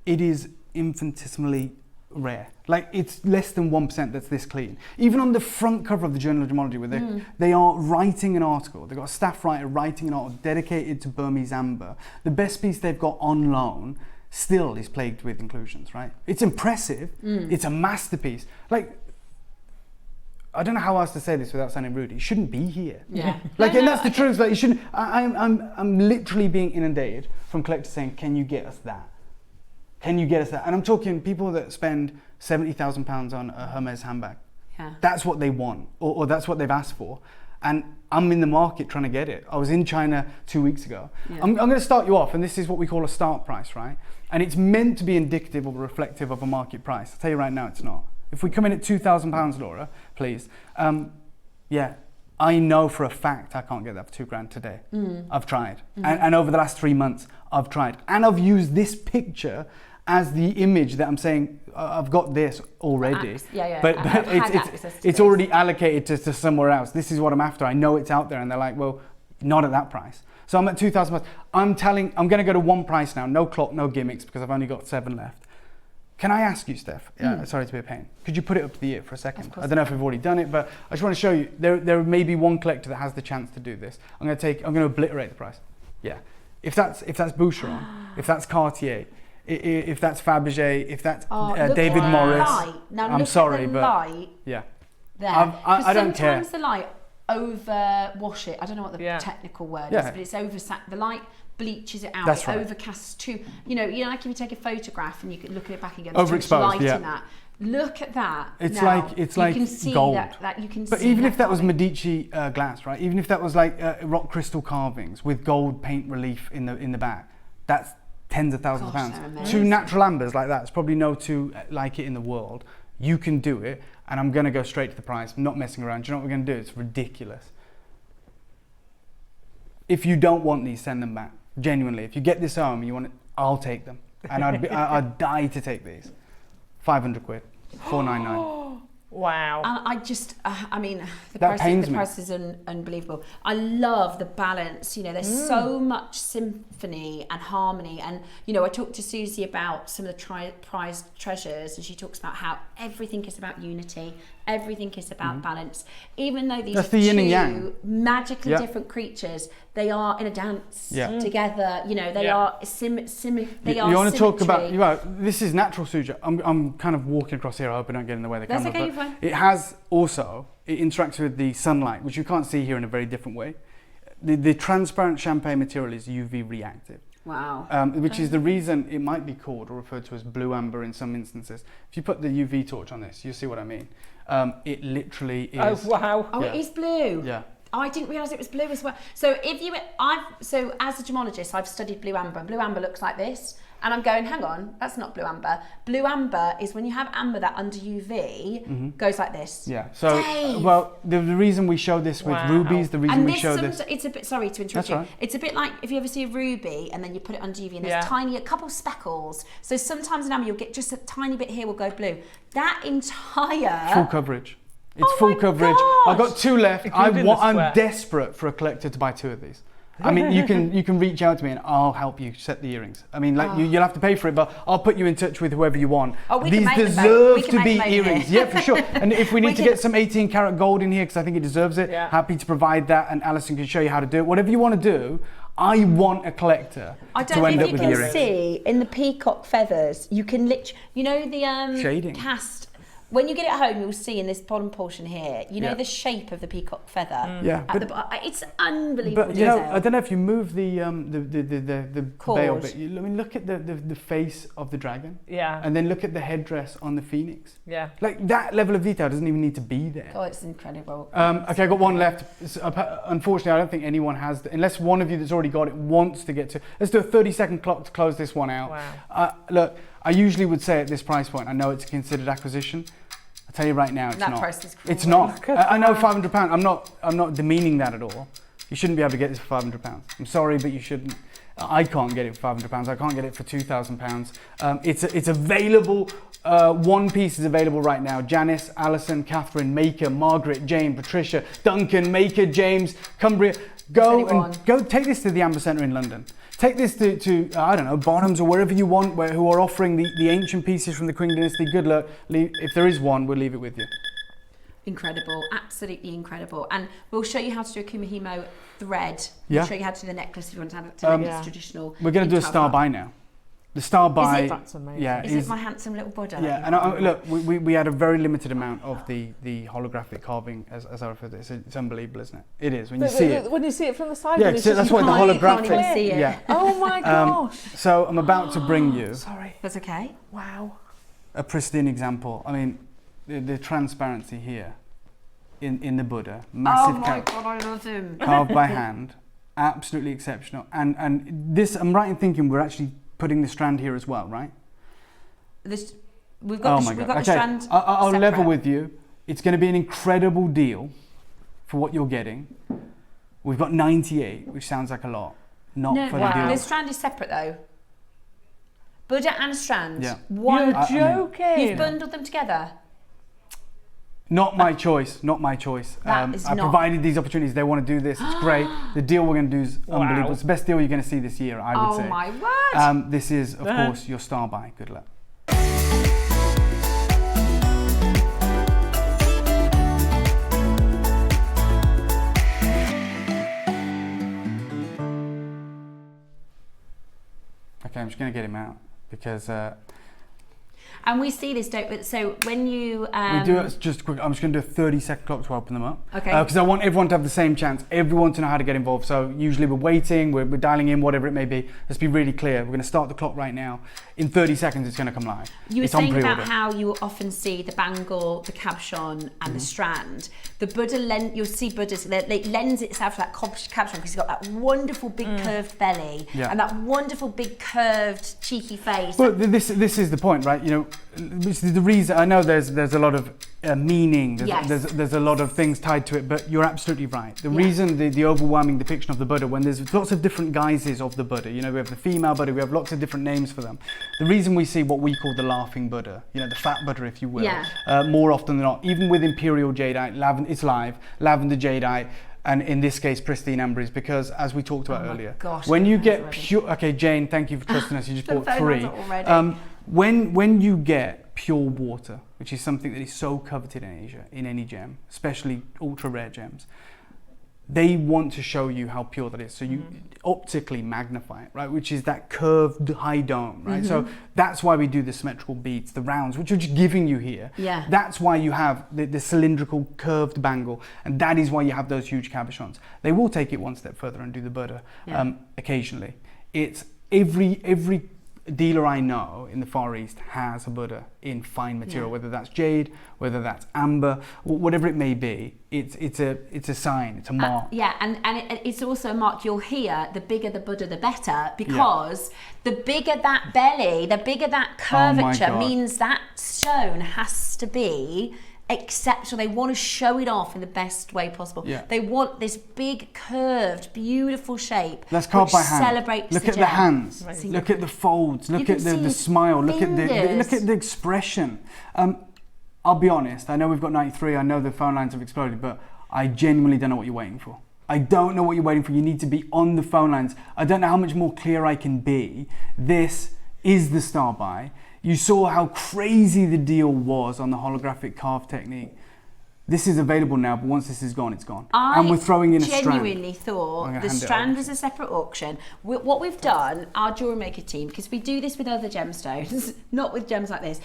It is infinitesimally rare. Like, it's less than 1% that's this clean. Even on the front cover of the Journal of Gemology, where they are writing an article, they've got a staff writer writing an article dedicated to Burmese amber. The best piece they've got on loan still is plagued with inclusions, right? It's impressive. It's a masterpiece. Like, I don't know how else to say this without sounding rude. It shouldn't be here. Yeah. And that's the truth. Like, you shouldn't. I'm literally being inundated from collectors saying, "Can you get us that? Can you get us that?" And I'm talking people that spend £70,000 on a Hermes handbag. Yeah. That's what they want, or that's what they've asked for. And I'm in the market trying to get it. I was in China 2 weeks ago. Yeah. I'm going to start you off, and this is what we call a start price, right? And it's meant to be indicative or reflective of a market price. I'll tell you right now, it's not. If we come in at £2,000, Laura, please. I know for a fact I can't get that for £2,000 today. I've tried. And over the last 3 months, I've tried. And I've used this picture as the image that I'm saying, I've got this already. But it's already allocated to somewhere else. This is what I'm after. I know it's out there. And they're like, well, not at that price. So I'm at £2,000. I'm going to go to one price now. No clock, no gimmicks, because I've only got 7 left. Can I ask you, Steph? Sorry to be a pain. Could you put it up to the ear for a second? I don't know if we've already done it, but I just want to show you. There may be one collector that has the chance to do this. I'm going to obliterate the price. Yeah. If that's Boucheron, if that's Cartier, if that's Fabergé, if that's David Morris. Now I'm sorry, but light yeah. There. I don't care. Sometimes the light overwash it. I don't know what the technical word is, but it's the light bleaches it out. That's right. Overcasts too. You know, like if you take a photograph and you can look at it back and go, overexposed, light in that. Look at that. It's now, like you can see gold. That you can but see even that if that was carving. Medici glass, right? Even if that was like rock crystal carvings with gold paint relief in the back, that's tens of thousands of pounds. 2 natural ambers like that, there's probably no 2 like it in the world. You can do it, and I'm going to go straight to the price. I'm not messing around. Do you know what we're going to do? It's ridiculous. if you don't want these, send them back. Genuinely, if you get this home and you want it, I'll take them. And I'd die to take these. 500 quid, 499. Wow. And I just, I mean, the That pains price me. is unbelievable. I love the balance. You know, there's so much symphony and harmony. And, you know, I talked to Susie about some of the prized treasures, and she talks about how everything is about unity. Everything is about balance. Even though these That's are the yin and two yang. magically different creatures, they are in a dance together. You know, they are they are You want to talk symmetry. about, this is natural suture. I'm kind of walking across here. I hope I don't get in the way of the That's camera. okay, but you're fine. it has also, it interacts with the sunlight, which you can't see here in a very different way. The transparent champagne material is UV reactive. Wow. Which is the reason it might be called or referred to as blue amber in some instances. If you put the UV torch on this, you'll see what I mean. It literally is. Oh, wow. Oh, it is blue. Yeah. Oh, I didn't realise it was blue as well. So as a gemologist, I've studied blue amber. Blue amber looks like this. And I'm going, hang on, that's not blue amber. Blue amber is when you have amber that under UV goes like this. Yeah. So, Dave. well, the reason we show this with rubies, the reason And we show this. it's a bit, sorry to interrupt That's you. right. It's a bit like if you ever see a ruby and then you put it under UV and there's a couple speckles. So sometimes in amber you'll get just a tiny bit here will go blue. That entire... Full coverage. It's Oh full my coverage. gosh. I've got 2 left. Including the I'm square. desperate for a collector to buy 2 of these. I mean, you can reach out to me and I'll help you set the earrings. I mean, like you'll have to pay for it, but I'll put you in touch with whoever you want. Oh, we These can make them, deserve we can to make be them over earrings. here. Yeah, for sure. And if we need We to can- get some 18 karat gold in here, because I think it deserves it, happy to provide that. And Alison can show you how to do it. Whatever you want to do, I want a collector I to don't end think up you with can earrings. see in the peacock feathers, you can literally, you know the Shading. cast, when you get it home you'll see in this bottom portion here, you know Yeah. the shape of the peacock feather. Yeah, At but- it's unbelievable But you know, detail. I don't know if you move the veil Cord. bit. I mean, look at the face of the dragon. Yeah. And then look at the headdress on the phoenix. Yeah. Like that level of detail doesn't even need to be there. Oh, it's incredible. Okay, I got one left. Unfortunately, I don't think anyone has, unless one of you that's already got it wants to get to. Let's do a 30-second clock to close this one out. Wow. Look, I usually would say at this price point, I know it's a considered acquisition. I tell you right now, it's That not. price is cruel. It's not. I know £500. I'm not demeaning that at all. You shouldn't be able to get this for £500. I'm sorry, but you shouldn't. I can't get it for £500. I can't get it for £2,000. It's available. One piece is available right now. Janice, Alison, Catherine, Maker, Margaret, Jane, Patricia, Duncan, Maker, James, Cumbria. Go take this to the Amber Centre in London. Take this to I don't know, Bonhams or wherever you want, who are offering the ancient pieces from the Qing dynasty. Good luck. If there is one, we'll leave it with you. Incredible, absolutely incredible. And we'll show you how to do a Kumihimo thread. Yeah. We'll show you how to do the necklace if you want to have it to make this traditional. We're going to do a star buy now. The star buy. Is it? That's amazing. Yeah, Is it my handsome little Buddha? Yeah, and look, we had a very limited amount of the holographic carving, as I refer to it. It's unbelievable, isn't it? It is when you see it. When you see it from the side. Yeah, it's so just that's why the you can't holographic. even see it. Yeah. Oh my gosh. So I'm about to bring you Sorry. That's okay. Wow. a pristine example. I mean, the transparency here in the Buddha, massive God, I love him. carved by hand, absolutely exceptional. And this, I'm right in thinking we're actually putting the strand here as well, right? We've got the strand. I'll level separate. with you. It's going to be an incredible deal for what you're getting. We've got 98, which sounds like a lot. Not for the deal. The strand is separate though. Buddha and a strand. Yeah. One. You're joking. You've bundled them together. Not my choice. Not my choice. That is I not- provided these opportunities. They want to do this. It's great. The deal we're going to do is unbelievable. Wow. It's the best deal you're going to see this year, I would say. Oh my word. This is, of course, your star buy. Good luck. Okay, I'm just going to get him out because And we see this, don't we? So when you we do it just quick. I'm just going to do a 30-second clock to open them up. Okay. Because I want everyone to have the same chance. Everyone to know how to get involved. So usually we're waiting, we're dialing in, whatever it may be. Let's be really clear. We're going to start the clock right now. In 30 seconds, it's going to come live. You were It's on saying about pre-order. how you will often see the bangle, the cabochon, and the strand. The Buddha, you'll see Buddha's, it lends itself to that cabochon because he's got that wonderful big curved belly Yeah. and that wonderful big curved cheeky face. Well, this is the point, right? You know, which is the reason. I know there's a lot of meaning. Yes. There's a lot of things tied to it, but you're absolutely right. The reason the overwhelming depiction of the Buddha, when there's lots of different guises of the Buddha, you know, we have the female Buddha, we have lots of different names for them. The reason we see what we call the laughing Buddha, you know, the fat Buddha, if you will, more often than not, even with imperial jadeite, it's live, lavender jadeite, and in this case, pristine amber, is because, as we talked about earlier, when you get pure, okay, Jane, thank you for trusting us, you just bought 3. When you get pure water, which is something that is so coveted in Asia, in any gem, especially ultra rare gems, they want to show you how pure that is. So you optically magnify it, right? Which is that curved high dome, right? So that's why we do the symmetrical beads, the rounds, which we're just giving you here. Yeah. That's why you have the cylindrical curved bangle, and that is why you have those huge cabochons. They will take it one step further and do the Buddha occasionally. It's every dealer I know in the Far East has a Buddha in fine material, whether that's jade, whether that's amber, whatever it may be. It's a sign, it's a mark. And it's also a mark. You'll hear the bigger the Buddha, the better, because the bigger that belly, the bigger that curvature means that stone has to be exceptional. They want to show it off in the best way possible. They want this big, curved, beautiful shape. That's carved by hand. Celebrates look at the hands. Look at the folds. Look at the smile. Look at the expression. I'll be honest. I know we've got 93. I know the phone lines have exploded, but I genuinely don't know what you're waiting for. I don't know what you're waiting for. You need to be on the phone lines. I don't know how much more clear I can be. This is the star buy. You saw how crazy the deal was on the holographic carve technique. This is available now, but once this is gone, it's gone. And we're throwing in a strand. I genuinely thought the strand was a separate auction. What we've done, our Jewellery Maker team, because we do this with other gemstones, not with gems like this,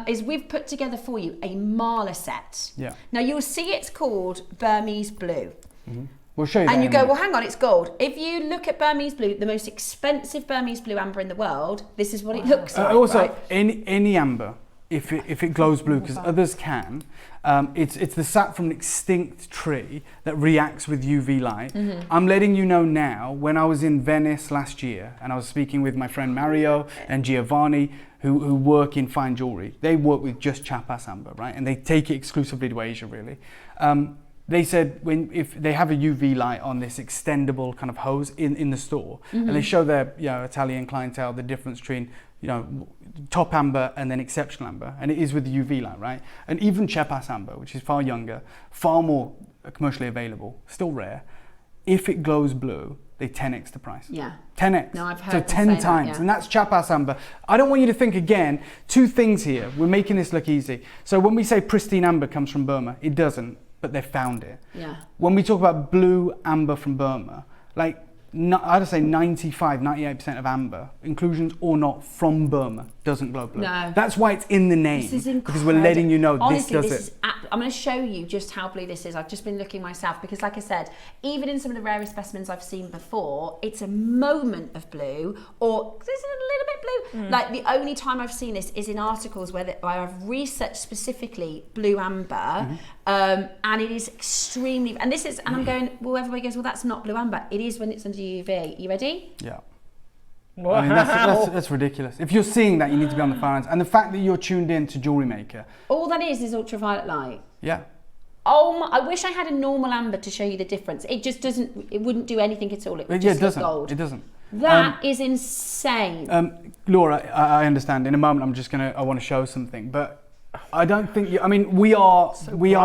is we've put together for you a mala set. Now you'll see it's called Burmese Blue. We'll show you. And you go, well, hang on, it's gold. If you look at Burmese Blue, the most expensive Burmese Blue amber in the world, this is what it looks like. Also, right? any amber, if it glows blue, because others can, it's the sap from an extinct tree that reacts with UV light. I'm letting you know now, when I was in Venice last year, and I was speaking with my friend Mario and Giovanni, who work in fine jewelry. They work with just Chapas amber, right? And they take it exclusively to Asia, really. They said if they have a UV light on this extendable kind of hose in the store, and they show their Italian clientele the difference between top amber and then exceptional amber, and it is with the UV light, right? And even Chapas amber, which is far younger, far more commercially available, still rare. If it glows blue, they 10x the price. 10x. No, I've heard. So 10 times, and that's Chapas amber. I don't want you to think again. 2 things here. We're making this look easy. So when we say pristine amber comes from Burma, it doesn't. But they found it. When we talk about blue amber from Burma, like I'd say 98% of amber, inclusions or not, from Burma doesn't glow blue. No. That's why it's in the name. This is incredible. Because we're letting you know. Honestly, this does it. I'm going to show you just how blue this is. I've just been looking myself because, like I said, even in some of the rarest specimens I've seen before, it's a moment of blue, or is it a little bit blue? Like the only time I've seen this is in articles where I've researched specifically blue amber, and it is extremely. And this is, and I'm going. Well, everybody goes, well, that's not blue amber. It is when it's under UV. You ready? Yeah. Wow. I mean, that's ridiculous. If you're seeing that, you need to be on the phone lines. And the fact that you're tuned in to Jewellery Maker. All that is ultraviolet light. Yeah. Oh, I wish I had a normal amber to show you the difference. It just doesn't, it wouldn't do anything at all. It would just look gold. It doesn't. That is insane. Laura, I understand. In a moment, I want to show something, but I don't think we are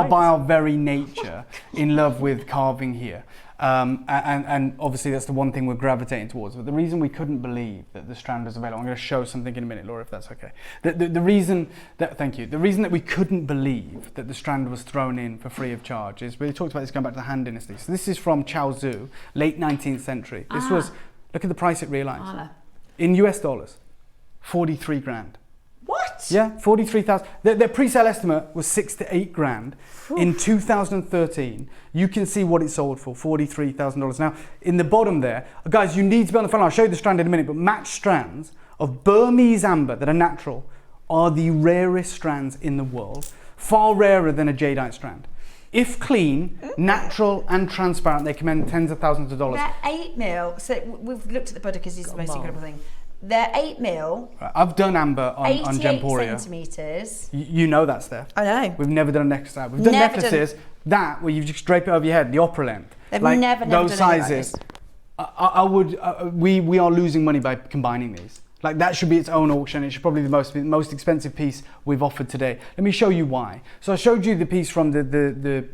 by our very nature in love with carving here. And obviously that's the one thing we're gravitating towards. But the reason we couldn't believe that the strand was available, I'm going to show something in a minute, Laura, if that's okay. The reason that we couldn't believe that the strand was thrown in for free of charge is, we talked about this going back to the Han Dynasty. So this is from Chaozhou, late 19th century. This was, look at the price it realized. In US dollars, 43 grand. What? Yeah, 43,000. Their pre-sale estimate was 6 to 8 grand. In 2013, you can see what it sold for, $43,000. Now, in the bottom there, guys, you need to be on the phone. I'll show you the strand in a minute, but matched strands of Burmese amber that are natural are the rarest strands in the world, far rarer than a jadeite strand. If clean, natural and transparent, they command tens of thousands of dollars. They're 8 mil. So we've looked at the Buddha because he's the most incredible thing. they're 8mm. Right, I've done amber on 88 Gemporia. centimetres. You know that, Steph. I know. We've never done a necklace like that. We've done Never necklaces that where you just drape it over your head, the opera length. They've like never those done anything like sizes. this. We are losing money by combining these. Like that should be its own auction. It should probably be the most expensive piece we've offered today. Let me show you why. So I showed you the piece from the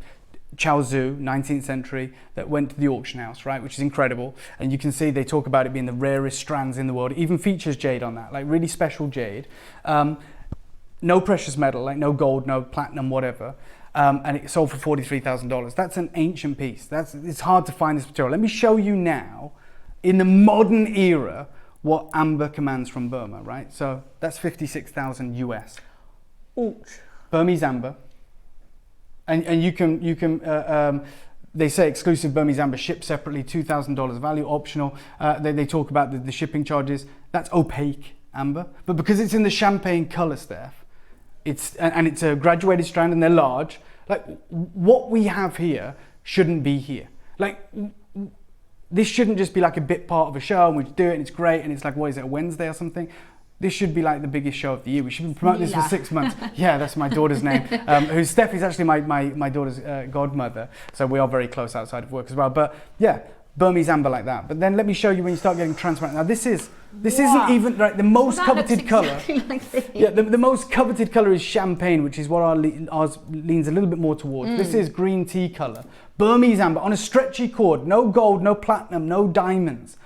Chaozu, 19th century, that went to the auction house, right? Which is incredible. And you can see they talk about it being the rarest strands in the world. It even features jade on that, like really special jade. No precious metal, like no gold, no platinum, whatever. And it sold for $43,000. That's an ancient piece. It's hard to find this material. Let me show you now, in the modern era, what amber commands from Burma, right? So that's 56,000 US. Ouch. Burmese amber. And you can they say exclusive Burmese amber shipped separately, $2,000 value, optional. They talk about the shipping charges. That's opaque amber. But because it's in the champagne color, Steph, it's a graduated strand and they're large. Like what we have here shouldn't be here. Like this shouldn't just be like a bit part of a show and we do it and it's great and it's like, what is it, a Wednesday or something? This should be like the biggest show of the year. We should promote this for 6 months. Yeah, that's my daughter's name. Who's Steph is actually my daughter's godmother. So we are very close outside of work as well. But yeah, Burmese amber like that. But then let me show you when you start getting transparent. Now this isn't even right. The most coveted color. Exactly like this. Yeah, the most coveted color is champagne, which is what ours leans a little bit more towards. This is green tea color. Burmese amber on a stretchy cord. No gold, no platinum, no diamonds.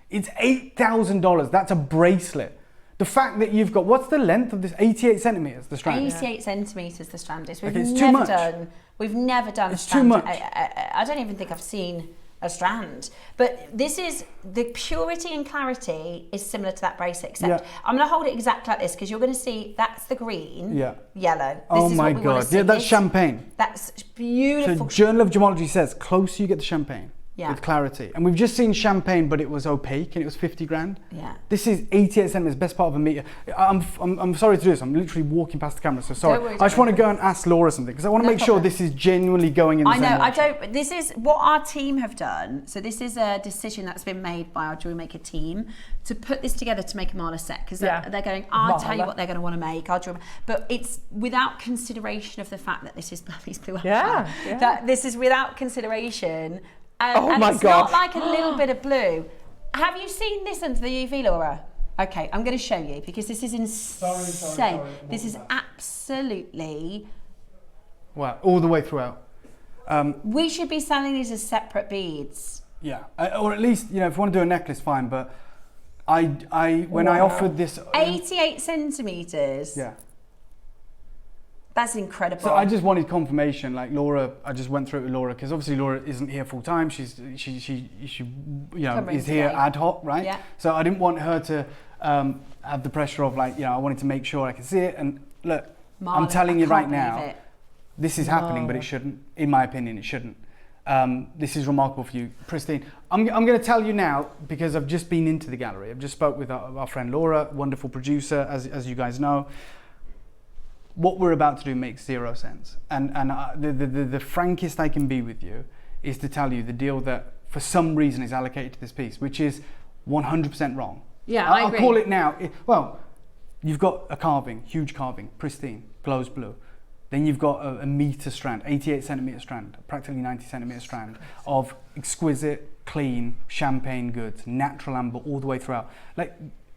It's $8,000. That's a bracelet. The fact that you've got, what's the length of this? 88 centimetres, the strand? 88 centimetres, the strand is. We've never done a strand. It's too much. I don't even think I've seen a strand. But this is, the purity and clarity is similar to that bracelet, except I'm going to hold it exactly like this because you're going to see that's the green, yellow. Oh my God. Yeah, that's champagne. That's beautiful. So Journal of Gemology says, closer you get the champagne. With clarity. And we've just seen champagne, but it was opaque and it was 50 grand. Yeah. This is 88 centimeters, best part of a meter. I'm sorry to do this. I'm literally walking past the camera, so sorry. Don't worry, I just want to go and ask Laura something because I want to make sure this is genuinely going in the same direction. This is what our team have done. So this is a decision that's been made by our JewelleryMaker team to put this together to make a Mala set because they're going, I'll tell you what they're going to want to make. But it's without consideration of the fact that this is blue amber. That this is without consideration. And it's not like a little bit of blue. Have you seen this under the UV, Laura? Okay, I'm going to show you because this is insane. Sorry. This is absolutely... Wow, all the way throughout. We should be selling these as separate beads. Yeah, or at least, if you want to do a necklace, fine, but when I offered this... 88 centimetres. Yeah. That's incredible. So I just wanted confirmation, like Laura. I just went through it with Laura because obviously Laura isn't here full time. She is here ad hoc, right? Yeah. So I didn't want her to have the pressure of I wanted to make sure I could see it. And look, I'm telling you right now, this is happening, but it shouldn't. In my opinion, it shouldn't. This is remarkable for you, pristine. I'm going to tell you now because I've just been into the gallery. I've just spoke with our friend Laura, wonderful producer, as you guys know. What we're about to do makes zero sense. And the frankest I can be with you is to tell you the deal that for some reason is allocated to this piece, which is 100% wrong. Yeah, I agree. I'll call it now. You've got a carving, huge carving, pristine, glows blue. Then you've got a meter strand, 88 centimetre strand, practically 90 centimetre strand of exquisite, clean, champagne goods, natural amber all the way throughout.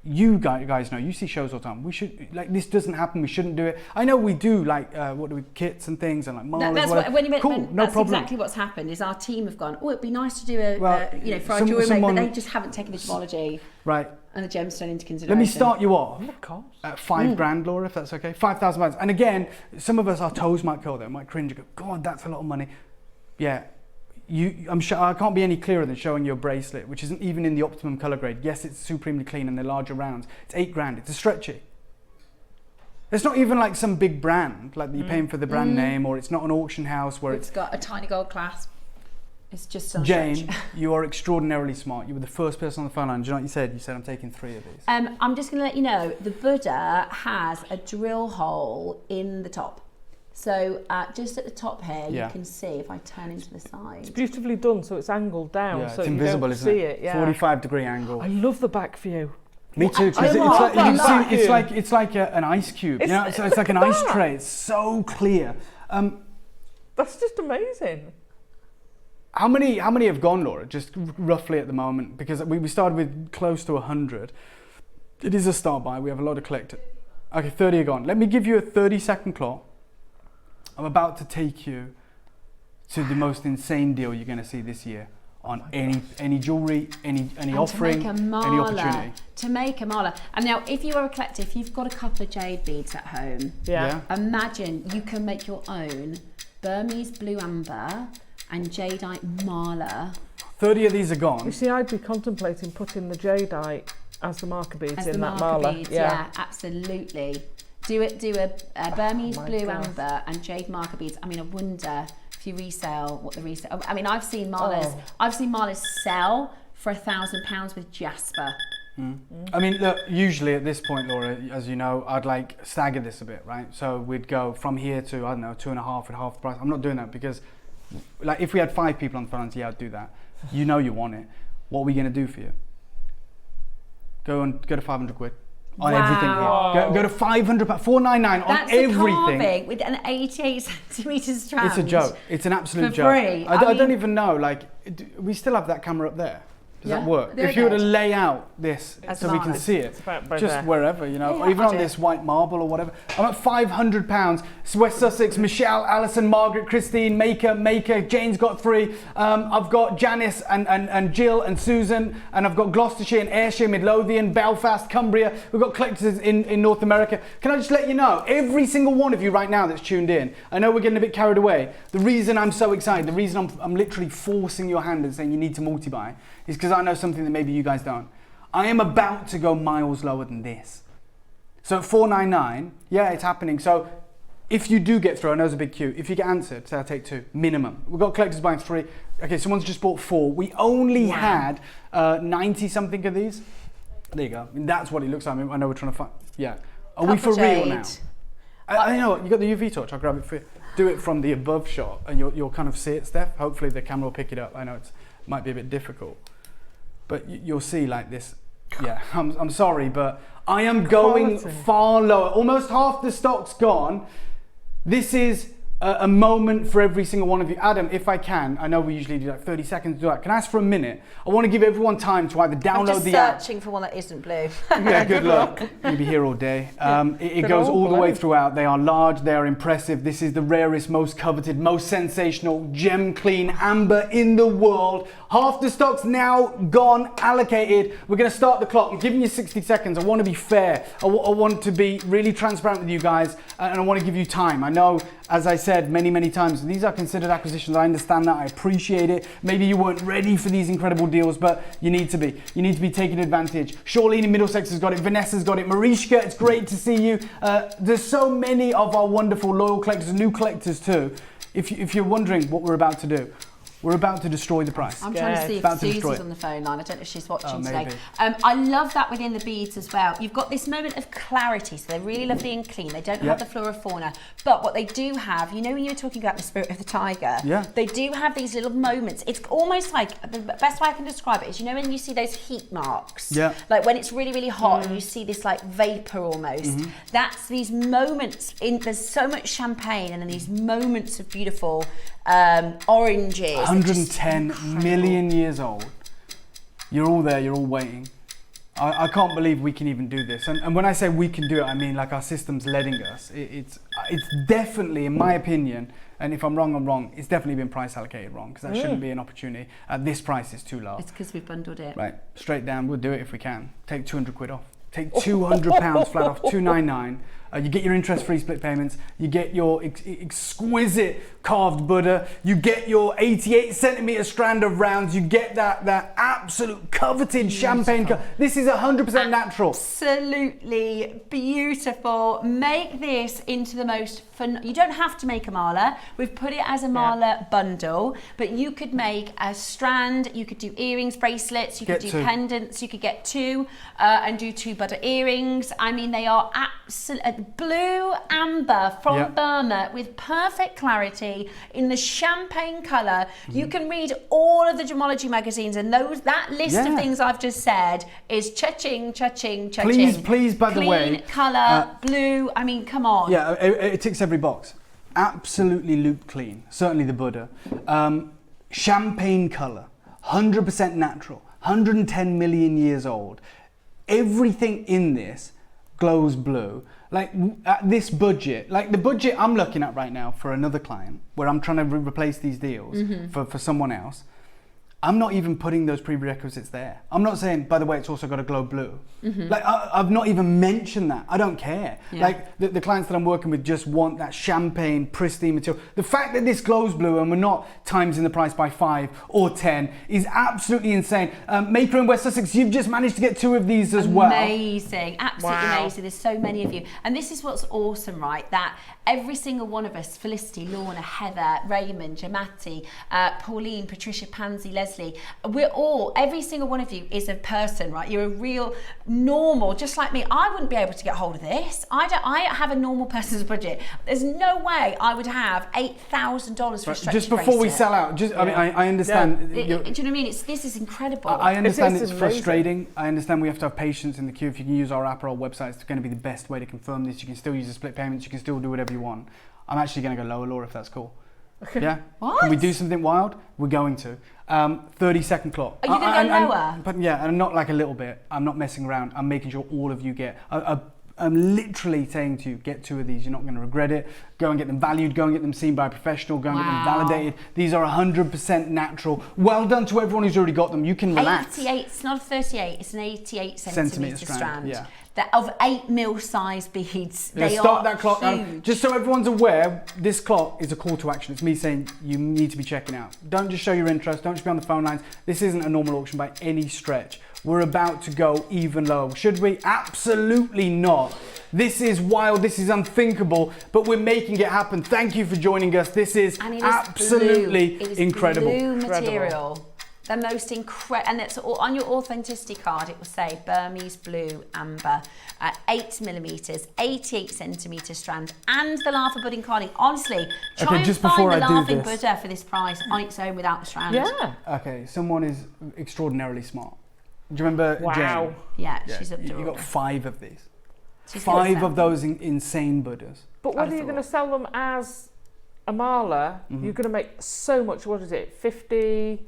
You guys know, you see shows all the time. We should, this doesn't happen, we shouldn't do it. I know we do, kits and things and malas, that's whatever. No problem. Exactly what's happened is our team have gone, it'd be nice to do for our JewelleryMaker, but they just haven't taken the gemology and the gemstone into consideration. Let me start you off at $5,000, Laura, if that's okay. £5,000. And again, some of us, our toes might curl there, might cringe and go, God, that's a lot of money. Yeah. I'm sure I can't be any clearer than showing you a bracelet, which isn't even in the optimum color grade. Yes, it's supremely clean and they're larger rounds. It's $8,000. It's a stretchy. It's not even like some big brand, like that you're paying for the brand name, or it's not an auction house where it's got a tiny gold clasp. It's just some Jane, you are extraordinarily smart. You were the first person on the phone line. Do you know what you said? You said, I'm taking 3 of these. I'm just going to let you know, the Buddha has a drill hole in the top. So just at the top here, you can see if I turn into the side. It's beautifully done, so it's angled down, so it's invisible, you don't see it. 45-degree angle. I love the back view. Me too, because it's like an ice cube. It's like an ice tray. It's so clear. That's just amazing. How many have gone, Laura? Just roughly at the moment, because we started with close to 100. It is a start buy. We have a lot of collectors. Okay, 30 are gone. Let me give you a 30-second clock. I'm about to take you to the most insane deal you're going to see this year on any jewellery, any offering, any opportunity. To make a mala. And now, if you are a collector, if you've got a couple of jade beads at home, imagine you can make your own Burmese blue amber and jadeite mala. 30 of these are gone. You see, I'd be contemplating putting the jadeite as the marker beads in that mala. Yeah, absolutely. Do a Burmese blue amber and jade marker beads. I mean, I wonder if you resell what the resale. I mean, I've seen malas. I've seen malas sell for £1,000 with jasper. I mean, look, usually at this point, Laura, as you know, I'd like stagger this a bit, right? So we'd go from here to, I don't know, 2.5 at half the price. I'm not doing that because, like, if we had 5 people on the phone, yeah, I'd do that. You know you want it. What are we going to do for you? Go to 500 quid on everything here. Go to 500, £499 on everything. Carving with an 88 centimetre strand. It's a joke. It's an absolute joke. Free. I don't even know. Like, we still have that camera up there. Does that work? If you were to lay out this so we can see it, just wherever, you know, or even on this white marble or whatever. I'm at £500. It's West Sussex, Michelle, Alison, Margaret, Christine, Maker, Jane's got 3. I've got Janice and Jill and Susan, and I've got Gloucestershire and Ayrshire, Midlothian, Belfast, Cumbria. We've got collectors in North America. Can I just let you know, every single one of you right now that's tuned in, I know we're getting a bit carried away. The reason I'm so excited, the reason I'm literally forcing your hand and saying you need to multi-buy is because I know something that maybe you guys don't. I am about to go miles lower than this. So at $499, yeah, it's happening. So if you do get through, I know it's a big queue. If you get answered, say I'll take 2, minimum. We've got collectors buying 3. Okay, someone's just bought 4. We only had 90 something of these. There you go. I mean, that's what it looks like. I mean, I know we're trying to find. Yeah. Are we for real now? I know. You got the UV torch. I'll grab it for you. Do it from the above shot, and you'll kind of see it, Steph. Hopefully the camera will pick it up. I know it might be a bit difficult. But you'll see like this. Yeah, I'm sorry, but I am going far lower. Almost half the stock's gone. This is a moment for every single one of you. Adam, if I can, I know we usually do like 30 seconds to do that. Can I ask for a minute? I want to give everyone time to either download the app. I'm just searching for one that isn't blue. Yeah, good luck. You'll be here all day. It goes all the way throughout. They are large, they are impressive. This is the rarest, most coveted, most sensational gem clean amber in the world. Half the stock's now gone, allocated. We're going to start the clock. I'm giving you 60 seconds. I want to be fair. I want to be really transparent with you guys, and I want to give you time. I know, as I said many times, these are considered acquisitions. I understand that. I appreciate it. Maybe you weren't ready for these incredible deals, but you need to be. You need to be taking advantage. Charlene in Middlesex has got it. Vanessa's got it. Marishka, it's great to see you. There's so many of our wonderful loyal collectors and new collectors too. If you're wondering what we're about to do, we're about to destroy the price. I'm trying to see if Susie's on the phone line. I don't know if she's watching today. I love that within the beads as well. You've got this moment of clarity, so they're really lovely and clean. They don't have the flora fauna, but what they do have, you know when you were talking about the spirit of the tiger, they do have these little moments. It's almost like, the best way I can describe it is, you know when you see those heat marks? Like when it's really hot and you see this like vapor almost. That's these moments, there's so much champagne and then these moments of beautiful oranges. 110 million years old. You're all there, you're all waiting. I can't believe we can even do this. And when I say we can do it, I mean like our system's letting us. It's definitely, in my opinion, and if I'm wrong, I'm wrong, it's definitely been price allocated wrong, because that shouldn't be an opportunity. At this price, it's too low. It's because we've bundled it. Right, straight down, we'll do it if we can. Take 200 quid off. Take £200 flat off, $299. You get your interest-free split payments. You get your exquisite carved Buddha. You get your 88 centimeter strand of rounds. You get that absolute coveted champagne. This is 100% natural. Absolutely beautiful. Make this into the most fun. You don't have to make a mala. We've put it as a mala bundle, but you could make a strand. You could do earrings, bracelets. You could do pendants. You could get 2 and do 2 Buddha earrings. I mean, they are absolutely blue amber from Burma with perfect clarity in the champagne colour. You can read all of the Gemology magazines, and that list of things I've just said is cha-ching, cha-ching, cha-ching. Please, by the way. Clean colour, blue, I mean, come on. Yeah, it ticks every box. Absolutely loop clean, certainly the Buddha. Champagne colour, 100% natural, 110 million years old. Everything in this glows blue. Like at this budget, like the budget I'm looking at right now for another client, where I'm trying to replace these deals for someone else, I'm not even putting those prerequisites there. I'm not saying, by the way, it's also got to glow blue. Like I've not even mentioned that. I don't care. Like the clients that I'm working with just want that champagne, pristine material. The fact that this glows blue and we're not timesing the price by 5 or 10 is absolutely insane. Maker in West Sussex, you've just managed to get 2 of these as well. Amazing, absolutely amazing. There's so many of you. And this is what's awesome, right? That every single one of us, Felicity, Lorna, Heather, Raymond, Jamati, Pauline, Patricia, Pansy, Leslie, we're all, every single one of you is a person, right? You're a real normal, just like me. I wouldn't be able to get hold of this. I have a normal person's budget. There's no way I would have $8,000 for a stretchy just before we bracelet. sell out. I mean, I understand. Do you know what I mean? This is incredible. I understand it's frustrating. I understand we have to have patience in the queue. If you can use our app or our website, it's going to be the best way to confirm this. You can still use the split payments. You can still do whatever you want. I'm actually going to go lower, Laura, if that's cool. Yeah? What? Can we do something wild? We're going to. 30-second clock. Are you going to go lower? But yeah, and not like a little bit. I'm not messing around. I'm making sure all of you get. I'm literally saying to you, get 2 of these. You're not going to regret it. Go and get them valued. Go and get them seen by a professional. Go and get them validated. These are 100% natural. Well done to everyone who's already got them. You can relax. 88. It's not a 38. It's an 88 centimetre strand. Yeah. Of 8 mil size beads. They start are that clock. Just so everyone's aware, this clock is a call to action. It's me saying you need to be checking out. Don't just show your interest. Don't just be on the phone lines. This isn't a normal auction by any stretch. We're about to go even lower. Should we? Absolutely not. This is wild. This is unthinkable, but we're making it happen. Thank you for joining us. This is absolutely incredible. Blue material. The most incredible, and it's all on your authenticity card. It will say Burmese blue amber, 8 millimeters, 88 centimetre strand, and the Laughing Budding carding. Honestly, try and find the Laughing Buddha for this price on its own without the strand. Yeah. Okay, someone is extraordinarily smart. Do you remember Jane? Yeah, she's adorable. You got 5 of these. 5 of those insane Buddhas. But whether you're going to sell them as a mala, you're going to make so much. What is it? 50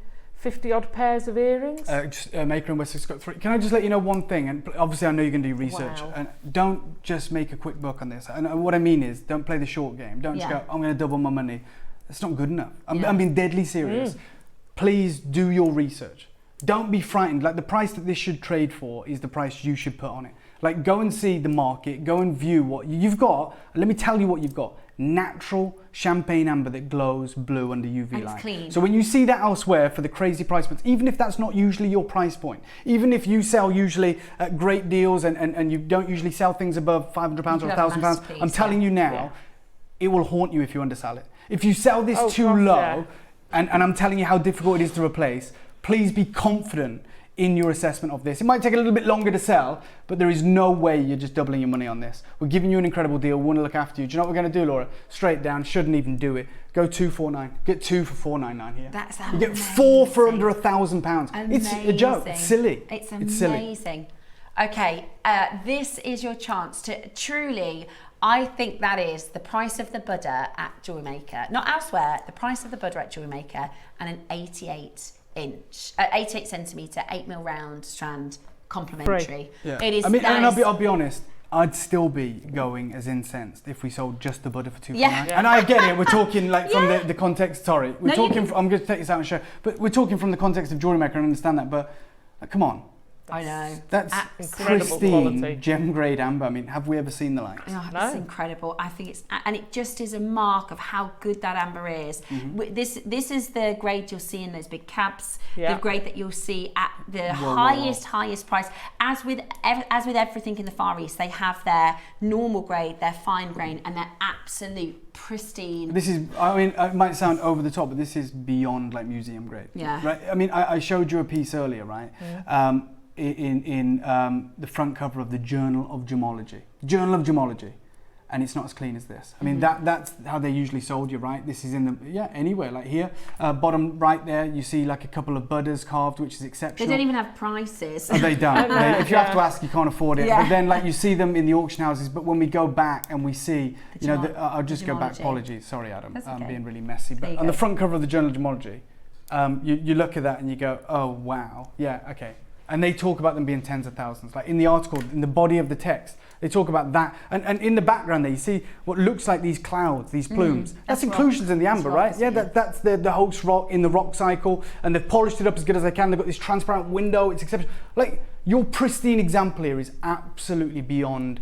odd pairs of earrings? Maker in West Sussex got 3. Can I just let you know one thing? And obviously I know you're going to do research. Wow. And don't just make a quick buck on this. And what I mean is, don't play the short game. Don't just go, I'm going to double my money. That's not good enough. I'm being deadly serious. Please do your research. Don't be frightened. Like, the price that this should trade for is the price you should put on it. Like, go and see the market, go and view what you've got. Let me tell you what you've got. Natural champagne amber that glows blue under UV light. Clean. So when you see that elsewhere for the crazy price points, even if that's not usually your price point, even if you sell usually at great deals and you don't usually sell things above £500 or £1,000, I'm telling you now, it will haunt you if you undersell it. If you sell this too low, and I'm telling you how difficult it is to replace, please be confident in your assessment of this. It might take a little bit longer to sell, but there is no way you're just doubling your money on this. We're giving you an incredible deal. We want to look after you. Do you know what we're going to do, Laura? Straight down, shouldn't even do it. Go 249. Get 2 for 499 here. That's amazing. You get 4 for under £1,000. It's a joke. It's silly. It's amazing. Okay, this is your chance to truly. I think that is the price of the Buddha at JewelleryMaker. Not elsewhere. The price of the Buddha at JewelleryMaker and an 88 centimetre, 8 mil round strand, complimentary. Yeah. It is. I mean, and I'll be honest. I'd still be going as incensed if we sold just the Buddha for $249. Yeah. And I get it. We're talking like from the context. Sorry, we're talking. I'm going to take this out and show. But we're talking from the context of JewelleryMaker. and understand that. But come on. I know. That's incredible pristine quality. Gem grade amber. I mean, have we ever seen the likes? Oh, it's incredible. I think and it just is a mark of how good that amber is. This is the grade you'll see in those big cabs. The grade that you'll see at the highest price. As with everything in the Far East, they have their normal grade, their fine grain, and their absolute pristine. This is, I mean, it might sound over the top, but this is beyond like museum grade. Yeah. Right. I mean, I showed you a piece earlier, right? In the front cover of the Journal of Gemology. Journal of Gemology. and it's not as clean as this. I mean, that's how they usually sold you, right? This is in the, anywhere, like here. Bottom right there, you see like a couple of budders carved, which is exceptional. They don't even have prices. Oh, they don't. If you have to ask, you can't afford it. But then, like, you see them in the auction houses, but when we go back and we see, I'll just go back, apologies, sorry Adam, I'm being really messy. But on the front cover of the Journal of Gemology, you look at that and you go, oh wow, yeah, okay. And they talk about them being tens of thousands. Like in the article, in the body of the text, they talk about that. And in the background there, you see what looks like these clouds, these plumes. That's inclusions in the amber, right? Yeah, that's the host rock in the rock cycle. And they've polished it up as good as they can. They've got this transparent window. It's exceptional. Like, your pristine example here is absolutely beyond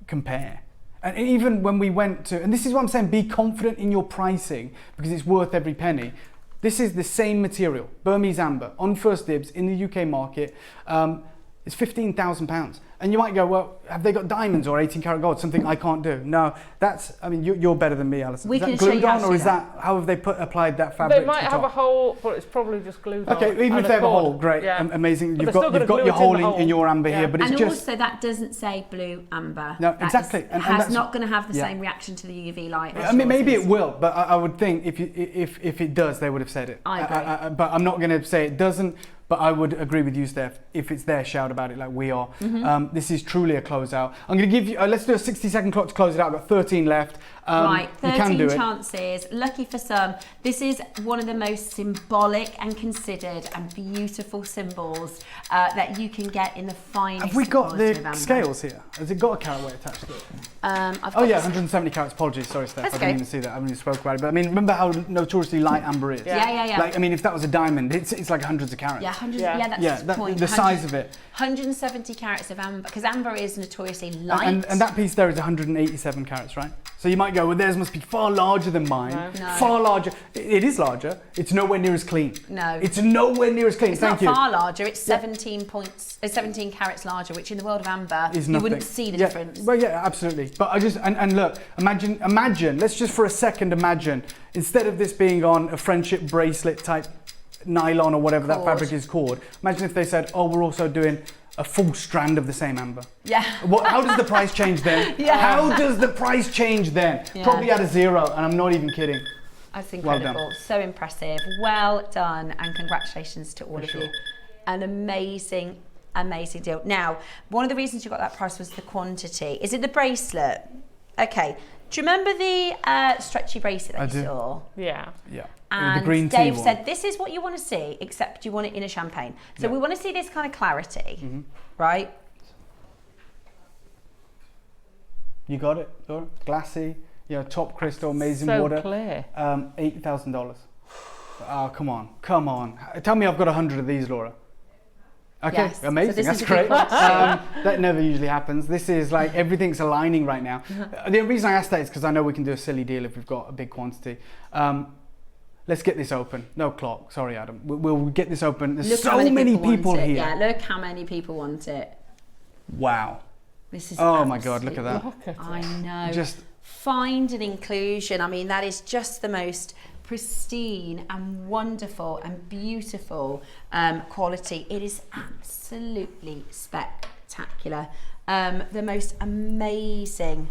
compare. And even when we went to, and this is what I'm saying, be confident in your pricing because it's worth every penny. This is the same material, Burmese amber, on First Dibs in the UK market. It's £15,000. And you might go, well, have they got diamonds or 18 karat gold? Something I can't do. No, you're better than me, Alison. Is that glued on, or is that, how have they applied that fabric? They might have a hole, but it's probably just glued on. Okay, even if they have a hole, great, amazing. You've got your hole in your amber here, but it's just... And also that doesn't say blue amber. No, exactly. It has not going to have the same reaction to the UV light. I mean, maybe it will, but I would think if it does, they would have said it. I agree. But I'm not going to say it doesn't. But I would agree with you, Steph. If it's there, shout about it like we are. This is truly a closeout. I'm going to give you, let's do a 60-second clock to close it out. I've got 13 left. Right, 13 chances. Lucky for some. This is one of the most symbolic and considered and beautiful symbols that you can get in the finest. Have we got the scales here? Has it got a carat weight attached to it? 170 carats. Apologies, sorry, Steph. I didn't even see that. I haven't even spoke about it. But I mean, remember how notoriously light amber is? Yeah. Like, I mean, if that was a diamond, it's like hundreds of carats. That's the point. The size of it. 170 carats of amber, because amber is notoriously light. And that piece there is 187 carats, right? So you might go, well, theirs must be far larger than mine. No. Far larger. It is larger. It's nowhere near as clean. No. It's nowhere near as clean. It's Thank not you. far larger. It's 17 carats larger, which in the world of amber, you wouldn't see the difference. Well, yeah, absolutely. But I just, and look, imagine, let's just for a second imagine, instead of this being on a friendship bracelet type nylon or whatever that fabric is called, imagine if they said, oh, we're also doing a full strand of the same amber. Yeah. How does the price change then? How does the price change then? Probably at a zero, and I'm not even kidding. That's incredible. Well done. So impressive. Well done, and congratulations to all of you. An amazing deal. Now, one of the reasons you got that price was the quantity. Is it the bracelet? Okay. Do you remember the stretchy bracelet that you saw? Yeah. And the green Dave said, this is what you want to see, except you want it in a champagne. So we want to see this kind of clarity, right? You got it, Laura? Glassy, top crystal, amazing water. So clear. $8,000. Oh, come on. Tell me I've got 100 of these, Laura. Okay, yes. amazing, So that's great. That never usually happens. This is like, everything's aligning right now. The reason I asked that is because I know we can do a silly deal if we've got a big quantity. Let's get this open. No clock, sorry Adam. We'll get this open. There's so many people here. Yeah, look how many people want it. Wow. This is my God, look at that. I know. Just find an inclusion. I mean, that is just the most pristine and wonderful and beautiful quality. It is absolutely spectacular. The most amazing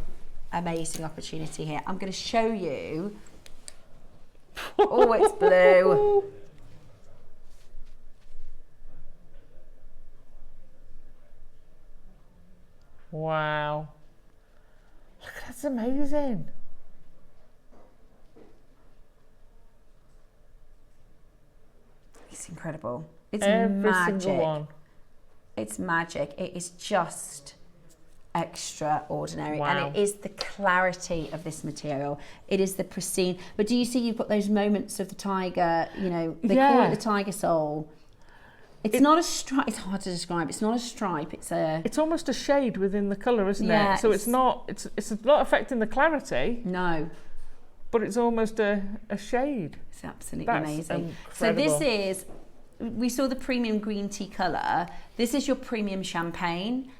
opportunity here. I'm going to show you. Oh, it's blue. Wow. Look, that's amazing. It's incredible. It's Every magic. single one. It's magic. It is just extraordinary. Wow. And it is the clarity of this material. It is the pristine. But do you see you've got those moments of the tiger, they call it the tiger soul. It's not a stripe. It's hard to describe. It's not a stripe. It's almost a shade within the colour, isn't it? So it's not affecting the clarity. No. But it's almost a shade. It's absolutely amazing. Incredible. So this is, we saw the premium green tea colour. This is your premium champagne.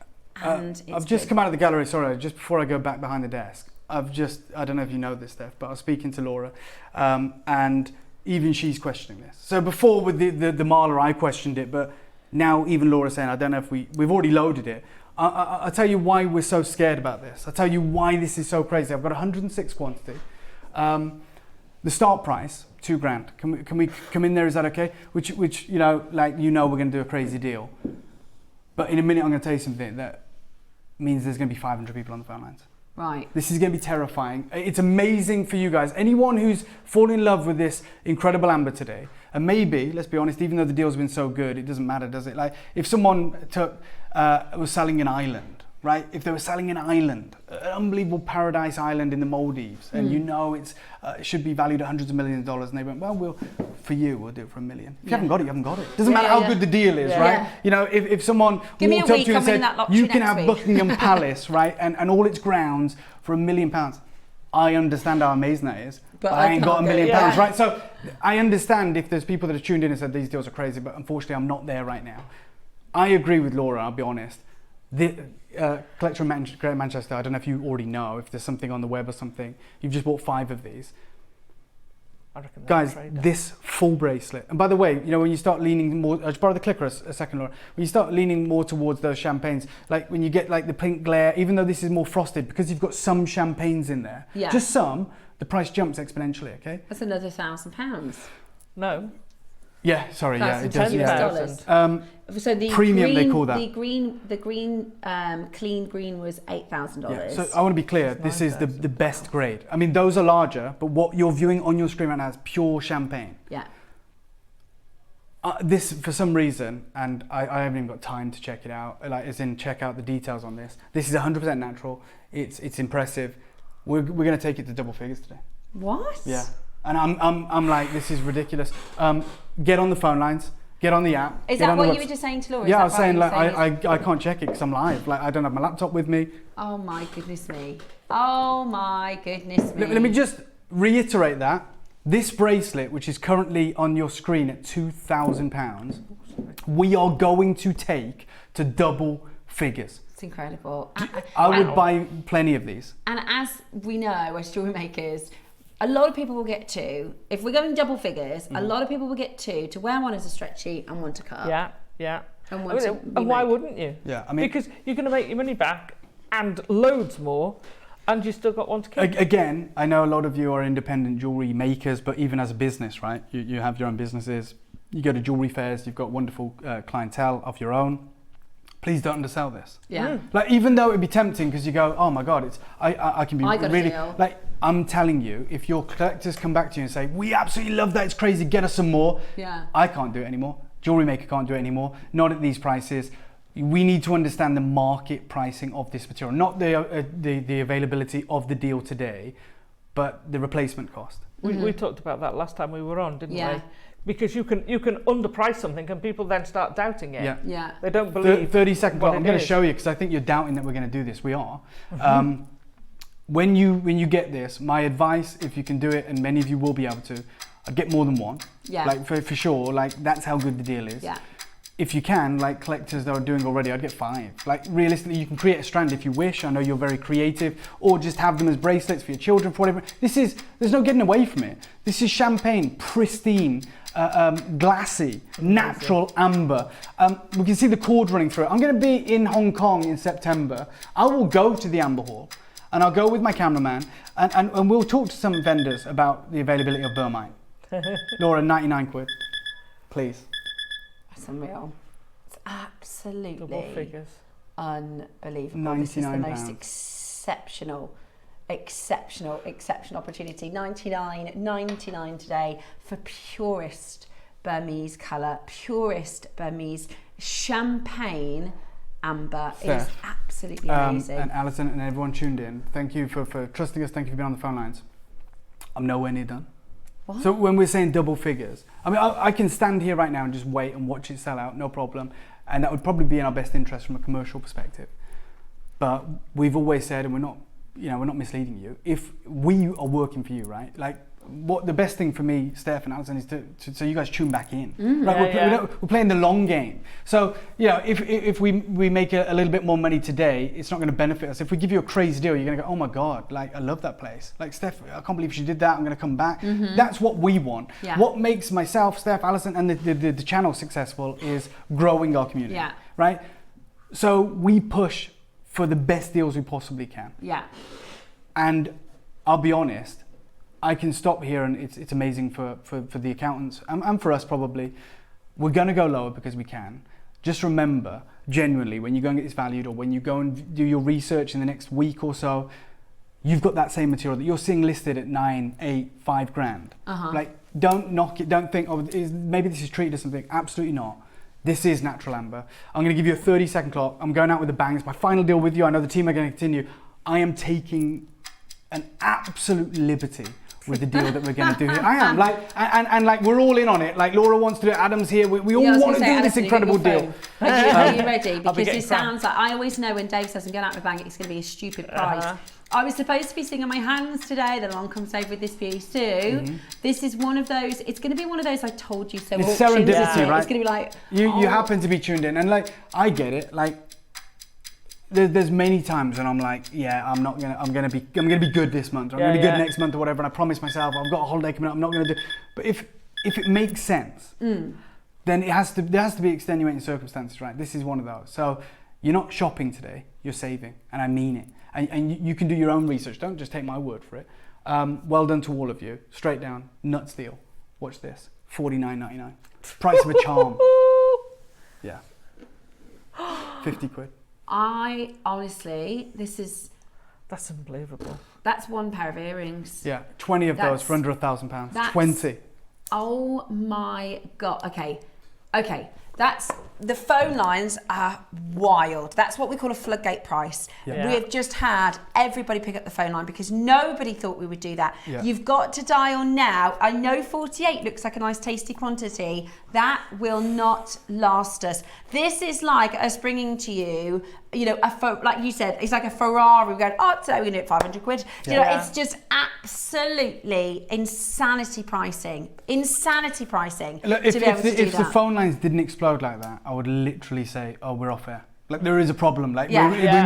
And I've just come out of the gallery, sorry, just before I go back behind the desk. I don't know if you know this, Steph, but I was speaking to Laura, and even she's questioning this. So before with the Marla, I questioned it, but now even Laura's saying, I don't know if we've already loaded it. I'll tell you why we're so scared about this. I'll tell you why this is so crazy. I've got 106 quantity. The start price, $2,000. Can we come in there? Is that okay? Which we're going to do a crazy deal. But in a minute, I'm going to tell you something that means there's going to be 500 people on the phone lines. Right. This is going to be terrifying. It's amazing for you guys. Anyone who's fallen in love with this incredible amber today, and maybe, let's be honest, even though the deal's been so good, it doesn't matter, does it? Like, if someone was selling an island, right? If they were selling an island, an unbelievable paradise island in the Maldives, and you know it should be valued at hundreds of millions of dollars, and they went, well, we'll do it for $1 million. If you haven't got it, you haven't got it. Doesn't matter how good the deal is, right? Yeah. You know, if someone walked up to you and said, you can have Buckingham Palace, right, and all its grounds for £1 million, I understand how amazing that is, but I ain't got £1 million, right? So I understand if there's people that have tuned in and said these deals are crazy, but unfortunately I'm not there right now. I agree with Laura, I'll be honest. The collector in Greater Manchester, I don't know if you already know, if there's something on the web or something, you've just bought 5 of these. I reckon guys, this full bracelet, and by the way, you know, when you start leaning more, I'll just borrow the clicker a second, Laura. When you start leaning more towards those champagnes, like when you get like the pink glare, even though this is more frosted, because you've got some champagnes in there, just some, the price jumps exponentially, okay? That's another £1,000. No. Yeah, sorry, yeah, it does. $10,000. So the premium, green, they call that. The green, clean green was $8,000. Yeah, so I want to be clear, this is the best grade. I mean, those are larger, but what you're viewing on your screen right now is pure champagne. Yeah. This, for some reason, and I haven't even got time to check it out, like as in check out the details on this. This is 100% natural. It's impressive. We're going to take it to double figures today. What? Yeah. And I'm like, this is ridiculous. Get on the phone lines, get on the app. Is that what you were just saying to Laura? Yeah, I was saying like I can't check it because I'm live. Like I don't have my laptop with me. Oh my goodness me. Oh my goodness me. Let me just reiterate that. This bracelet, which is currently on your screen at £2,000, we are going to take to double figures. It's incredible. I would buy plenty of these. And as we know, as jewellery makers, a lot of people will get two. If we're going double figures, a lot of people will get two to wear one as a stretchy and one to cut. Yeah, yeah. And why wouldn't you? Yeah, I mean, because you're going to make your money back and loads more, and you still got one to keep. Again, I know a lot of you are independent jewellery makers, but even as a business, right? You have your own businesses. You go to jewellery fairs. You've got wonderful clientele of your own. Please don't undersell this. Yeah. Like even though it'd be tempting because you go, oh my God, it's I can be really like. I'm telling you, if your collectors come back to you and say, we absolutely love that, it's crazy, get us some more. Yeah. I can't do it anymore. Jewellery Maker can't do it anymore. Not at these prices. We need to understand the market pricing of this material, not the availability of the deal today, but the replacement cost. We talked about that last time we were on, didn't we? Because you can underprice something and people then start doubting it. Yeah. Yeah. They don't believe. 30 seconds. Well, I'm going to show you because I think you're doubting that we're going to do this. We are. When you get this, my advice, if you can do it, and many of you will be able to, get more than one. Yeah. Like for sure. Like that's how good the deal is. Yeah. If you can, like collectors that are doing already, I'd get 5. Like realistically, you can create a strand if you wish. I know you're very creative, or just have them as bracelets for your children, for whatever. There's no getting away from it. This is champagne, pristine, glassy, natural amber. We can see the cord running through it. I'm going to be in Hong Kong in September. I will go to the Amber Hall, and I'll go with my cameraman, and we'll talk to some vendors about the availability of Burmite. Laura, 99 quid, please. That's unreal. It's absolutely double figures. Unbelievable. 99 This is the most exceptional opportunity. $99.99 today for purest Burmese colour, purest Burmese champagne amber. It is absolutely amazing. And Alison and everyone tuned in, thank you for trusting us. Thank you for being on the phone lines. I'm nowhere near done. What? So when we're saying double figures, I mean, I can stand here right now and just wait and watch it sell out, no problem. And that would probably be in our best interest from a commercial perspective. But we've always said, and we're not misleading you, if we are working for you, right? Like, what the best thing for me, Steph and Alison, is to so you guys tune back in. Right? We're playing the long game. So if we make a little bit more money today, it's not going to benefit us. If we give you a crazy deal, you're going to go, oh my God, like I love that place. Like Steph, I can't believe she did that. I'm going to come back. That's what we want. Yeah. What makes myself, Steph, Alison, and the channel successful is growing our community. Yeah. Right. So we push for the best deals we possibly can. Yeah. And I'll be honest, I can stop here and it's amazing for the accountants and for us probably. We're going to go lower because we can. Just remember, genuinely, when you go and get this valued or when you go and do your research in the next week or so, you've got that same material that you're seeing listed at 9, 8, 5 grand. Like, don't knock it, don't think, maybe this is treated as something. Absolutely not. This is natural amber. I'm going to give you a 30-second clock. I'm going out with a bang. It's my final deal with you. I know the team are going to continue. I am taking an absolute liberty with the deal that we're going to do here. I am, and like we're all in on it. Like Laura wants to do it, Adam's here. We all want to do this incredible deal. Are you ready? Because it sounds like, I always know when Dave says I'm going out with a bang, it's going to be a stupid price. I was supposed to be singing my hands today, then along comes over with this piece too. This is one of those, it's going to be one of those I told you so. It's serendipity, right? It's going to be like, you happen to be tuned in, and like, I get it. Like, there's many times when I'm like, yeah, I'm gonna be good this month, or I'm gonna be good next month or whatever, and I promise myself I've got a holiday coming up, I'm not gonna do. But if it makes sense, then there has to be extenuating circumstances, right? This is one of those. So you're not shopping today, you're saving, and I mean it. And you can do your own research. Don't just take my word for it. Well done to all of you. Straight down, nuts deal. Watch this, $49.99. Price of a charm. Yeah. 50 quid. I honestly, that's unbelievable. That's one pair of earrings. Yeah, 20 of those for under £1,000. 20. Oh my God. Okay. That's, the phone lines are wild. That's what we call a floodgate price. Yeah. We've just had everybody pick up the phone line because nobody thought we would do that. Yeah. You've got to dial now. I know 48 looks like a nice tasty quantity. That will not last us. This is like us bringing to you, like you said, it's like a Ferrari. We're going, today we're going to do it 500 quid. It's just absolutely insanity pricing. Look, if the phone lines didn't explode like that, I would literally say, we're off air. Like, there is a problem. Like, we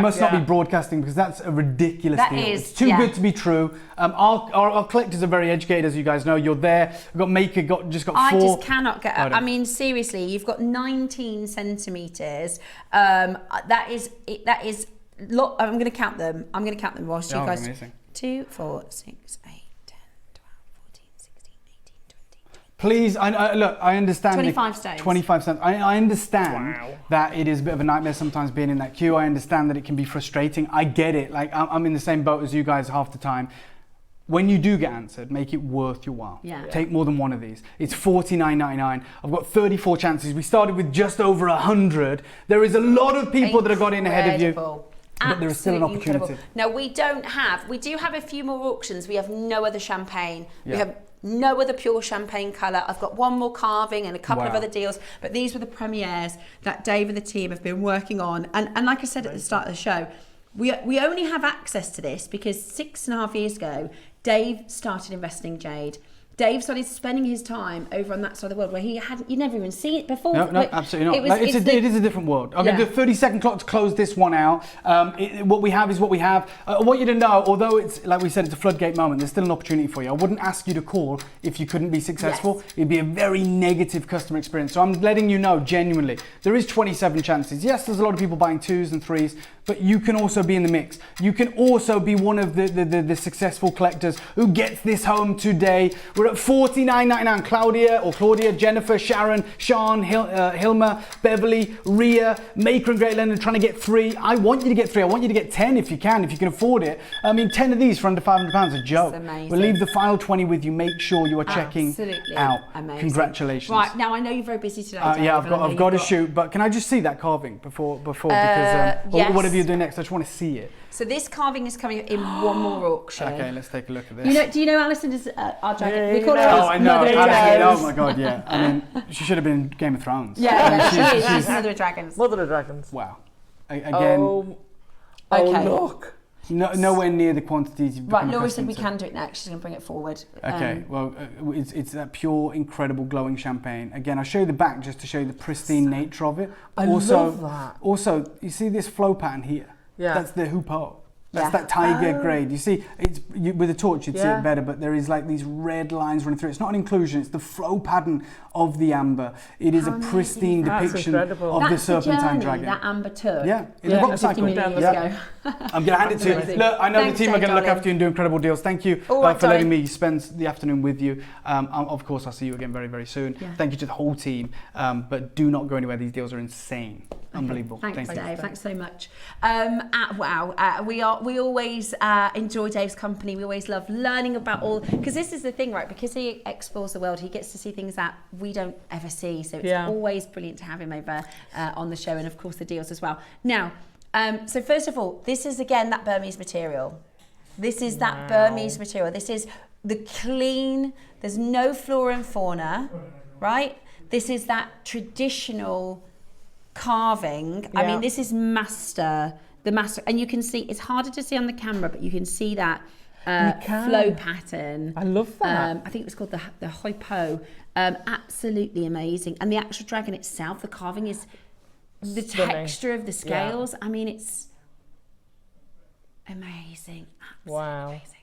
must not be broadcasting because that's a ridiculous deal. It's too good to be true. Our collectors are very educated, as you guys know. You're there. We've got Maker, just got 4. I just cannot get up. I mean, seriously, you've got 19 centimetres. That is. I'm going to count them. Whilst you guys. Amazing. 2, 4, 6, 8. Please, I understand. 25 stones. 25 stones. I understand that it is a bit of a nightmare sometimes being in that queue. I understand that it can be frustrating. I get it. Like, I'm in the same boat as you guys half the time. When you do get answered, make it worth your while. Yeah. Take more than one of these. It's $49.99. I've got 34 chances. We started with just over 100. There is a lot of people that have got in ahead of you. But there is still an opportunity. Incredible. Now, we do have a few more auctions. We have no other champagne. Yeah. We have no other pure champagne colour. I've got one more carving and a couple of other deals, but these were the premieres that Dave and the team have been working on. And like I said at the start of the show, we only have access to this because 6.5 years ago, Dave started investing in jade. Dave started spending his time over on that side of the world where you'd never even seen it before. No, absolutely not. It is a different world. I'm going to do a 30-second clock to close this one out. What we have is what we have. I want you to know, although it's, like we said, it's a floodgate moment, there's still an opportunity for you. I wouldn't ask you to call if you couldn't be successful. Yes. It'd be a very negative customer experience. So I'm letting you know, genuinely, there is 27 chances. Yes, there's a lot of people buying 2s and 3s, but you can also be in the mix. You can also be one of the successful collectors who gets this home today. We're at $49.99. Claudia, Jennifer, Sharon, Sean, Hilma, Beverly, Ria, Maker and Great London trying to get 3. I want you to get 3. I want you to get 10 if you can afford it. I mean, 10 of these for under £500 a joke. We'll leave the final 20 with you. Make sure you are checking out. Amazing. Congratulations. Right, now I know you're very busy today. Yeah, I've got to shoot, but can I just see that carving before because yes. whatever you do next, I just want to see it. So this carving is coming in one more auction. Okay, let's take a look at this. Do you know Alison is our dragon? We call her I know. Mother of Dragons. Oh my God, yeah. I mean, she should have been in Game of Thrones. Yeah, she's Mother of Dragons. Mother of Dragons. Wow. Again. Okay. Look. Nowhere near the quantities you've become Laura said accustomed we to. can do it next. She's going to bring it forward. Okay, well, it's that pure, incredible, glowing champagne. Again, I'll show you the back just to show you the pristine nature of it. I love that. Also, you see this flow pattern here? Yeah. That's the hoopoe. That's that tiger grade. You see, with a torch you'd see it better, but there is like these red lines running through. It's not an inclusion, it's the flow pattern of the amber. It is a pristine depiction of the serpentine dragon. That amber took. Yeah, in the rock cycle. I'm going to hand it to you. Look, I know the team are going to look after you and do incredible deals. Thank you for letting me spend the afternoon with you. Of course, I'll see you again very, very soon. Thank you to the whole team. But do not go anywhere. These deals are insane. Unbelievable. Thanks, Dave. Thanks so much. We always enjoy Dave's company. We always love learning about because this is the thing, right? Because he explores the world, he gets to see things that we don't ever see. So it's always brilliant to have him over on the show, and of course the deals as well. Now, so first of all, this is again that Burmese material. This is that Burmese material. This is the clean. There's no flora and fauna, right? This is that traditional carving. I mean, this is the master, and you can see, it's harder to see on the camera, but you can see that flow pattern. I love that. I think it was called the hoipo. Absolutely amazing. And the actual dragon itself, the carving is the texture of the scales. I mean, it's amazing. Absolutely amazing.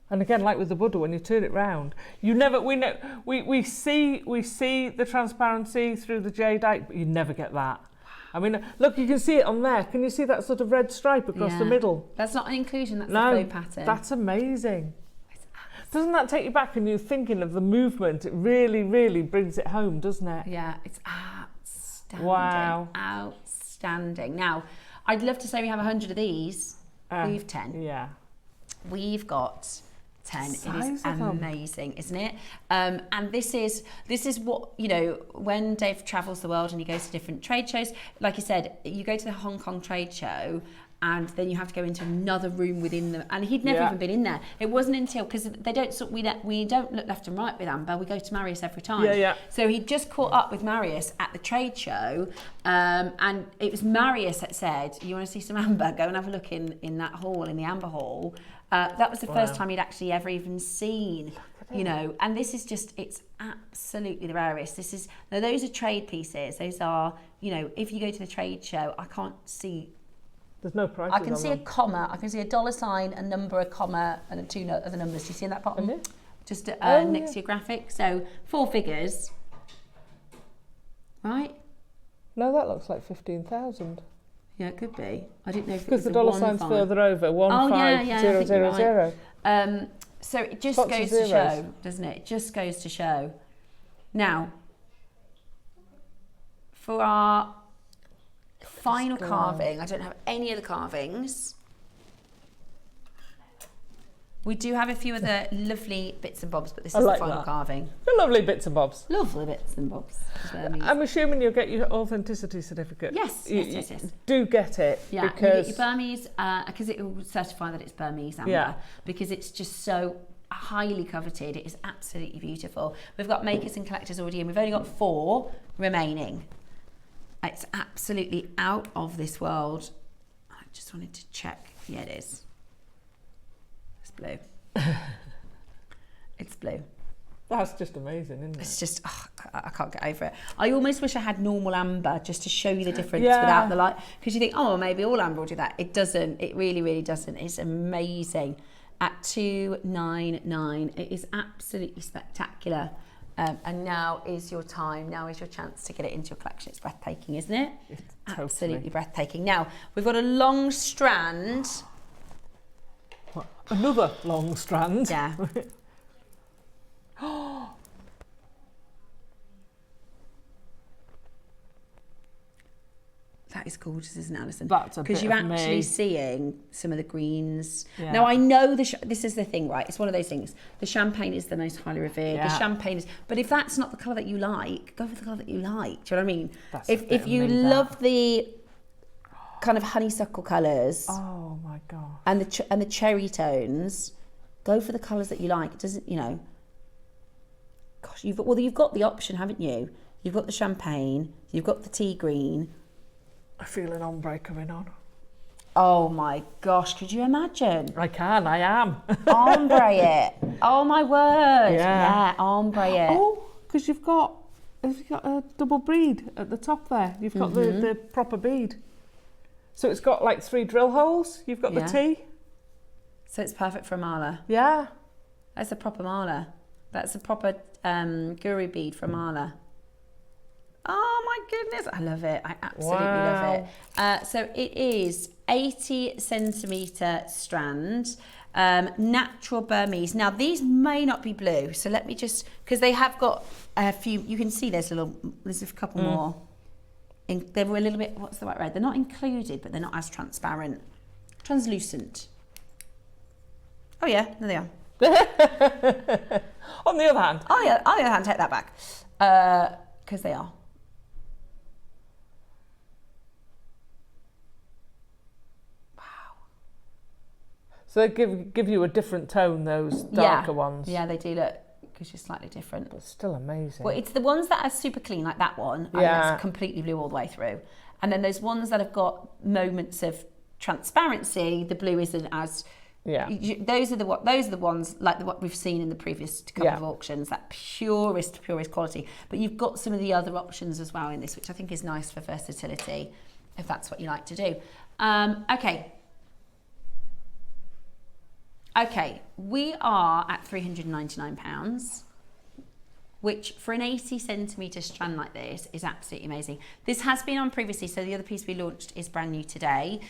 And again, like with the Buddha, when you turn it round, we see the transparency through the jadeite, but you never get that. I mean, look, you can see it on there. Can you see that sort of red stripe across the middle? That's not an inclusion, that's the flow pattern. That's amazing. Doesn't that take you back and you're thinking of the movement? It really, really brings it home, doesn't it? Yeah, it's outstanding. Wow. Outstanding. Now, I'd love to say we have 100 of these. We've 10. Yeah. We've got 10. It is amazing, isn't it? And this is what, you know, when Dave travels the world and he goes to different trade shows, like you said, you go to the Hong Kong trade show and then you have to go into another room within the, and he'd never even been in there. It wasn't until, because they don't we don't look left and right with Amber, we go to Marius every time. So he just caught up with Marius at the trade show, and it was Marius that said, you want to see some Amber, go and have a look in that hall, in the Amber Hall. That was the first time he'd actually ever even seen, you know, and this is just, it's absolutely the rarest. Now those are trade pieces. Those are, you know, if you go to the trade show, I can't see. There's no prices. I can see a comma, I can see a dollar sign, a number, a comma, and two other numbers. Do you see in that bottom? Just next to your graphic. So 4 figures, right? No, that looks like 15,000. Yeah, it could be. I didn't know if it because was the dollar sign's further over. 15000. So it just goes to show, doesn't it? It just goes to show. Now, for our final carving, I don't have any other carvings. We do have a few other lovely bits and bobs, but this is the final carving. The lovely bits and bobs. Lovely bits and bobs. I'm assuming you'll get your authenticity certificate. Yes. Do get it. Yeah, because you get your Burmese, because it will certify that it's Burmese amber, because it's just so highly coveted. It is absolutely beautiful. We've got makers and collectors already in. We've only got 4 remaining. It's absolutely out of this world. I just wanted to check. Yeah, it is. It's blue. It's blue. That's just amazing, isn't it? It's just, I can't get over it. I almost wish I had normal amber just to show you the difference without the light. Because you think, oh, maybe all amber will do that. It doesn't. It really, really doesn't. It's amazing. At $299, it is absolutely spectacular. And now is your time. Now is your chance to get it into your collection. It's breathtaking, isn't it? It's absolutely breathtaking. Now, we've got a long strand. What? Another long strand? Yeah. That is gorgeous, isn't it, Alison? That's a bit because you're of actually me. seeing some of the greens. Yeah. Now, I know this is the thing, right? It's one of those things. The champagne is the most highly revered. Yeah. The champagne is, but if that's not the colour that you like, go for the colour that you like. Do you know what I mean? That's a bit if of you me, love the kind of honeysuckle colours, oh my god, and the cherry tones, go for the colours that you like. It doesn't, you know. Gosh, you've got the option, haven't you? You've got the champagne. You've got the tea green. I feel an ombre coming on. Oh my gosh, could you imagine? I am. Ombre it. Oh my word. Yeah, ombre it. Oh, because you've got a double bead at the top there. You've got the proper bead. So it's got like 3 drill holes. You've got the T. So it's perfect for a mala. Yeah. That's a proper mala. That's a proper guru bead for a mala. Oh my goodness, I love it. I absolutely love it. So it is 80 centimetre strand, natural Burmese. Now these may not be blue, so let me just, because they have got a few, you can see there's a couple more. They were a little bit, what's the right word? They're not included, but they're not as transparent. Translucent. Oh yeah, there they are. On the other hand. On the other hand, take that back. Because they are. So they give you a different tone, those darker ones. Yeah, they do look, because you're slightly different. But still amazing. Well, it's the ones that are super clean, like that one, and that's completely blue all the way through. And then those ones that have got moments of transparency, the blue isn't as... Yeah. Those are the ones like what we've seen in the previous couple of auctions, that purest quality. But you've got some of the other options as well in this, which I think is nice for versatility, if that's what you like to do. Okay, we are at £399, which for an 80 centimetre strand like this is absolutely amazing. This has been on previously, so the other piece we launched is brand new today.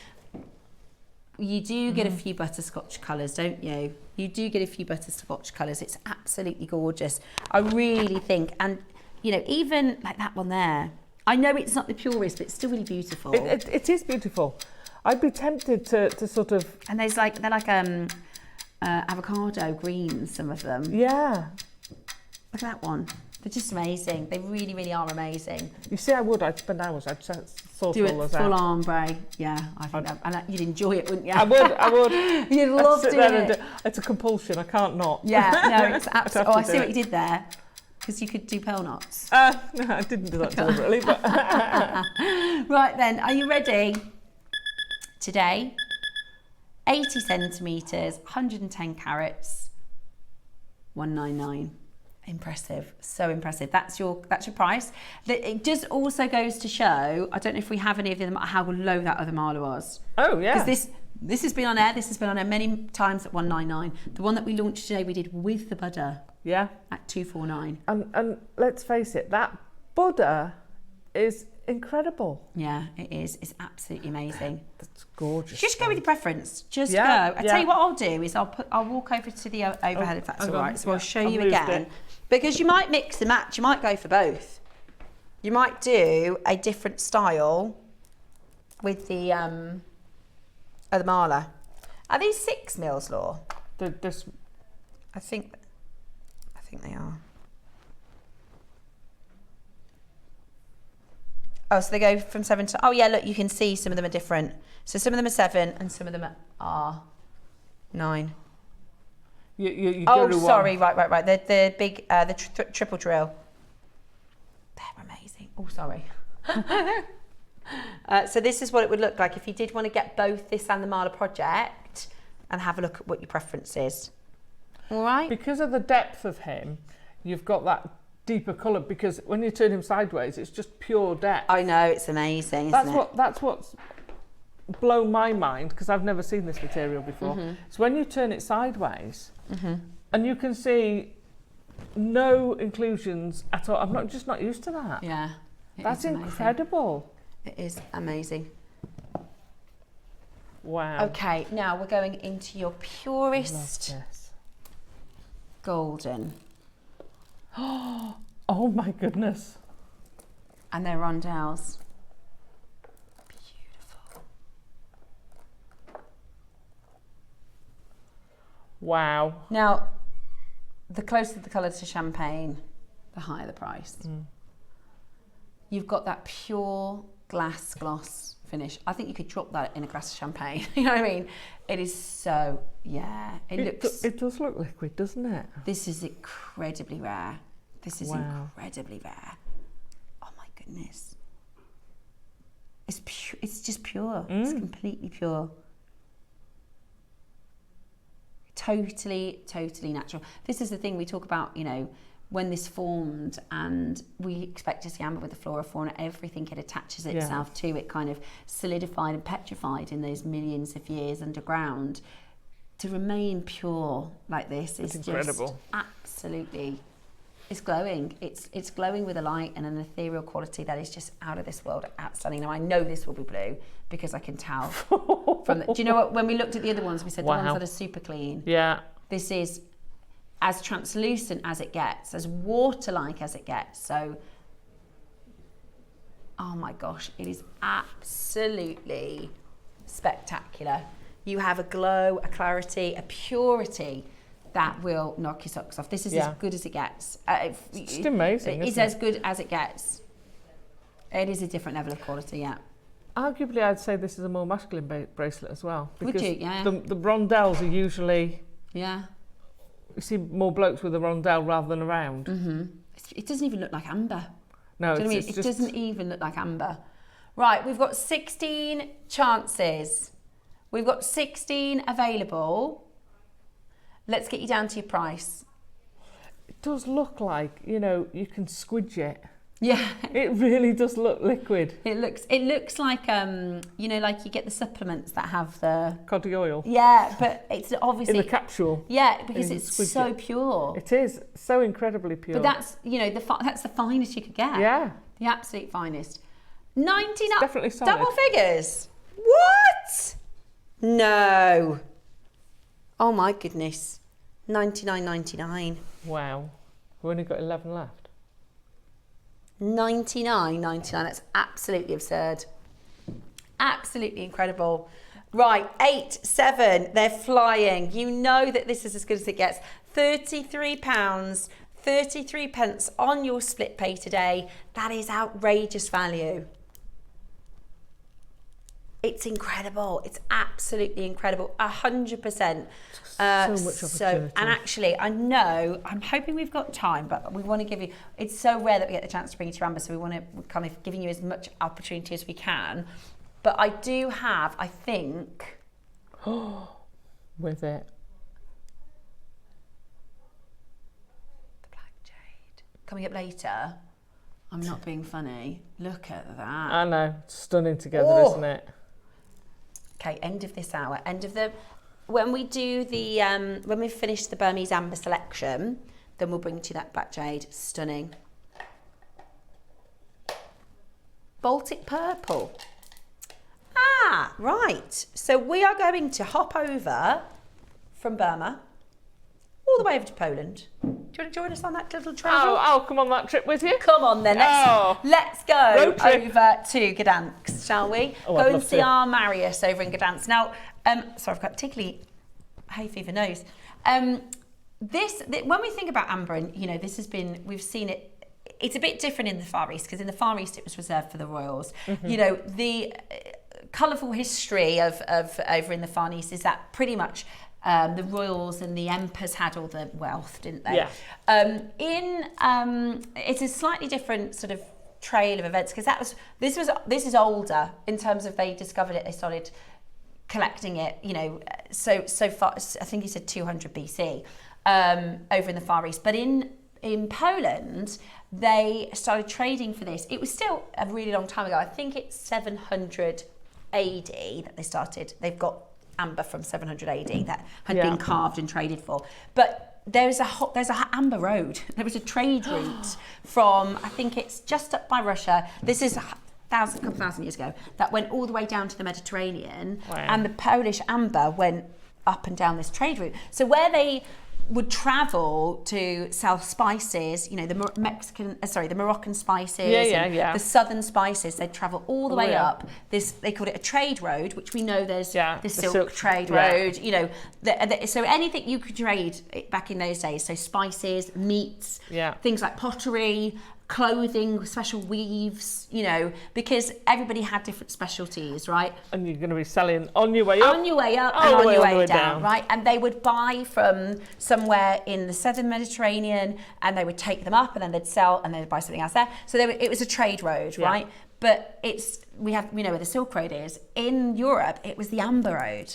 You do get a few butterscotch colours, don't you? You do get a few butterscotch colours. It's absolutely gorgeous. I really think, and you know, even like that one there, I know it's not the purest, but it's still really beautiful. It is beautiful. I'd be tempted to sort of... And they're like avocado greens, some of them. Yeah. Look at that one. They're just amazing. They really, really are amazing. You see, I'd spend hours. I'd sort do all it those out. full ombre. Yeah, I think that, and you'd enjoy it, wouldn't you? I would. You'd love doing it. It's a compulsion. I can't not. Yeah, no, it's absolutely. Oh, I see what you did there. Because you could do pearl knots. No, I didn't do that deliberately. But right then, are you ready? Today, 80 centimetres, 110 carats, 199. Impressive, so impressive. That's your price. It just also goes to show, I don't know if we have any of them, how low that other mala was. Oh yeah. Because this has been on air. This has been on air many times at 199. The one that we launched today, we did with the Buddha. Yeah. At 249. And let's face it, that Buddha is incredible. Yeah, it is. It's absolutely amazing. That's gorgeous. Just go with your preference. Just go. I tell you what I'll do is I'll walk over to the overhead if that's all right. So I'll show you again. Because you might mix and match. You might go for both. You might do a different style with the mala. Are these 6 mils, Law? I think they are. Oh, so they go from 7 to... Oh, yeah, look, you can see some of them are different. So some of them are 7 and some of them are 9. You oh, sorry, right. The big, the triple drill. They're amazing. Oh, sorry. So this is what it would look like if you did want to get both this and the Mala project and have a look at what your preference is. All right? Because of the depth of him, you've got that deeper colour, because when you turn him sideways, it's just pure depth. I know, it's amazing, isn't it? That's what's blown my mind, because I've never seen this material before. So when you turn it sideways, and you can see no inclusions at all. I'm just not used to that. Yeah. That's incredible. It is amazing. Wow. Okay, now we're going into your purest golden. Oh my goodness. And they're rondelles. Beautiful. Wow. Now, the closer the colour to champagne, the higher the price. You've got that pure glass gloss finish. I think you could drop that in a glass of champagne. You know what I mean? It is so, It does look liquid, doesn't it? This is incredibly rare. This is incredibly rare. Oh my goodness. It's pure. It's just pure. It's completely pure. Totally natural. This is the thing we talk about, you know, when this formed, and we expect to see amber with the flora, fauna, everything it attaches itself to, it kind of solidified and petrified in those millions of years underground. To remain pure like this is incredible. Just absolutely, it's glowing. It's glowing with a light and an ethereal quality that is just out of this world, outstanding. Now I know this will be blue because I can tell from the, do you know what, when we looked at the other ones, we said the ones that are super clean. Yeah. This is as translucent as it gets, as water-like as it gets. So, oh my gosh, it is absolutely spectacular. You have a glow, a clarity, a purity that will knock your socks off. This is as good as it gets. It's just amazing. It's as good as it gets. It is a different level of quality, yeah. Arguably, I'd say this is a more masculine bracelet as well. Would you? Yeah. The rondelles are usually... Yeah. You see more blokes with a rondelle rather than a round. Mm-hmm. It doesn't even look like amber. No, do you know what I mean? It doesn't even look like amber. Right, we've got 16 chances. We've got 16 available. Let's get you down to your price. It does look like, you know, you can squidge it. Yeah. It really does look liquid. It looks like you know, like you get the supplements that have the coddy oil. Yeah, but it's obviously in the capsule. Yeah, because it's so pure. It is so incredibly pure. But that's, you know, that's the finest you could get. Yeah. The absolute finest. 99. Definitely solid. Double figures. What? No. Oh my goodness. 99.99. Wow. We've only got 11 left. 99.99. That's absolutely absurd. Absolutely incredible. Right, 8, 7. They're flying. You know that this is as good as it gets. £33, 33 pence on your split pay today. That is outrageous value. It's incredible. It's absolutely incredible. 100%. So much opportunity. And actually, I know, I'm hoping we've got time, but we want to give you, it's so rare that we get the chance to bring you to Amber, so we want to kind of giving you as much opportunity as we can. But I do have, I think... With it. The black jade. Coming up later. I'm not being funny. Look at that. I know. Stunning together, isn't it? Okay, end of this hour. End of the... When we do the, when we finish the Burmese Amber selection, then we'll bring to you that black jade. Stunning. Baltic purple. Ah, right. So we are going to hop over from Burma all the way over to Poland. Do you want to join us on that little travel? Oh, I'll come on that trip with you. Come on then, let's go over to Gdansk, shall we? Oh, go and see our Marius over in Gdansk. Now, sorry, I've got particularly hay fever nose. When we think about amber, and you know, this has been, we've seen it. It's a bit different in the Far East because in the Far East it was reserved for the royals. Mm-hmm. You know, the colourful history of over in the Far East is that pretty much. The royals and the emperors had all the wealth, didn't they? Yeah. It's a slightly different sort of trail of events because this is older in terms of they discovered it, they started collecting it, you know, so far. I think he said 200 BC over in the Far East, but in Poland they started trading for this. It was still a really long time ago. I think it's 700 AD that they started. They've got amber from 700 AD that had been carved and traded for. But there's a amber road. There was a trade route from, I think it's just up by Russia. This is a couple thousand years ago, that went all the way down to the Mediterranean. Wow. And the Polish amber went up and down this trade route. So where they would travel to sell spices, you know, the Moroccan spices, the southern spices, they'd travel all the way up. They called it a trade road, which we know there's the silk trade road, you know, so anything you could trade back in those days, so spices, meats, things like pottery, clothing, special weaves, you know, because everybody had different specialties, right? And you're going to be selling on your way up. On your way up and on your way down, right? And they would buy from somewhere in the southern Mediterranean and they would take them up and then they'd sell and they'd buy something else there. So it was a trade road, right? But we know where the Silk Road is. In Europe, it was the Amber Road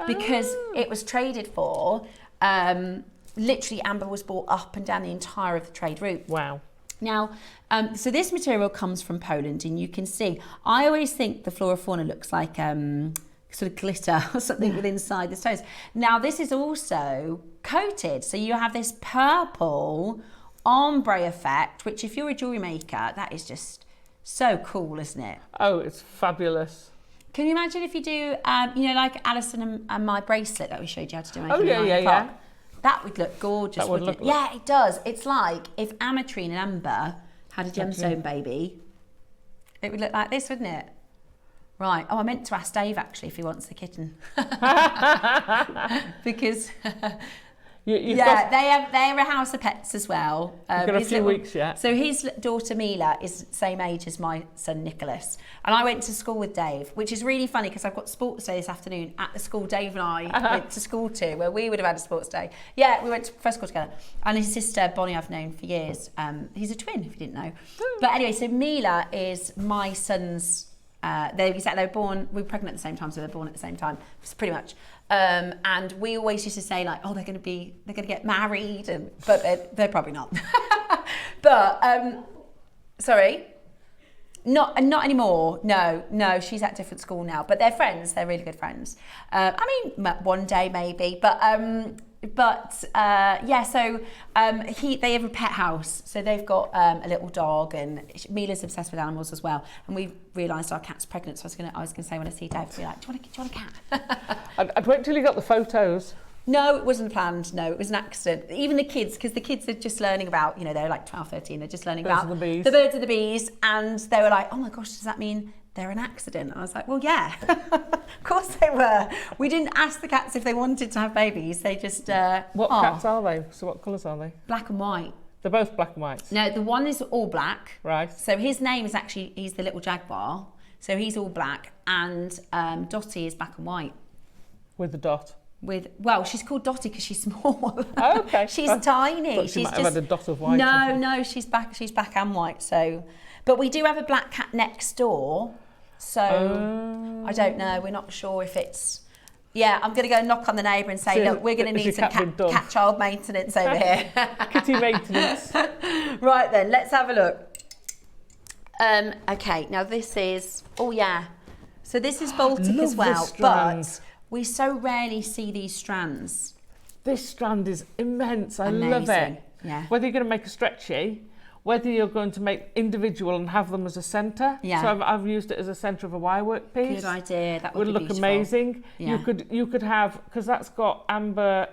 because it was traded for literally amber was bought up and down the entire of the trade route. Wow. Now, so this material comes from Poland, and you can see, I always think the flora fauna looks like sort of glitter or something with inside the stones. Now, this is also coated, so you have this purple ombre effect, which if you're a jewellery maker, that is just so cool, isn't it? Oh, it's fabulous. Can you imagine if you do, you know, like Alison and my bracelet that we showed you how to do? Oh, yeah. That would look gorgeous, That would wouldn't look it? Yeah, it does. It's like if Ametrine and Amber had a gemstone baby, it would look like this, wouldn't it? Right. Oh, I meant to ask Dave, actually, if he wants the kitten. Because... they're a house of pets as well. You've got a few weeks yet. So his daughter Mila is the same age as my son Nicholas. And I went to school with Dave, which is really funny because I've got sports day this afternoon at the school Dave and I went to school to, where we would have had a sports day. Yeah, we went to first school together. And his sister Bonnie I've known for years. He's a twin, if you didn't know. But anyway, so Mila is my son's... they were born, we were pregnant at the same time, so they were born at the same time, pretty much. And we always used to say like, oh, they're going to get married, but they're probably not. But sorry, not anymore. No, she's at a different school now. But they're friends. They're really good friends. I mean, one day maybe. Yeah, so they have a pet house, so they've got a little dog, and Mila's obsessed with animals as well. And we realised our cat's pregnant, so I was gonna say when I see Dave, I'd be like, do you want a cat? I'd wait till you got the photos. No, it wasn't planned. No, it was an accident. Even the kids, because the kids are just learning about, you know, they're like 12, 13, they're just learning about the birds of the bees, and they were like, oh my gosh, does that mean they're an accident? And I was like, well, yeah, of course they were. We didn't ask the cats if they wanted to have babies. They just... What cats are they? So what colours are they? Black and white. They're both black and white? No, the one is all black. Right. So his name is actually, he's the little jaguar. So he's all black, and Dottie is black and white. With the dot? Well, she's called Dottie because she's small. Oh, okay. She's tiny. She might have had a dot of white. No, she's black and white. So, but we do have a black cat next door. So I don't know. We're not sure if it's. Yeah, I'm going to go knock on the neighbour and say, look, we're going to need some cat child maintenance over here. Kitty maintenance. Right then, let's have a look. Okay, now this is. Oh yeah. So this is Baltic as well, but we so rarely see these strands. This strand is immense. I love it. Yeah. Whether you're going to make a stretchy, whether you're going to make individual and have them as a centre. Yeah. So I've used it as a centre of a wirework piece. Good idea. That would look beautiful. Amazing. Yeah. You could have, because that's got amber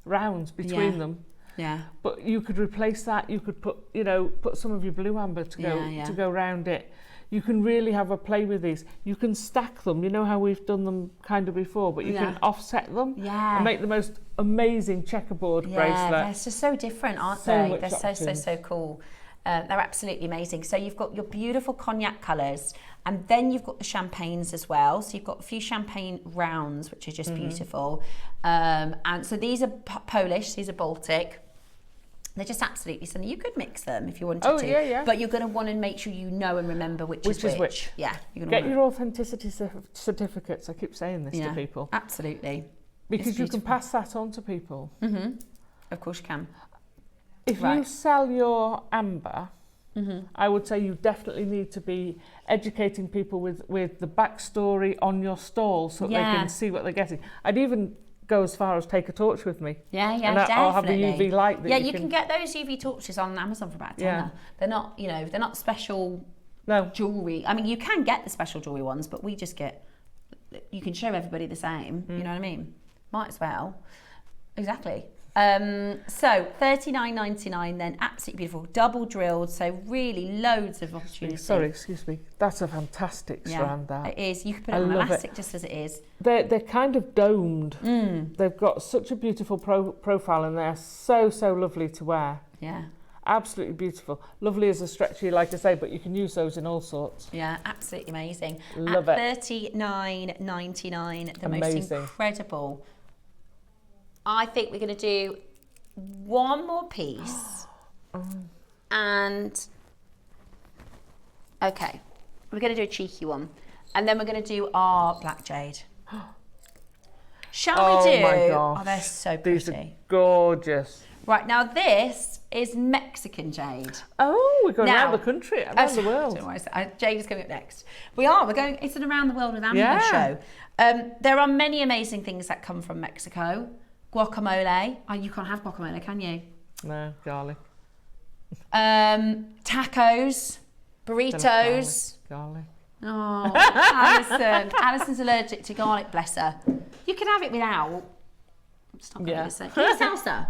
rounds between them. Yeah. But you could replace that. You could put some of your blue amber to go around it. You can really have a play with these. You can stack them. You know how we've done them kind of before, but you can offset them and make the most amazing checkerboard bracelet. They're just so different, aren't they? They're so cool. They're absolutely amazing. So you've got your beautiful cognac colours, and then you've got the champagnes as well. So you've got a few champagne rounds, which are just beautiful. And so these are Polish, these are Baltic. They're just absolutely stunning. You could mix them if you wanted to. Yeah. But you're going to want to make sure you know and remember which is which. Yeah. Get your authenticity certificates. I keep saying this to people. Absolutely. Because you can pass that on to people. Mm-hmm. Of course you can. If you sell your amber, I would say you definitely need to be educating people with the backstory on your stall so they can see what they're getting. I'd even go as far as take a torch with me. Yeah, definitely. I'll have a UV light that you can get those UV torches on Amazon for about a tenner. They're not, they're not special jewellery. I mean, you can get the special jewellery ones, but we just get, you can show everybody the same, you know what I mean? Might as well. Exactly. So $39.99 then, absolutely beautiful, double drilled, so really loads of opportunity. Sorry, excuse me. That's a fantastic strand. That it is. You can put it on elastic just as it is. They're kind of domed. They've got such a beautiful profile, and they're so lovely to wear. Yeah. Absolutely beautiful. Lovely as a stretchy, like I say, but you can use those in all sorts. Yeah, absolutely amazing. Love it. $39.99, the most incredible. I think we're going to do one more piece. And, okay, we're going to do a cheeky one. And then we're going to do our black jade. Shall we do? Oh my gosh. Oh, they're so These pretty. are gorgeous. Right, now this is Mexican jade. Oh, we're going Now- around the country, around the world. Don't worry, Jade is coming up next. We're going, it's an Around the World with Amber Yeah. show. There are many amazing things that come from Mexico. Guacamole. Oh, you can't have guacamole, can you? No, garlic. Tacos, burritos. Garlic. Oh, Alison. Alison's allergic to garlic, bless her. You can have it without. It's not going to be the same. Can you have salsa?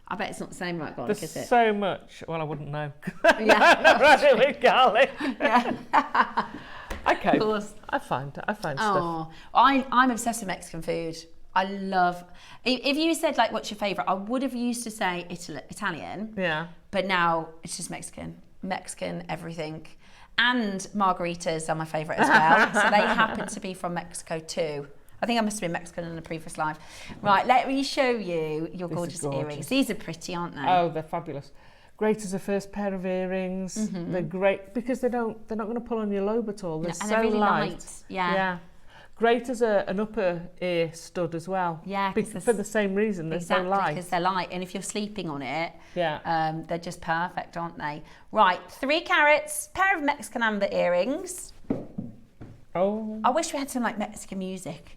I bet it's not the same like garlic, There's is it? so much. Well, I wouldn't know. Yeah. Running with garlic. Yeah. Okay. Of course. I find stuff. Oh, I'm obsessed with Mexican food. I love. If you said like, what's your favourite? I would have used to say Italian. Yeah. But now it's just Mexican. Mexican everything, and margaritas are my favourite as well. So they happen to be from Mexico too. I think I must have been Mexican in a previous life. Right, let me show you your gorgeous earrings. These are pretty, aren't they? Oh, they're fabulous. Great as a first pair of earrings. Mm-hmm. They're great because they're not going to pull on your lobe at all. They're and so they're really light. light. Yeah. Great as an upper ear stud as well. Yeah, for the same reason. They're exactly, so light. because they're light, and if you're sleeping on it, Yeah. they're just perfect, aren't they? Right, 3 carats, pair of Mexican amber earrings. Oh. I wish we had some like Mexican music.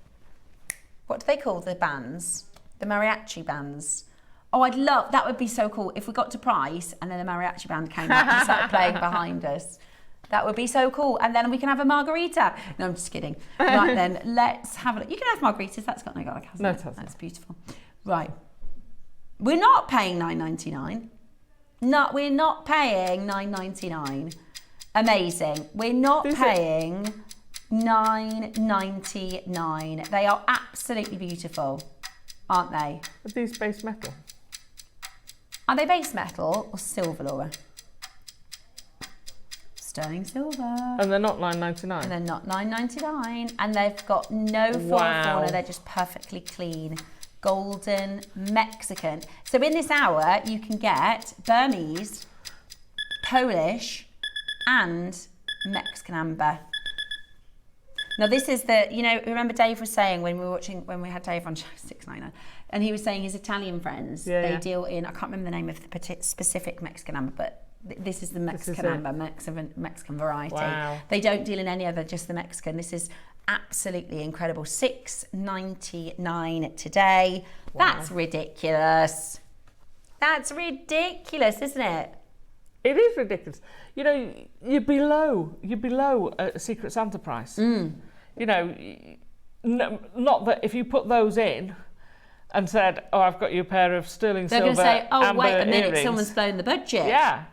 What do they call the bands? The mariachi bands. Oh, I'd love, that would be so cool if we got to price and then the mariachi band came up and started playing behind us. That would be so cool. And then we can have a margarita. No, I'm just kidding. Right then, let's have a look. You can have margaritas. That's got no garlic, hasn't No, it? it hasn't. That's beautiful. Right. We're not paying $9.99. No, we're not paying $9.99. Amazing. We're not paying $9.99. They are absolutely beautiful, aren't they? Are these base metal? Are they base metal or silver, Laura? Sterling silver. And they're not $9.99? And they're not $9.99. And they've got no foil corner. They're just perfectly clean. Golden Mexican. So in this hour, you can get Burmese, Polish, and Mexican amber. Now this is the, remember Dave was saying when we had Dave on show 699, and he was saying his Italian friends, they deal in, I can't remember the name of the specific Mexican amber, but this is the Mexican amber, Mexican variety. Wow. They don't deal in any other, just the Mexican. This is absolutely incredible. $6.99 today. Wow. That's ridiculous. That's ridiculous, isn't it? It is ridiculous. You're below a Secret Santa price. Not that if you put those in and said, "Oh, I've got you a pair of sterling silver." They're going to say, "Oh, amber wait a minute, earrings." someone's blown the budget." Yeah.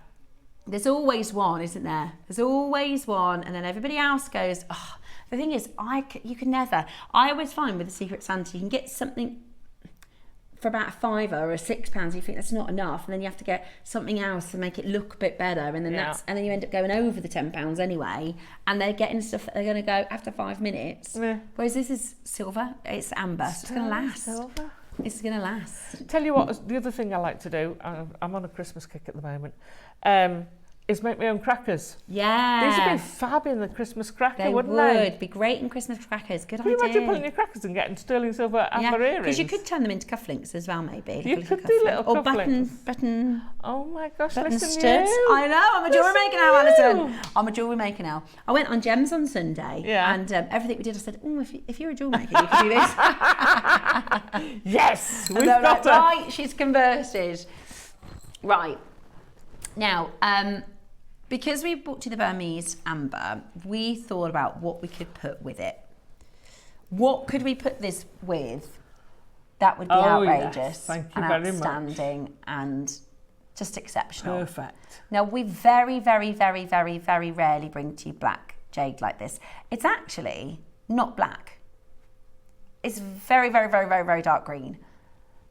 There's always one, isn't there? There's always one, and then everybody else goes, "Oh." The thing is, you can never. I always find with the Secret Santa, you can get something for about £5 or £6. You think that's not enough, and then you have to get something else to make it look a bit better, and then and then you end up going over the £10 anyway. And they're getting stuff that they're going to go after 5 minutes. Yeah. Whereas this is silver, it's amber, so it's going to last. Silver. It's going to last. Tell you what, the other thing I like to do, I'm on a Christmas kick at the moment, is make my own crackers. Yeah. These would be fab in the Christmas cracker, wouldn't they? They would be great in Christmas crackers. Good idea. idea. Can you imagine pulling your crackers and getting sterling silver amber earrings? Because you could turn them into cufflinks as well, maybe. You could do little cufflinks. Or button. Oh my gosh, button listen studs. you. I know, I'm a jewellery maker now, Alison. I'm a jewellery maker now. I went on Gems on Sunday. Yeah. And everything we did, I said, if you're a jewellery maker, you could do this. Yes, we've got her. Right, she's converted. Right. Now, because we bought you the Burmese amber, we thought about what we could put with it. What could we put this with that would be outrageous yes. Thank you and very outstanding much. And just exceptional? Perfect. Now, we very, very, very, very, very rarely bring to you black jade like this. It's actually not black. It's very, very, very, very, very dark green.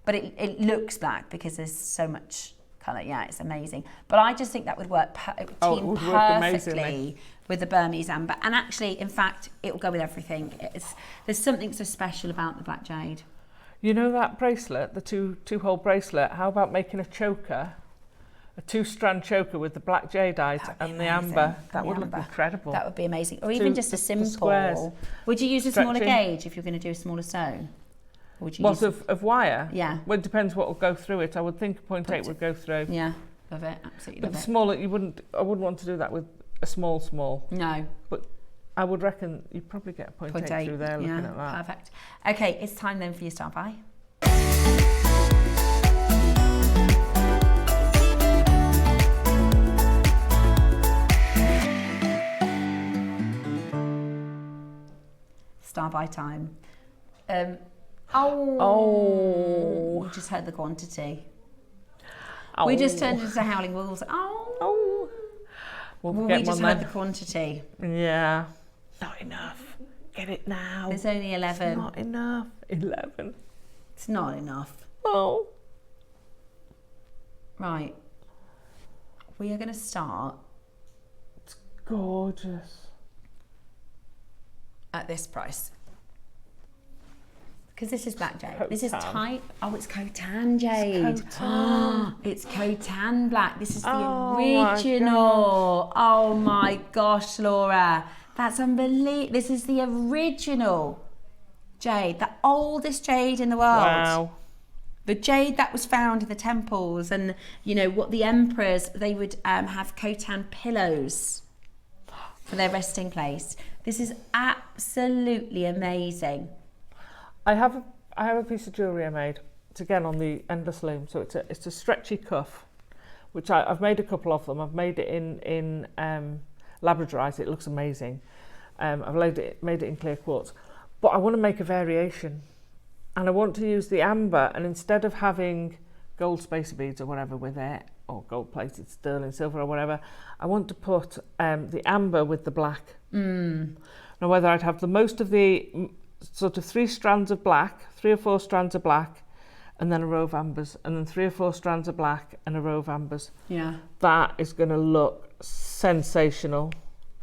But it looks black because there's so much colour. Yeah, it's amazing. But I just think that would work, it would team perfectly with the Burmese amber. And actually, in fact, it will go with everything. There's something so special about the black jade. You know that bracelet, the two-hole bracelet, how about making a choker a 2-strand choker with the black jadeite and the amber. That would look incredible. That would be amazing. Or even just a simple. Squares. Would you use a smaller gauge if you're going to do a smaller stone? Or would you use of wire? Yeah. Well, it depends what will go through it. I would think 0.8 would go through. Yeah, love it. Absolutely but love it. Smaller, I wouldn't want to do that with a small. No. But I would reckon you'd probably get a 0.8 through there looking at that. Perfect. Okay, it's time then for your start by. Star by time. We just heard the quantity. We just turned into howling wolves. Well, we just heard the quantity. Yeah. Not enough. Get it now. There's only 11. It's not enough. 11. It's not enough. Oh. Right. We are going to start. It's gorgeous. At this price. Because this is black jade. Khotan. This is type. Oh, it's Khotan jade. It's Khotan black. This is the original. Oh my gosh, Laura. That's unbelievable. This is the original jade. The oldest jade in the world. Wow. The jade that was found in the temples, and you know what the emperors, they would have Khotan pillows for their resting place. This is absolutely amazing. I have a piece of jewellery I made. It's again on the endless loom. So it's a stretchy cuff, which I've made a couple of them. I've made it in Labradorite. It looks amazing. I've made it in clear quartz, but I want to make a variation, and I want to use the amber. And instead of having gold spacer beads or whatever with it, or gold plated sterling silver or whatever, I want to put the amber with the black. Now whether I'd have the most of the sort of 3 strands of black, 3 or 4 strands of black, and then a row of ambers, and then 3 or 4 strands of black and a row of ambers. Yeah. That is going to look sensational.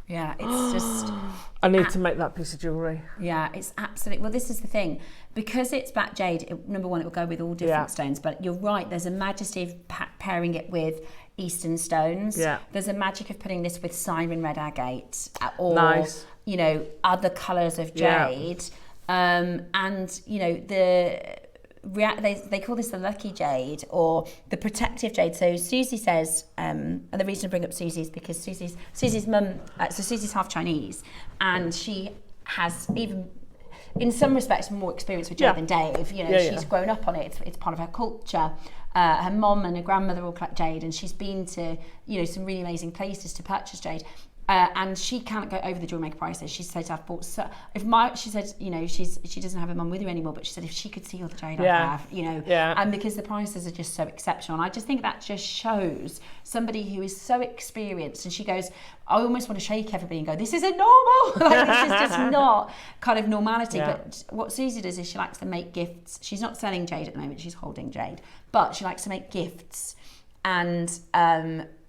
Yeah, it's just... I need to make that piece of jewellery. Yeah, it's absolutely... Well, this is the thing. Because it's black jade, number one, it will go with all different stones, but you're right, there's a majesty of pairing it with Eastern stones. Yeah. There's a magic of putting this with siren red agate or, nice. You know, other colours of jade. Yeah. And, you know, they call this the lucky jade or the protective jade. So Susie says, and the reason I bring up Susie is because Susie's mum, so Susie's half Chinese, and she has even, in some respects, more experience with jade than Dave. You know, she's grown up on it. It's part of her culture. Her mom and her grandmother all collect jade, and she's been to, you know, some really amazing places to purchase jade. And she can't go over the JewelleryMaker prices. She said, "I've bought so." She said, you know, she doesn't have her mum with her anymore, but she said if she could see all the jade I have, you know, and because the prices are just so exceptional, and I just think that just shows somebody who is so experienced. And she goes, "I almost want to shake everybody and go, this isn't normal. Like, this is just not kind of normality." Yeah. But what Susie does is she likes to make gifts. She's not selling jade at the moment; she's holding jade, but she likes to make gifts, and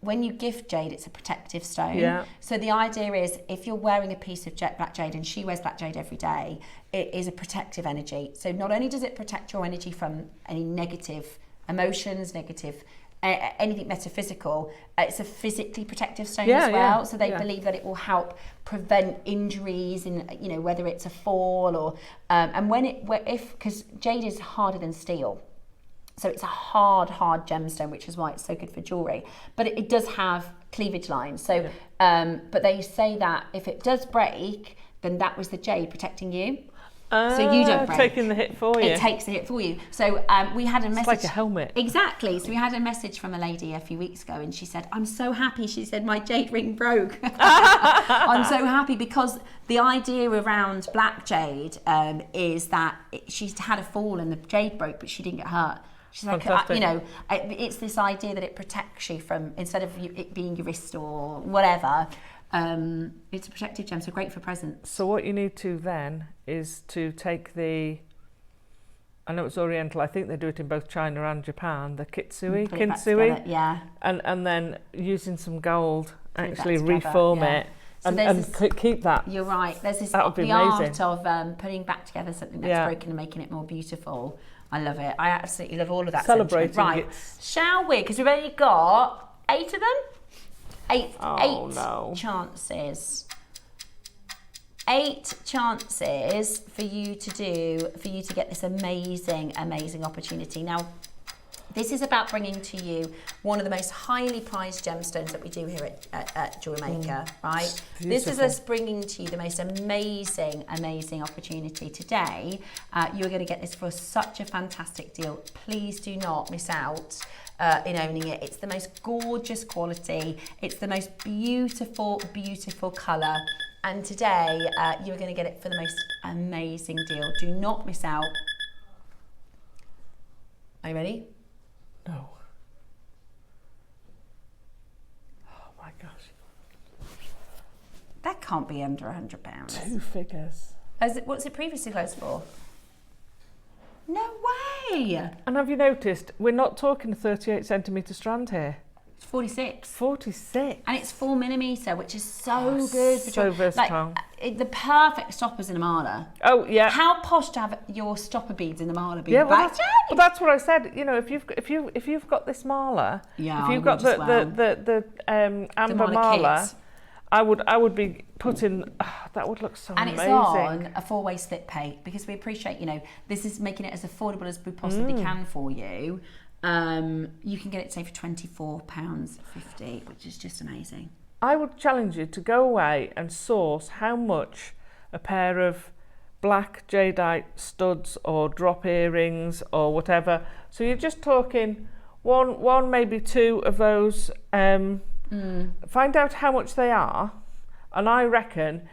when you gift jade, it's a protective stone. Yeah. So the idea is if you're wearing a piece of black jade, and she wears black jade every day, it is a protective energy. So not only does it protect your energy from any negative emotions, anything metaphysical, it's a physically protective stone as well. So they believe that it will help prevent injuries, in, you know, whether it's a fall or, and because jade is harder than steel. So it's a hard gemstone, which is why it's so good for jewellery. But it does have cleavage lines. So, but they say that if it does break, then that was the jade protecting you. So you don't break. Taking the hit for you. It takes the hit for you. So we had a message. It's like a helmet. Exactly. So we had a message from a lady a few weeks ago, and she said, "I'm so happy." She said, "My jade ring broke." I'm so happy because the idea around black jade is that she's had a fall and the jade broke, but she didn't get hurt. She's like, you know, it's this idea that it protects you from, instead of it being your wrist or whatever, it's a protective gem, so great for presents. So what you need to then is to take I know it's Oriental, I think they do it in both China and Japan, the kintsugi, and then using some gold, actually reform it. So and keep that. You're right. There's this the art of putting back together something that's broken and making it more beautiful. I love it. I absolutely love all of that. Celebrating right. Shall we? Because we've only got 8 of them. Eight no. chances. 8 chances for you to get this amazing opportunity. Now, this is about bringing to you one of the most highly prized gemstones that we do here at JewelleryMaker, right? This is us bringing to you the most amazing opportunity today. You're going to get this for such a fantastic deal. Please do not miss out in owning it. It's the most gorgeous quality. It's the most beautiful colour. And today, you're going to get it for the most amazing deal. Do not miss out. Are you ready? No. Oh my gosh. That can't be under £100. 2 figures. What's it previously closed for? No way! And have you noticed, we're not talking a 38 centimetre strand here. It's 46. 46. And it's 4mm, which is so good. For so versatile. Like, the perfect stoppers in a mala. Oh yeah. How posh to have your stopper beads in the mala bead? Yeah, well, that's what I said. You know, if you've got this mala, if you've got the amber mala, I would be putting. That would look so amazing. And it's on a 4-way split pay because we appreciate. You know, this is making it as affordable as we possibly can for you. You can get it, say, for £24.50, which is just amazing. I would challenge you to go away and source how much a pair of black jadeite studs or drop earrings or whatever. So you're just talking one maybe 2 of those. Find out how much they are, and I reckon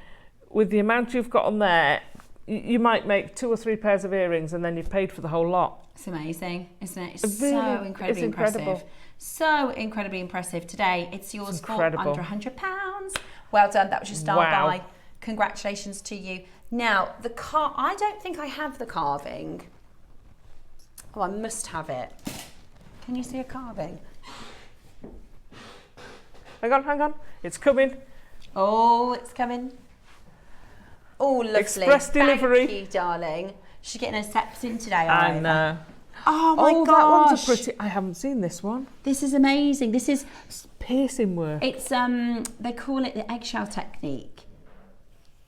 with the amount you've got on there, you might make 2 or 3 pairs of earrings, and then you've paid for the whole lot. It's amazing, isn't it? It's really, so incredibly impressive. So incredibly impressive. Today, it's yours for under £100. Well done. That was your style buy. Congratulations to you. Now, I don't think I have the carving. Oh, I must have it. Can you see a carving? Hang on. It's coming. Oh, it's coming. Oh, lovely. Express delivery. Thank you, darling. She's getting her steps in today, I know. Oh my gosh. That one's a pretty. I haven't seen this one. This is amazing. This is piercing work. It's they call it the eggshell technique.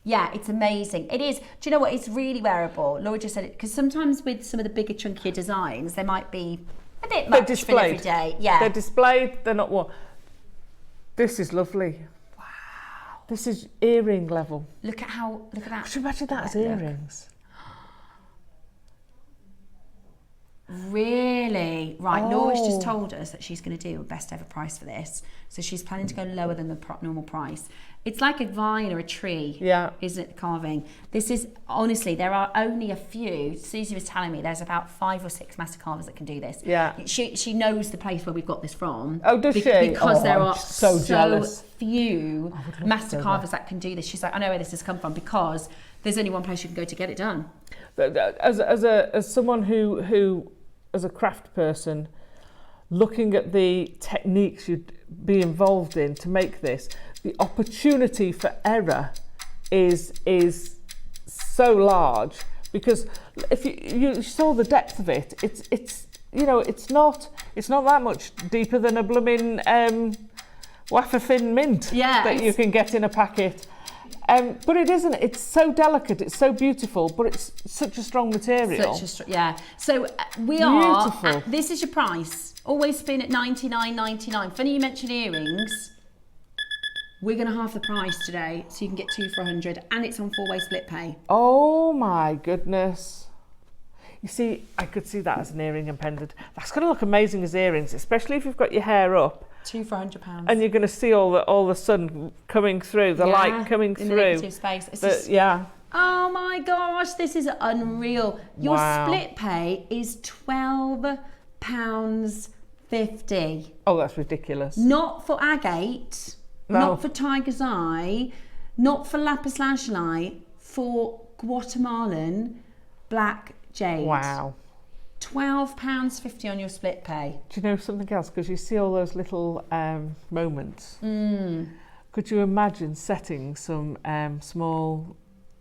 Yeah, it's amazing. It is. Do you know what? It's really wearable. Laura just said it because sometimes with some of the bigger, chunkier designs, they might be a bit much for every day. Yeah, they're displayed. They're not what. This is lovely. Wow. This is earring level. Look at that. Could you imagine that as earrings? Really? Right, Laura's just told us that she's going to do a best ever price for this. So she's planning to go lower than the normal price. It's like a vine or a tree, isn't it, carving? This is, honestly, there are only a few. Susie was telling me there's about 5 or 6 master carvers that can do this. Yeah. She knows the place where we've got this from. Oh, does she? Because there I'm are so jealous. Few master carvers that can do this. She's like, I know where this has come from because there's only one place you can go to get it done. As someone who as a craft person, looking at the techniques you'd be involved in to make this, the opportunity for error is so large because if you saw the depth of it, it's you know it's not that much deeper than a blooming wafer thin mint that you can get in a packet. But it isn't. It's so delicate. It's so beautiful, but it's such a strong material. So we are. This is your price. Always been at $99.99. Funny you mentioned earrings. We're going to half the price today, so you can get 2 for $100, and it's on 4-way split pay. Oh my goodness! You see, I could see that as an earring and pendant. That's going to look amazing as earrings, especially if you've got your hair up. 2 for £100. And you're going to see all the sun coming through, the light coming through. In the negative space. Oh my gosh, this is unreal. Your split pay is £12.50. Oh, that's ridiculous. Not for agate, not for tiger's eye, not for lapis lazuli, for Guatemalan black jade. Wow. £12.50 on your split pay. Do you know something else? Because you see all those little moments. Could you imagine setting some small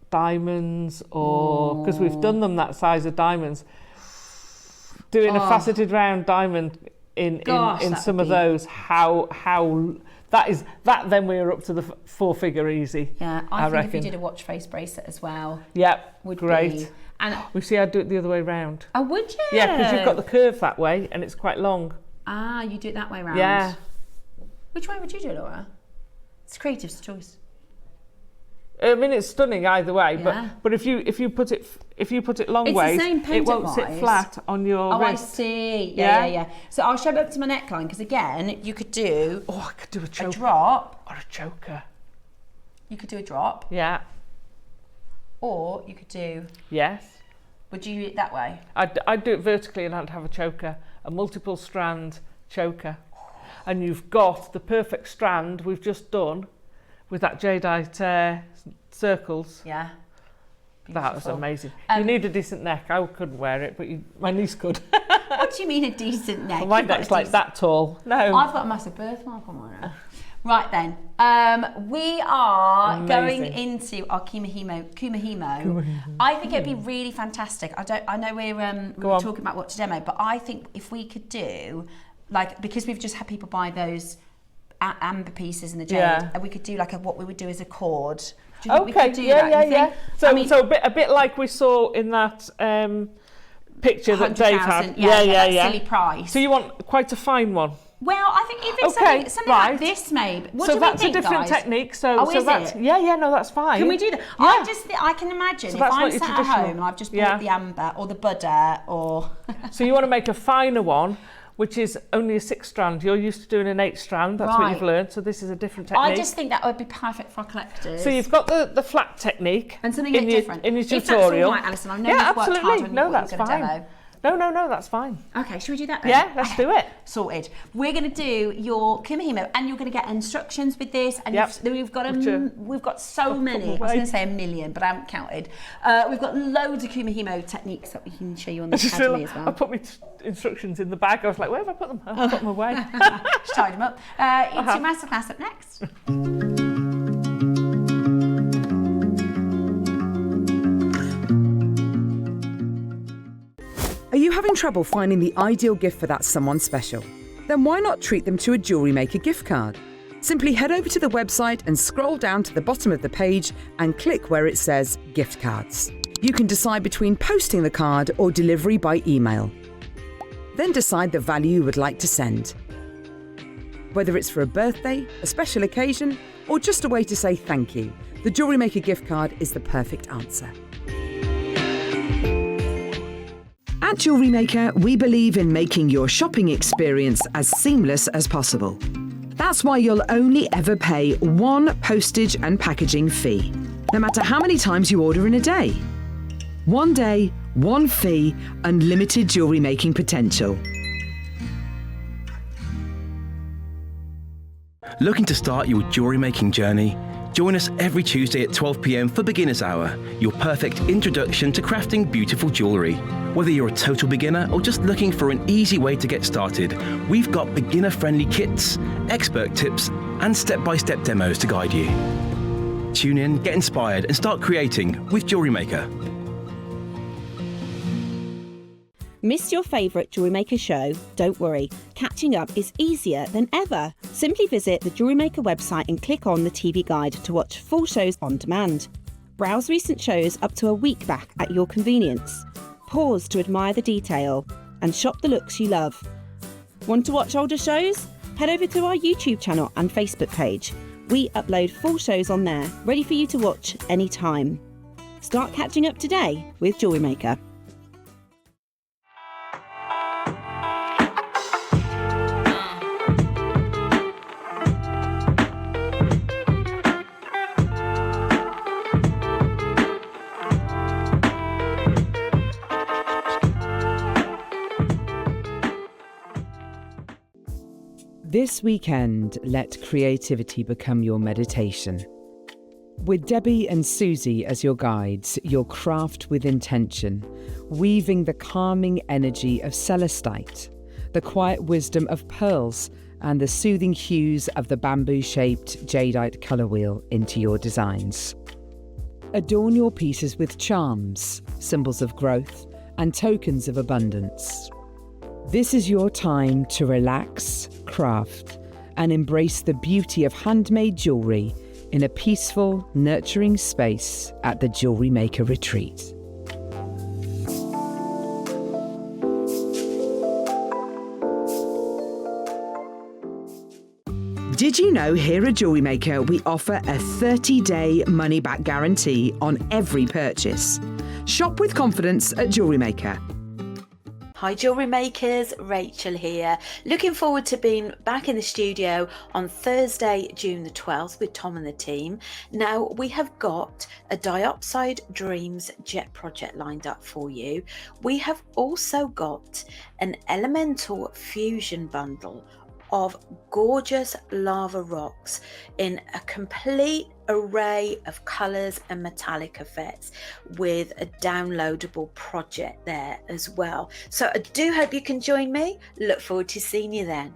diamonds, or because we've done them that size of diamonds, doing a faceted round diamond in Gosh, some of those how that then we're up to the 4-figure easy. Yeah, I think reckon. if you did a watch face bracelet as well. Yep, would great. Be, and we see I'd do it the other way round. Oh, would you? Yeah, because you've got the curve that way and it's quite long. Ah, you do it that way round. Yeah. Which way would you do it, Laura? It's creative's choice. I mean, it's stunning either way, Yeah. but if you put it long It's ways, the same it won't sit pendant-wise. flat on your wrist. I see. Yeah. So I'll show it up to my neckline because again, you could do. Oh, I could do a choker. A drop. Or a choker. You could do a drop. Yeah. Or you could do. Yes. Would you do it that way? I'd do it vertically and I'd have a choker, a multiple strand choker. And you've got the perfect strand we've just done with that jadeite circles. Yeah. Beautiful. That was amazing. You need a decent neck. I couldn't wear it, but my niece could. What do you mean a decent neck? Well, my neck's like that tall. No. I've got a massive birthmark on mine. Right then, we are going into our Kumihimo. I think it'd be really fantastic. I know we're talking about what to demo, but I think if we could do, like, because we've just had people buy those amber pieces in the jade, and we could do like what we would do as a cord. Do you think we could do that? Yeah. So, I mean, so a bit like we saw in that picture that Dave had. Yeah. Silly price. So you want quite a fine one? Well, I think even something like this, maybe. What do we that's think, a different guys? technique. So is that's, it? Yeah, no, that's fine. Can we do that? Yeah. I can imagine so if I'm sat at home and I've just bought the amber or the Buddha or. So you want to make a finer one, which is only a 6 strand. You're used to doing an 8 strand. That's what you've learned. So this is a different technique. I just think that would be perfect for our collectors. So you've got the flat technique and something different in your tutorial. If that's all right, Alison, I know you've worked hard on what you're going to demo. No, that's fine. Okay, should we do that then? Yeah, let's do it. Sorted. We're going to do your Kumihimo, and you're going to get instructions with this. And we've got so many. I was going to say 1 million, but I haven't counted. We've got loads of Kumihimo techniques that we can show you on the academy as well. I put my instructions in the bag. I was like, where have I put them? I put them away. Just tied them up. It's your masterclass up next. Are you having trouble finding the ideal gift for that someone special? Then why not treat them to a JewelleryMaker gift card? Simply head over to the website and scroll down to the bottom of the page and click where it says gift cards. You can decide between posting the card or delivery by email. Then decide the value you would like to send. Whether it's for a birthday, a special occasion, or just a way to say thank you, the JewelleryMaker gift card is the perfect answer. At JewelleryMaker, we believe in making your shopping experience as seamless as possible. That's why you'll only ever pay one postage and packaging fee, no matter how many times you order in a day. One day, one fee, unlimited jewellery making potential. Looking to start your jewellery making journey? Join us every Tuesday at 12 p.m. for Beginner's Hour, your perfect introduction to crafting beautiful jewellery. Whether you're a total beginner or just looking for an easy way to get started, we've got beginner-friendly kits, expert tips, and step-by-step demos to guide you. Tune in, get inspired, and start creating with JewelleryMaker. Missed your favourite JewelleryMaker show? Don't worry, catching up is easier than ever. Simply visit the JewelleryMaker website and click on the TV guide to watch full shows on demand. Browse recent shows up to a week back at your convenience. Pause to admire the detail and shop the looks you love. Want to watch older shows? Head over to our YouTube channel and Facebook page. We upload full shows on there, ready for you to watch anytime. Start catching up today with JewelleryMaker. This weekend, let creativity become your meditation. With Debbie and Susie as your guides, you'll craft with intention, weaving the calming energy of Celestite, the quiet wisdom of pearls, and the soothing hues of the bamboo-shaped jadeite colour wheel into your designs. Adorn your pieces with charms, symbols of growth, and tokens of abundance. This is your time to relax, craft, and embrace the beauty of handmade jewellery in a peaceful, nurturing space at the Jewellery Maker Retreat. Did you know here at Jewellery Maker we offer a 30-day money-back guarantee on every purchase? Shop with confidence at Jewellery Maker. Hi Jewellery Makers, Rachel here. Looking forward to being back in the studio on Thursday, June the 12th with Tom and the team. Now we have got a Diopside Dreams Jet project lined up for you. We have also got an Elemental Fusion bundle of gorgeous lava rocks in a complete array of colours and metallic effects with a downloadable project there as well. So I do hope you can join me. Look forward to seeing you then.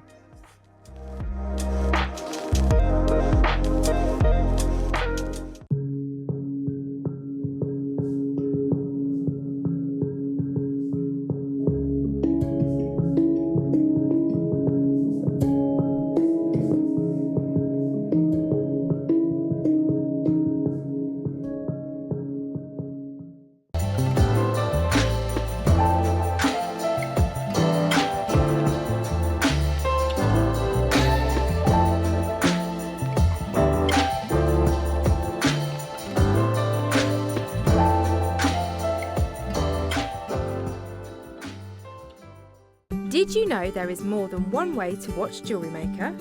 Did you know there is more than one way to watch Jewellery Maker?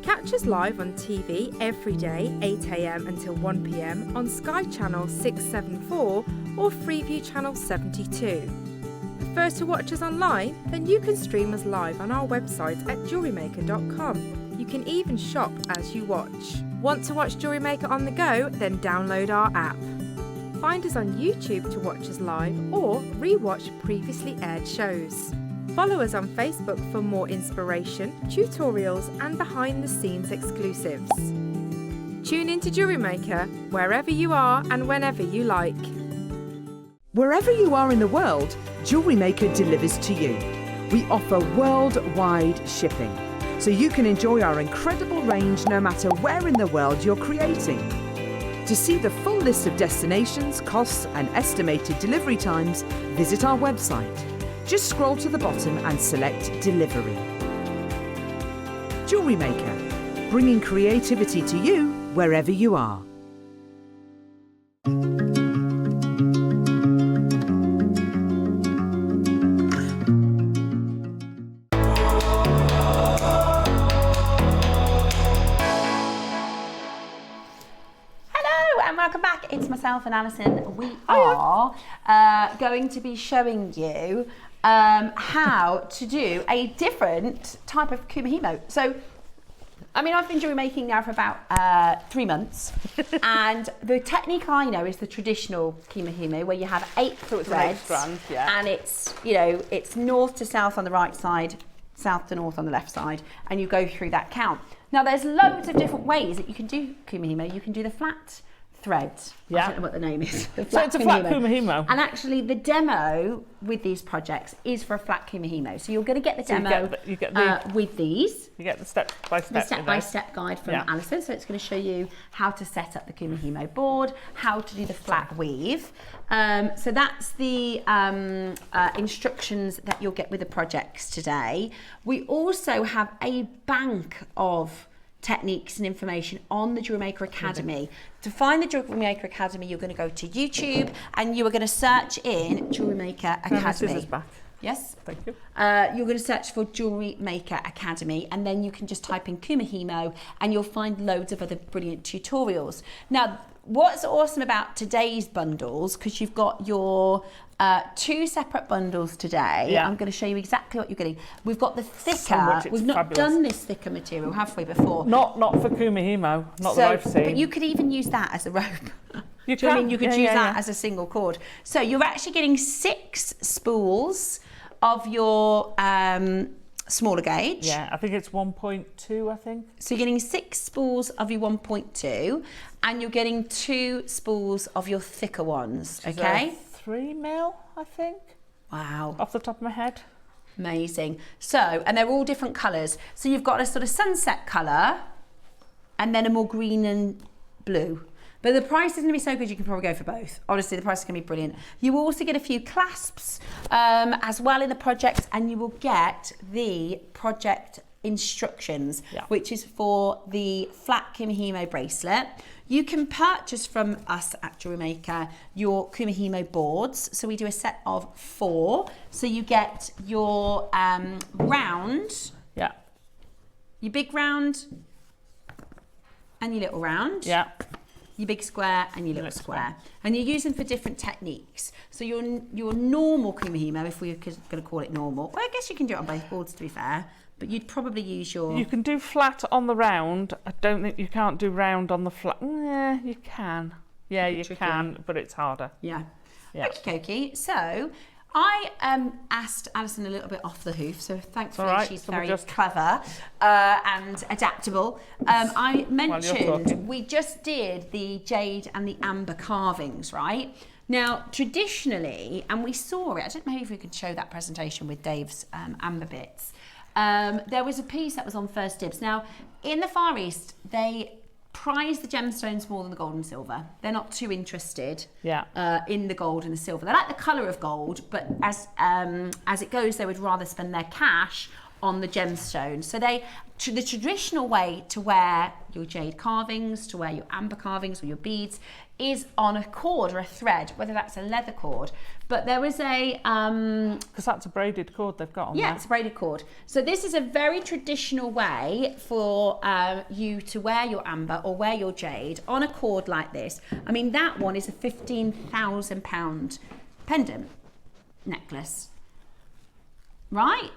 Catch us live on TV every day, 8 AM until 1 PM on Sky Channel 674 or Freeview Channel 72. Prefer to watch us online? Then you can stream us live on our website at jewellerymaker.com. You can even shop as you watch. Want to watch Jewellery Maker on the go? Then download our app. Find us on YouTube to watch us live or re-watch previously aired shows. Follow us on Facebook for more inspiration, tutorials and behind-the-scenes exclusives. Tune in to Jewellery Maker wherever you are and whenever you like. Wherever you are in the world, Jewellery Maker delivers to you. We offer worldwide shipping, so you can enjoy our incredible range no matter where in the world you're creating. To see the full list of destinations, costs and estimated delivery times, visit our website. Just scroll to the bottom and select Delivery. Jewellery Maker, bringing creativity to you wherever you are. Welcome back. It's myself and Alison. We are going to be showing you how to do a different type of Kumihimo. So, I mean, I've been jewellery making now for about 3 months, and the technique I know is the traditional Kumihimo, where you have 8 threads, strands, yeah. and it's, you know, it's north to south on the right side, south to north on the left side, and you go through that count. Now, there's loads of different ways that you can do Kumihimo. You can do the flat thread. Yeah. I don't know what the name is. So it's a flat Kumihimo. And actually the demo with these projects is for a flat Kumihimo. So you're going to get the demo with these. You get the step-by-step. The step-by-step guide from Alison. So it's going to show you how to set up the Kumihimo board, how to do the flat weave. So that's the instructions that you'll get with the projects today. We also have a bank of techniques and information on the Jewellery Maker Academy. To find the Jewellery Maker Academy, you're going to go to YouTube and you are going to search in Jewellery Maker Academy. Back. Yes? Thank you. You're going to search for Jewellery Maker Academy, and then you can just type in Kumihimo and you'll find loads of other brilliant tutorials. Now, what's awesome about today's bundles, because you've got your 2 separate bundles today. Yeah. I'm going to show you exactly what you're getting. We've got the thicker, we've not done this thicker material, have we, before? Not for Kumihimo, not that I've seen. But you could even use that as a rope. You Do you know what I mean? You could use that as a single cord. So you're actually getting 6 spools of your smaller gauge. Yeah, I think it's 1.2, I think. So you're getting 6 spools of your 1.2 and you're getting 2 spools of your thicker ones, okay? 3 mil, I think. Wow. Off the top of my head. Amazing. So, and they're all different colours. So you've got a sort of sunset colour and then a more green and blue. But the price is going to be so good, you can probably go for both. Honestly, the price is going to be brilliant. You will also get a few clasps as well in the project, and you will get the project instructions, which is for the flat Kumihimo bracelet. You can purchase from us at JewelleryMaker your Kumihimo boards. So we do a set of 4. So you get your round, your big round, and your little round. Your big square and your little square. And you use them for different techniques. So your normal Kumihimo, if we're going to call it normal, well, I guess you can do it on both boards, to be fair, but you'd probably use your... You can do flat on the round. I don't think you can't do round on the flat. Yeah, you can. Yeah, you can, but it's harder. Yeah. Okie-dokie. So I asked Alison a little bit off the hoof, so thankfully she's very clever and adaptable. I mentioned we just did the jade and the amber carvings, right? Now, traditionally, and we saw it, I don't know if we could show that presentation with Dave's amber bits. There was a piece that was on First Dibs. Now, in the Far East, they prize the gemstones more than the gold and silver. They're not too interested in the gold and the silver. They like the colour of gold, but as it goes, they would rather spend their cash on the gemstones. So the traditional way to wear your jade carvings, to wear your amber carvings or your beads, is on a cord or a thread, whether that's a leather cord. But there was a... Because that's a braided cord they've got on there. Yeah, it's a braided cord. So this is a very traditional way for you to wear your amber or wear your jade on a cord like this. I mean, that one is a £15,000 pendant necklace, right?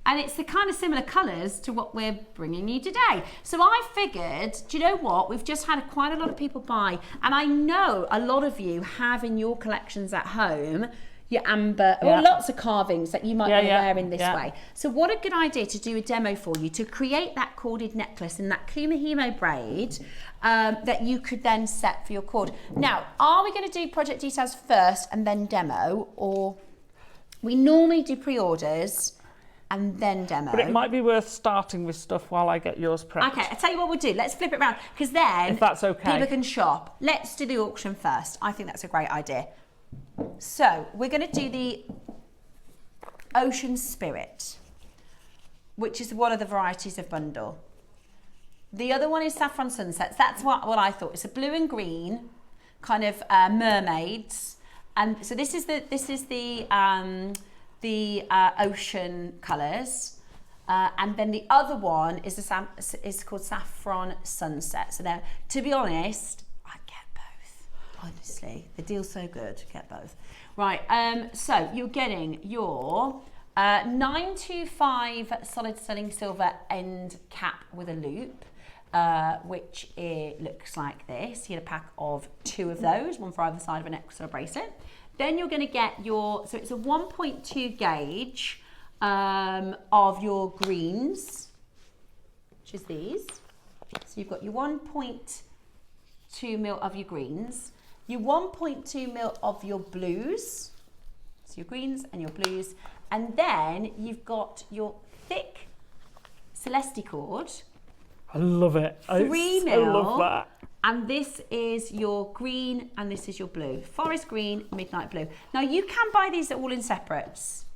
And it's the kind of similar colours to what we're bringing you today. So I figured, do you know what? We've just had quite a lot of people buy, and I know a lot of you have in your collections at home your amber, or lots of carvings that you might want to wear in this way. So what a good idea to do a demo for you, to create that corded necklace in that Kumihimo braid that you could then set for your cord. Now, are we going to do project details first and then demo, or we normally do pre-orders and then demo? But it might be worth starting with stuff while I get yours prepped. Okay, I'll tell you what we'll do. Let's flip it around, because then if that's okay, people can shop. Let's do the auction first. I think that's a great idea. So we're going to do the Ocean Spirit, which is one of the varieties of bundle. The other one is Saffron Sunsets. That's what I thought. It's a blue and green kind of mermaids, and so this is the ocean colours, and then the other one is called Saffron Sunset. So now, to be honest, I get both. Honestly, the deal's so good. Get both. Right. So you're getting your 925 solid sterling silver end cap with a loop, which it looks like this. You get a pack of 2 of those, one for either side of an extra bracelet. Then you're going to get so it's a 1.2 gauge of your greens, which is these. So you've got your 1.2 mil of your greens, your 1.2 mil of your blues, so your greens and your blues, and then you've got your thick Celesti cord. I love it. 3 mil. I love that. And this is your green and this is your blue. Forest green, midnight blue. Now you can buy these all in separates,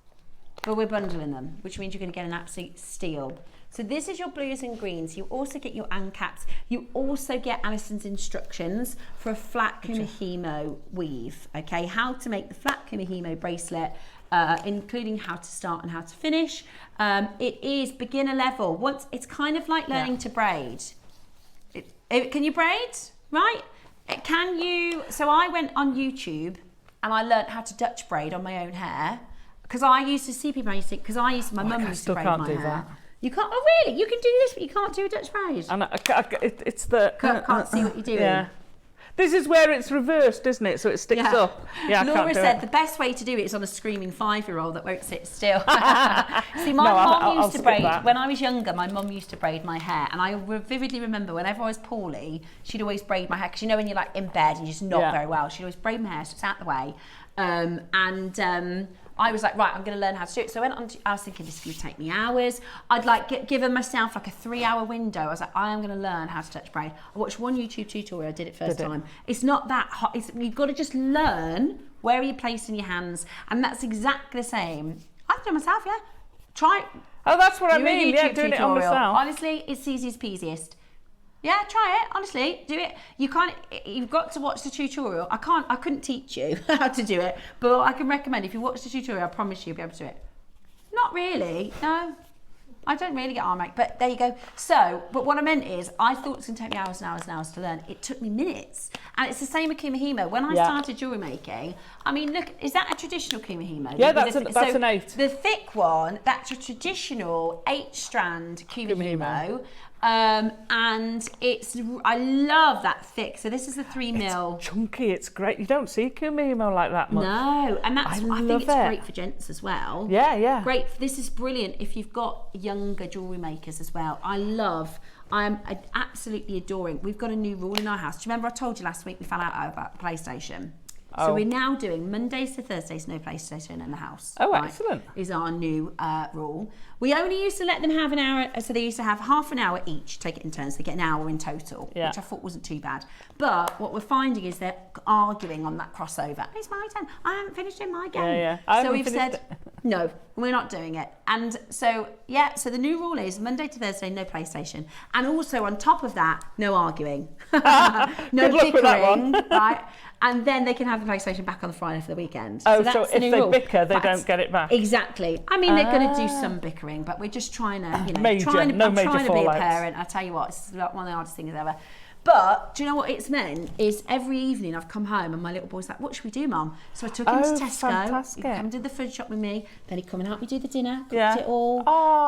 but we're bundling them, which means you're going to get an absolute steal. So this is your blues and greens. You also get your ancaps. You also get Alison's instructions for a flat Kumihimo weave. Okay, how to make the flat Kumihimo bracelet, including how to start and how to finish. It is beginner level. It's kind of like learning to braid. Can you braid? Right? Can you? So I went on YouTube and I learned how to Dutch braid on my own hair, because I used to see people. My mum used to braid my hair. That. You can't. Oh really? You can do this, but you can't do a Dutch braid. And it's the can't see what you're doing. Yeah. This is where it's reversed, isn't it? So it sticks up. Yeah, Laura said the best way to do it is on a screaming 5-year-old that won't sit still. See, my mum used to braid. When I was younger, my mum used to braid my hair. And I vividly remember whenever I was poorly, she'd always braid my hair. Because you know when you're like in bed and you're just not very well, she'd always braid my hair so it's out the way. I was like, right, I'm going to learn how to do it. So I was thinking this is going to take me hours. I'd like given myself like a 3-hour window. I was like, I am going to learn how to touch braid. I watched one YouTube tutorial. I did it first time. It's not that hot. You've got to just learn where you're placing your hands, and that's exactly the same. I've done it myself, yeah. Try it. Oh, that's what I mean. Yeah, doing it on myself. Honestly, it's easiest peasiest. Yeah, try it. Honestly, do it. You've got to watch the tutorial. I couldn't teach you how to do it, but I can recommend if you watch the tutorial, I promise you'll be able to do it. Not really, no. I don't really get arm ache, but there you go. So, but what I meant is, I thought it was going to take me hours and hours and hours to learn. It took me minutes. And it's the same with Kumihimo. When I started jewellery making, I mean, look, is that a traditional Kumihimo? Yeah, that's an 8. The thick one, that's a traditional 8-strand Kumihimo. And I love that thick. So this is the 3 mil. It's chunky, it's great. You don't see Kumihimo like that much. No, and I think it's great for gents as well. Yeah. Great. This is brilliant if you've got younger jewellery makers as well. I'm absolutely adoring. We've got a new rule in our house. Do you remember I told you last week we fell out about PlayStation? So we're now doing Mondays to Thursdays, no PlayStation in the house. Oh, right? Excellent. Is our new rule. We only used to let them have an hour, so they used to have half an hour each, take it in turns, they get an hour in total, which I thought wasn't too bad. But what we're finding is they're arguing on that crossover. It's my turn, I haven't finished in my game. Yeah. So we've said, no, we're not doing it. And so, so the new rule is Monday to Thursday, no PlayStation. And also on top of that, no arguing. No bickering, right? And then they can have the PlayStation back on the Friday for the weekend. Oh, so if they bicker, they don't get it back. Exactly. I mean, they're going to do some bickering, but we're just trying to, no major fallouts. To be a parent. I tell you what, it's one of the hardest things ever. But do you know what it's meant? Is every evening I've come home and my little boy's like, what should we do, Mum? So I took him to Tesco. Fantastic. He came and did the food shop with me. Then he'd come and help me do the dinner, cooked it all.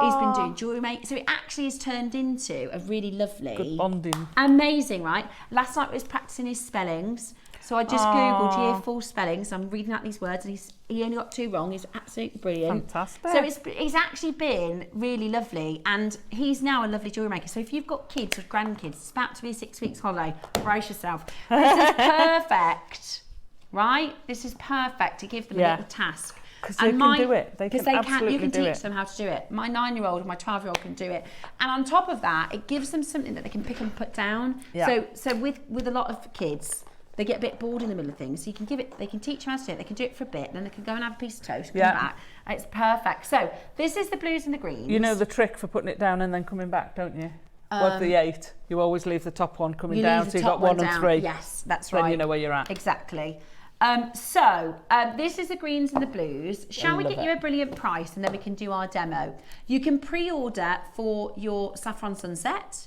He's been doing jewellery making. So it actually has turned into a really lovely... Good bonding. Amazing, right? Last night I was practising his spellings. So I just Googled year 4 spellings. I'm reading out these words and he only got 2 wrong. He's absolutely brilliant. Fantastic. So it's actually been really lovely. And he's now a lovely jewellery maker. So if you've got kids or grandkids, it's about to be a 6 weeks holiday. Brace yourself. This is perfect, right? This is perfect to give them a little task. Because they can do it. They can absolutely you can do teach them how to do it. My 9-year-old and my 12-year-old can do it. And on top of that, it gives them something that they can pick and put down. Yeah. So with a lot of kids, they get a bit bored in the middle of things. So you can they can teach them how to do it. They can do it for a bit, and then they can go and have a piece of toast, come back. It's perfect. So this is the blues and the greens. You know the trick for putting it down and then coming back, don't you? With the 8, you always leave the top one coming down, so you've got 1 and 3. Yes, that's right. Then you know where you're at. Exactly. This is the greens and the blues. Shall we get you a brilliant price and then we can do our demo? You can pre-order for your Saffron Sunset.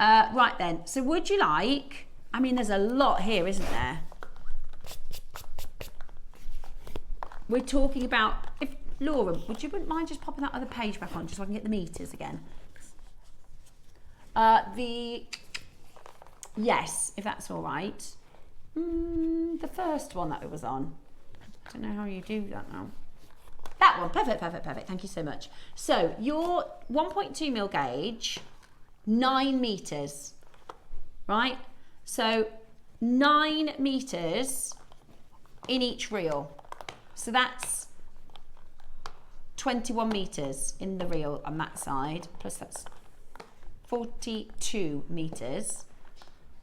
Right then, so would you like... I mean, there's a lot here, isn't there? We're talking about... Laura, wouldn't mind just popping that other page back on just so I can get the meters again? Yes, if that's all right. The first one that it was on. I don't know how you do that now. That one, perfect. Thank you so much. So your 1.2 mil gauge, 9 meters, right? So 9 meters in each reel. So that's 21 meters in the reel on that side, plus that's 42 meters.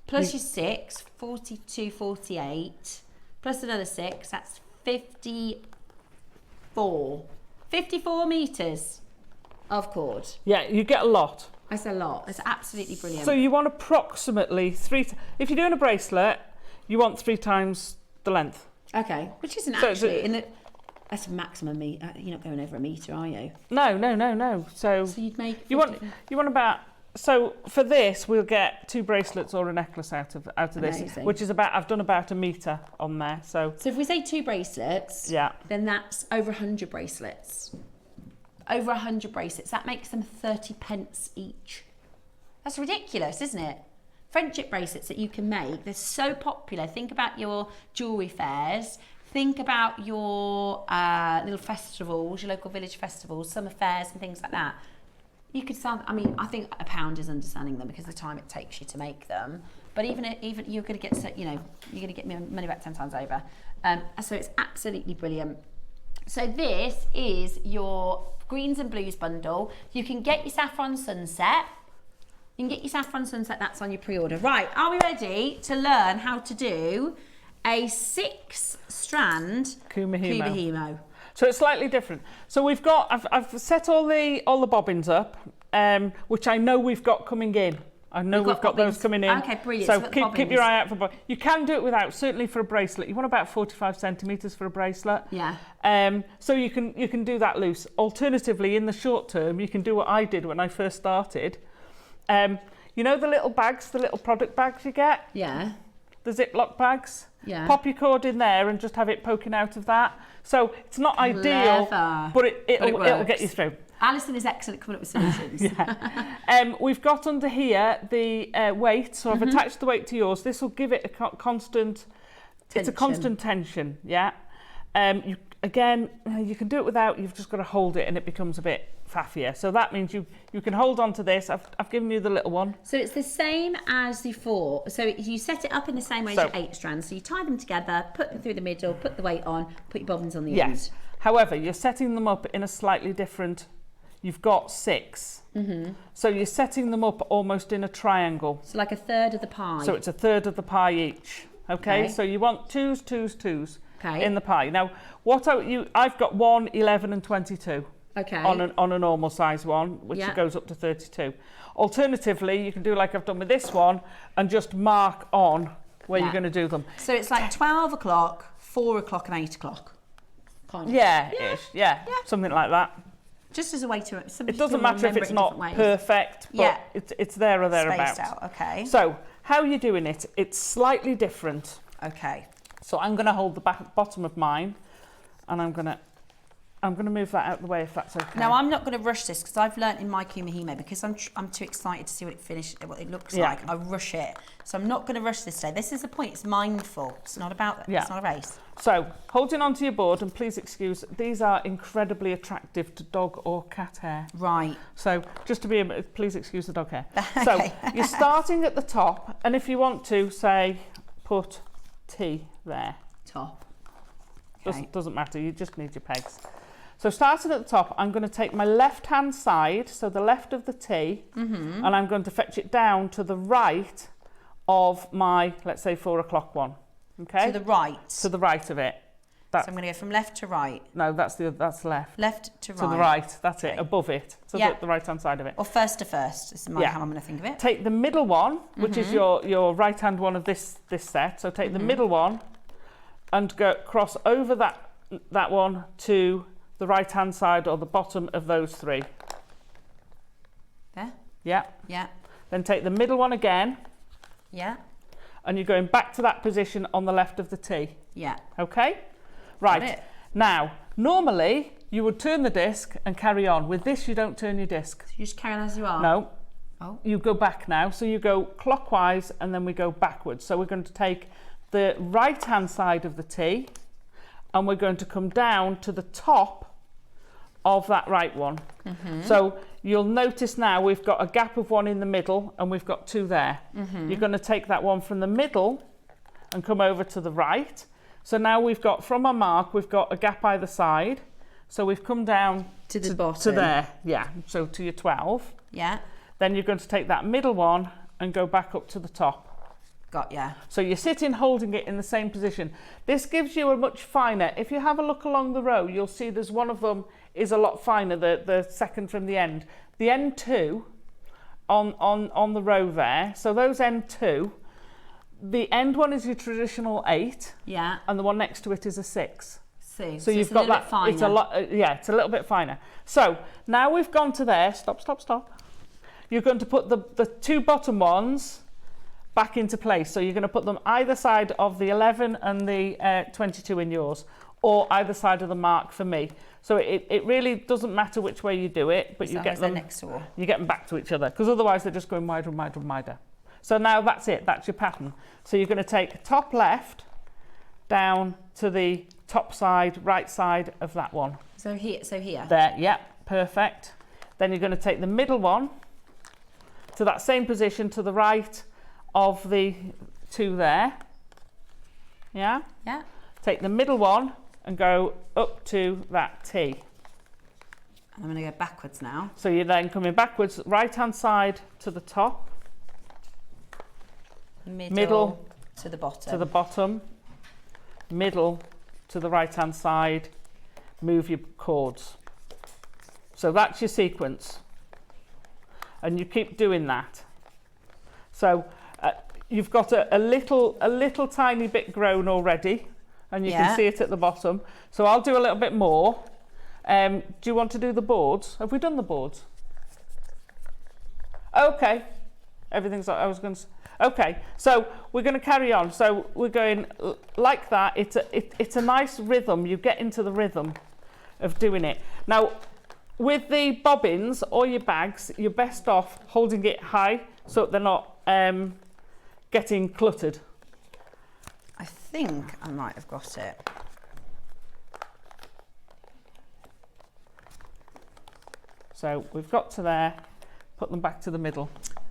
Plus your 6, 42, 48, plus another 6, that's 54. 54 metres of cord. Yeah, you get a lot. That's a lot. It's absolutely brilliant. So you want approximately 3... If you're doing a bracelet, you want 3 times the length. Okay, which isn't actually... That's a maximum metre. You're not going over a metre, are you? No. So you'd make... You want about... So for this, we'll get 2 bracelets or a necklace out of this, which is about... I've done about a metre on there, so... So if we say 2 bracelets, then that's over 100 bracelets. Over 100 bracelets. That makes them 30 pence each. That's ridiculous, isn't it? Friendship bracelets that you can make, they're so popular. Think about your jewellery fairs. Think about your little festivals, your local village festivals, summer fairs and things like that. You could sell, I mean, I think £1 is underselling them because of the time it takes you to make them. But even you're going to get, you're going to get money back 10 times over. So it's absolutely brilliant. So this is your greens and blues bundle. You can get your Saffron Sunset. You can get your Saffron Sunset, that's on your pre-order. Right, are we ready to learn how to do a 6-strand Kumihimo? So it's slightly different. So we've got, I've set all the bobbins up, which I know we've got coming in. I know we've got those coming in. Okay, brilliant. So keep your eye out for bobbins. You can do it without, certainly for a bracelet. You want about 45 centimetres for a bracelet. Yeah. So you can do that loose. Alternatively, in the short term, you can do what I did when I first started. You know the little bags, the little product bags you get? Yeah. The Ziploc bags? Yeah. Pop your cord in there and just have it poking out of that. So it's not ideal, but it'll get you through. Alison is excellent at coming up with solutions. Yeah. We've got under here the weight, so I've attached the weight to yours. This will give it a constant, it's a constant tension, yeah. You can do it without, you've just got to hold it and it becomes a bit faffier. So that means you can hold on to this. I've given you the little one. So it's the same as the 4. So you set it up in the same way as your 8 strands. So you tie them together, put them through the middle, put the weight on, put your bobbins on the end. However, you're setting them up in a slightly different, you've got 6. So you're setting them up almost in a triangle. So like a third of the pie. So it's a third of the pie each. Okay. So you want 2s, 2s, 2s in the pie. Now, I've got 1, 11 and 22. Okay. On a normal size one, which goes up to 32. Alternatively, you can do like I've done with this one and just mark on where you're going to do them. So it's like 12 o'clock, 4 o'clock and 8 o'clock. Kind of. Yeah, something like that. Just as a way to... It doesn't matter if it's not perfect, but it's there or thereabouts. Spaced out, okay. So, how you're doing it, it's slightly different. Okay. So I'm going to hold the bottom of mine and I'm going to move that out of the way if that's okay. Now I'm not going to rush this because I've learnt in my Kumihimo, because I'm too excited to see what it looks like. I rush it, so I'm not going to rush this today. This is the point. It's mindful. It's not about. It's not a race. So holding onto your board, and please excuse, these are incredibly attractive to dog or cat hair. Right. So just to please excuse the dog hair. Okay. So you're starting at the top, and if you want to say, put T there. Top. Okay. Doesn't matter. You just need your pegs. So starting at the top, I'm going to take my left-hand side, so the left of the T, and I'm going to fetch it down to the right of my, let's say, 4 o'clock one. Okay? To the right? To the right of it. So I'm going to go from left to right? No, that's left. Left to right? To the right, that's it, above it. So the right-hand side of it. Or first to first, is how I'm going to think of it. Take the middle one, which is your right-hand one of this set. So take the middle one and cross over that one to the right-hand side or the bottom of those 3. There? Yeah. Yeah. Then take the middle one again. Yeah. And you're going back to that position on the left of the T. Yeah. Okay? Right. Now, normally you would turn the disc and carry on. With this, you don't turn your disc. So you just carry on as you are? No. Oh. You go back now. So you go clockwise and then we go backwards. So we're going to take the right-hand side of the T and we're going to come down to the top of that right one. So you'll notice now we've got a gap of 1 in the middle and we've got 2 there. You're going to take that one from the middle and come over to the right. So now we've got, from our mark, we've got a gap either side. So we've come down to the bottom. To there, so to your 12. Yeah. Then you're going to take that middle one and go back up to the top. Got ya. So you're sitting holding it in the same position. This gives you a much finer, if you have a look along the row, you'll see there's one of them is a lot finer, the second from the end. The end 2 on the row there, so those end 2, the end one is your traditional 8. Yeah. And the one next to it is a 6. See. So you've got that. Finer. It's a lot. It's a little bit finer. So now we've gone to there. Stop. You're going to put the 2 bottom ones back into place. So you're going to put them either side of the 11 and the 22 in yours, or either side of the mark for me. So it really doesn't matter which way you do it, but you get them next to all. You get them back to each other, because otherwise they're just going wider and wider and wider. So now that's it. That's your pattern. So you're going to take top left down to the top side, right side of that one. So here. There. Yep. Perfect. Then you're going to take the middle one to that same position to the right of the 2 there. Yeah? Yeah. Take the middle one and go up to that T. And I'm going to go backwards now. So you're then coming backwards, right-hand side to the top. Middle to the bottom. To the bottom. Middle to the right-hand side. Move your cords. So that's your sequence. And you keep doing that. So you've got a little tiny bit grown already, and you can see it at the bottom. So I'll do a little bit more. Do you want to do the boards? Have we done the boards? Okay. Everything's like I was going to. Okay. So we're going to carry on. So we're going like that. It's a nice rhythm. You get into the rhythm of doing it. Now, with the bobbins or your bags, you're best off holding it high so they're not getting cluttered. I think I might have got it. So we've got to there, put them back to the middle.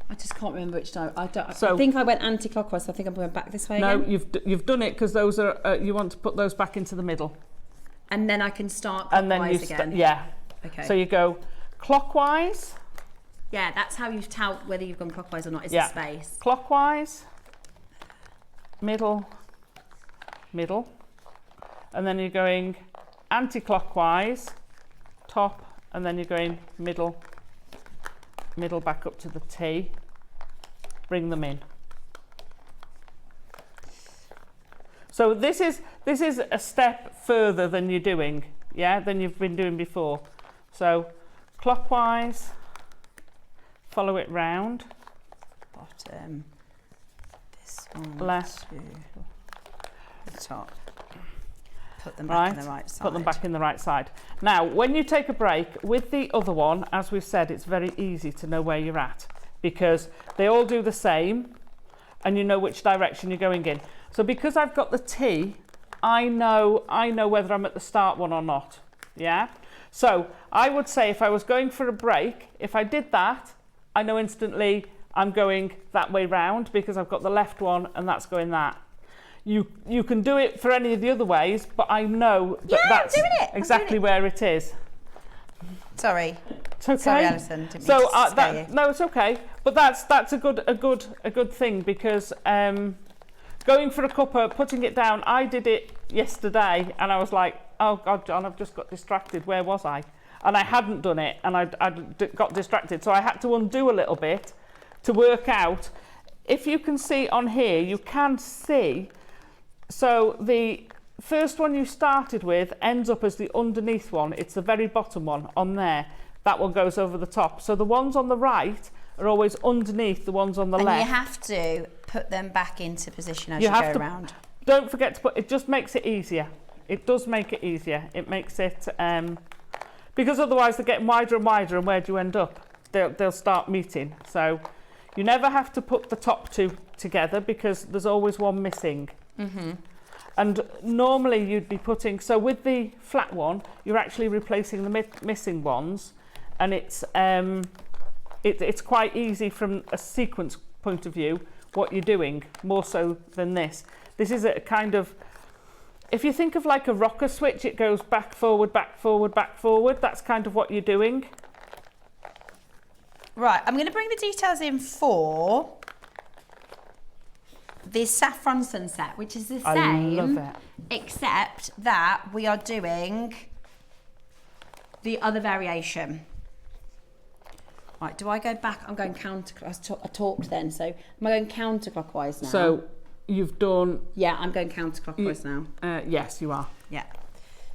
I just can't remember which time. I think I went anti-clockwise, so I think I'm going back this way No, again. you've done it because those are, you want to put those back into the middle. And then I can start clockwise again. Yeah. Okay. So you go clockwise. Yeah, that's how you tell whether you've gone clockwise or not, is the space. Clockwise, middle, middle. And then you're going anti-clockwise, top, and then you're going middle, middle back up to the T. Bring them in. So this is a step further than you're doing, than you've been doing before. So clockwise, follow it round. Bottom. This one. Left. To the top. Put them back in the right side. Put them back in the right side. Now, when you take a break with the other one, as we've said, it's very easy to know where you're at because they all do the same and you know which direction you're going in. So because I've got the T, I know whether I'm at the start one or not. Yeah? So I would say if I was going for a break, if I did that, I know instantly I'm going that way round because I've got the left one and that's going that. You can do it for any of the other ways, but I know that that's exactly where it is. Sorry. It's okay. Sorry, Alison. Didn't So mean to scare you. no, it's okay. But that's a good thing because going for a cuppa, putting it down. I did it yesterday, and I was like, oh God, John, I've just got distracted. Where was I? And I hadn't done it, and I got distracted. So I had to undo a little bit to work out. If you can see on here, you can see. So the first one you started with ends up as the underneath one. It's the very bottom one on there. That one goes over the top. So the ones on the right are always underneath the ones on the left. And you have to put them back into position as you go around. Don't forget to put, it just makes it easier. It does make it easier. It makes it, because otherwise they're getting wider and wider, and where do you end up? They'll start meeting. So you never have to put the top two together because there's always one missing. Mm-hmm. And normally you'd be putting, so with the flat one, you're actually replacing the missing ones, and it's quite easy from a sequence point of view what you're doing, more so than this. This is a kind of, if you think of like a rocker switch, it goes back, forward, back, forward, back, forward. That's kind of what you're doing. Right, I'm going to bring the details in for the Saffron Sunset, which is the same, I love it. except that we are doing the other variation. Right, do I go back? I'm going counterclockwise. I talked then, so am I going counterclockwise now? So you've done... Yeah, I'm going counterclockwise now. Yes, you are. Yeah.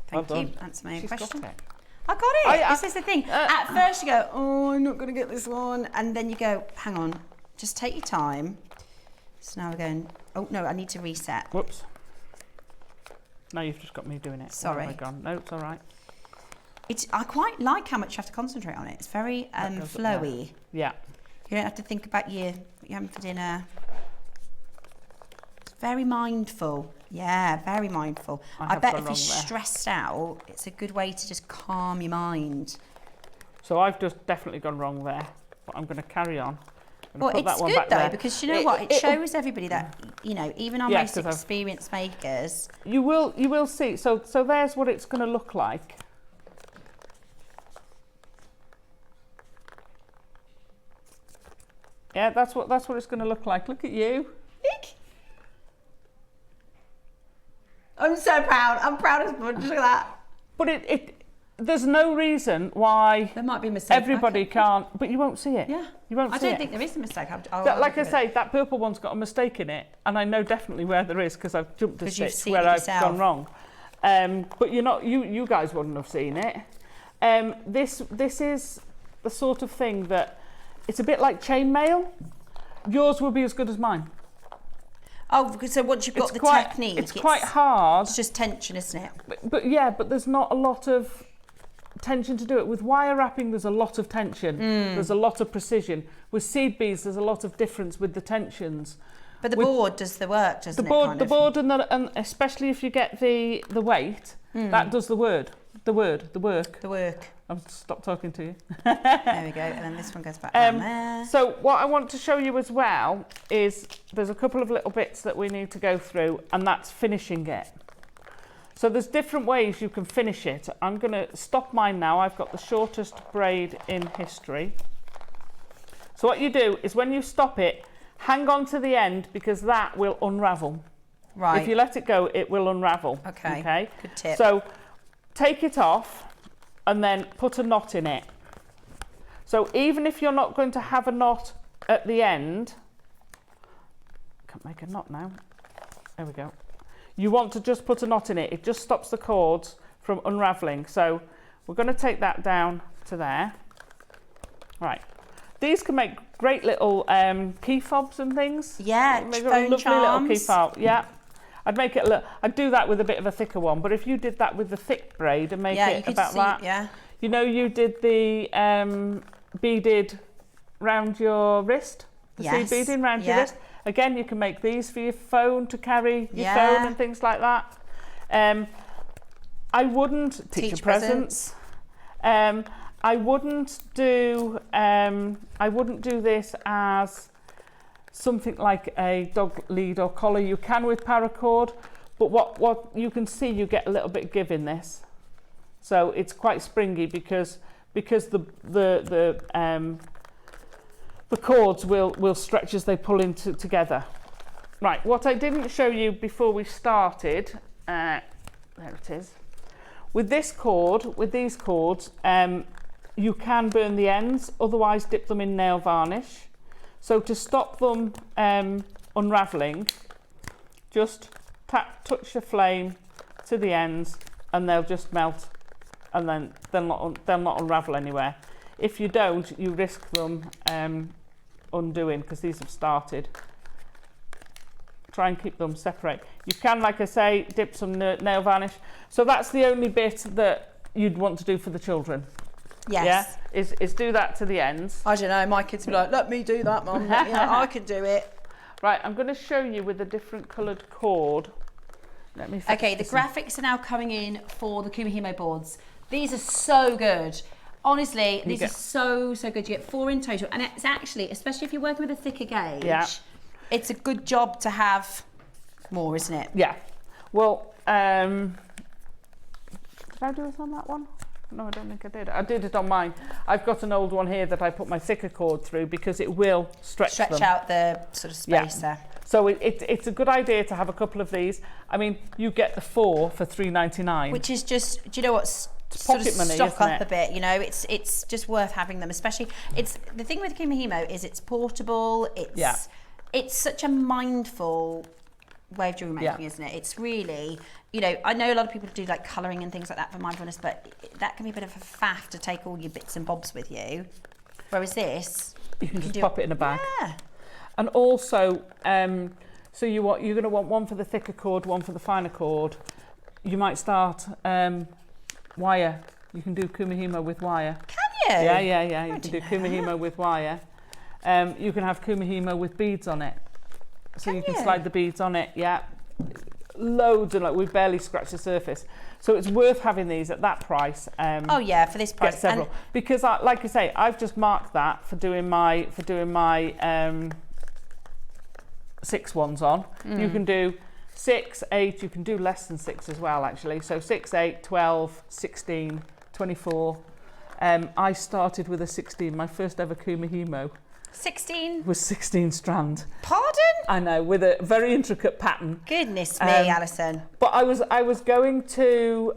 Thank Well you. done. That's my She's question. got it. I got it. I- This is the thing. At first you go, oh, I'm not going to get this one. And then you go, hang on, just take your time. So now we're going, oh, no, I need to reset. Whoops. No, you've just got me doing it. Sorry. Where have I gone? No, it's all right. I quite like how much you have to concentrate on it. It's very flowy. Yeah. You don't have to think about what you're having for dinner. It's very mindful. Yeah, very mindful. I bet if you're stressed out, it's a good way to just calm your mind. So I've just definitely gone wrong there, but I'm going to carry on Well, it's good though, because you know what? It shows everybody that, you know, even our most experienced makers. You will see. So there's what it's going to look like. Yeah, that's what it's going to look like. Look at you. I'm so proud. I'm proud as much. Look at that. But there's no reason why there might be a mistake. Everybody can't, but you won't see it. Yeah, you won't see it. I don't think there is a mistake. Like I say, that purple one's got a mistake in it, and I know definitely where there is because I've jumped a stitch where I've gone wrong. But you guys wouldn't have seen it. This is the sort of thing that it's a bit like chainmail. Yours will be as good as mine. Oh, so once you've got the technique, it's quite hard. It's just tension, isn't it? But there's not a lot of tension to do it. With wire wrapping, there's a lot of tension. There's a lot of precision. With seed beads, there's a lot of difference with the tensions. But the board does the work, doesn't it? The board, and especially if you get the weight, that does the work. I've stopped talking to you. There we go, and then this one goes back down there. So what I want to show you as well is there's a couple of little bits that we need to go through, and that's finishing it. So there's different ways you can finish it. I'm going to stop mine now. I've got the shortest braid in history. So what you do is when you stop it, hang on to the end because that will unravel. Right. If you let it go, it will unravel. Okay. Good tip. So take it off and then put a knot in it. So even if you're not going to have a knot at the end, I can't make a knot now. There we go. You want to just put a knot in it. It just stops the cords from unraveling. So we're going to take that down to there. Right. These can make great little key fobs and things. Yeah, make phone a lovely charms. little key fob. Yeah. I'd do that with a bit of a thicker one, but if you did that with the thick braid and make it about that. Yeah. You know, you did the beaded round your wrist, the seed beading round your wrist. Again, you can make these for your phone to carry your phone and things like that. I wouldn't teacher presents. I wouldn't do this as something like a dog lead or collar. You can with paracord, but what you can see, you get a little bit of give in this. So it's quite springy because the cords will stretch as they pull into together. Right, what I didn't show you before we started, there it is. With these cords, you can burn the ends, otherwise dip them in nail varnish. So to stop them unravelling, just touch the flame to the ends and they'll just melt and then they'll not unravel anywhere. If you don't, you risk them undoing because these have started. Try and keep them separate. You can, like I say, dip some nail varnish. So that's the only bit that you'd want to do for the children. Yes. Yeah, is do that to the ends. I don't know, my kids will be like, let me do that, Mum. I can do it. Right, I'm going to show you with a different coloured cord. Let me okay, the graphics are now coming in for the Kumihimo boards. These are so good. Honestly, these are so good. You get 4 in total. And it's actually, especially if you're working with a thicker gauge, it's a good job to have more, isn't it? Yeah. Well, did I do it on that one? No, I don't think I did. I did it on mine. I've got an old one here that I put my thicker cord through because it will stretch them. Out the sort of space there. So it's a good idea to have a couple of these. I mean, you get the 4 for $3.99. Which is just, do you know what? Sort of money, stock up a bit, you know. It's just worth having them, especially. It's the thing with Kumihimo is it's portable. It's such a mindful way of jewelry making, isn't it? It's really, you know, I know a lot of people do like colouring and things like that for mindfulness, but that can be a bit of a faff to take all your bits and bobs with you. Whereas this, you can just pop it in a bag. Yeah. And also, so you're going to want one for the thicker cord, one for the finer cord. You might start wire. You can do Kumihimo with wire. Can you? Yeah. You can do Kumihimo with wire. You can have Kumihimo with beads on it. So you can slide the beads on it, loads and we've barely scratched the surface. So it's worth having these at that price. Oh yeah, for this price. Get several. Because like I say, I've just marked that for doing my 6 ones on. You can do 6, 8, you can do less than 6 as well actually. So 6, 8, 12, 16, 24. I started with a 16, my first ever Kumihimo. 16? Was 16 strand. Pardon? I know, with a very intricate pattern. Goodness me, Alison. But I was going to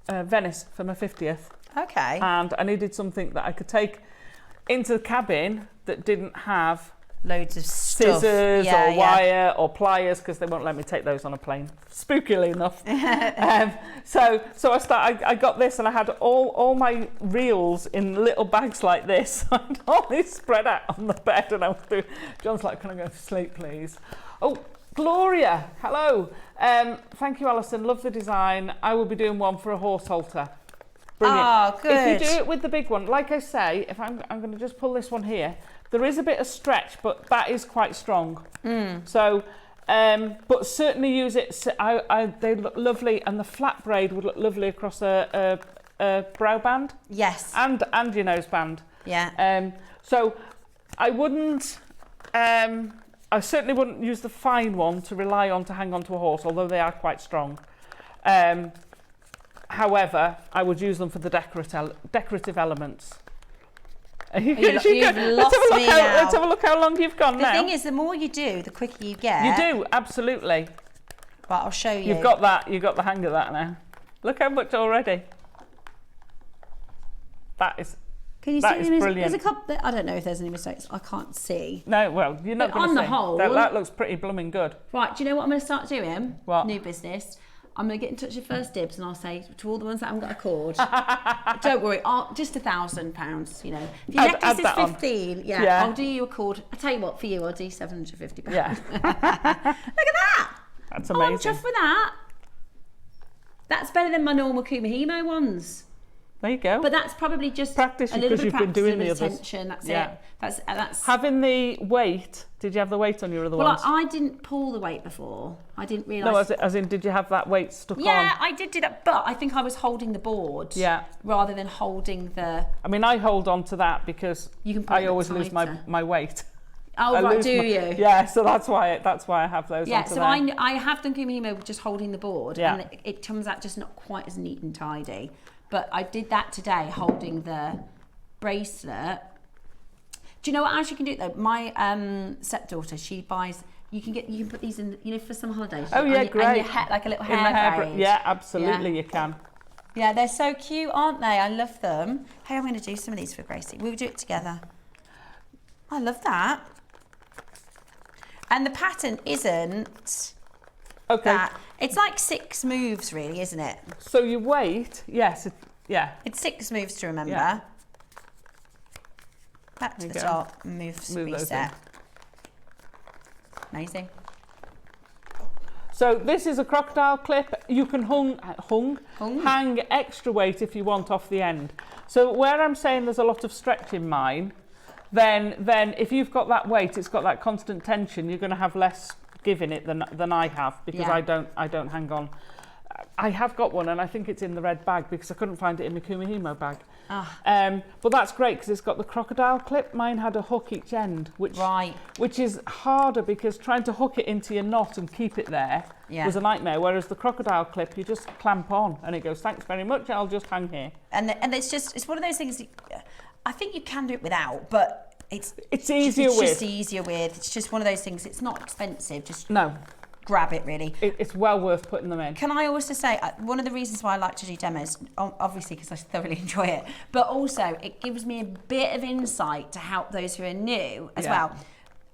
Venice for my 50th. Okay. And I needed something that I could take into the cabin that didn't have loads of stuff. Scissors or wire or pliers, because they won't let me take those on a plane, spookily enough. So I got this, and I had all my reels in little bags like this. I had all these spread out on the bed, and I was doing. John's like, "Can I go to sleep, please?" Oh, Gloria, hello. Thank you, Alison. Love the design. I will be doing one for a horse halter. Brilliant. Oh, good. If you do it with the big one, like I say, if I'm going to just pull this one here. There is a bit of stretch, but that is quite strong. So, but certainly use it. They look lovely, and the flat braid would look lovely across a brow band. Yes. And your nose band. Yeah. So, I wouldn't. I certainly wouldn't use the fine one to rely on to hang on to a horse, although they are quite strong. However, I would use them for the decorative elements. You've lost me now. Let's have a look how long you've gone now. The thing is, the more you do, the quicker you get. You do, absolutely. But I'll show you. You've got the hang of that now. Look how much already. That is brilliant. There's a couple. I don't know if there's any mistakes. I can't see. No, well, you're not going to see. On the whole, that looks pretty blooming good. Right, do you know what I'm going to start doing? What? New business. I'm going to get in touch with First Dibs, and I'll say to all the ones that haven't got a cord, don't worry, just £1,000, you know. If your necklace is 15, I'll do you a cord. I tell you what, for you, I'll do £750. Yeah. Look at that. That's amazing. I'm chuffed with that. That's better than my normal Kumihimo ones. There you go. But that's probably just practice, a little because bit of you've been practice, doing a the bit of others. tension. That's it. That's having the weight. Did you have the weight on your other ones? Well, I didn't pull the weight before. I didn't realise. No, as in, did you have that weight stuck on? Yeah, I did do that, but I think I was holding the board. Yeah. Rather than holding the. I mean, I hold on to that because I always lose my weight. Oh, right, do you? Yeah, so that's why I have those. Yeah, so I have done Kumihimo with just holding the board, yeah. and it comes out just not quite as neat and tidy. But I did that today, holding the bracelet. Do you know what else you can do though? My stepdaughter, she buys. You can put these in, you know, for some holidays. Oh yeah, great. And your hair, like a little hair braid. Yeah, absolutely, you can. Yeah, they're so cute, aren't they? I love them. Hey, I'm going to do some of these for Gracie. We'll do it together. I love that. And the pattern isn't. Okay. That. It's like 6 moves, really, isn't it? So your weight, yes, yeah. It's 6 moves to remember. Yeah. Back to the top, move reset. Amazing. So this is a crocodile clip. You can hang extra weight if you want off the end. So where I'm saying there's a lot of stretch in mine, then if you've got that weight, it's got that constant tension, you're going to have less give in it than I have, because I don't hang on. I have got one, and I think it's in the red bag because I couldn't find it in the Kumihimo bag. But that's great because it's got the crocodile clip. Mine had a hook each end, which is harder because trying to hook it into your knot and keep it there was a nightmare. Whereas the crocodile clip, you just clamp on and it goes, thanks very much, I'll just hang here. And it's one of those things. I think you can do it without, but it's easier with. It's just easier with. It's just one of those things. It's not expensive. Just grab it, really. It's well worth putting them in. Can I also say, one of the reasons why I like to do demos, obviously because I thoroughly enjoy it, but also it gives me a bit of insight to help those who are new as well.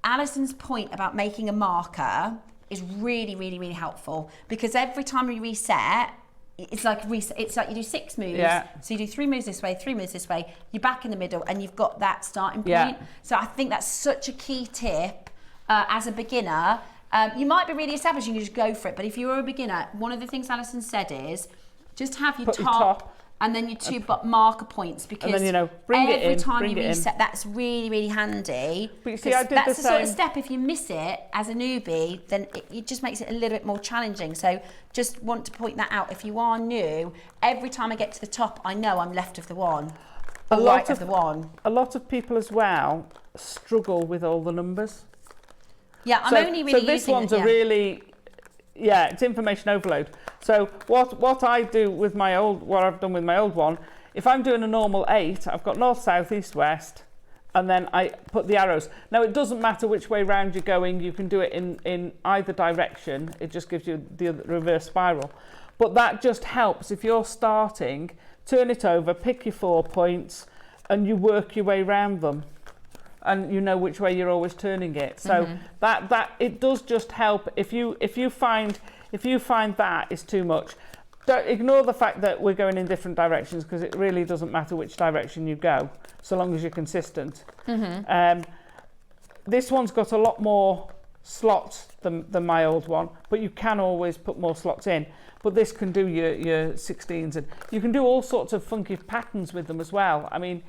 Alison's point about making a marker is really, really, really helpful, because every time we reset, it's like you do 6 moves, so you do 3 moves this way, 3 moves this way, you're back in the middle, and you've got that starting point. So I think that's such a key tip as a beginner. You might be really established, you can just go for it, but if you're a beginner, one of the things Alison said is just have your top And then your 2 marker points, because and then, bring it in, every time bring you it reset, in. that's really, really handy. But you see, I did that's the the sort of same. step, if you miss it as a newbie, then it just makes it a little bit more challenging. So just want to point that out. If you are new, every time I get to the top, I know I'm left of the one, or right of the one. A lot of people as well struggle with all the numbers. Yeah, I'm only really so this using one's it, a really, it's information overload. So what I do with what I've done with my old one, if I'm doing a normal 8, I've got north, south, east, west, and then I put the arrows. Now, it doesn't matter which way round you're going. You can do it in either direction. It just gives you the reverse spiral. But that just helps if you're starting, turn it over, pick your 4 points, and you work your way round them. And you know which way you're always turning it. So that it does just help. If you find that is too much, don't ignore the fact that we're going in different directions, because it really doesn't matter which direction you go, so long as you're consistent. This one's got a lot more slots than my old one, but you can always put more slots in. But this can do your 16s, and you can do all sorts of funky patterns with them as well. I mean,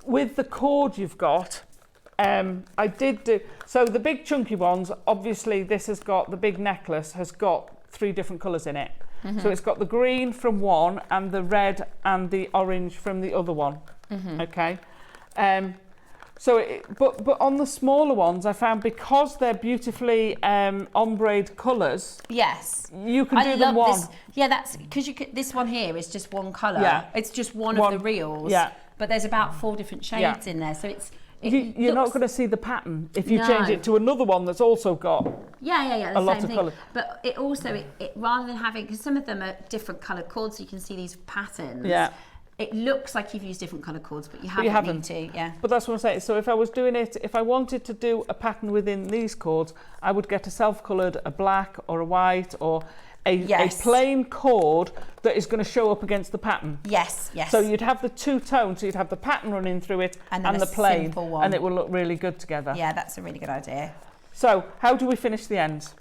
with the cord you've got, I did do, so the big chunky ones, obviously this has got, the big necklace has got 3 different colours in it. So it's got the green from one and the red and the orange from the other one. Okay. But on the smaller ones, I found, because they're beautifully ombre colours. Yes. You can do them one. Yeah, that's because this one here is just one colour. Yeah. It's just one of the reels. Yeah. But there's about 4 different shades in there, so you're not going to see the pattern if you change it to another one that's also got a lot of colour. But it also, rather than having, because some of them are different coloured cords, so you can see these patterns. Yeah. It looks like you've used different coloured cords, but you haven't. But that's what I'm saying. So if I was doing it, if I wanted to do a pattern within these cords, I would get a self-coloured, a black or a white, or a plain cord that is going to show up against the pattern. Yes. So you'd have the 2 tones, so you'd have the pattern running through it and the plain, simple one. And it will look really good together. Yeah, that's a really good idea. So how do we finish the ends?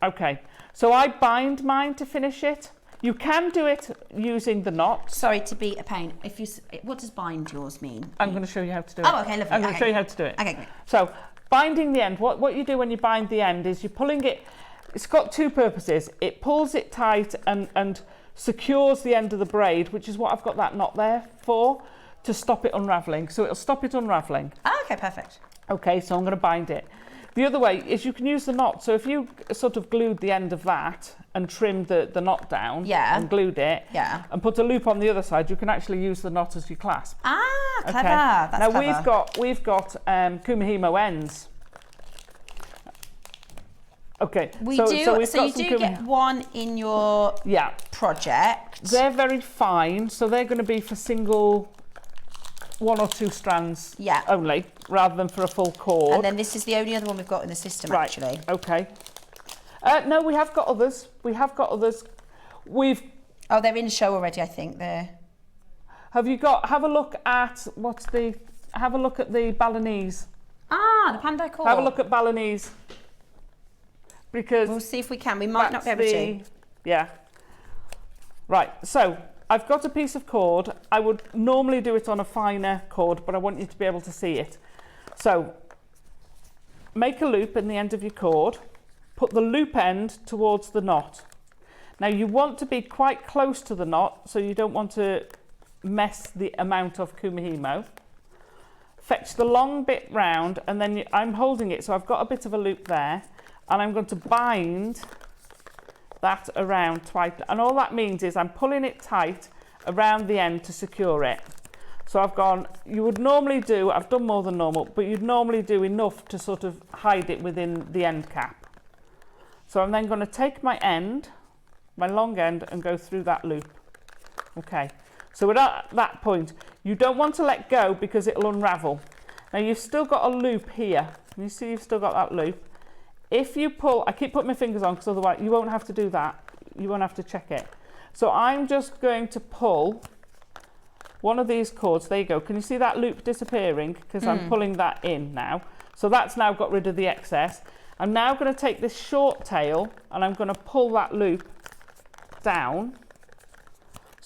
Okay. So I bind mine to finish it. You can do it using the knot. Sorry to be a pain. What does bind yours mean? I'm going to show you how to do it. Oh, okay, lovely. I'm going to show you how to do it. Okay, great. So binding the end, what you do when you bind the end is you're pulling it. It's got 2 purposes. It pulls it tight and secures the end of the braid, which is what I've got that knot there for, to stop it unravelling. So it'll stop it unravelling. Oh, okay, perfect. Okay, so I'm going to bind it. The other way is you can use the knot. So if you sort of glued the end of that and trimmed the knot down and glued it and put a loop on the other side, you can actually use the knot as your clasp. Ah, clever. Okay. That's now clever. we've got Kumihimo ends. Okay, so you do get one in your project. They're very fine, so they're going to be for single 1 or 2 strands only, rather than for a full cord. And then this is the only other one we've got in the system, actually. Okay. No, we have got others. Oh, they're in the show already, I think. Have a look at the Balinese. Ah, the Pandai cord. Have a look at Balinese. Because we'll see if we can. We might not be able to. Yeah. Right, so I've got a piece of cord. I would normally do it on a finer cord, but I want you to be able to see it. So make a loop in the end of your cord. Put the loop end towards the knot. Now you want to be quite close to the knot, so you don't want to mess the amount of Kumihimo. Fetch the long bit round, and then I'm holding it, so I've got a bit of a loop there. And I'm going to bind that around tight. And all that means is I'm pulling it tight around the end to secure it. So I've done more than normal, but you'd normally do enough to sort of hide it within the end cap. So I'm then going to take my long end, and go through that loop. Okay, so at that point, you don't want to let go because it'll unravel. Now you've still got a loop here. You see you've still got that loop. If you pull, I keep putting my fingers on because otherwise you won't have to do that. You won't have to check it. So I'm just going to pull one of these cords. There you go. Can you see that loop disappearing? Because I'm pulling that in now. So that's now got rid of the excess. I'm now going to take this short tail and I'm going to pull that loop down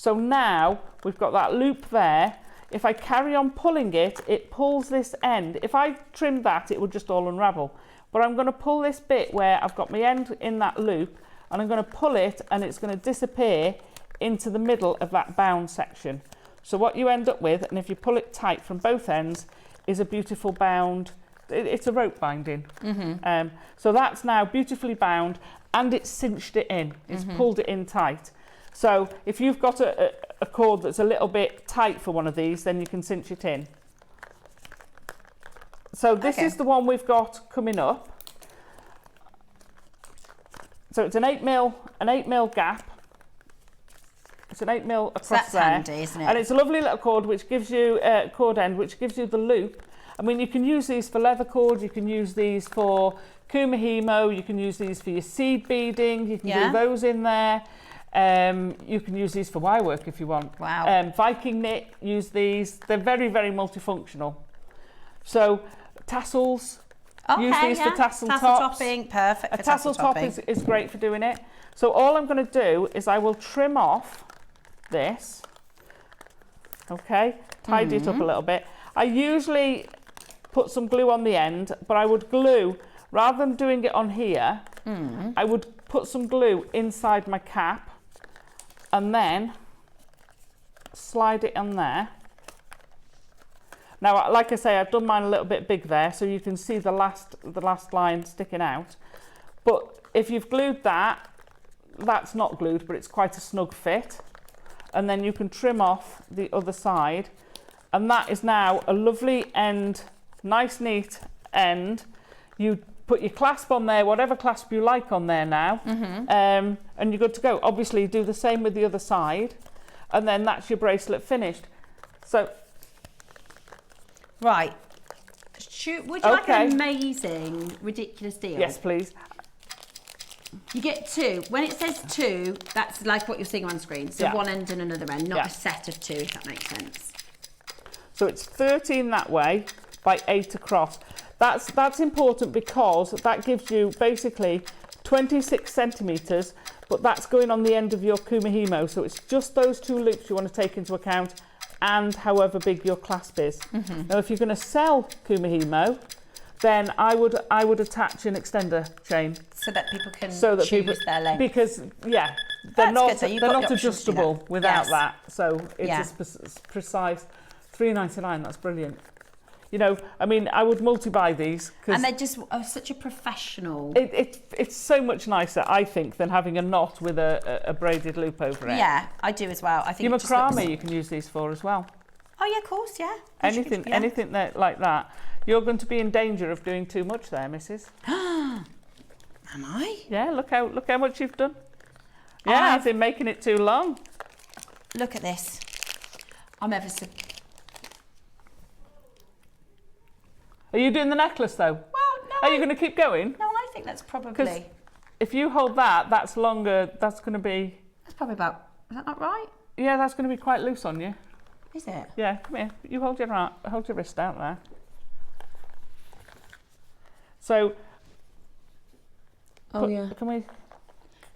So now we've got that loop there. If I carry on pulling it, it pulls this end. If I trimmed that, it would just all unravel. But I'm going to pull this bit where I've got my end in that loop, and I'm going to pull it, and it's going to disappear into the middle of that bound section. So what you end up with, and if you pull it tight from both ends, is a beautiful bound. It's a rope binding. So that's now beautifully bound, and it's cinched it in. It's pulled it in tight. So if you've got a cord that's a little bit tight for one of these, then you can cinch it in. So this is the one we've got coming up. So it's an 8mm gap. It's an 8mm across so that's there. handy, isn't it? And it's a lovely little cord which gives you cord end, which gives you the loop. I mean, you can use these for leather cord, you can use these for Kumihimo, you can use these for your seed beading, you can do those in there. You can use these for wire work if you want. Wow. Viking knit, use these. They're very, very multifunctional. So tassels, use these for tassel tops. Topping, perfect for a tassel top topping. is great for doing it. So all I'm going to do is I will trim off this. Okay, tidy it up a little bit. I usually put some glue on the end, but I would glue, rather than doing it on here, I would put some glue inside my cap and then slide it on there. Now, like I say, I've done mine a little bit big there, so you can see the last line sticking out. But if you've glued that, that's not glued, but it's quite a snug fit. And then you can trim off the other side. And that is now a lovely end, nice neat end. You put your clasp on there, whatever clasp you like on there now, and you're good to go. Obviously, do the same with the other side, and then that's your bracelet finished. So, right. Would you like an amazing, ridiculous deal? Yes, please. You get two. When it says two, that's like what you're seeing on screen. So one end and another end, not a set of two, if that makes sense. So it's 13 that way by 8 across. That's important because that gives you basically 26 centimetres, but that's going on the end of your Kumihimo. So it's just those two loops you want to take into account, and however big your clasp is. Now, if you're going to sell Kumihimo, then I would attach an extender chain so that people can choose their length. Because they're not adjustable without that. So it's a precise $3.99. That's brilliant. You know, I mean, I would multi-buy these. And they're just such a professional. It's so much nicer, I think, than having a knot with a braided loop over it. Yeah, I do as well. I think your macrame you can use these for as well. Oh yeah, of course, yeah. Anything that, like that. You're going to be in danger of doing too much there, Mrs. Am I? Yeah, look how much you've done. Yeah, I've been making it too long. Look at this. I'm ever so. Are you doing the necklace though? Well, no. Are you going to keep going? No, I think that's probably. If you hold that, that's longer. That's going to be. That's probably about. Is that not right? Yeah, that's going to be quite loose on you. Is it? Yeah, come here. You hold your wrist out there. So. Can we?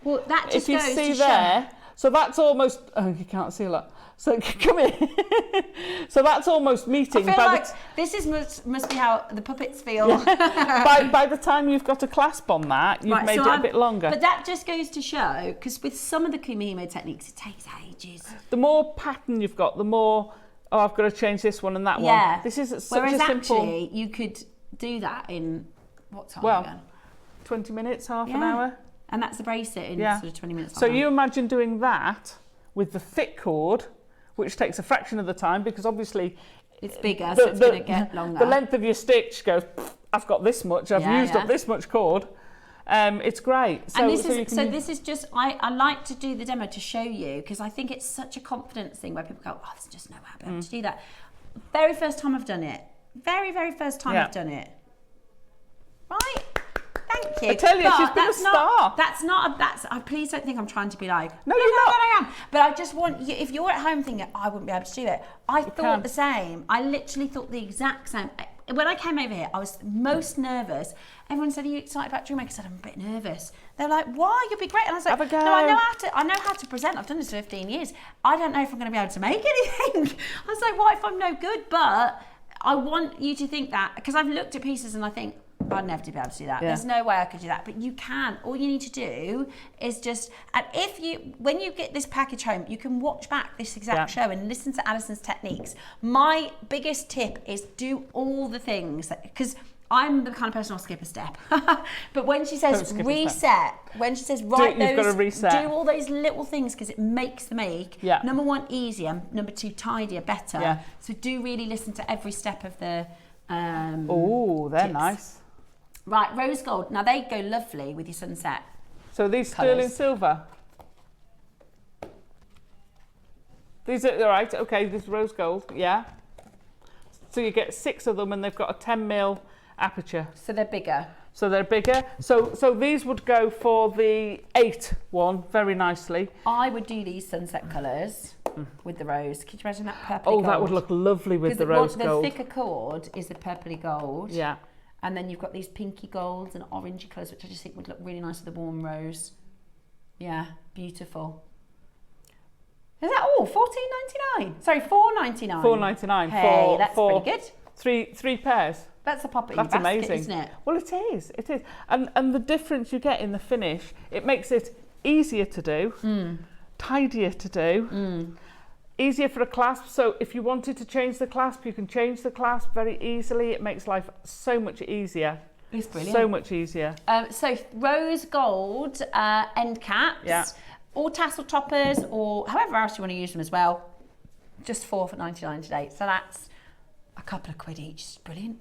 Well, that just if you goes see to there, show. so that's almost. Oh, you can't see a lot. So come here. So that's almost meeting. I feel like this must be how the puppets feel. Yeah. by the time you've got a clasp on that, you've made it a bit longer. But that just goes to show, because with some of the Kumihimo techniques, it takes ages. The more pattern you've got, the more, I've got to change this one and that one. This is such a simple. Actually, you could do that in what time? Well, again? 20 minutes, half an hour. And that's the bracelet in sort of 20 minutes. So you imagine doing that with the thick cord, which takes a fraction of the time, because obviously it's bigger, so it's going to get longer. The length of your stitch goes, I've got this much, I've used up this much cord. It's great. So, and this is just, I like to do the demo to show you, because I think it's such a confidence thing where people go, oh, there's just no way I'll be able to do that. Very first time I've done it. Very, very first time I've done it. Right? Thank you. I tell you, she's been a star. Please don't think I'm trying to be like, no, you're not. I am. But I just want you, if you're at home thinking, I wouldn't be able to do it, I thought the same. I literally thought the exact same. when I came over here, I was most nervous. Everyone said, "Are you excited about JewelleryMaker?" I said, "I'm a bit nervous." They're like, "Why? You'll be great." And I was like, Have a go. "No, I know how to present. I've done this for 15 years. I don't know if I'm going to be able to make anything." I was like, "What if I'm no good?" But I want you to think that, because I've looked at pieces and I think, I'd never be able to do that. Yeah. There's no way I could do that. But you can. All you need to do is just, and when you get this package home, you can watch back this exact show and listen to Alison's techniques. My biggest tip is do all the things, because I'm the kind of person I'll skip a step. But when she says reset, when she says do all those little things, because it makes the make, number one, easier, number two, tidier, better. Yeah. So do really listen to every step of the oh, they're tips. Nice. Right, rose gold. Now they go lovely with your sunset. So these sterling silver. These are all right. Okay, this rose gold. Yeah. So you get 6 of them, and they've got a 10mm aperture. So they're bigger. So they're bigger. So these would go for the 8 one very nicely. I would do these sunset colours with the rose. Could you imagine that purpley gold? Oh, that would look lovely with the rose gold. The thicker cord is the purpley gold. Yeah. And then you've got these pinky golds and orangey colours, which I just think would look really nice with the warm rose. Yeah, beautiful. Is that all? $14.99? Sorry, $4.99. $4.99. Hey, that's pretty good. Three pairs. That's a pop it in That's your basket, amazing, isn't it? Well, it is. It is. And the difference you get in the finish, it makes it easier to do, tidier to do. Easier for a clasp, so if you wanted to change the clasp, you can change the clasp very easily. It makes life so much easier. It's brilliant. So much easier. So rose gold end caps, or tassel toppers, or however else you want to use them as well. Just $4.99 today. So that's a couple of quid each. It's brilliant.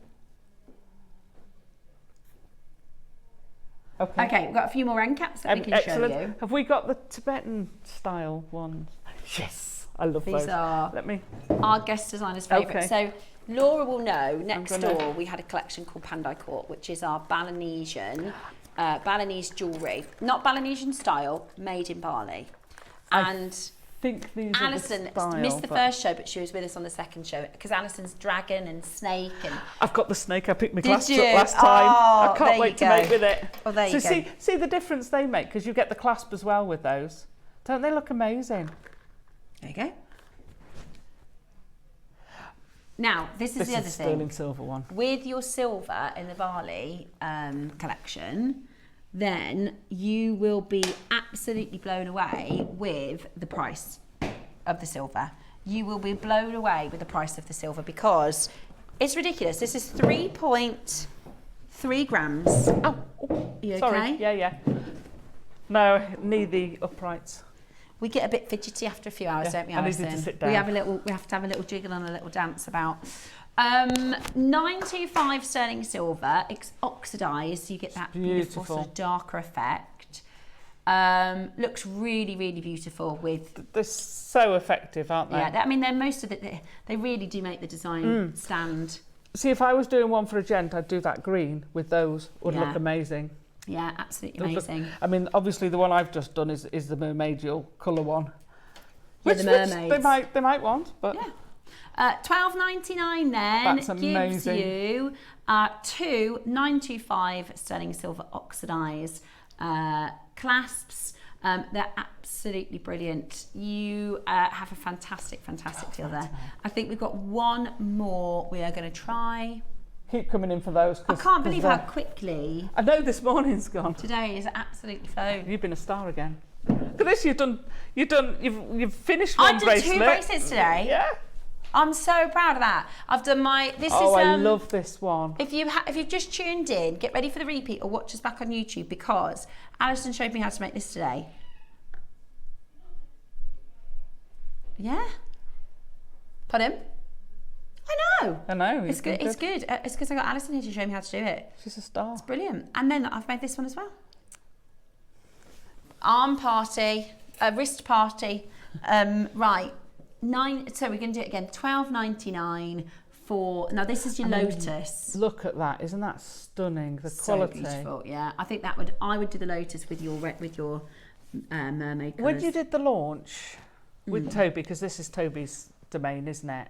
Okay, we've got a few more end caps that we can show you. Have we got the Tibetan style ones? Yes. I love those. These are Let me. Our guest designer's favourite. Okay. So Laura will know, next door we had a collection called Pandai Court, which is our Balinese jewellery. Not Balinesian style, made in Bali. And I think these Alison are the style, missed the first show, but she was with us on the second show, because Alison's dragon and snake. And I've got the snake. I picked my clasps up last time. I can't wait to make with it. Oh, there you go. See the difference they make, because you get the clasp as well with those. Don't they look amazing? There you go. Now, this is the other thing. Sterling silver one. With your silver in the Bali collection, then you will be absolutely blown away with the price of the silver. You will be blown away with the price of the silver, because it's ridiculous. This is 3.3 grams. Oh, you sorry. Okay? Yeah. No, need the uprights. We get a bit fidgety after a few hours, don't we, Alison? I needed to sit down. We have to have a little jiggle and a little dance about. 925 sterling silver, oxidised. You get that beautiful sort of darker effect. Looks really, really beautiful. They're so effective, aren't they? Yeah, I mean, they really do make the design stand. See, if I was doing one for a gent, I'd do that green with those. Would look amazing. Yeah, absolutely amazing. I mean, obviously the one I've just done is the mermaidial colour one. Yeah, the mermaids. They might want, but yeah. $12.99 then. That's amazing. Gives you 2 925 sterling silver oxidised clasps. They're absolutely brilliant. You have a fantastic deal there. I think we've got one more we are going to try. Keep coming in for those. I can't believe how quickly. I know this morning's gone. Today is absolutely flown. You've been a star again. Look at this. You've finished one bracelet. I did 2 bracelets today. Yeah. I'm so proud of that. I've done my. I love this one. If you've just tuned in, get ready for the repeat or watch us back on YouTube, because Alison showed me how to make this today. Yeah. Pardon? I know. It's good. It's good. It's because I got Alison here to show me how to do it. She's a star. It's brilliant. And then I've made this one as well. Arm party, wrist party. Right. So we're going to do it again. $12.99 for. Now this is your lotus. Look at that! Isn't that stunning? The quality. So beautiful. Yeah. I think I would do the lotus with your mermaid colours. When you did the launch with Toby, because this is Toby's domain, isn't it?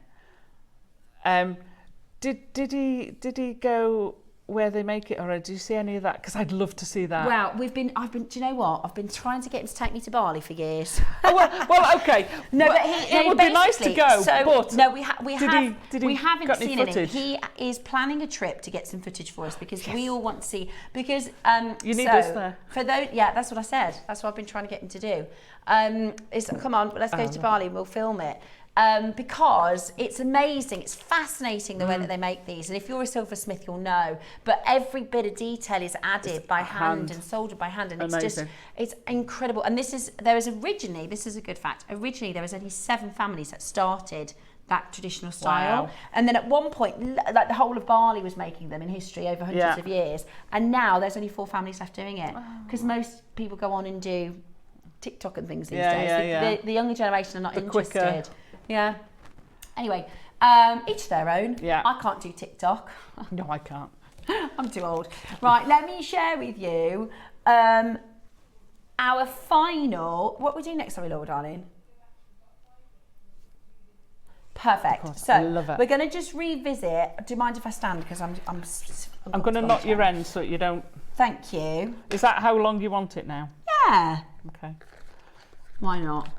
Did he go where they make it already? Did you see any of that? Because I'd love to see that. Well, do you know what? I've been trying to get him to take me to Bali for years. well, okay. No, but it would be nice to go. But no, we haven't got seen any any. He is planning a trip to get some footage for us because we all want to see. Because you need us there. For those, yeah, that's what I said. That's what I've been trying to get him to do. Come on, let's go to Bali and we'll film it. Because it's amazing, it's fascinating the way that they make these, and if you're a silversmith you'll know, but every bit of detail is added by hand and soldered by hand, and it's incredible. And this is a good fact, originally there was only 7 families that started that traditional style. Wow. And then at one point, like the whole of Bali was making them in history over hundreds of years, and now there's only 4 families left doing it, because most people go on and do TikTok and things these days. The younger generation are not interested. Quicker. Yeah. Anyway, each their own. Yeah. I can't do TikTok. No, I can't. I'm too old. Right, let me share with you our final. What we do next, sorry, Laura, darling? Perfect. So we're going to just revisit. Do you mind if I stand? Because I'm going to knock your end so you don't. Thank you. Is that how long you want it now? Yeah. Okay. Why not?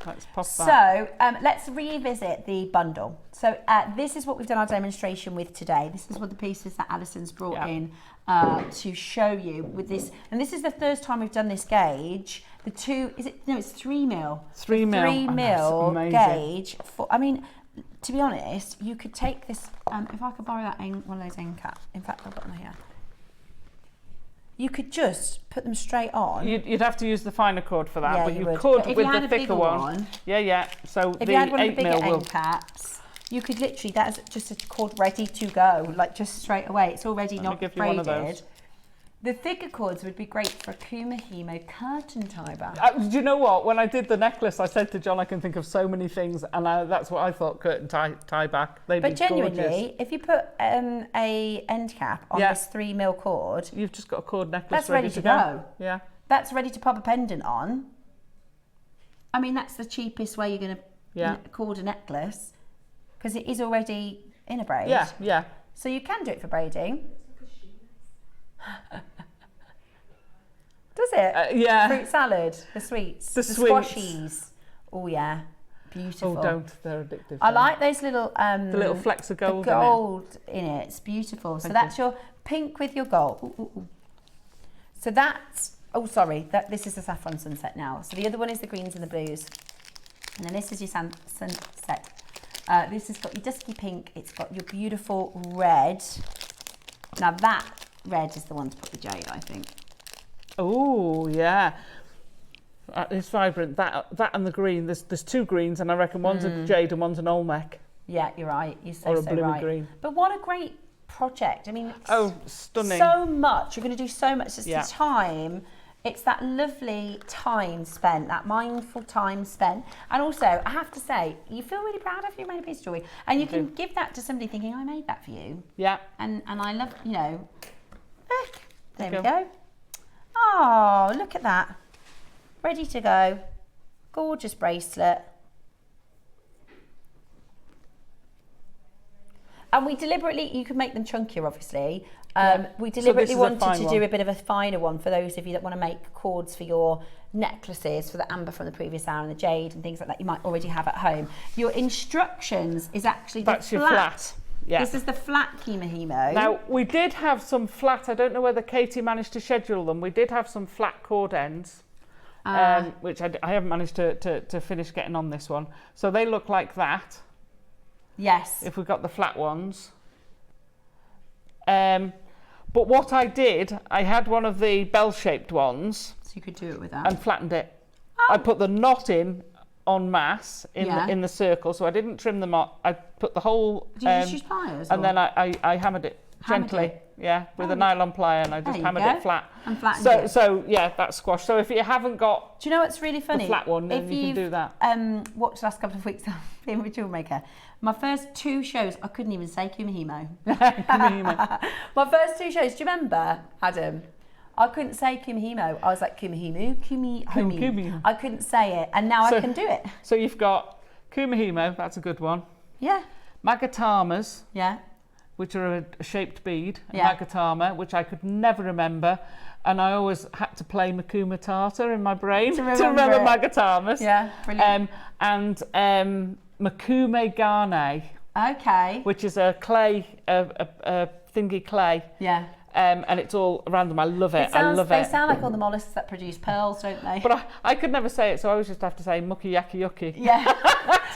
Let's pop that. So let's revisit the bundle. So this is what we've done our demonstration with today. This is one of the pieces that Alison's brought in to show you with this. And this is the first time we've done this gauge. It's 3 mil. 3 mil. 3 mil gauge. I mean, to be honest, you could take this, if I could borrow that one of those end caps. In fact, I've got them here. You could just put them straight on. You'd have to use the finer cord for that, but you would. could but with the thicker one. Yeah. So if the you had one of 8 the bigger mil will. end caps, you could literally, that is just a cord ready to go, like just straight away. It's already not give you one of braided. those. The thicker cords would be great for a Kumihimo curtain tie back. Do you know what? When I did the necklace, I said to John, I can think of so many things, and that's what I thought, curtain tie back. But genuinely, if you put a end cap on this 3 mil cord, you've just got a cord necklace that's ready to go. Yeah. That's ready to pop a pendant on. I mean, that's the cheapest way you're going to cord a necklace, because it is already in a braid. Yeah. So you can do it for braiding. Does it? Yeah. Fruit salad, the sweets, the squashies. Oh yeah, beautiful. Oh, don't! They're addictive. I like those little the little flecks of gold. The gold in it. It's beautiful. So that's your pink with your gold. Ooh. So that's. Oh, sorry. This is the saffron sunset now. So the other one is the greens and the blues, and then this is your sunset. This has got your dusky pink. It's got your beautiful red. Now that red is the one to put the jade, I think. Oh yeah, it's vibrant. That and the green. There's 2 greens, and I reckon one's a jade and one's an Olmec. Yeah, you're right. You're or a blue and green. But what a great project! I mean, stunning. So much. You're going to do so much. It's the time. It's that lovely time spent, that mindful time spent. And also, I have to say, you feel really proud after you made a piece of jewellery. And you can give that to somebody thinking, I made that for you. Yeah. And I love, there we go. Oh, look at that. Ready to go. Gorgeous bracelet. And we deliberately, you can make them chunkier, obviously. We deliberately wanted to do a bit of a finer one for those of you that want to make cords for your necklaces, for the amber from the previous hour and the jade and things like that you might already have at home. Your instructions is actually the your flat. Yeah. This is the flat Kumihimo. Now, we did have some flat, I don't know whether Katie managed to schedule them, we did have some flat cord ends, which I haven't managed to finish getting on this one. So they look like that. Yes. If we've got the flat ones. But what I did, I had one of the bell-shaped ones. So you could do it with that. And flattened it. Oh. I put the knot in en masse in the circle, so I didn't trim them up. I put the whole... Did you just use pliers? And then I hammered it gently. Yeah, with a nylon plier, and I just hammered it flat. And flattened it. So yeah, that's squash. So if you haven't got... Do you know what's really funny? The flat one, then you can do that. Watched the last couple of weeks of being with JewelleryMaker. My first 2 shows, I couldn't even say Kumihimo. My first 2 shows, do you remember, Adam? I couldn't say Kumihimo. I was like Kumihimo. I couldn't say it, and now I can do it. So you've got Kumihimo, that's a good one. Yeah. Magatamas. Yeah. which are a shaped bead, an agatama, which I could never remember. And I always had to play Makuma Tata in my brain to remember magatamas. Yeah, brilliant. And Makume Garnet. Okay. Which is a clay, a thingy clay. Yeah. And it's all random. I love it. They sound like all the mollusks that produce pearls, don't they? But I could never say it, so I always just have to say mucky yaki yucky. Yeah.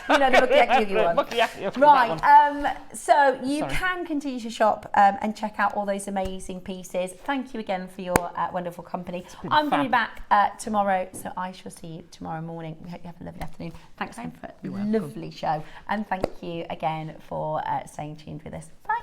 You know the mucky yaki yucky one. Mucky yaki yucky. Right. So you can continue to shop and check out all those amazing pieces. Thank you again for your wonderful company. I'm going to be back tomorrow, so I shall see you tomorrow morning. We hope you have a lovely afternoon. Thanks again for a lovely show, and thank you again for staying tuned with us. Bye.